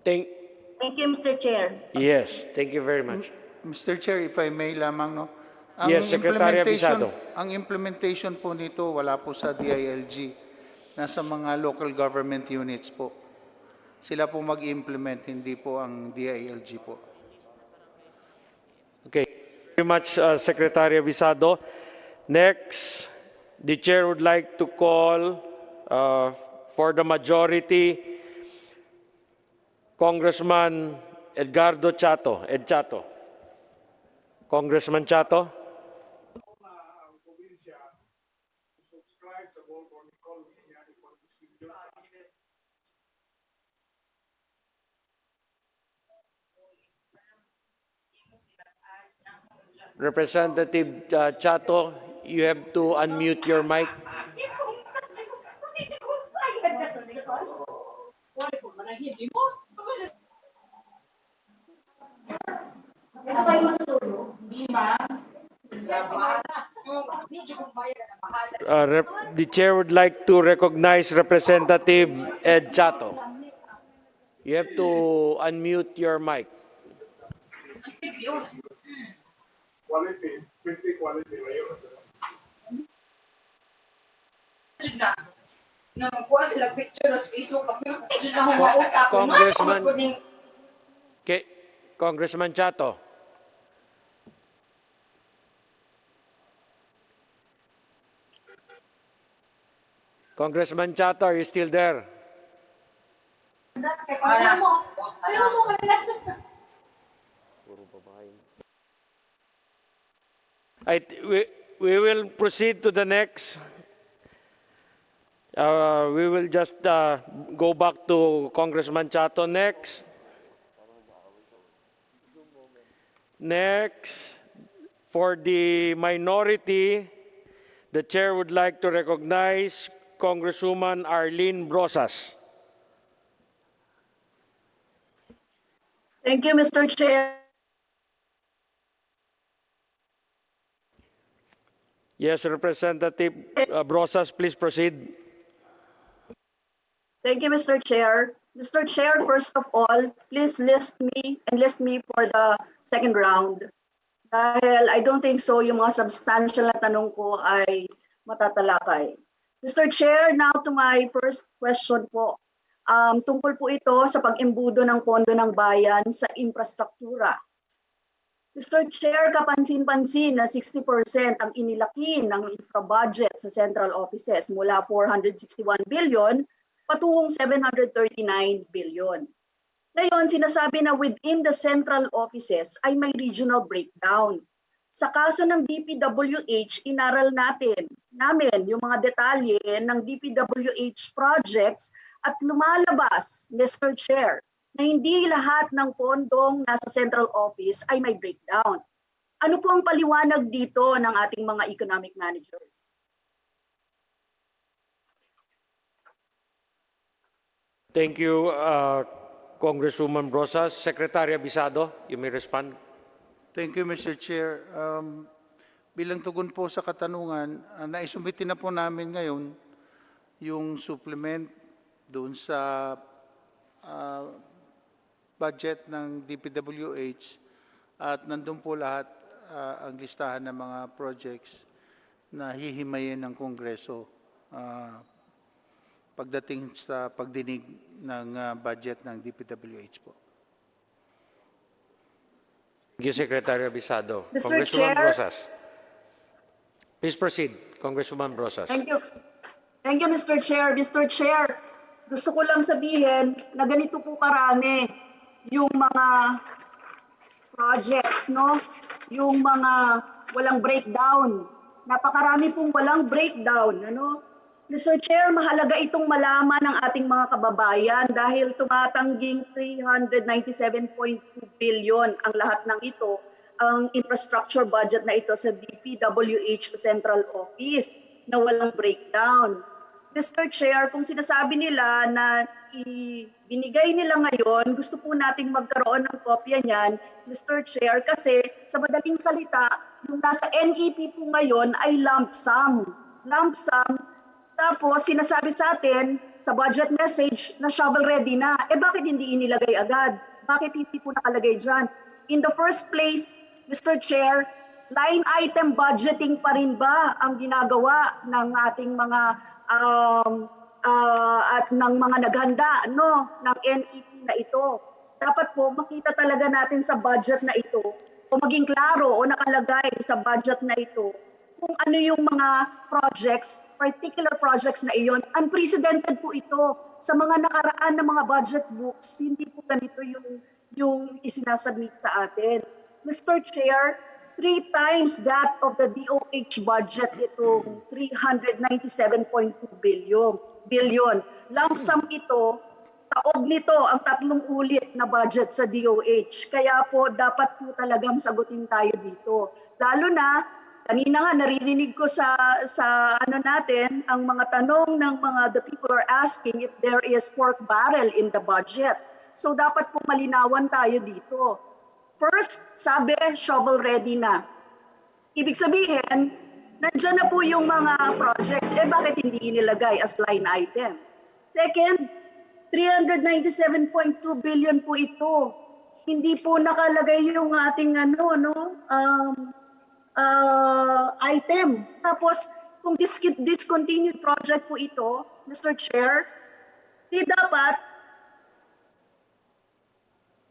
Thank you, Mr. Chair. Yes, thank you very much. Mr. Chair, if I may lamang, no? Yes, Secretary Abisado. Ang implementation po nito wala po sa DILG, nasa mga local government units po. Sila po mag-implement, hindi po ang DILG po. Okay, very much, Secretary Abisado. Next, the chair would like to call for the majority, Congressman Edgardo Chato. Ed Chato. Congressman Chato. Representative Chato, you have to unmute your mic. The chair would like to recognize Representative Ed Chato. You have to unmute your mic. Congressman, Congressman Chato. Congressman Chato, are you still there? We will proceed to the next. We will just go back to Congressman Chato next. Next, for the minority, the chair would like to recognize Congresswoman Arlene Brosas. Thank you, Mr. Chair. Yes, Representative Brosas, please proceed. Thank you, Mr. Chair. Mr. Chair, first of all, please list me for the second round. Dahil I don't think so yung mga substantial na tanong ko ay matatalakay. Mr. Chair, now to my first question po. Tungkol po ito sa pag-imbudo ng pondo ng bayan sa infrastruktura. Mr. Chair, kapansin-pansin na 60% ang inilaki ng infra budget sa central offices mula 461 billion patungong 739 billion. Ngayon, sinasabi na within the central offices ay may regional breakdown. Sa kaso ng DPWH, inaral namin yung mga detalye ng DPWH projects at lumalabas, Mr. Chair, na hindi lahat ng pondong nasa central office ay may breakdown. Ano po ang paliwanag dito ng ating mga economic managers? Thank you, Congresswoman Brosas. Secretary Abisado, you may respond. Thank you, Mr. Chair. Bilang tugon po sa katanungan, naisumiti na po namin ngayon yung supplement doon sa budget ng DPWH at nandun po lahat ang listahan ng mga projects na hihimayin ng Kongreso pagdating sa pagdinig ng budget ng DPWH po. Thank you, Secretary Abisado. Mr. Congresswoman Chair. Brosas. Please proceed, Congresswoman Brosas. Thank you. Thank you, Mr. Chair. Mr. Chair, gusto ko lang sabihin na ganito po karami yung mga projects, no? Yung mga walang breakdown. Napakarami pong walang breakdown, ano? Mr. Chair, mahalaga itong malaman ng ating mga kababayan dahil tumatangging 397.2 billion ang lahat ng ito, ang infrastructure budget na ito sa DPWH Central Office na walang breakdown. Mr. Chair, kung sinasabi nila na binigay nila ngayon, gusto po nating magkaroon ng kopya niyan, Mr. Chair, kasi sa madaling salita, yung nasa NEP po ngayon ay lump sum. Lump sum. Tapos sinasabi sa atin sa budget message na shovel ready na. Bakit hindi inilagay agad? Bakit hindi po nakalagay dyan? In the first place, Mr. Chair, line item budgeting pa rin ba ang ginagawa ng ating mga at ng mga naghanda ng NEP na ito? Dapat po makita talaga natin sa budget na ito o maging klaro o nakalagay sa budget na ito kung ano yung mga projects, particular projects na iyon. Unprecedented po ito. Sa mga nakaraan na mga budget books, hindi po ganito yung isinasubmit sa atin. Mr. Chair, 3 times that of the DOH budget, itong 397.2 billion. Lump sum ito, taob nito ang 3 ulit na budget sa DOH. Kaya po, dapat po talagang sagutin tayo dito. Lalo na, kanina nga naririnig ko sa ano natin, ang mga tanong ng the people are asking if there is pork barrel in the budget. So dapat po malinawan tayo dito. First, sabi, shovel ready na. Ibig sabihin, Nandiyan na po yung mga projects. Bakit hindi inilagay as line item? Second, 397.2 billion po ito. Hindi po nakalagay yung ating item. Tapos, kung discontinued project po ito, Mr. Chair, di dapat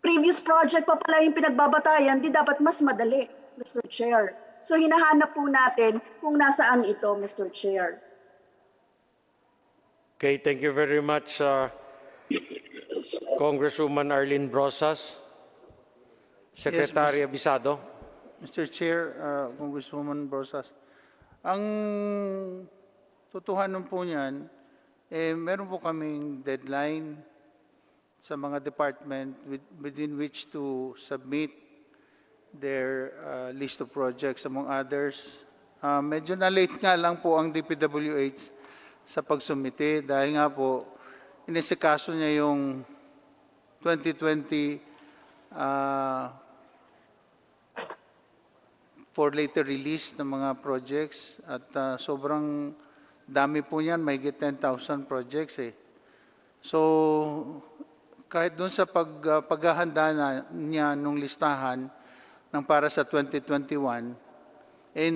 previous project pa pala yung pinagbabatayan, di dapat mas madali, Mr. Chair. So hinahanap po natin kung nasaan ito, Mr. Chair. Okay, thank you very much, Congresswoman Arlene Brosas. Secretary Abisado. Mr. Chair, Congresswoman Brosas, ang totohanan po niyan, meron po kaming deadline sa mga department within which to submit their list of projects, among others. Medyo na-late nga lang po ang DPWH sa pagsumite dahil nga po inisikaso niya yung 2020 for later release ng mga projects at sobrang dami po niyan, may 10,000 projects eh. So, kahit doon sa paghahanda niya nung listahan ng para sa 2021,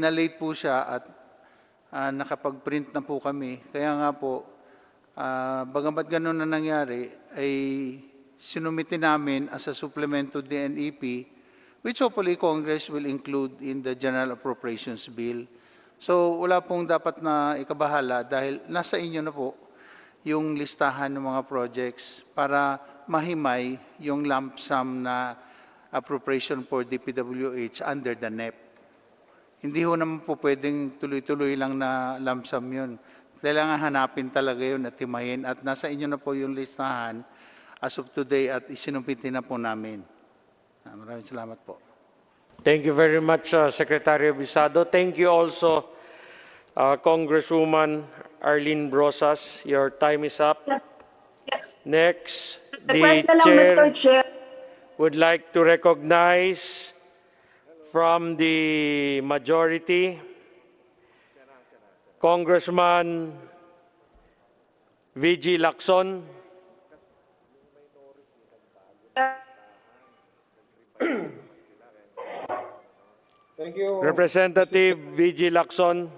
na-late po siya at nakapag-print na po kami. Kaya nga po, bagamat ganun na nangyari, ay sinumite namin as a supplement to DNEP, which hopefully Congress will include in the General Appropriations Bill. So wala pong dapat na ikabahala dahil nasa inyo na po yung listahan ng mga projects para mahimay yung lump sum na appropriation for DPWH under the NEP. Hindi ho naman po pwedeng tuloy-tuloy lang na lump sum yun. Kailangan hanapin talaga yun at timayin at nasa inyo na po yung listahan as of today at isinumpiti na po namin. Maraming salamat po. Thank you very much, Secretary Abisado. Thank you also, Congresswoman Arlene Brosas. Your time is up. Yes. Next, Request na the lang, Mr. Chair. would like to recognize from the majority, Congressman VG Lacson. Thank you. Representative VG Lacson.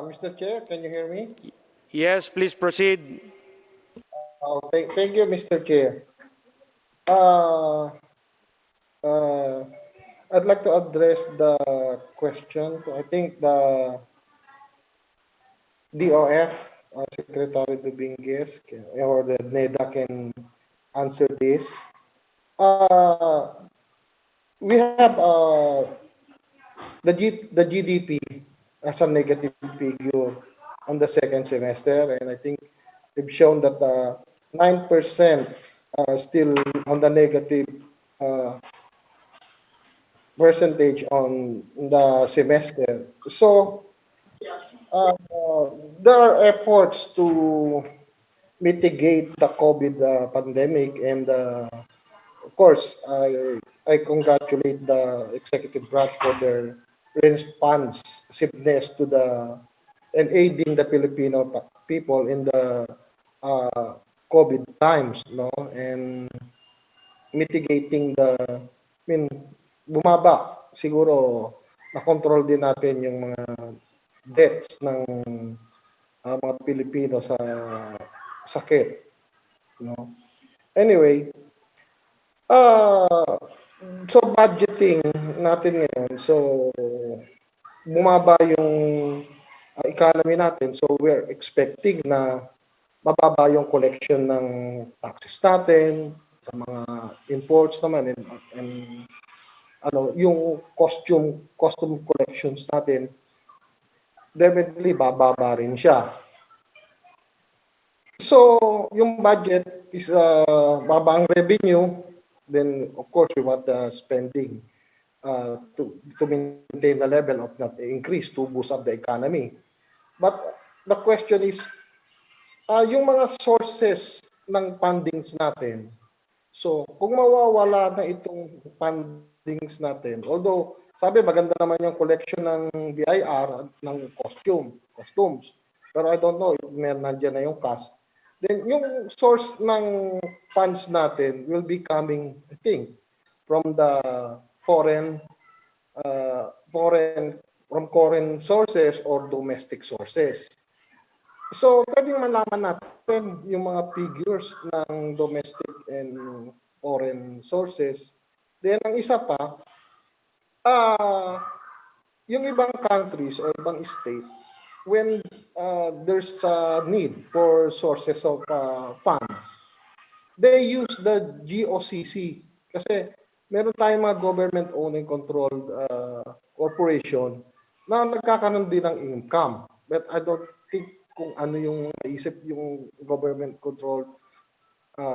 Mr. Chair, can you hear me? Yes, please proceed. Thank you, Mr. Chair. I'd like to address the question. I think the DOF, Secretary Dominguez, or the NEDA can answer this. We have the GDP as a negative figure on the second semester, and I think we've shown that 9% still on the negative percentage on the semester. So there are efforts to mitigate the COVID pandemic, and of course, I congratulate the executive branch for their responsiveness to and aiding the Filipino people in the COVID times, and mitigating bumaba, siguro, na-control din natin yung mga deaths ng mga Pilipino sa sakit. Anyway, so budgeting natin ngayon, so bumaba yung economy natin, so we're expecting na mababa yung collection ng taxes natin sa mga imports naman, and yung custom collections natin definitely bababa rin siya. So yung budget is baba ang revenue, then of course we want the spending to maintain the level of that increase to boost up the economy. But the question is, yung mga sources ng fundings natin, so kung mawawala na itong fundings natin, although Sabi, maganda naman yung collection ng BIR ng costumes. Pero I don't know if nandiyan na yung cash. Then yung source ng funds natin will be coming, I think, from the foreign sources or domestic sources. So, pwedeng malaman natin yung mga figures ng domestic and foreign sources. Then, ang isa pa, yung ibang countries or ibang state, when there's a need for sources of fund, they use the GOCC. Kasi meron tayong mga government-owned and controlled corporation na nagkakaroon din ng income. But I don't think kung ano yung naisip yung government-controlled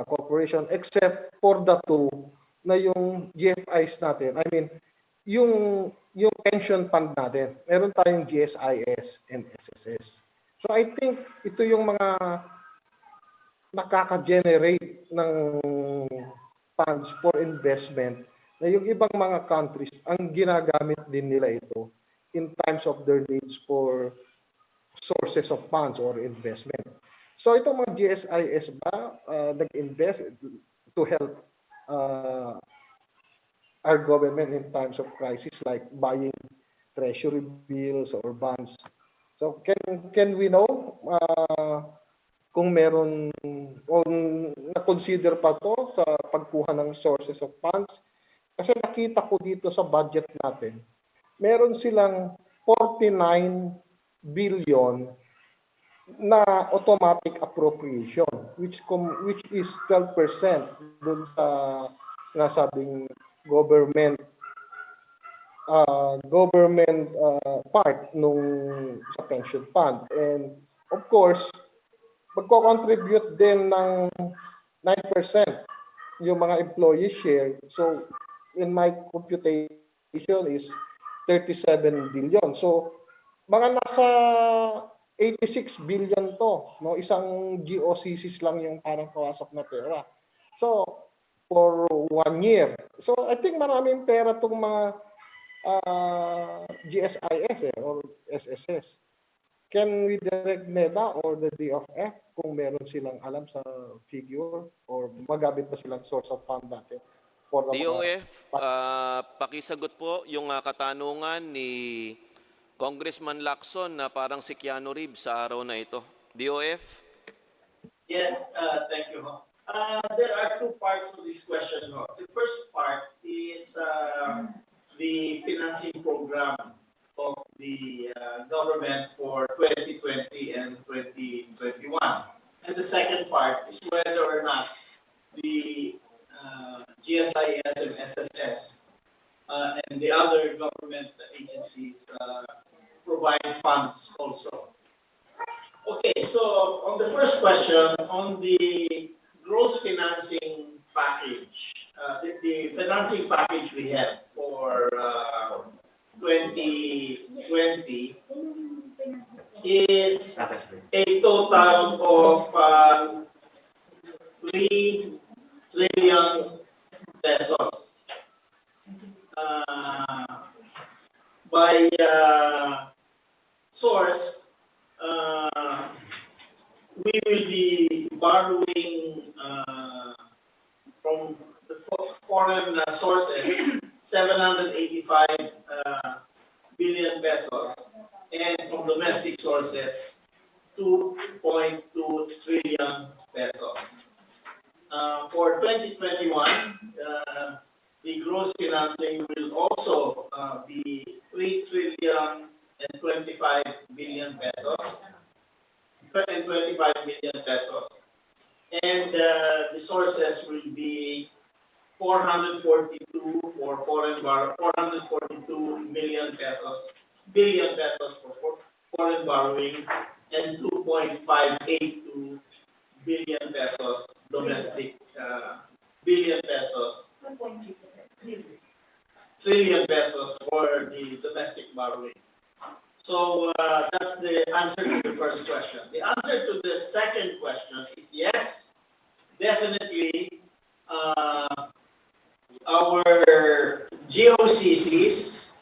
corporation except for the two na yung GFIs natin. I mean, yung pension fund natin. Meron tayong GSIS and SSS. So I think ito yung mga nakaka-generate ng funds for investment na yung ibang mga countries ang ginagamit din nila ito in times of their needs for sources of funds or investment. So itong mga GSIS ba nag-invest to help our government in times of crisis like buying treasury bills or bonds. So can we know kung meron o na-consider pa to sa pagkuha ng sources of funds? Kasi nakita ko dito sa budget natin, meron silang 49 billion na automatic appropriation which is 12% dun sa nasabing government part nung sa pension fund. And of course, magko-contribute din ng 9% yung mga employee share. So in my computation is 37 billion. So mga nasa 86 billion to, no? Isang GOCCs lang yung parang kawasap na pera. So for 1 year. So I think maraming pera tong mga GSIS or SSS. Can we direct NEDA or the DOF kung meron silang alam sa figure or magamit ba silang source of fund natin? DOF, pakisagot po yung katanungan ni Congressman Lacson na parang si Keanu Reeves sa araw na ito. DOF? Yes, thank you. There are two parts to this question. The first part is the financing program of the government for 2020 and 2021. And the second part is whether or not the GSIS and SSS and the other government agencies provide funds also. Okay, so on the first question, on the gross financing package, the financing package we have for 2020 is a total of 3 trillion pesos. By source, we will be borrowing from the foreign sources 785 billion pesos, and from domestic sources 2.2 trillion pesos. For 2021, the gross financing will also be 3 trillion and 25 billion pesos, and 25 million pesos. And the sources will be 442 for foreign 442 billion pesos for foreign borrowing, and 2.582 billion pesos domestic billion pesos. Trillion pesos for the domestic borrowing. So that's the answer to the first question. The answer to the second question is yes, definitely. Our GOCCs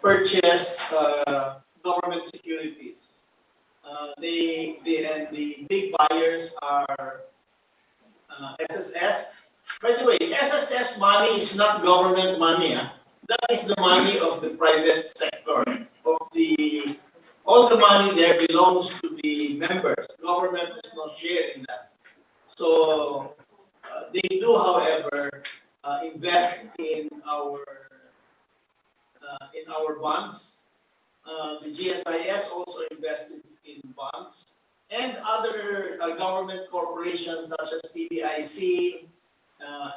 purchase government securities. And the big buyers are SSS. By the way, SSS money is not government money. That is the money of the private sector. All the money there belongs to the members. Government has no share in that. So they do, however, invest in our bonds. The GSIS also invested in bonds, and other government corporations such as PBIC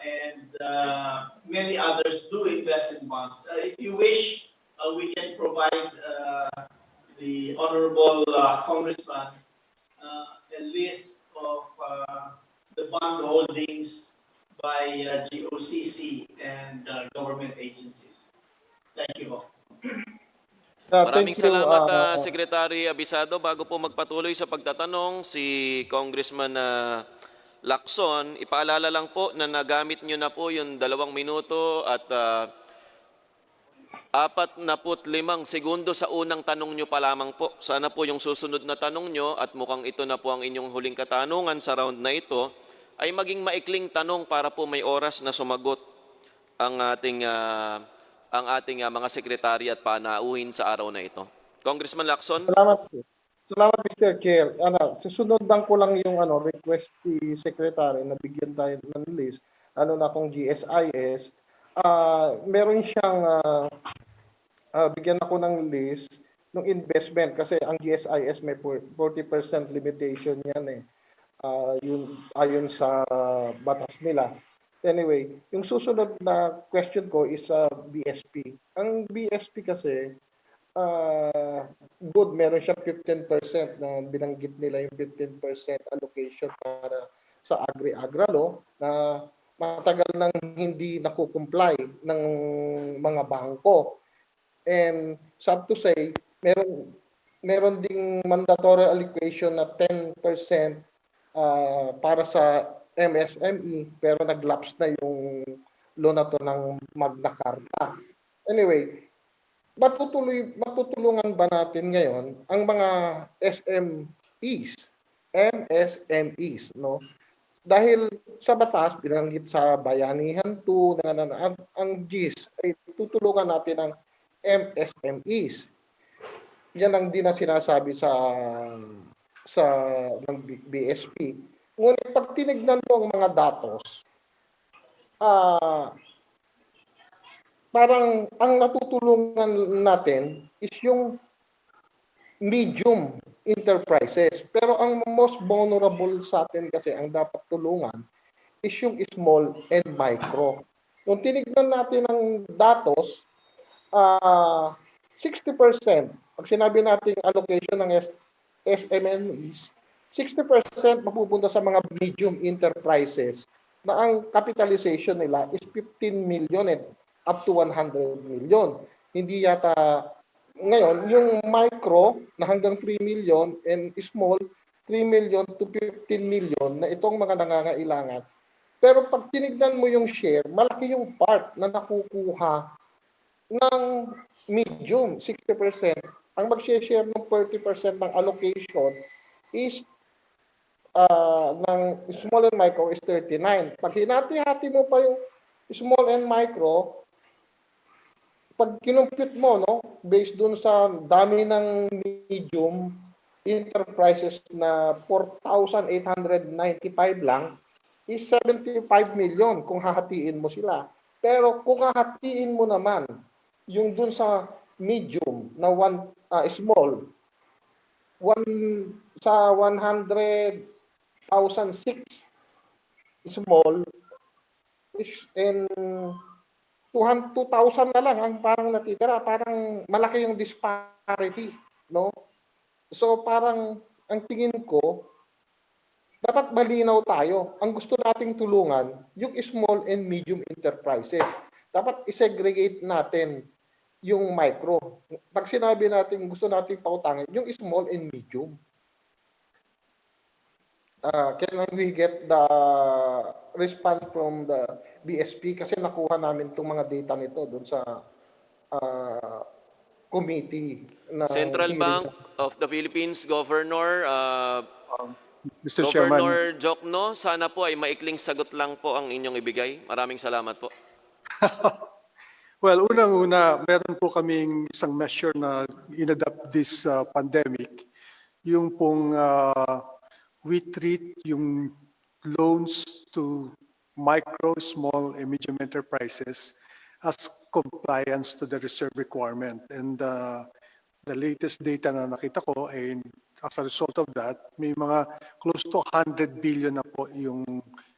and many others do invest in bonds. If you wish, we can provide the Honorable Congressman a list of the bond holdings by GOCC and government agencies. Thank you. Maraming Thank you. salamat, Secretary Abisado. Bago po magpatuloy sa pagtatanong, si Congressman Lacson, ipaalala lang po na nagamit nyo na po yung 2 minuto at 45 segundo sa unang tanong nyo pa lamang po. Sana po yung susunod na tanong nyo, at mukhang ito na po ang inyong huling katanungan sa round na ito, ay maging maikling tanong para po may oras na sumagot ang ating mga sekretary at panauhin sa araw na ito. Congressman Lacson. Salamat. Salamat, Mr. Chair. Susunod ko lang yung request ni Secretary na bigyan tayo ng list. Na kung GSIS, meron siyang bigyan ako ng list ng investment kasi ang GSIS may 40% limitation yan yun ayon sa batas nila. Anyway, yung susunod na question ko is BSP. Ang BSP kasi, good, meron siya 15% na binanggit nila yung 15% allocation para sa Agri-Agra law na matagal nang hindi nakukomply ng mga bangko. And sad to say, meron ding mandatory allocation na 10% para sa MSME, pero nag-lapse na yung loan na to ng Magna Carta. Anyway, matutulungan ba natin ngayon ang mga MSMEs, no? Dahil sa batas, binanggit sa Bayanihan 2, ang GIS ay tutulungan natin ang MSMEs. Yan ang din na sinasabi sa ng BSP. Ngunit pag tinignan mo ang mga datos, parang ang natutulungan natin is yung medium enterprises. Pero ang most vulnerable sa atin kasi ang dapat tulungan is yung small and micro. Kung tinignan natin ang datos, 60%, pag sinabi natin allocation ng SMEs, 60% mapupunta sa mga medium enterprises na ang capitalization nila is 15 million and up to 100 million. Hindi yata ngayon, yung micro na hanggang 3 million and small 3 million to 15 million na itong mga nangangailangan. Pero pag tinignan mo yung share, malaki yung part na nakukuha ng medium, 60%. Ang mag-share ng 30% ng allocation is ng small and micro is 39. Pag hinati-hati mo pa yung small and micro, pag kinumpute mo, no, based dun sa dami ng medium enterprises na 4,895 lang, is 75 million kung hahatiin mo sila. Pero kung hahatiin mo naman yung dun sa medium na small, sa 100,006 small and 2,000 na lang ang parang natitira. Parang malaki yung disparity, no? So parang ang tingin ko, dapat malinaw tayo. Ang gusto nating tulungan, yung small and medium enterprises. Dapat isegregate natin yung micro. Pag sinabi natin gusto nating pautangin, yung small and medium. Can we get the response from the BSP? Kasi nakuha namin itong mga data nito doon sa committee na Central hearing. Bank of the Philippines Governor, Mr. Chairman, Governor Jokno, sana po ay maikling sagot lang po ang inyong ibigay. Maraming salamat po. well, unang-una, meron po kaming isang measure na inadapt this pandemic. Yung pong we treat yung loans to micro, small, and medium enterprises as compliance to the reserve requirement. And the latest data na nakita ko ay as a result of that, may mga close to 100 billion na po yung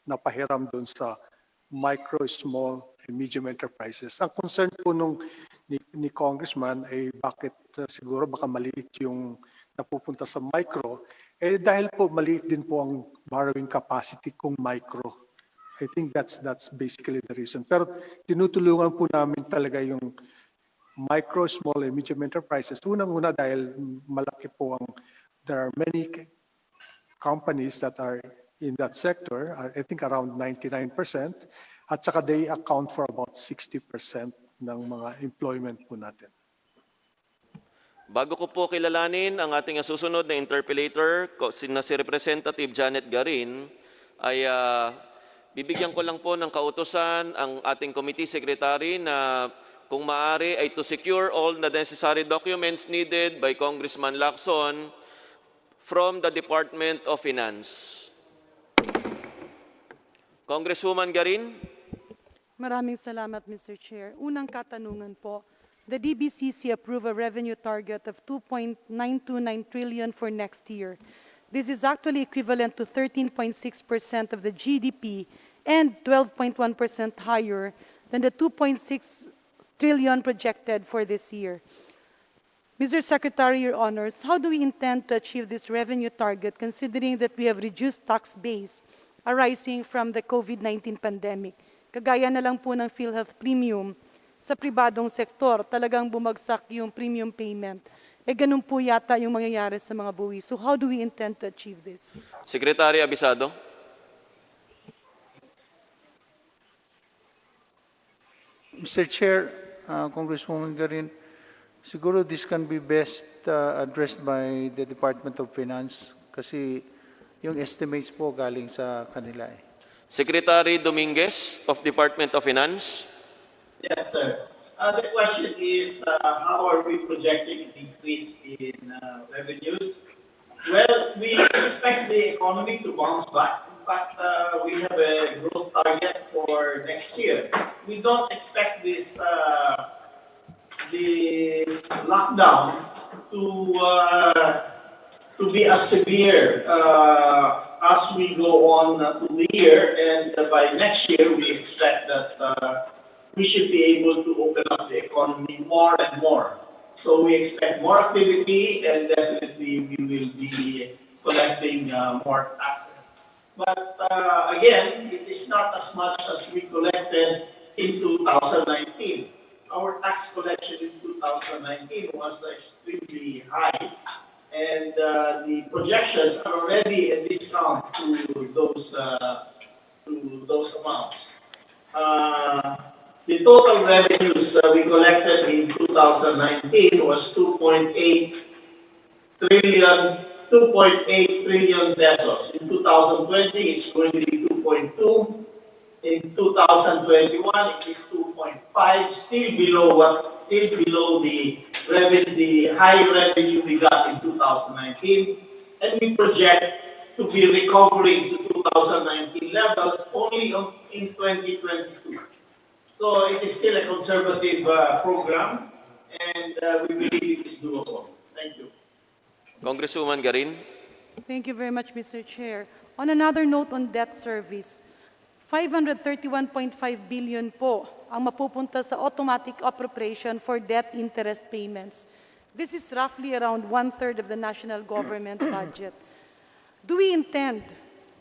napahiram doon sa micro, small, and medium enterprises. Ang concern po ni Congressman ay bakit siguro baka maliit yung napupunta sa micro, dahil po maliit din po ang borrowing capacity kung micro. I think that's basically the reason. Pero tinutulungan po namin talaga yung micro, small, and medium enterprises. Unang-una dahil malaki po there are many companies that are in that sector, I think around 99%, at saka they account for about 60% ng mga employment po natin. Bago ko po kilalanin ang ating susunod na interpellator, na si Representative Janet Garin, ay bibigyan ko lang po ng kautusan ang ating committee secretary na kung maaari ay to secure all the necessary documents needed by Congressman Lacson from the Department of Finance. Congresswoman Garin. Maraming salamat, Mr. Chair. Unang katanungan po, the DBCC approved a revenue target of 2.929 trillion for next year. This is actually equivalent to 13.6% of the GDP and 12.1% higher than the 2.6 trillion projected for this year. Mr. Secretary, Your Honors, how do we intend to achieve this revenue target considering that we have reduced tax base arising from the COVID-19 pandemic? Kagaya na lang po ng PhilHealth premium, sa pribadong sektor, talagang bumagsak yung premium payment. Ganun po yata yung mangyayari sa mga buwis. So how do we intend to achieve this? Secretary Abisado. Mr. Chair, Congresswoman Garin, siguro this can be best addressed by the Department of Finance kasi yung estimates po galing sa kanila eh. Secretary Dominguez of Department of Finance. Yes, sir. The question is, how are we projecting an increase in revenues? Well, we expect the economy to bounce back. In fact, we have a growth target for next year. We don't expect this lockdown to be as severe as we go on to the year, and by next year we expect that we should be able to open up the economy more and more. So we expect more activity, and definitely we will be collecting more taxes. But again, it is not as much as we collected in 2019. Our tax collection in 2019 was extremely high, and the projections are already a discount to those amounts. The total revenues we collected in 2019 was 2.8 trillion pesos. In 2020, it's going to be 2.2. In 2021, it is 2.5. Still below the high revenue we got in 2019, and we project to be recovering to 2019 levels only in 2022. So it is still a conservative program, and we believe it is doable. Thank you. Congresswoman Garin. Thank you very much, Mr. Chair. On another note on debt service, 531.5 billion po ang mapupunta sa automatic appropriation for debt interest payments. This is roughly around 1/3 of the national government budget. Do we intend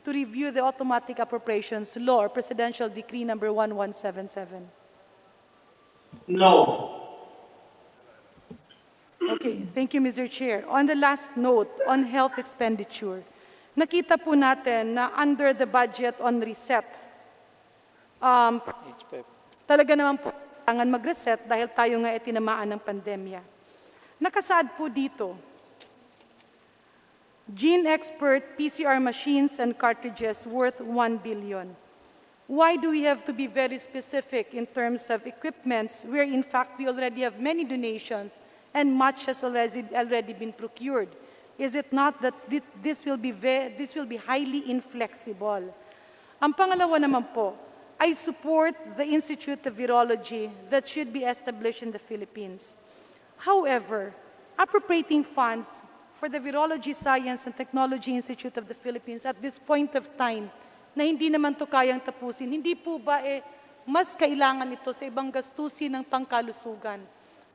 to review the automatic appropriations law or Presidential Decree number 1177? No. Okay, thank you, Mr. Chair. On the last note, on health expenditure, nakita po natin na under the budget on reset, talaga naman po, kailangan mag-reset dahil tayo nga ay tinamaan ng pandemya. Nakasaad po dito, Gene Expert PCR machines and cartridges worth 1 billion. Why do we have to be very specific in terms of equipments where in fact we already have many donations and much has already been procured? Is it not that this will be highly inflexible? Ang pangalawa naman po, I support the Institute of Virology that should be established in the Philippines. However, appropriating funds for the Virology Science and Technology Institute of the Philippines at this point of time na hindi naman to kayang tapusin, hindi po ba mas kailangan ito sa ibang gastusin ng pangkalusugan?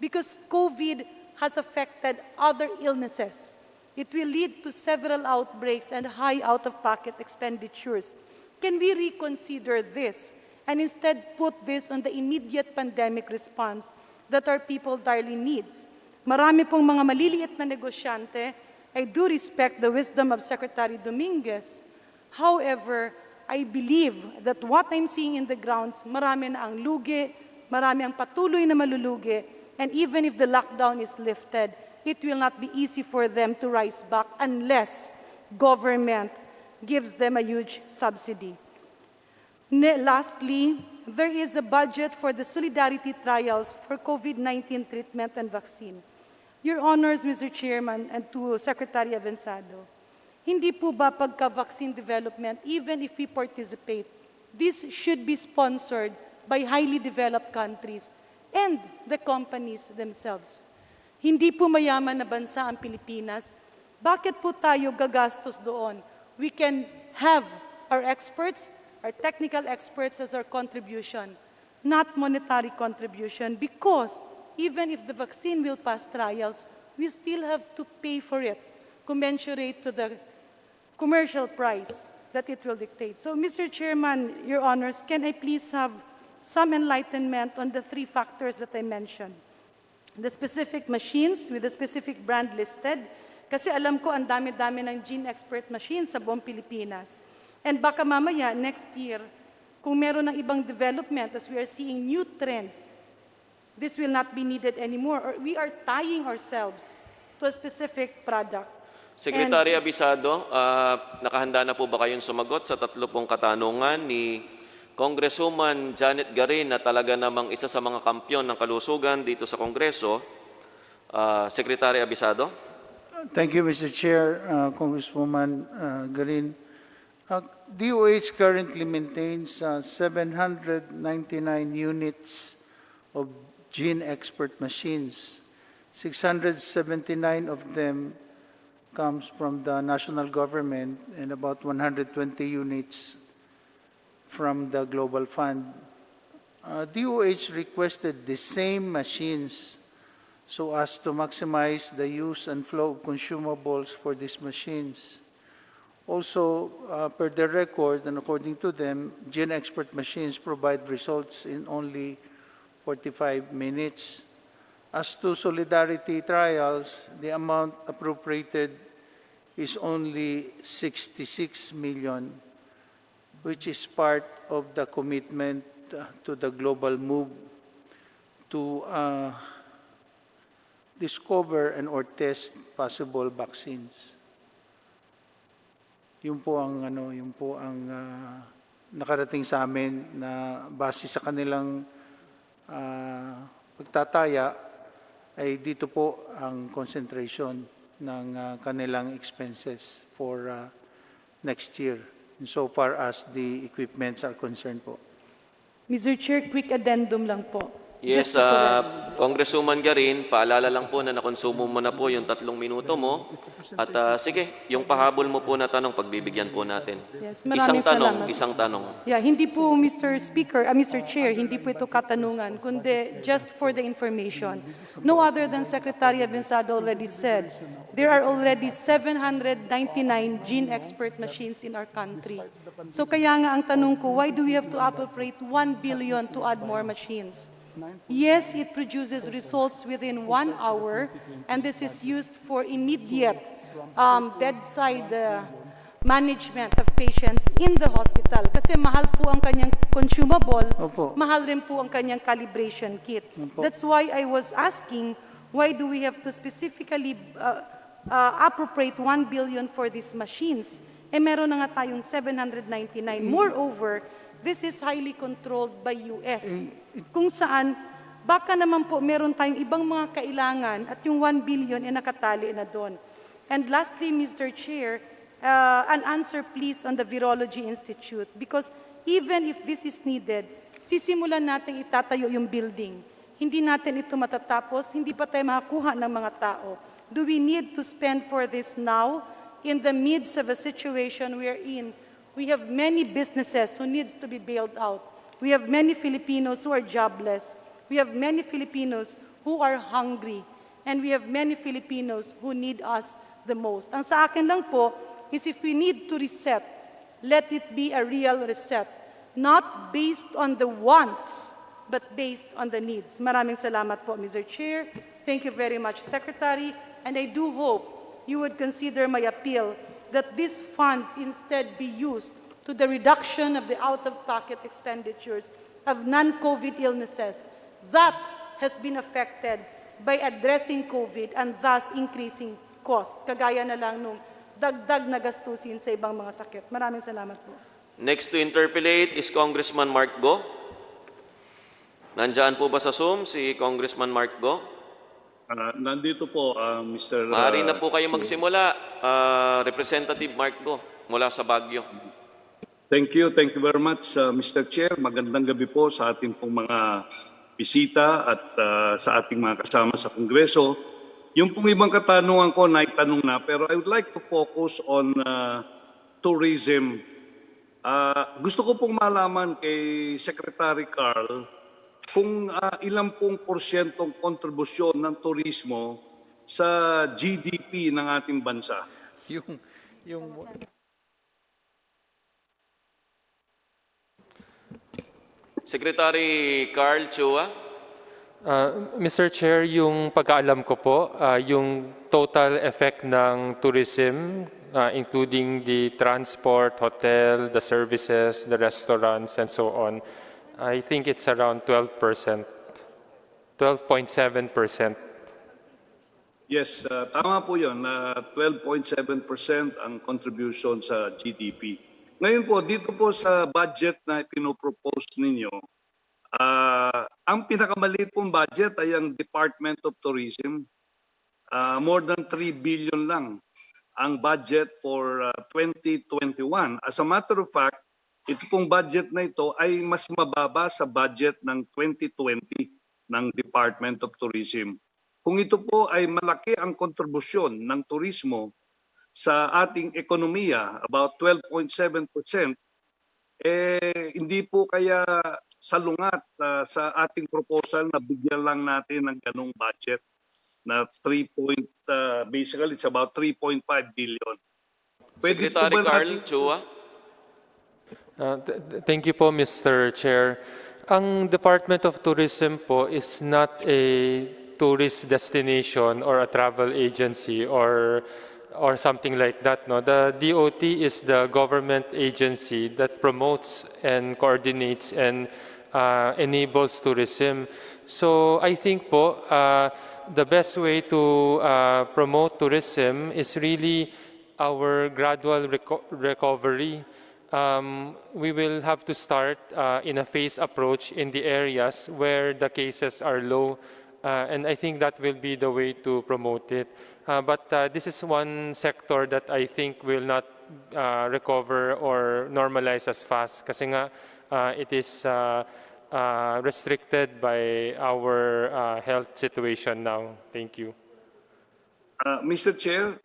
Because COVID has affected other illnesses. It will lead to several outbreaks and high out-of-pocket expenditures. Can we reconsider this and instead put this on the immediate pandemic response that our people direly needs? Marami pong mga maliliit na negosyante. I do respect the wisdom of Secretary Dominguez. However, I believe that what I'm seeing in the grounds, marami na ang lugi, marami ang patuloy na malulugi, and even if the lockdown is lifted, it will not be easy for them to rise back unless government gives them a huge subsidy. Lastly, there is a budget for the solidarity trials for COVID-19 treatment and vaccine. Your Honors, Mr. Chairman, and to Secretary Avanzado, hindi po ba pagka-vaccine development, even if we participate, this should be sponsored by highly developed countries and the companies themselves. Hindi po mayaman na bansa ang Pilipinas. Bakit po tayo gagastos doon? We can have our experts, our technical experts as our contribution, not monetary contribution, because even if the vaccine will pass trials, we still have to pay for it, commensurate to the commercial price that it will dictate. So, Mr. Chairman, Your Honors, can I please have some enlightenment on the 3 factors that I mentioned? The specific machines with the specific brand listed, kasi alam ko ang dami-dami ng Gene Expert machines sa buong Pilipinas. And baka mamaya, next year, kung meron ng ibang development, as we are seeing new trends, this will not be needed anymore, or we are tying ourselves to a specific product. Secretary Abisado, nakahanda na po ba kayong sumagot sa 3 pong katanungan ni Congresswoman Janet Garin na talaga namang isa sa mga kampyon ng kalusugan dito sa Kongreso? Secretary Abisado? Thank you, Mr. Chair, Congresswoman Garin. DOH currently maintains 799 units of Gene Expert machines. 679 of them comes from the national government and about 120 units from the Global Fund. DOH requested the same machines so as to maximize the use and flow of consumables for these machines. Also, per the record and according to them, Gene Expert machines provide results in only 45 minutes. As to solidarity trials, the amount appropriated is only 66 million, which is part of the commitment to the global move to discover and or test possible vaccines. Yun po ang nakarating sa amin na base sa kanilang pagtataya ay dito po ang concentration ng kanilang expenses for next year so far as the equipments are concerned po. Mr. Chair, quick addendum lang po. Yes, Congresswoman Garin, paalala lang po na nakonsumo mo na po yung 3 minuto mo. At sige, yung pahabol mo po na tanong, pagbibigyan po natin. Yes, maraming salamat. Isang tanong. Yeah, hindi po, Mr. Speaker, Mr. Chair, hindi po ito katanungan, kundi just for the information. No other than Secretary Avanzado already said, there are already 799 Gene Expert machines in our country. So kaya nga ang tanong ko, why do we have to appropriate 1 billion to add more machines? Yes, it produces results within 1 hour, and this is used for immediate bedside management of patients in the hospital. Kasi mahal po ang kanyang consumable, Opo. mahal rin po ang kanyang calibration kit. Opo. That's why I was asking, why do we have to specifically appropriate 1 billion for these machines? Eh meron na nga tayong 799. Moreover, this is highly controlled by US. Kung saan, baka naman po meron tayong ibang mga kailangan at yung 1 billion ay nakatali na doon. And lastly, Mr. Chair, an answer please on the Virology Institute, because even if this is needed, sisimulan natin itatayo yung building. Hindi natin ito matatapos, hindi pa tayo makakuha ng mga tao. Do we need to spend for this now in the midst of a situation we're in? We have many businesses who needs to be bailed out. We have many Filipinos who are jobless. We have many Filipinos who are hungry. And we have many Filipinos who need us the most. Ang sa akin lang po, is if we need to reset, let it be a real reset, not based on the wants, but based on the needs. Maraming salamat po, Mr. Chair. Thank you very much, Secretary. And I do hope you would consider my appeal that these funds instead be used to the reduction of the out-of-pocket expenditures of non-COVID illnesses that has been affected by addressing COVID and thus increasing cost. Kagaya na lang nung dagdag na gastusin sa ibang mga sakit. Maraming salamat po. Next to interpellate is Congressman Mark Go. Nandyan po ba sa Zoom si Congressman Mark Go? Nandito po, Mr. Maaari na po kayo magsimula, Representative Mark Go, mula sa Baguio. Thank you very much, Mr. Chair. Magandang gabi po sa ating pong mga bisita at sa ating mga kasama sa Kongreso. Yung pong ibang katanungan ko, naitanong na, pero I would like to focus on tourism. Gusto ko pong malaman kay Secretary Carl kung ilang pong porsyentong kontribusyon ng turismo sa GDP ng ating bansa. Secretary Carl Chua. Mr. Chair, yung pagkaalam ko po, yung total effect ng tourism, including the transport, hotel, the services, the restaurants, and so on, I think it's around 12%, 12.7%. Yes, tama po yun. 12.7% ang contribution sa GDP. Ngayon po, dito po sa budget na pinopropose ninyo, ang pinakamaliit pong budget ay ang Department of Tourism. More than 3 billion lang ang budget for 2021. As a matter of fact, ito pong budget na ito ay mas mababa sa budget ng 2020 ng Department of Tourism. Kung ito po ay malaki ang kontribusyon ng turismo sa ating ekonomiya, about 12.7%, hindi po kaya salungat sa ating proposal na bigyan lang natin ng ganong budget na basically it's about 3.5 billion. Secretary Carl Chua. Thank you po, Mr. Chair. Ang Department of Tourism po is not a tourist destination or a travel agency or something like that. No, the DOT is the government agency that promotes and coordinates and enables tourism. So I think po the best way to promote tourism is really our gradual recovery. We will have to start in a phased approach in the areas where the cases are low, and I think that will be the way to promote it. But this is one sector that I think will not recover or normalize as fast kasi nga it is restricted by our health situation now. Thank you. Mr. Chair,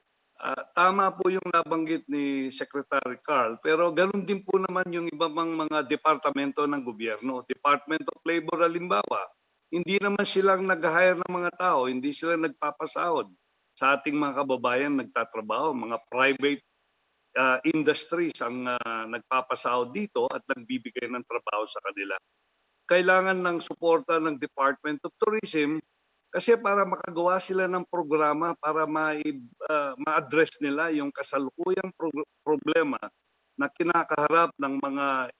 tama po yung nabanggit ni Secretary Carl, pero ganoon din po naman yung iba mga departamento ng gobyerno. Department of Labor, halimbawa, hindi naman silang nag-hire ng mga tao, hindi sila nagpapasahod sa ating mga kababayan nagtatrabaho. Mga private industries ang nagpapasahod dito at nagbibigay ng trabaho sa kanila. Kailangan ng suporta ng Department of Tourism, Kasi para makagawa sila ng programa para ma-address nila yung kasalukuyang problema na kinakaharap ng mga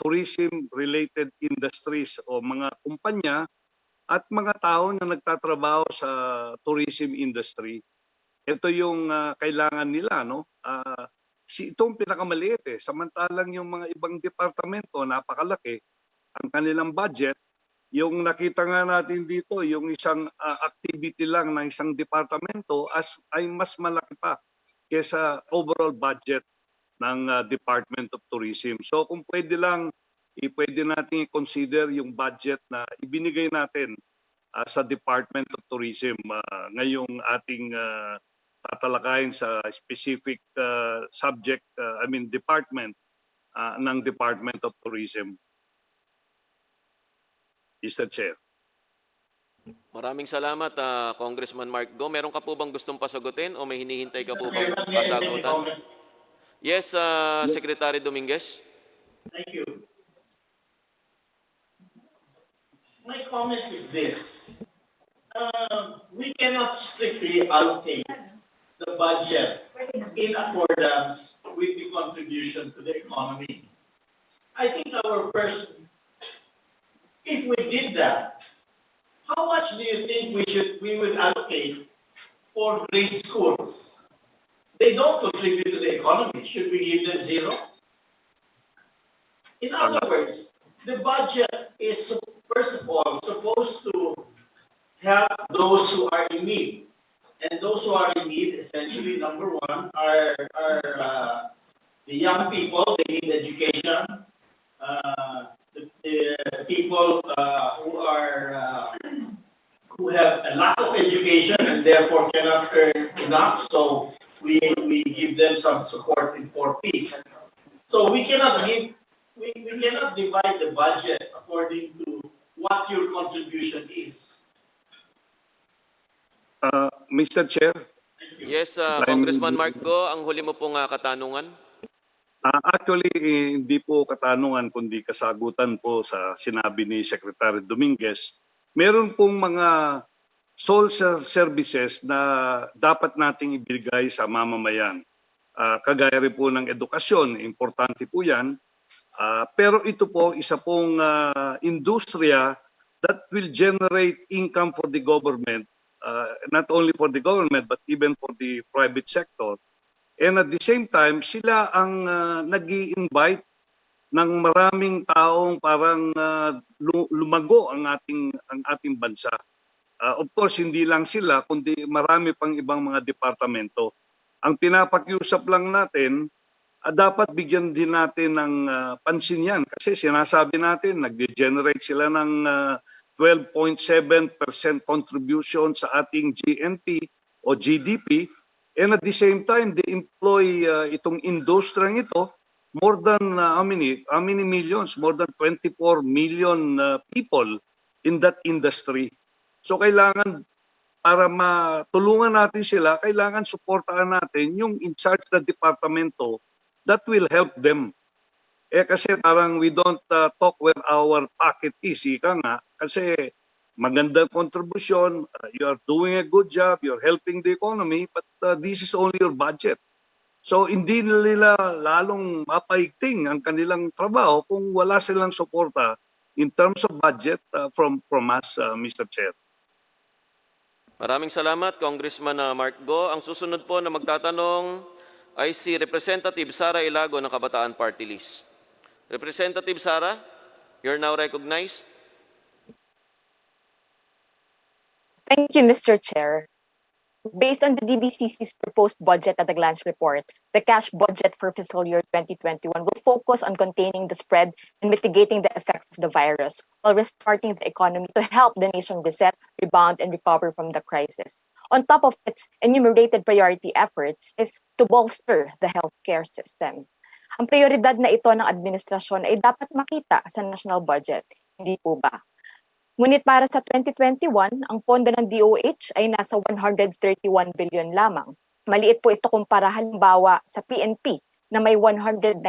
tourism-related industries o mga kumpanya at mga tao na nagtatrabaho sa tourism industry. Ito yung kailangan nila, no? Itong pinakamaliit eh. Samantalang yung mga ibang departamento, napakalaki ang kanilang budget. Yung nakita nga natin dito, yung isang activity lang ng isang departamento ay mas malaki pa kesa overall budget ng Department of Tourism. So kung pwede lang, pwede natin i-consider yung budget na ibinigay natin sa Department of Tourism ngayong ating tatalakayin sa specific subject, department ng Department of Tourism. Mr. Chair. Maraming salamat, Congressman Mark Go. Meron ka po bang gustong pasagutin o may hinihintay ka po bang pasagutan? Yes, Secretary Dominguez. Thank you. My comment is this. We cannot strictly allocate the budget in accordance with the contribution to the economy. I think if we did that, how much do you think we would allocate for grade schools? They don't contribute to the economy. Should we give them zero? In other words, the budget is, first of all, supposed to help those who are in need. And those who are in need, essentially, number one, are the young people. They need education. The people who have a lack of education and therefore cannot earn enough. So we give them some support in 4 Ps. So we cannot divide the budget according to what your contribution is. Mr. Chair. Yes, Congressman Mark Go, ang huli mo pong katanungan. Actually, hindi po katanungan kundi kasagutan po sa sinabi ni Secretary Dominguez. Meron pong mga social services na dapat nating ibigay sa mamamayan. Kagaya rin po ng edukasyon, importante po yan. Pero ito po, isa pong industriya that will generate income for the government, not only for the government but even for the private sector. And at the same time, sila ang nag-i-invite ng maraming taong parang lumago ang ating bansa. Of course, hindi lang sila, kundi marami pang ibang mga departamento. Ang pinapakiusap lang natin, dapat bigyan din natin ng pansin yan. Kasi sinasabi natin, nag-generate sila ng 12.7% contribution sa ating GNP o GDP. And at the same time, they employ itong industriyang ito more than how many millions? More than 24 million people in that industry. So kailangan, para matulungan natin sila, kailangan suportahan natin yung in charge na departamento that will help them. Kasi parang we don't talk where our pocket is. Ika nga, kasi magandang contribution, you are doing a good job, you're helping the economy, but this is only your budget. So hindi nila lalong mapaigting ang kanilang trabaho kung wala silang suporta in terms of budget from us, Mr. Chair. Maraming salamat, Congressman Mark Go. Ang susunod po na magtatanong ay si Representative Sara Ilago ng Kabataan Party List. Representative Sara, you're now recognized. Thank you, Mr. Chair. Based on the DBCC's proposed budget at a glance report, the cash budget for fiscal year 2021 will focus on containing the spread and mitigating the effects of the virus while restarting the economy to help the nation reset, rebound, and recover from the crisis. On top of its enumerated priority efforts is to bolster the healthcare system. Ang prioridad na ito ng administrasyon ay dapat makita sa national budget, hindi po ba? Ngunit para sa 2021, ang pondo ng DOH ay nasa 131 billion lamang. Maliit po ito kumpara halimbawa sa PNP na may 191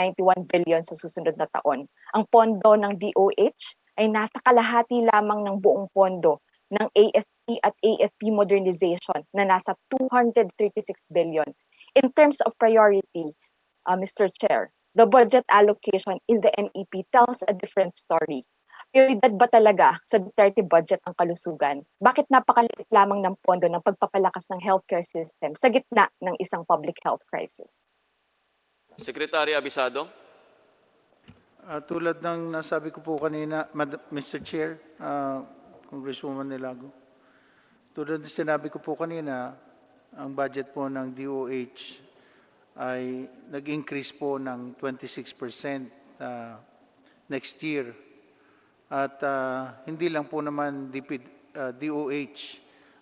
billion sa susunod na taon. Ang pondo ng DOH ay nasa kalahati lamang ng buong pondo ng AFP at AFP modernization na nasa 236 billion. In terms of priority, Mr. Chair, the budget allocation in the NEP tells a different story. Prioridad ba talaga sa Duterte budget ang kalusugan? Bakit napakaliit lamang ng pondo ng pagpapalakas ng healthcare system sa gitna ng isang public health crisis? Secretary Abisado. Tulad ng nasabi ko po kanina, Mr. Chair, Congresswoman Nilago, tulad ng sinabi ko po kanina, ang budget po ng DOH ay nag-increase po ng 26% next year. At hindi lang po naman DOH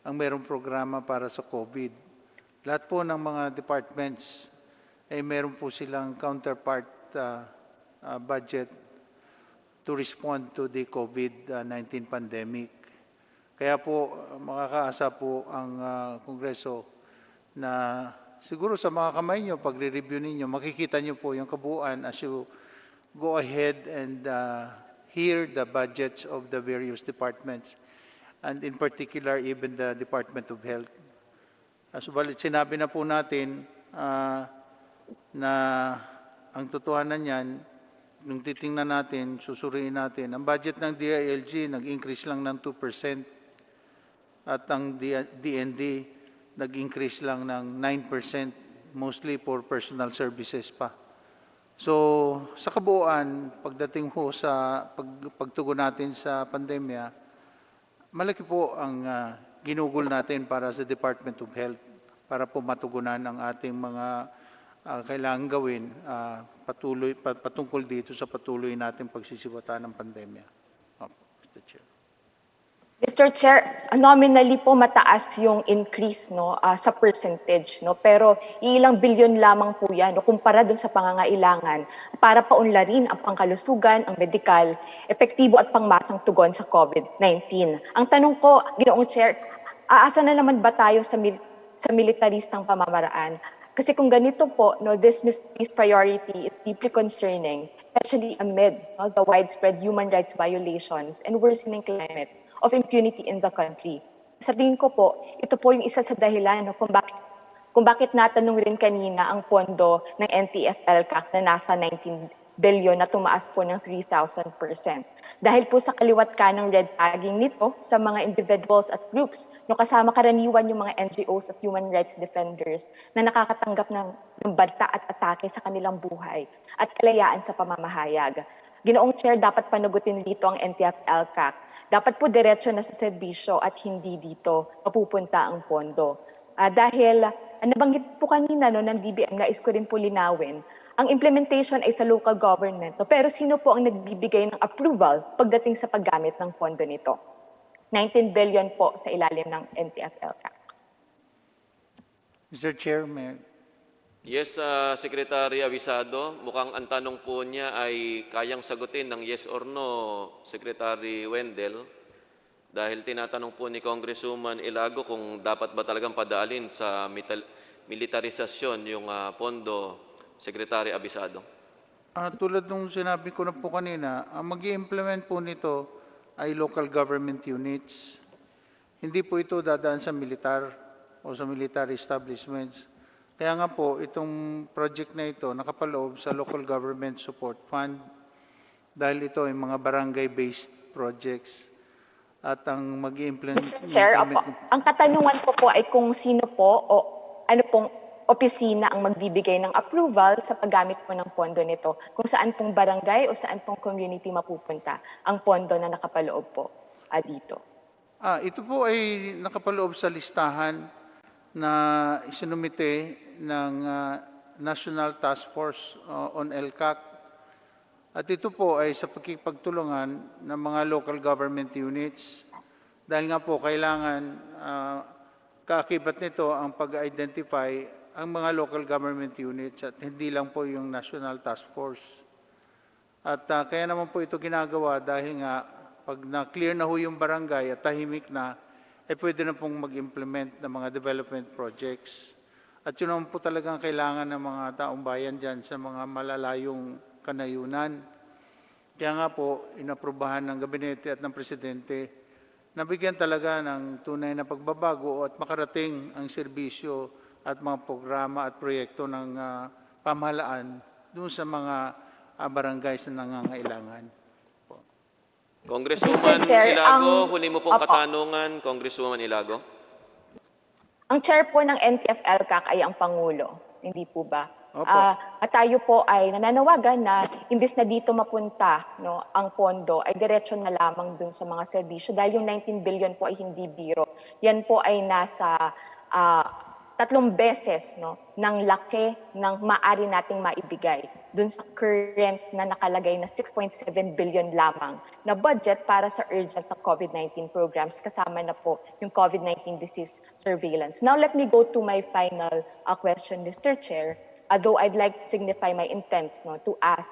ang mayroong programa para sa COVID. Lahat po ng mga departments ay meron po silang counterpart budget to respond to the COVID-19 pandemic. Kaya po makakaasa po ang Kongreso na siguro sa mga kamay nyo, pagre-review ninyo, makikita nyo po yung kabuuan as you go ahead and hear the budgets of the various departments, and in particular, even the Department of Health. Subalit sinabi na po natin na ang totohanan niyan, nung titingnan natin, susuriin natin, ang budget ng DILG nag-increase lang ng 2%, at ang DND nag-increase lang ng 9%, mostly for personal services pa. So, sa kabuuan, pagdating po sa pagtugon natin sa pandemya, malaki po ang ginugol natin para sa Department of Health para po matugunan ang ating mga kailangan gawin patungkol dito sa patuloy natin pagsisiwata ng pandemya. Mr. Chair. Mr. Chair, nominally po mataas yung increase sa percentage, pero ilang bilyon lamang po yan kumpara dun sa pangangailangan para paunlarin ang pangkalusugan, ang medikal, epektibo at pangmasang tugon sa COVID-19. Ang tanong ko, Ginoong Chair, aasa na naman ba tayo sa militaristang pamamaraan? Kasi kung ganito po, this priority is deeply concerning, especially amid the widespread human rights violations and worsening climate of impunity in the country. Sa tingin ko po, ito po yung isa sa dahilan kung bakit natanong rin kanina ang pondo ng NTF-ELCAC na nasa 19 billion na tumaas po ng 3,000%. Dahil po sa kaliwat ka ng red tagging nito sa mga individuals at groups, kasama karaniwan yung mga NGOs at human rights defenders na nakakatanggap ng banta at atake sa kanilang buhay at kalayaan sa pamamahayag. Ginoong Chair, dapat panagutin dito ang NTF-ELCAC. Dapat po diretso na sa serbisyo at hindi dito mapupunta ang pondo. Dahil nabanggit po kanina ng DBM, nais ko rin po linawin, ang implementation ay sa local government. Pero sino po ang nagbibigay ng approval pagdating sa paggamit ng pondo nito? 19 billion po sa ilalim ng NTF-ELCAC. Mr. Chair, Yes, Secretary Abisado. Mukhang ang tanong po niya ay kayang sagutin ng yes or no, Secretary Wendell. Dahil tinatanong po ni Congresswoman Ilago kung dapat ba talagang padalin sa militarisasyon yung pondo, Secretary Abisado. Tulad nung sinabi ko na po kanina, ang mag-i-implement po nito ay local government units. Hindi po ito dadaan sa militar o sa military establishments. Kaya nga po, itong project na ito nakapaloob sa Local Government Support Fund dahil ito ay mga barangay-based projects. At ang mag-i-implement... Chair, ang katanungan po ay kung sino po o ano pong opisina ang magbibigay ng approval sa paggamit po ng pondo nito. Kung saan pong barangay o saan pong community mapupunta ang pondo na nakapaloob po dito. Ito po ay nakapaloob sa listahan na isinumite ng National Task Force on ELCAC. At ito po ay sa pagkikipagtulungan ng mga local government units dahil nga po kailangan kaakibat nito ang pag-identify ang mga local government units at hindi lang po yung National Task Force. At kaya naman po ito ginagawa dahil nga pag na-clear na ho yung barangay at tahimik na, pwede na pong mag-implement ng mga development projects. At yun naman po talagang kailangan ng mga taong bayan dyan sa mga malalayong kanayunan. Kaya nga po, inaprubahan ng Gabinete at ng Presidente nabigyan talaga ng tunay na pagbabago at makarating ang serbisyo at mga programa at proyekto ng pamahalaan doon sa mga barangays na nangangailangan. Congresswoman Mr. Chair, Ilago, huli mo pong Opo. katanungan, Congresswoman Ilago. Ang chair po ng NTF-ELCAC ay ang Pangulo, hindi po ba? Opo. At tayo po ay nananawagan na imbes na dito mapunta ang pondo ay diretso na lamang dun sa mga serbisyo dahil yung 19 billion po ay hindi biro. Yan po ay nasa 3 beses ng laki ng maaari nating maibigay dun sa current na nakalagay na 6.7 billion lamang na budget para sa urgent na COVID-19 programs kasama na po yung COVID-19 disease surveillance. Now let me go to my final question, Mr. Chair. Although I'd like to signify my intent to ask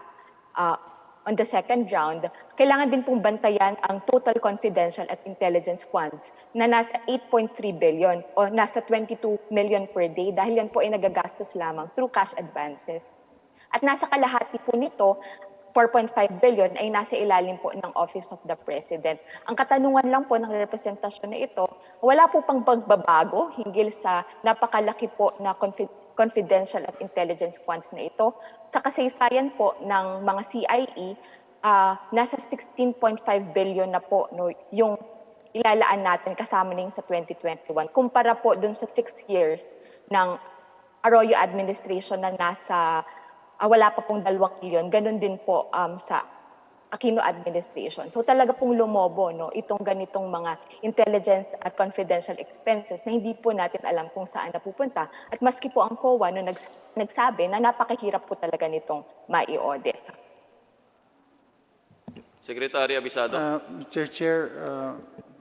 on the second round, kailangan din pong bantayan ang total confidential at intelligence funds na nasa 8.3 billion o nasa 22 million per day dahil yan po ay nagagastos lamang through cash advances. At nasa kalahati po nito, 4.5 billion ay nasa ilalim po ng Office of the President. Ang katanungan lang po ng representasyon na ito, wala po pang pagbabago hinggil sa napakalaki po na confidential at intelligence funds na ito. Sa kasaysayan po ng mga CIE, nasa 16.5 billion na po yung ilalaan natin kasama na yung sa 2021. Kumpara po dun sa 6 years ng Arroyo administration na nasa wala pa pong 2 billion, ganun din po sa Aquino administration. So talaga pong lumobo itong ganitong mga intelligence at confidential expenses na hindi po natin alam kung saan napupunta. At maski po ang COA nagsabi na napakahirap po talaga nitong mai-audit. Secretary Abisado. Mr. Chair,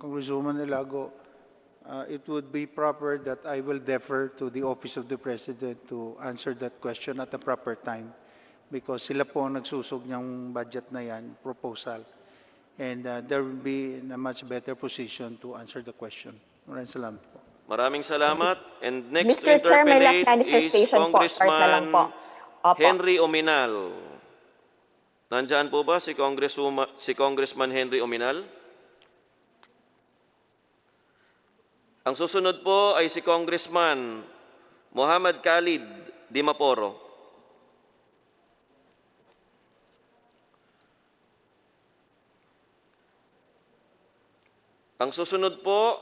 Congresswoman Ilago, it would be proper that I will defer to the Office of the President to answer that question at the proper time because sila po nagsusog niyang budget na yan, proposal. And there will be in a much better position to answer the question. Maraming salamat po. Maraming salamat. And next Mr. to Chair, may last interpellate is manifestation po. Start na lang po. Opo. Henry Ominal. Nandyan po ba si Congressman Henry Ominal? Ang susunod po ay si Congressman Muhammad Khalid Dimaporo. Ang susunod po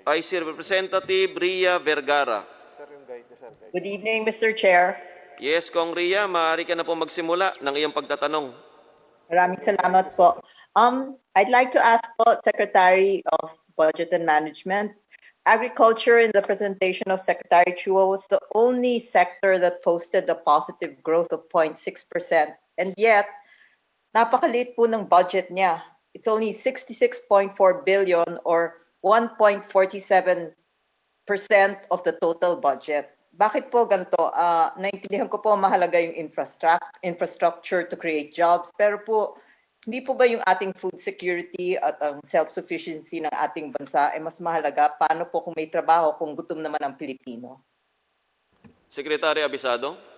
ay si Representative Ria Vergara. Good evening, Mr. Chair. Yes, Kong Ria, maaari ka na po magsimula ng iyong pagtatanong. Maraming salamat po. I'd like to ask po, Secretary of Budget and Management, agriculture in the presentation of Secretary Chua was the only sector that posted a positive growth of 0.6%. And yet, napakaliit po ng budget niya. It's only 66.4 billion or 1.47% of the total budget. Bakit po ganito? Naintindihan ko po mahalaga yung infrastructure to create jobs, pero po hindi po ba yung ating food security at ang self-sufficiency ng ating bansa ay mas mahalaga? Paano po kung may trabaho kung gutom naman ang Pilipino? Secretary Abisado.